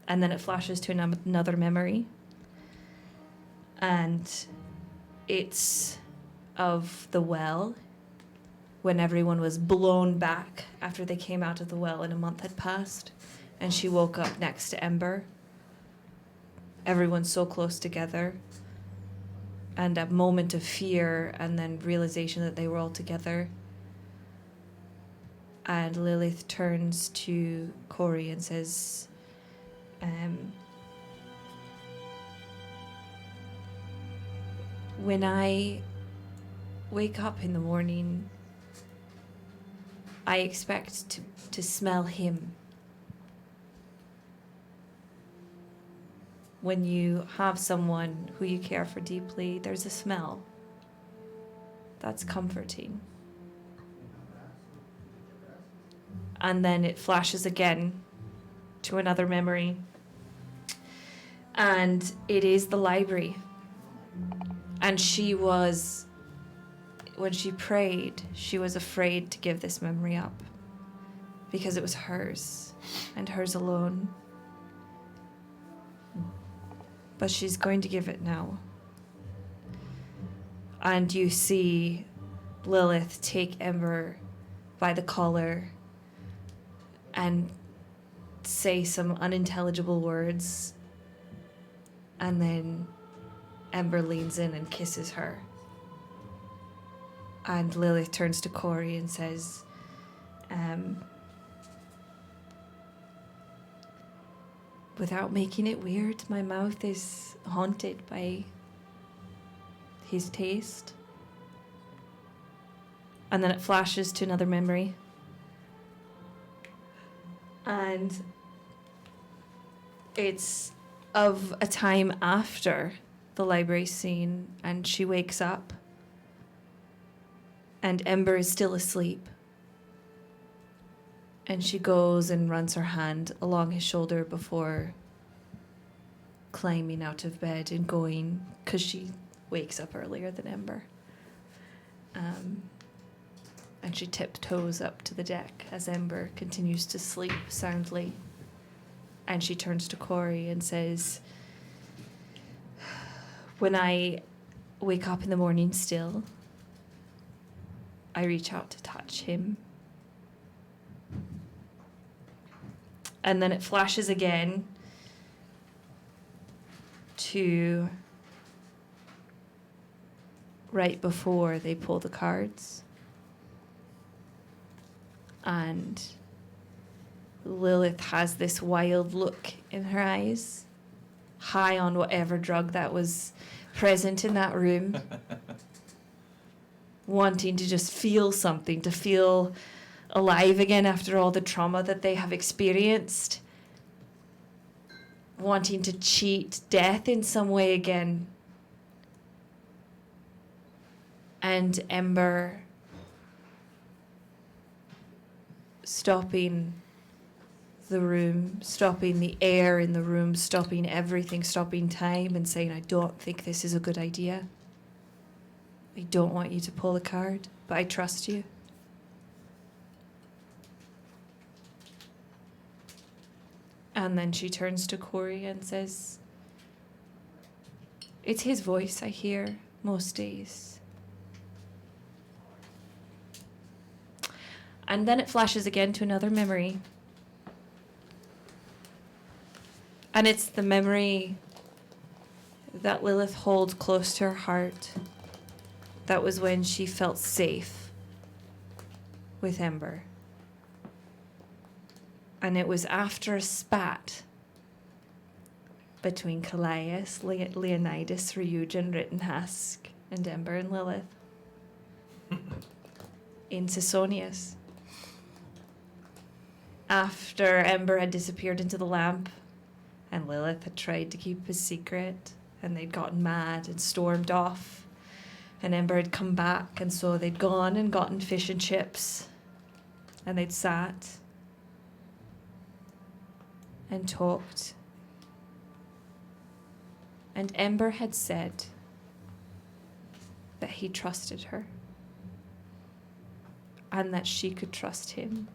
Speaker 5: And then it flashes to another memory. And it's of the well, when everyone was blown back after they came out of the well and a month had passed. And she woke up next to Ember. Everyone's so close together. And a moment of fear, and then realization that they were all together. And Lilith turns to Corey and says, when I wake up in the morning, I expect to smell him. When you have someone who you care for deeply, there's a smell that's comforting. And then it flashes again to another memory. And it is the library. And when she prayed, she was afraid to give this memory up because it was hers and hers alone. But she's going to give it now. And you see Lilith take Ember by the collar and say some unintelligible words
Speaker 16: And then Ember leans in and kisses her. And Lilith turns to Corey and says, without making it weird, my mouth is haunted by his taste. And then it flashes to another memory. And it's of a time after the library scene, and she wakes up, and Ember is still asleep. And she goes and runs her hand along his shoulder before climbing out of bed and going, because she wakes up earlier than Ember. And she tiptoes up to the deck as Ember continues to sleep soundly. And she turns to Corey and says, when I wake up in the morning still, I reach out to touch him. And then it flashes again to right before they pull the cards. And Lilith has this wild look in her eyes, high on whatever drug that was present in that room, wanting to just feel something, to feel alive again after all the trauma that they have experienced, wanting to cheat death in some way again. And Ember stopping the room, stopping the air in the room, stopping everything, stopping time, and saying, I don't think this is a good idea. I don't want you to pull a card, but I trust you. And then she turns to Corey and says, it's his voice I hear most days. And then it flashes again to another memory. And it's the memory that Lilith holds close to her heart. That was when she felt safe with Ember. And it was after a spat between Kallias, Leonidas, Ryujin, Rek'Niht, and Ember and Lilith in Sisonius. After Ember had disappeared into the lamp, and Lilith had tried to keep his secret, and they'd gotten mad and stormed off, and Ember had come back, and so they'd gone and gotten fish and chips, and they'd sat and talked. And Ember had said that he trusted her, and that she could trust him.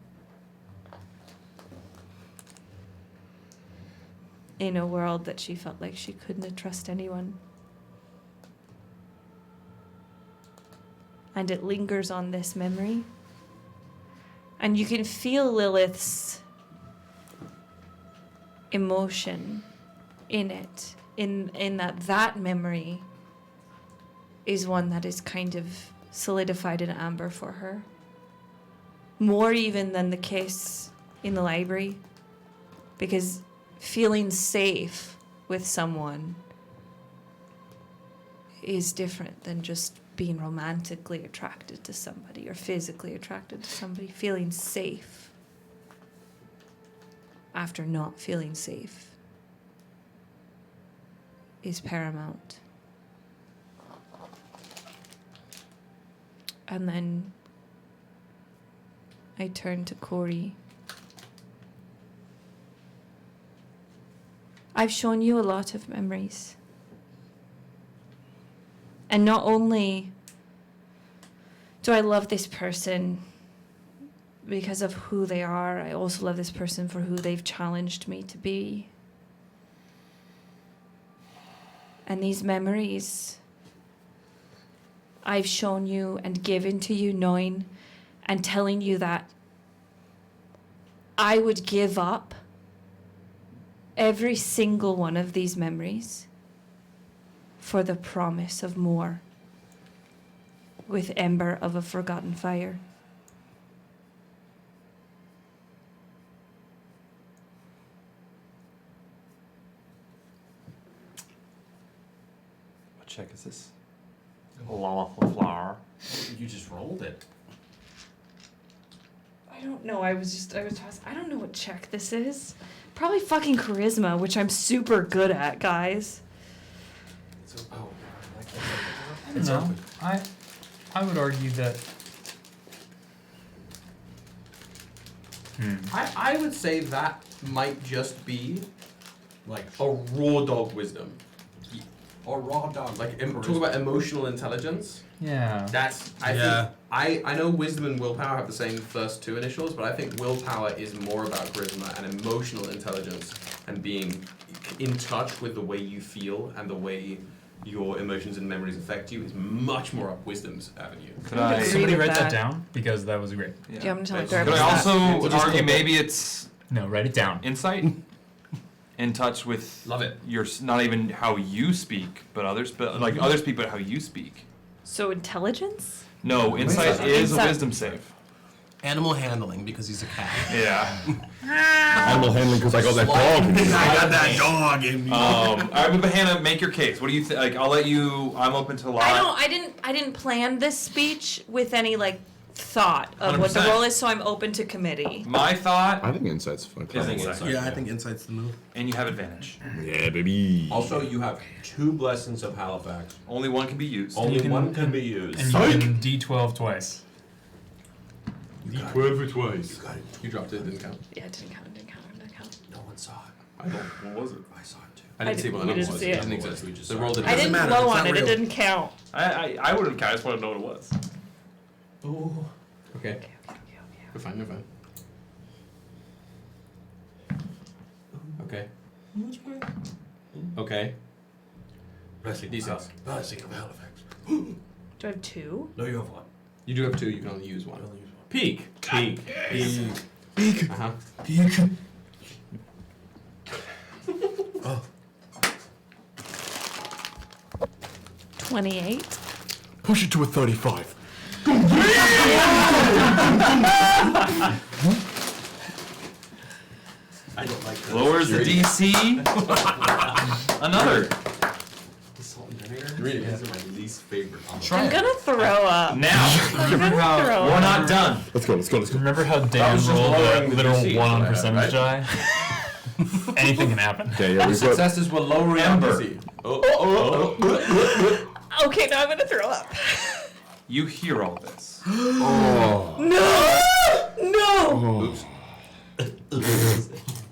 Speaker 16: In a world that she felt like she couldn't trust anyone. And it lingers on this memory. And you can feel Lilith's emotion in it, in that memory is one that is kind of solidified in amber for her. More even than the case in the library, because feeling safe with someone is different than just being romantically attracted to somebody or physically attracted to somebody. Feeling safe after not feeling safe is paramount. And then I turn to Corey. I've shown you a lot of memories. And not only do I love this person because of who they are, I also love this person for who they've challenged me to be. And these memories I've shown you and given to you, knowing and telling you that I would give up every single one of these memories for the promise of more, with Ember of a forgotten fire.
Speaker 3: What check is this? Flower.
Speaker 10: You just rolled it.
Speaker 16: I don't know. I don't know what check this is. Probably fucking charisma, which I'm super good at, guys.
Speaker 20: I don't know. I would argue that.
Speaker 2: I would say that might just be like a raw dog wisdom. Or raw dog. Like talk about emotional intelligence.
Speaker 20: Yeah.
Speaker 2: That's think I know wisdom and willpower have the same first two initials, but I think willpower is more about charisma, and emotional intelligence and being in touch with the way you feel and the way your emotions and memories affect you is much more up wisdom's avenue.
Speaker 20: Could somebody write that down? Because that was great.
Speaker 16: Yeah, I'm gonna tell my
Speaker 3: Could I
Speaker 16: therapist
Speaker 3: also
Speaker 16: that.
Speaker 3: argue maybe it's
Speaker 20: no, write it down.
Speaker 3: Insight, in touch with your not even how you speak, but others, but like others speak, but how you speak.
Speaker 16: So intelligence?
Speaker 3: No, insight is a wisdom save.
Speaker 6: Animal handling because he's a cat.
Speaker 3: Yeah.
Speaker 4: Animal handling because I got that dog.
Speaker 6: I got that dog in me.
Speaker 3: All right, but Hannah, make your case. What do you think? Like, I'll let you. I'm open to a lot.
Speaker 16: I didn't plan this speech with any like thought of what the
Speaker 3: 100%.
Speaker 16: role is, so I'm open to committee.
Speaker 3: My thought.
Speaker 4: I think insight's fun.
Speaker 6: Yeah, I think insight's the move.
Speaker 3: And you have advantage.
Speaker 4: Yeah, baby.
Speaker 10: Also, you have 2 blessings of Halifax.
Speaker 3: Only one can be used.
Speaker 10: Only one can be used.
Speaker 20: And you can D12 twice.
Speaker 2: D12 for twice. You dropped it, didn't count.
Speaker 16: Yeah, it didn't count.
Speaker 10: No one saw it.
Speaker 2: I don't. What was it?
Speaker 10: I saw it too.
Speaker 2: I didn't see what the
Speaker 16: we
Speaker 2: number
Speaker 16: didn't
Speaker 2: was.
Speaker 16: see
Speaker 2: It
Speaker 16: it.
Speaker 2: didn't exist.
Speaker 10: We just
Speaker 2: They
Speaker 10: saw
Speaker 2: rolled
Speaker 10: it.
Speaker 2: it.
Speaker 16: I didn't blow on it. It didn't count.
Speaker 3: I wouldn't count. I just want to know what it was.
Speaker 2: Oh. Okay. We're fine. We're fine. Okay. Okay.
Speaker 10: Blessing
Speaker 2: D6.
Speaker 10: Blessing of Halifax.
Speaker 16: Do I have 2?
Speaker 10: No, you have 1.
Speaker 2: You do have 2. You can only use 1. Peak.
Speaker 10: Peak.
Speaker 2: Peak. Uh huh.
Speaker 6: Peak.
Speaker 10: Oh.
Speaker 16: 28.
Speaker 4: Push it to a 35.
Speaker 10: I don't like that.
Speaker 3: Lowers the DC. Another.
Speaker 10: Salt and vinegar. These are my least favorite.
Speaker 16: I'm gonna throw up.
Speaker 3: Now.
Speaker 16: I'm gonna throw
Speaker 3: We're
Speaker 16: up.
Speaker 3: not done.
Speaker 4: Let's go.
Speaker 20: Remember how
Speaker 10: That
Speaker 20: Dan
Speaker 10: was just
Speaker 20: rolled
Speaker 10: lowering
Speaker 20: a
Speaker 10: the
Speaker 20: literal
Speaker 10: DC,
Speaker 20: 1 on
Speaker 10: right?
Speaker 20: percentage die? Anything can happen.
Speaker 4: Yeah,
Speaker 2: The
Speaker 4: we've got.
Speaker 2: successes were lowering
Speaker 3: Ember.
Speaker 2: DC.
Speaker 16: Okay, now I'm gonna throw up.
Speaker 3: You hear all this.
Speaker 4: Oh.
Speaker 16: No! No!
Speaker 2: Oops.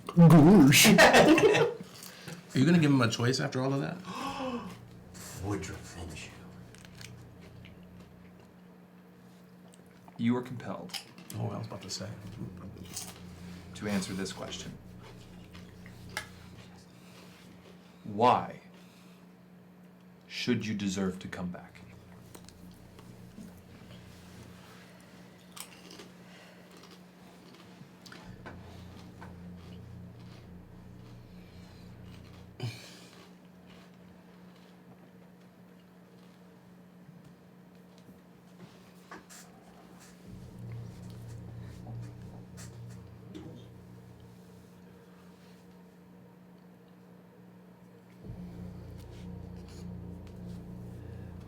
Speaker 4: Goosh.
Speaker 6: Are you gonna give him a choice after all of that?
Speaker 10: Woodruff Minshew.
Speaker 3: You are compelled
Speaker 6: Oh, I was about to say.
Speaker 3: to answer this question. Why should you deserve to come back?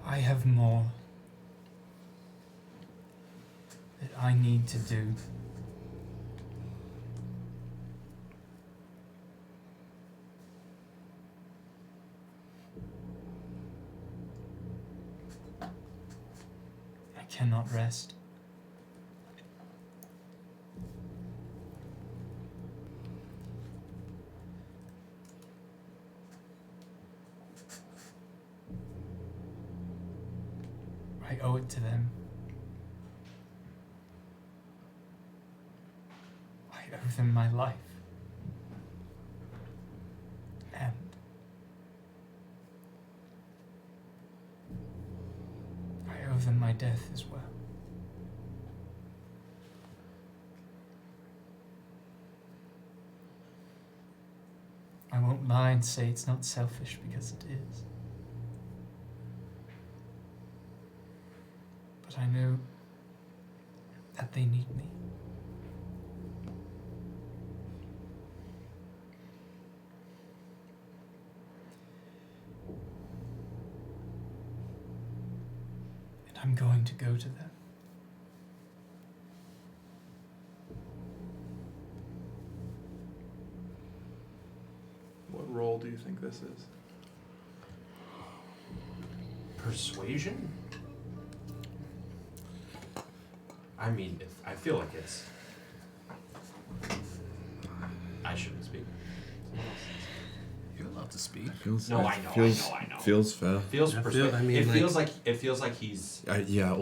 Speaker 20: I have more that I need to do. I cannot rest. I owe it to them. I owe them my life. And I owe them my death as well. I won't lie and say it's not selfish because it is. But I know that they need me. And I'm going to go to them.
Speaker 3: What role do you think this is?
Speaker 10: Persuasion? I mean, I feel like it's. I shouldn't speak.
Speaker 6: You're allowed to speak.
Speaker 4: Feels,
Speaker 10: No, I know.
Speaker 4: Feels fair.
Speaker 10: Feels it feels like he's.
Speaker 4: Yeah.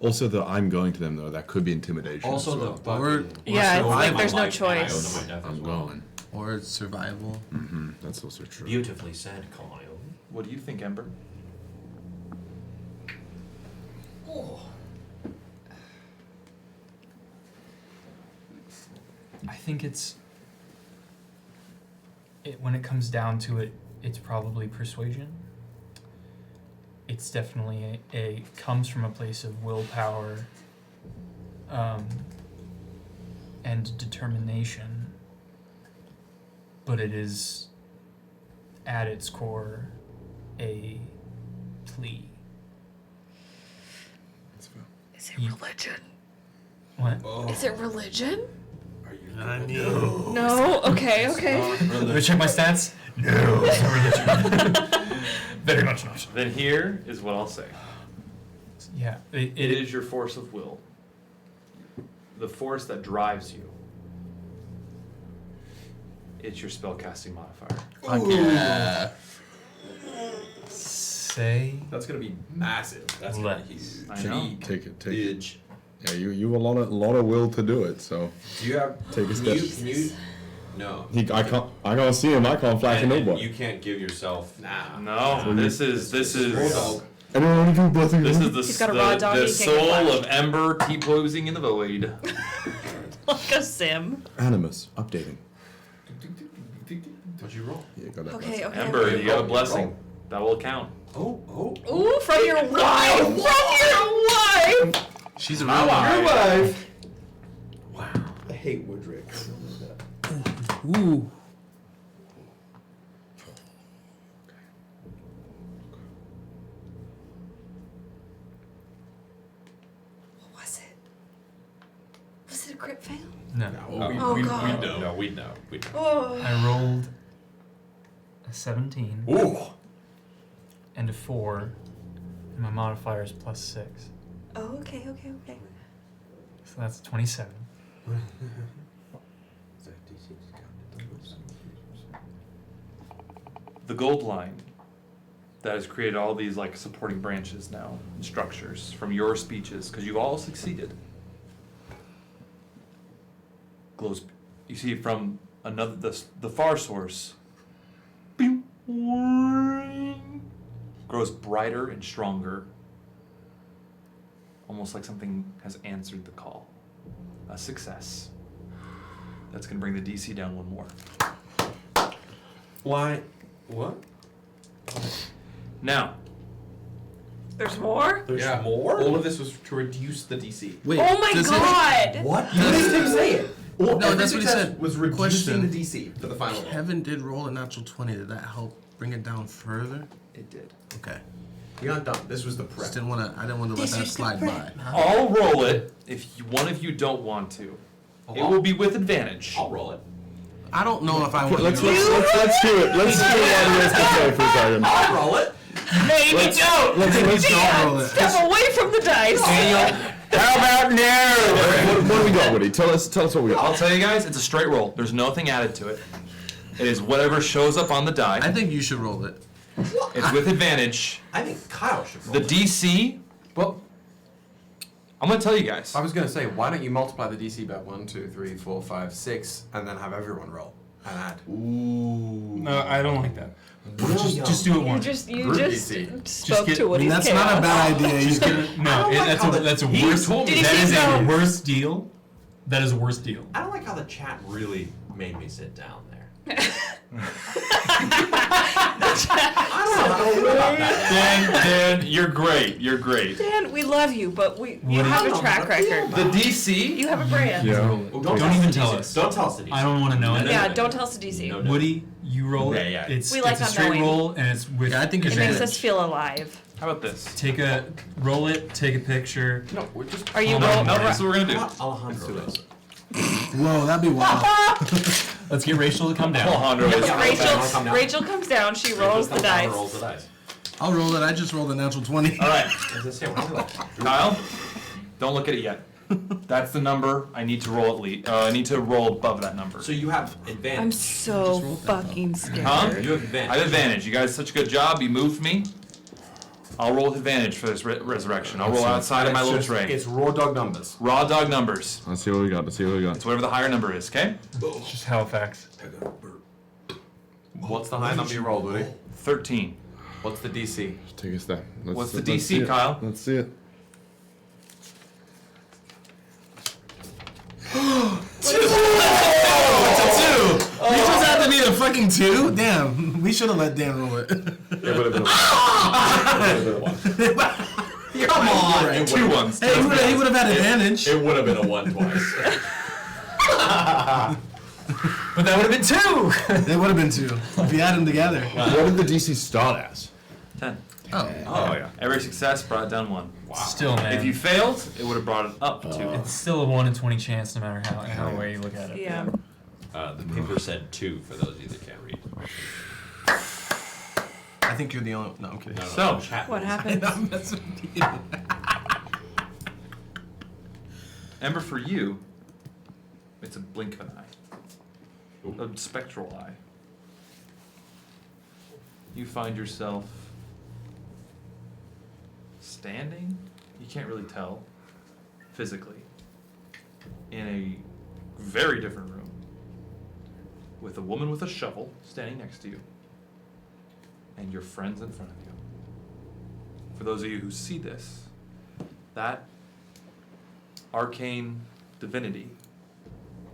Speaker 4: Also, the I'm going to them though. That could be intimidation.
Speaker 10: Also,
Speaker 4: as well.
Speaker 10: the fucking.
Speaker 16: Yeah, it's like there's no choice.
Speaker 4: I'm going.
Speaker 6: Or survival.
Speaker 4: Mm-hmm. That's also true.
Speaker 10: Beautifully said, Kyle.
Speaker 3: What do you think, Ember?
Speaker 10: Oh.
Speaker 20: I think when it comes down to it, it's probably persuasion. It's definitely comes from a place of willpower and determination, but it is at its core a plea.
Speaker 16: Is it religion?
Speaker 20: What?
Speaker 16: Is it religion?
Speaker 6: I knew.
Speaker 16: No? Okay.
Speaker 20: Let me check my stats. No, it's not religion. Very much not.
Speaker 3: Then here is what I'll say.
Speaker 20: Yeah,
Speaker 3: it is your force of will. The force that drives you. It's your spellcasting modifier.
Speaker 6: Yeah.
Speaker 20: Say.
Speaker 14: That's gonna be massive. That's gonna be huge.
Speaker 3: I know.
Speaker 4: Take it. Yeah, you have a lot of will to do it. So.
Speaker 10: Do you have?
Speaker 4: Take a step.
Speaker 10: Can you? No.
Speaker 4: I can't see him. I can't flash a
Speaker 10: And
Speaker 4: notebook.
Speaker 10: you can't give yourself.
Speaker 3: No, this is
Speaker 4: Anyone want to do blessing?
Speaker 3: This is
Speaker 16: He's got a raw dog,
Speaker 3: the
Speaker 16: he can't get
Speaker 3: soul
Speaker 16: flashed.
Speaker 3: of Ember T-posing in the void.
Speaker 16: Like a sim.
Speaker 4: Animus updating.
Speaker 10: What'd you roll?
Speaker 4: Yeah, got that.
Speaker 16: Okay.
Speaker 3: Ember, you got a blessing. That will count.
Speaker 10: Oh.
Speaker 16: Ooh, from your wife! From your wife!
Speaker 6: She's a
Speaker 14: My
Speaker 6: real
Speaker 14: wife.
Speaker 6: wife.
Speaker 14: Wow. I hate Woodrick.
Speaker 6: Ooh.
Speaker 16: What was it? Was it a crit fail?
Speaker 20: No.
Speaker 16: Oh, God.
Speaker 10: No, we know.
Speaker 16: Oh.
Speaker 20: I rolled a 17.
Speaker 10: Ooh.
Speaker 20: And a 4. And my modifier is +6.
Speaker 16: Oh, okay.
Speaker 20: So that's 27.
Speaker 3: The gold line that has created all these like supporting branches now and structures from your speeches, because you've all succeeded. Glows. You see from another the far source. Grows brighter and stronger. Almost like something has answered the call. A success. That's gonna bring the DC down one more.
Speaker 14: Why? What?
Speaker 3: Now.
Speaker 5: There's more?
Speaker 14: There's more? All of this was to reduce the DC.
Speaker 6: Wait,
Speaker 5: Oh my God!
Speaker 14: What? You missed him say it.
Speaker 6: No, that's what he
Speaker 14: success
Speaker 6: said.
Speaker 14: Was reducing
Speaker 6: Question.
Speaker 14: the DC for the final roll.
Speaker 6: Kevin did roll a natural 20. Did that help bring it down further?
Speaker 3: It did.
Speaker 6: Okay.
Speaker 14: You're not done. This was the prep.
Speaker 6: I didn't want to let that slide by.
Speaker 3: I'll roll it if one of you don't want to. It will be with advantage.
Speaker 10: I'll roll it.
Speaker 6: I don't know if I want
Speaker 4: Let's
Speaker 6: to.
Speaker 4: do it. Let's do it. Let's do it while the rest of the for a second.
Speaker 10: I'll roll it.
Speaker 16: Maybe don't!
Speaker 6: Let's not roll it.
Speaker 16: Step away from the dice!
Speaker 1: How about now? What do we got, Woody? Tell us what we got.
Speaker 3: I'll tell you guys, it's a straight roll. There's nothing added to it. It is whatever shows up on the die.
Speaker 6: I think you should roll it.
Speaker 3: It's with advantage.
Speaker 10: I think Kyle should roll
Speaker 3: The
Speaker 10: it.
Speaker 3: DC.
Speaker 14: Well,
Speaker 3: I'm gonna tell you guys.
Speaker 14: I was gonna say, why don't you multiply the DC by 1, 2, 3, 4, 5, 6, and then have everyone roll and add.
Speaker 3: Ooh.
Speaker 20: No, I don't like that. Just do it once.
Speaker 16: You
Speaker 14: Group
Speaker 16: just
Speaker 14: DC.
Speaker 16: spoke
Speaker 20: get-
Speaker 16: to Woody's
Speaker 6: That's not a bad idea.
Speaker 20: Just get it. No, that's a worse.
Speaker 10: told me
Speaker 20: That is
Speaker 16: that.
Speaker 20: a worse deal. That is a worse deal.
Speaker 10: I don't like how the chat really made me sit down there.
Speaker 3: Dan, you're great. You're great.
Speaker 5: Dan, we love you, but you have a track record.
Speaker 2: The DC?
Speaker 5: You have a brand.
Speaker 12: Don't even tell us.
Speaker 10: Don't tell us the DC.
Speaker 12: I don't want to know it.
Speaker 5: Yeah, don't tell us the DC.
Speaker 12: Woody, you roll it.
Speaker 10: Yeah.
Speaker 12: It's,
Speaker 5: We like
Speaker 12: it's a
Speaker 5: not
Speaker 12: straight
Speaker 5: knowing.
Speaker 12: roll, and it's with
Speaker 6: I think
Speaker 5: It
Speaker 12: advantage.
Speaker 5: makes us feel alive.
Speaker 3: How about this?
Speaker 12: Roll it, take a picture.
Speaker 10: No, we're just.
Speaker 5: Are you
Speaker 12: No,
Speaker 5: roll?
Speaker 3: No, that's what we're gonna do.
Speaker 10: Alejandro does it.
Speaker 6: Whoa, that'd be wild.
Speaker 12: Let's get Rachel to come down.
Speaker 3: Alejandro is.
Speaker 5: Rachel comes down. She rolls the dice.
Speaker 10: Rolls the dice.
Speaker 6: I'll roll it. I just rolled a natural 20.
Speaker 3: All right. Kyle, don't look at it yet. That's the number. I need to roll at least. I need to roll above that number.
Speaker 10: So you have advantage.
Speaker 5: I'm so fucking scared.
Speaker 3: Huh?
Speaker 10: You have advantage.
Speaker 3: I have advantage. You guys did such a good job. You moved me. I'll roll with advantage for this resurrection. I'll roll outside of my little tray.
Speaker 2: It's raw dog numbers.
Speaker 3: Raw dog numbers.
Speaker 4: Let's see what we got.
Speaker 3: It's whatever the higher number is, okay?
Speaker 12: It's just Halifax.
Speaker 2: What's the high number you rolled, Woody?
Speaker 3: 13.
Speaker 2: What's the DC?
Speaker 4: Take a step.
Speaker 3: What's the
Speaker 4: let's see
Speaker 3: DC,
Speaker 4: it.
Speaker 3: Kyle?
Speaker 4: Let's see it.
Speaker 6: It's a 2! You just had to be a fucking 2? Damn, we should have let Dan roll it.
Speaker 4: It would have been
Speaker 6: Come on!
Speaker 3: Right, 2 ones.
Speaker 6: Hey, he would have had advantage.
Speaker 10: It would have been a 1 twice.
Speaker 12: But that would have been 2!
Speaker 6: It would have been 2 if you had them together.
Speaker 4: What did the DC start as?
Speaker 3: 10.
Speaker 6: Oh
Speaker 3: yeah. Every success brought it down 1.
Speaker 12: Wow. Still, man.
Speaker 3: If you failed, it would have brought it up 2.
Speaker 12: It's still a 1 in 20 chance, no matter how way you look at it.
Speaker 5: Yeah.
Speaker 10: The paper said 2 for those of you that can't read.
Speaker 6: I think you're the only. No, I'm kidding.
Speaker 10: No,
Speaker 3: So,
Speaker 5: What happened?
Speaker 6: I'm messing with you.
Speaker 3: Ember, for you, it's a blink of an eye. A spectral eye. You find yourself standing, you can't really tell physically, in a very different room with a woman with a shovel standing next to you and your friends in front of you. For those of you who see this, that arcane divinity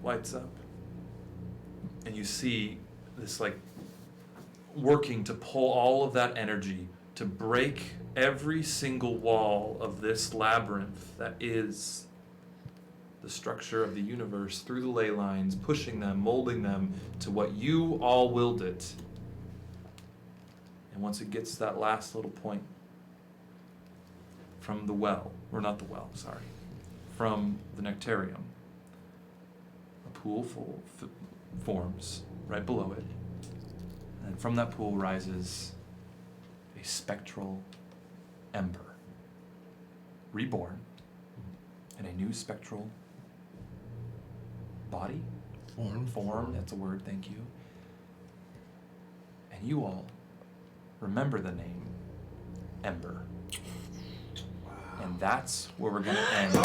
Speaker 3: lights up and you see this like working to pull all of that energy to break every single wall of this labyrinth that is the structure of the universe through the ley lines, pushing them, molding them to what you all willed it. And once it gets to that last little point from the well, or not the well, sorry, from the nectarium, a pool forms right below it. And from that pool rises a spectral Ember, reborn in a new spectral body? Form, that's a word, thank you. And you all remember the name Ember. And that's where we're gonna end.
Speaker 6: No!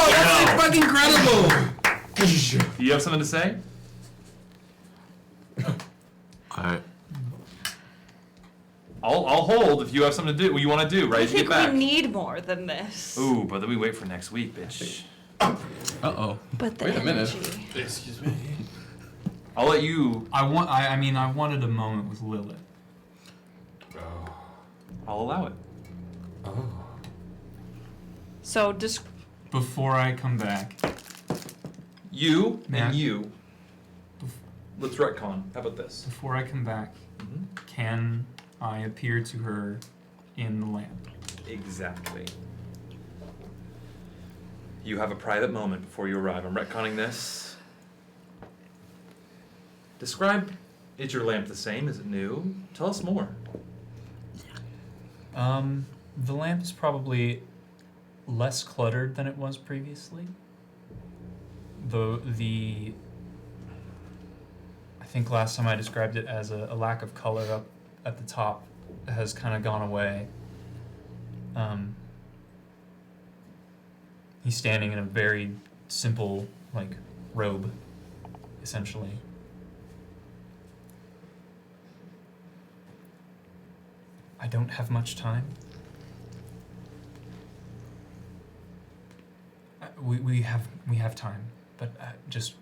Speaker 6: That's fucking incredible!
Speaker 3: Do you have something to say? I'll hold if you have something to do. What you want to do, right?
Speaker 5: I
Speaker 3: You
Speaker 5: think
Speaker 3: get back.
Speaker 5: we need more than this.
Speaker 3: Ooh, but then we wait for next week, bitch.
Speaker 6: Uh-oh.
Speaker 5: But the
Speaker 6: Wait a minute.
Speaker 5: energy.
Speaker 10: Excuse me.
Speaker 3: I'll let you.
Speaker 12: I wanted a moment with Lilith.
Speaker 3: I'll allow it.
Speaker 5: So just
Speaker 12: Before I come back.
Speaker 3: You
Speaker 12: Matt.
Speaker 3: and you. Let's retcon. How about this?
Speaker 12: Before I come back, can I appear to her in the lamp?
Speaker 3: Exactly. You have a private moment before you arrive. I'm retconning this. Describe, is your lamp the same? Is it new? Tell us more.
Speaker 12: The lamp is probably less cluttered than it was previously. I think last time I described it as a lack of color up at the top has kind of gone away. He's standing in a very simple, like, robe, essentially. I don't have much time. We have time, but just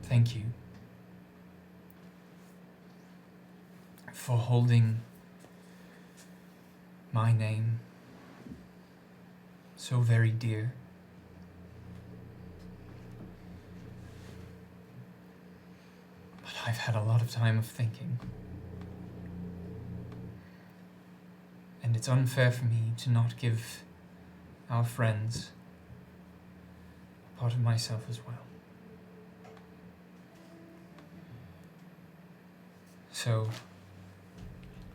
Speaker 20: Thank you for holding my name so very dear. But I've had a lot of time of thinking. And it's unfair for me to not give our friends a part of myself as well. So,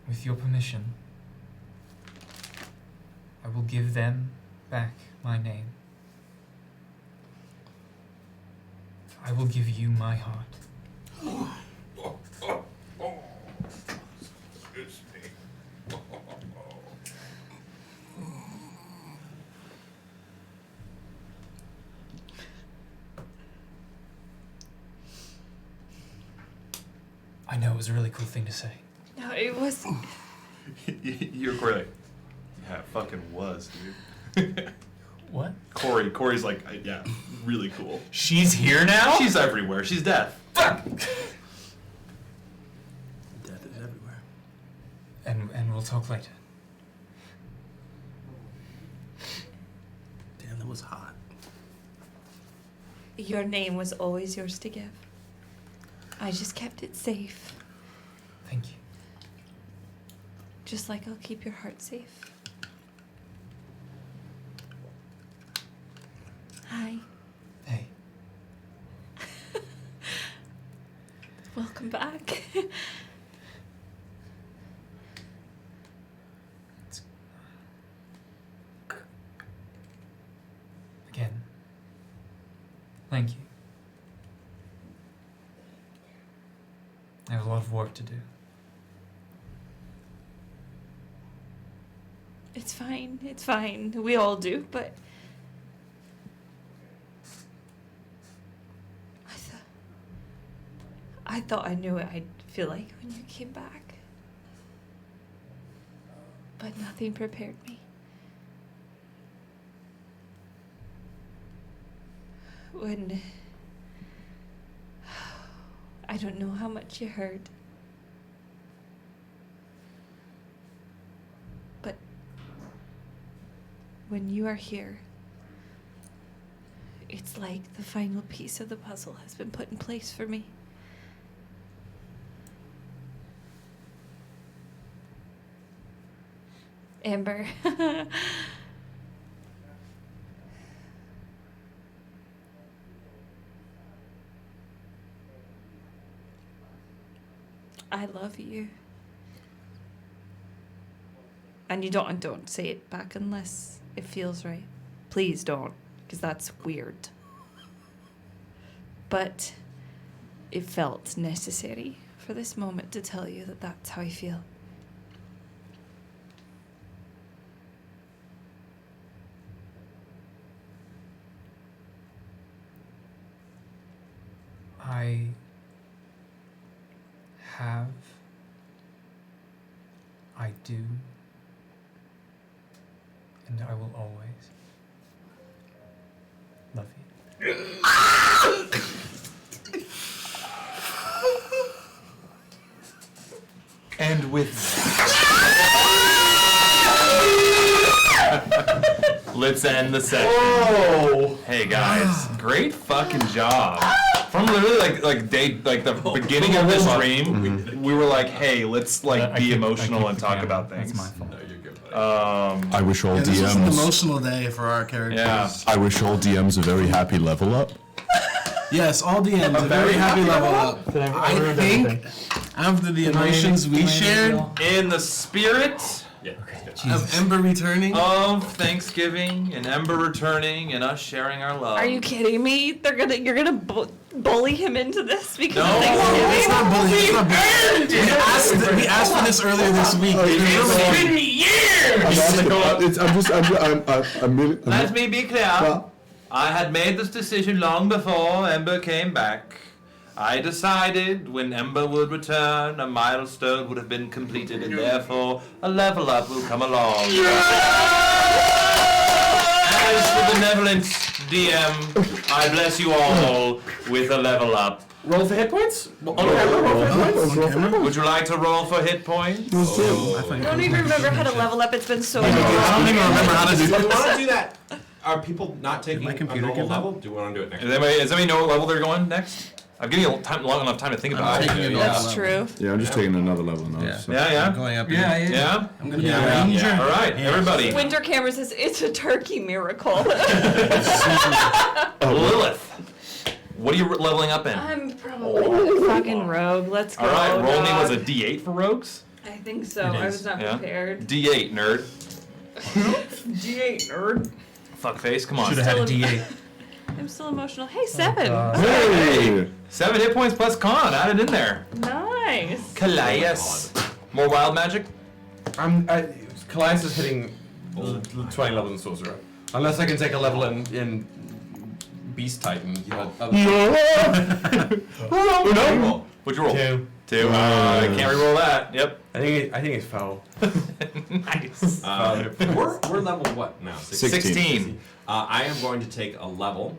Speaker 20: with your permission, I will give them back my name. I will give you my heart.
Speaker 4: Excuse me.
Speaker 20: I know it was a really cool thing to say.
Speaker 5: No, it was.
Speaker 3: You're Corey. Yeah, it fucking was, dude.
Speaker 20: What?
Speaker 3: Corey's like, yeah, really cool.
Speaker 20: She's here now?
Speaker 3: She's everywhere. She's deaf. Fuck!
Speaker 6: Death is everywhere.
Speaker 20: And we'll talk later.
Speaker 6: Damn, that was hot.
Speaker 16: Your name was always yours to give. I just kept it safe.
Speaker 20: Thank you.
Speaker 16: Just like I'll keep your heart safe. Hi.
Speaker 20: Hey.
Speaker 16: Welcome back.
Speaker 20: Again, thank you. I have a lot of work to do.
Speaker 16: It's fine. It's fine. We all do, but I thought I knew what I'd feel like when you came back. But nothing prepared me. When I don't know how much you heard. But when you are here, it's like the final piece of the puzzle has been put in place for me. Ember. I love you. And you don't say it back unless it feels right. Please don't, because that's weird. But it felt necessary for this moment to tell you that that's how I feel.
Speaker 20: I have, I do, and I will always love you.
Speaker 3: And with let's end the session.
Speaker 2: Whoa!
Speaker 3: Hey guys, great fucking job. From literally the beginning of this stream, we were like, hey, let's be emotional and talk about things.
Speaker 20: That's my fault.
Speaker 3: No, you're good.
Speaker 4: I wish all
Speaker 6: Yeah, this was an
Speaker 4: DMs.
Speaker 6: emotional day for our characters.
Speaker 3: Yeah.
Speaker 4: I wish all DMs a very happy level up.
Speaker 6: Yes, all DMs a very happy level up. I think after the emotions we shared,
Speaker 3: In the spirit
Speaker 6: of Ember returning,
Speaker 3: of Thanksgiving and Ember returning and us sharing our love.
Speaker 16: Are you kidding me? You're gonna bully him into this because
Speaker 3: No.
Speaker 16: of Thanksgiving?
Speaker 6: it's not bullying. It's not bullying. We asked for this earlier this week.
Speaker 3: It's been years!
Speaker 4: I'm really.
Speaker 3: Let me be clear. I had made this decision long before Ember came back. I decided when Ember would return, a milestone would have been completed, and therefore a level up will come along. As the benevolent DM, I bless you all with a level up.
Speaker 2: Roll for hit points? On camera, roll for hit points?
Speaker 3: Would you like to roll for hit points?
Speaker 5: I don't even remember how to level up. It's been so long.
Speaker 10: I don't even remember how to do
Speaker 2: Do
Speaker 10: that.
Speaker 2: you want to do that? Are people not taking
Speaker 10: my computer
Speaker 2: a normal
Speaker 10: give up?
Speaker 2: level?
Speaker 10: Do you want to do it next?
Speaker 3: Does anybody know what level they're going next? I've given you long enough time to think about it.
Speaker 5: That's true.
Speaker 1: Yeah, I'm just taking another level now.
Speaker 6: Yeah.
Speaker 1: So.
Speaker 3: Yeah, yeah.
Speaker 6: Going up.
Speaker 3: Yeah?
Speaker 6: I'm gonna be a ranger.
Speaker 3: All right, everybody.
Speaker 5: Winter Cameron says it's a turkey miracle.
Speaker 3: Lilith, what are you leveling up in?
Speaker 5: I'm probably a fucking rogue. Let's go.
Speaker 3: All right, roll me
Speaker 5: dog.
Speaker 3: was a D8 for rogues.
Speaker 5: I think so. I was not prepared.
Speaker 3: D8, nerd.
Speaker 5: D8 nerd.
Speaker 3: Fuckface, come on.
Speaker 20: Should have had a D8.
Speaker 5: I'm still emotional. Hey, 7.
Speaker 1: Hey!
Speaker 3: 7 hit points plus con. Add it in there.
Speaker 5: Nice.
Speaker 3: Kallias. More wild magic?
Speaker 2: Kallias is hitting 20 level in Sorcerer. Unless I can take a level in Beast Titan.
Speaker 3: No. What'd you roll?
Speaker 2: 2.
Speaker 3: 2. I can't re-roll that. Yep.
Speaker 2: I think it's foul.
Speaker 3: Nice.
Speaker 10: We're level what now?
Speaker 3: 16.
Speaker 10: I am going to take a level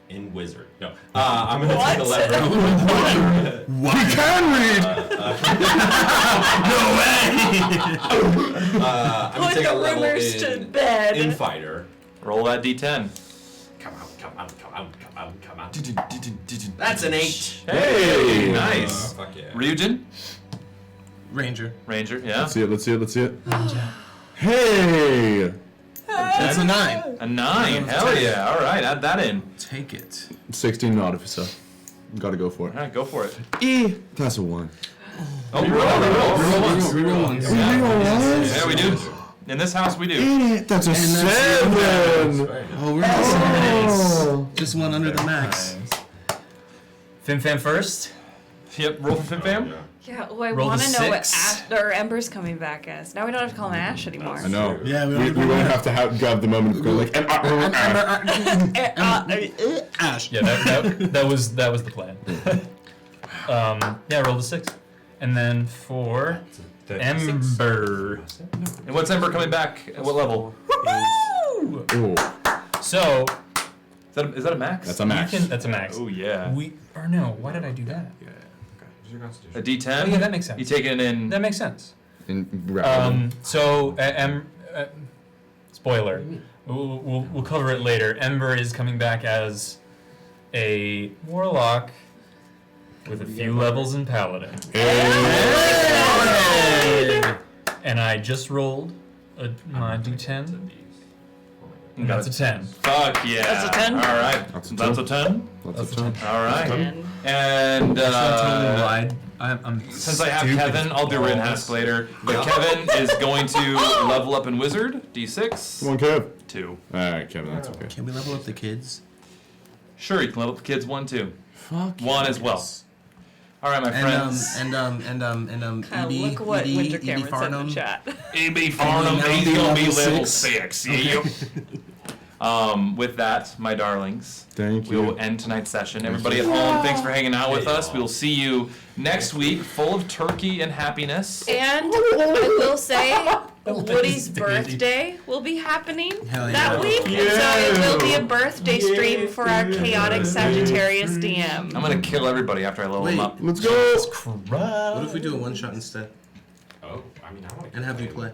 Speaker 10: in Wizard. No. I'm going to take a level.
Speaker 1: What? He can read!
Speaker 10: No way! I'm going
Speaker 5: Put
Speaker 10: to take
Speaker 5: the
Speaker 10: a level
Speaker 5: rumors to bed.
Speaker 10: in Fighter.
Speaker 3: Roll that D10.
Speaker 10: Come on. That's an 8.
Speaker 3: Hey, nice.
Speaker 10: Fuck yeah.
Speaker 3: Ryujin?
Speaker 6: Ranger.
Speaker 3: Ranger, yeah.
Speaker 1: Let's see it. Hey!
Speaker 6: That's a 9.
Speaker 3: A 9. Hell yeah. All right, add that in.
Speaker 6: Take it.
Speaker 1: 16 Artificer. Gotta go for it.
Speaker 3: All right, go for it.
Speaker 1: That's a 1.
Speaker 3: Oh, reroll once.
Speaker 6: Reroll
Speaker 3: Yeah, we do. In this house, we do.
Speaker 1: That's a 7!
Speaker 6: Oh, we're nice. Just one under the max.
Speaker 20: Fim first.
Speaker 3: Yep, roll for Fim.
Speaker 5: Yeah, I
Speaker 20: Roll
Speaker 5: want
Speaker 20: the
Speaker 5: to know what
Speaker 20: 6.
Speaker 5: Ash or Ember's coming back as. Now we don't have to call him Ash anymore.
Speaker 1: I know.
Speaker 6: Yeah,
Speaker 1: we won't have to have the moment of going like,
Speaker 6: Ash.
Speaker 20: Yeah, that was the plan. Yeah, roll the 6, and then for Ember.
Speaker 3: And what's Ember coming back? At what level?
Speaker 1: Ooh.
Speaker 20: So
Speaker 3: Is that a max?
Speaker 1: That's a max.
Speaker 20: That's a max.
Speaker 3: Oh yeah.
Speaker 20: Why did I do that?
Speaker 3: A D10.
Speaker 20: Oh, yeah, that makes sense.
Speaker 3: You take it in.
Speaker 20: That makes sense.
Speaker 1: So,
Speaker 20: spoiler. We'll cover it later. Ember is coming back as a warlock with a few levels in paladin. And I just rolled my D10. And that's a 10.
Speaker 3: Fuck yeah.
Speaker 5: That's a 10?
Speaker 3: All right.
Speaker 1: That's a
Speaker 3: 10.
Speaker 1: That's a 10.
Speaker 3: All right.
Speaker 5: 10.
Speaker 3: And
Speaker 20: I'm
Speaker 3: since I have Kevin, I'll do Rinhask later. But Kevin is going to level up in Wizard. D6.
Speaker 1: Come on, Kev.
Speaker 3: 2.
Speaker 1: Alright, Kevin, that's okay.
Speaker 6: Can we level up the kids?
Speaker 3: Sure, you can level up the kids 1 too.
Speaker 6: Fuck.
Speaker 3: 1 as well. All right, my friends.
Speaker 5: Look what Winter Cameron said in the chat.
Speaker 3: E.B. Farnham, he's gonna be level 6.
Speaker 6: Okay.
Speaker 3: With that, my darlings,
Speaker 1: Thank
Speaker 3: we
Speaker 1: you.
Speaker 3: will end tonight's session. Everybody at home, thanks for hanging out with us. We will see you next week, full of turkey and happiness.
Speaker 5: And I will say, Woody's birthday will be happening that week, and so it will be a birthday stream for our chaotic Sagittarius DM.
Speaker 3: I'm gonna kill everybody after I level them up.
Speaker 1: Let's go!
Speaker 6: What if we do a one shot instead?
Speaker 10: Oh, I mean, I want to.
Speaker 6: And have you play?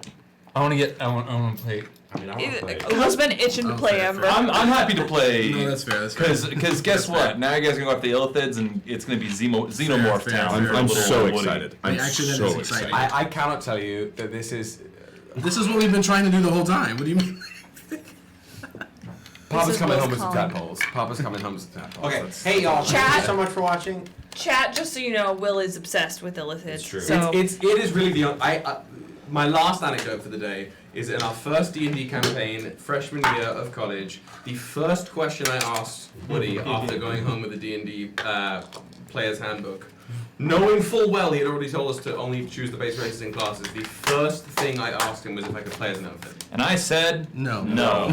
Speaker 20: I want to play.
Speaker 10: I mean, I want to play.
Speaker 5: Who's been itching to play Ember?
Speaker 3: I'm happy to play.
Speaker 6: No, that's fair. That's fair.
Speaker 3: Because guess what? Now you guys can go after the Illithids and it's going to be Xenomorph
Speaker 6: Fair,
Speaker 3: Town.
Speaker 6: fair.
Speaker 1: I'm
Speaker 3: for
Speaker 1: so
Speaker 3: little Woody.
Speaker 1: excited. I'm
Speaker 6: Actually, that
Speaker 1: so
Speaker 6: is
Speaker 1: excited.
Speaker 6: exciting.
Speaker 2: I cannot tell you that this is.
Speaker 6: This is what we've been trying to do the whole time. What do you mean?
Speaker 2: Papa's
Speaker 5: is
Speaker 2: coming
Speaker 5: Will's
Speaker 2: home with some
Speaker 5: calm.
Speaker 2: tadpoles. Papa's coming home with some tadpoles.
Speaker 14: Okay,
Speaker 2: That's-
Speaker 14: hey y'all, thank
Speaker 5: Chat.
Speaker 14: you so much for watching.
Speaker 5: Chat, just so you know, Will is obsessed with Illithids.
Speaker 10: It's true.
Speaker 5: So
Speaker 2: It is really the my last anecdote for the day is in our first D&D campaign, freshman year of college. The first question I asked Woody after going home with the D&D player's handbook, knowing full well he had already told us to only choose the base races and classes, the first thing I asked him was if I could play as an elephant.
Speaker 3: And I said
Speaker 6: No.
Speaker 3: no.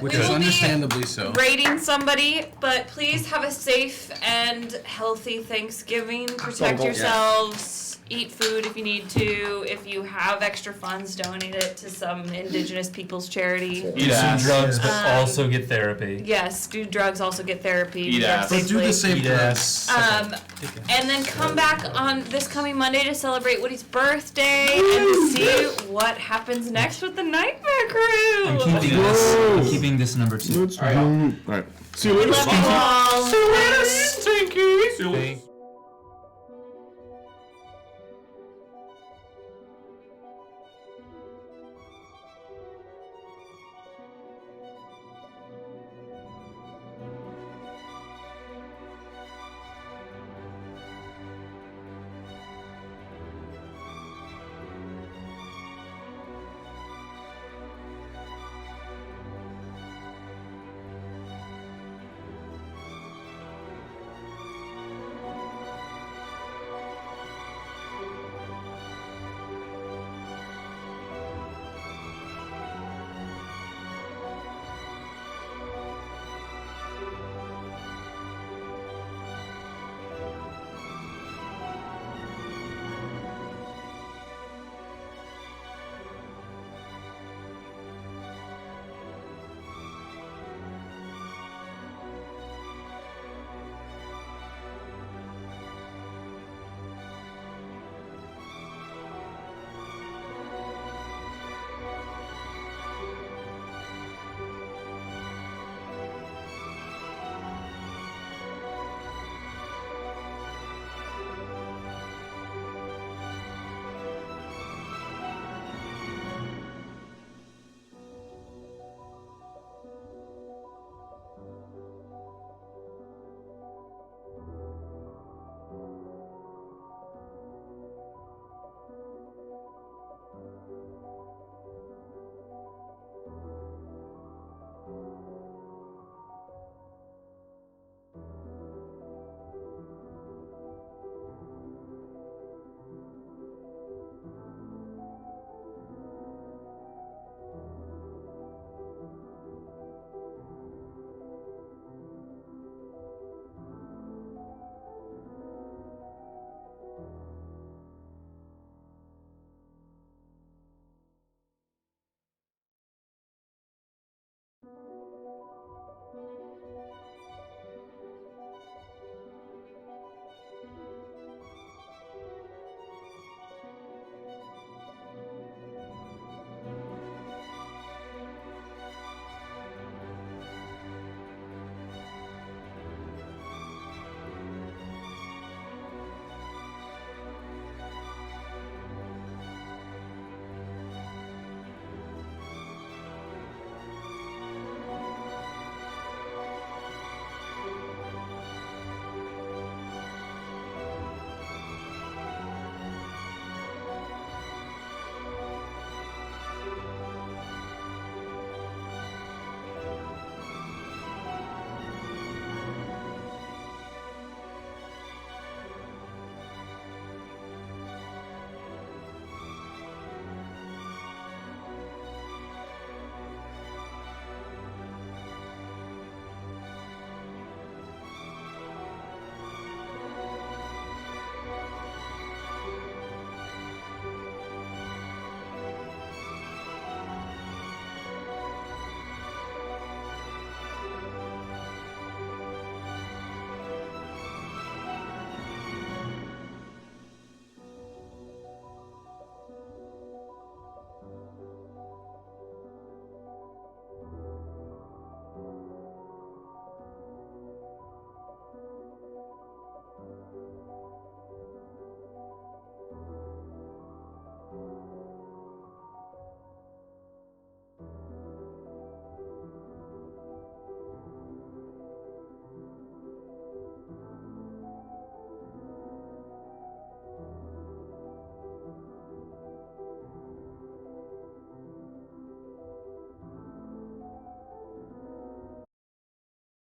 Speaker 6: Which
Speaker 5: we
Speaker 6: is
Speaker 5: will
Speaker 6: understandably
Speaker 5: be
Speaker 6: so.
Speaker 5: rating somebody, but please have a safe and healthy Thanksgiving. Protect yourselves. eat food if you need to. If you have extra funds, donate it to some indigenous people's charity.
Speaker 20: Eat some drugs, but also get therapy.
Speaker 5: Yes, do drugs, also get therapy.
Speaker 20: Eat ass.
Speaker 6: But do the same drugs.
Speaker 5: And then come back on this coming Monday to celebrate Woody's birthday and see what happens next with the Nightmare Krew.
Speaker 20: I'm keeping this number 2.
Speaker 4: All right. See you later.
Speaker 5: Love you all.
Speaker 8: See you later, Stinky.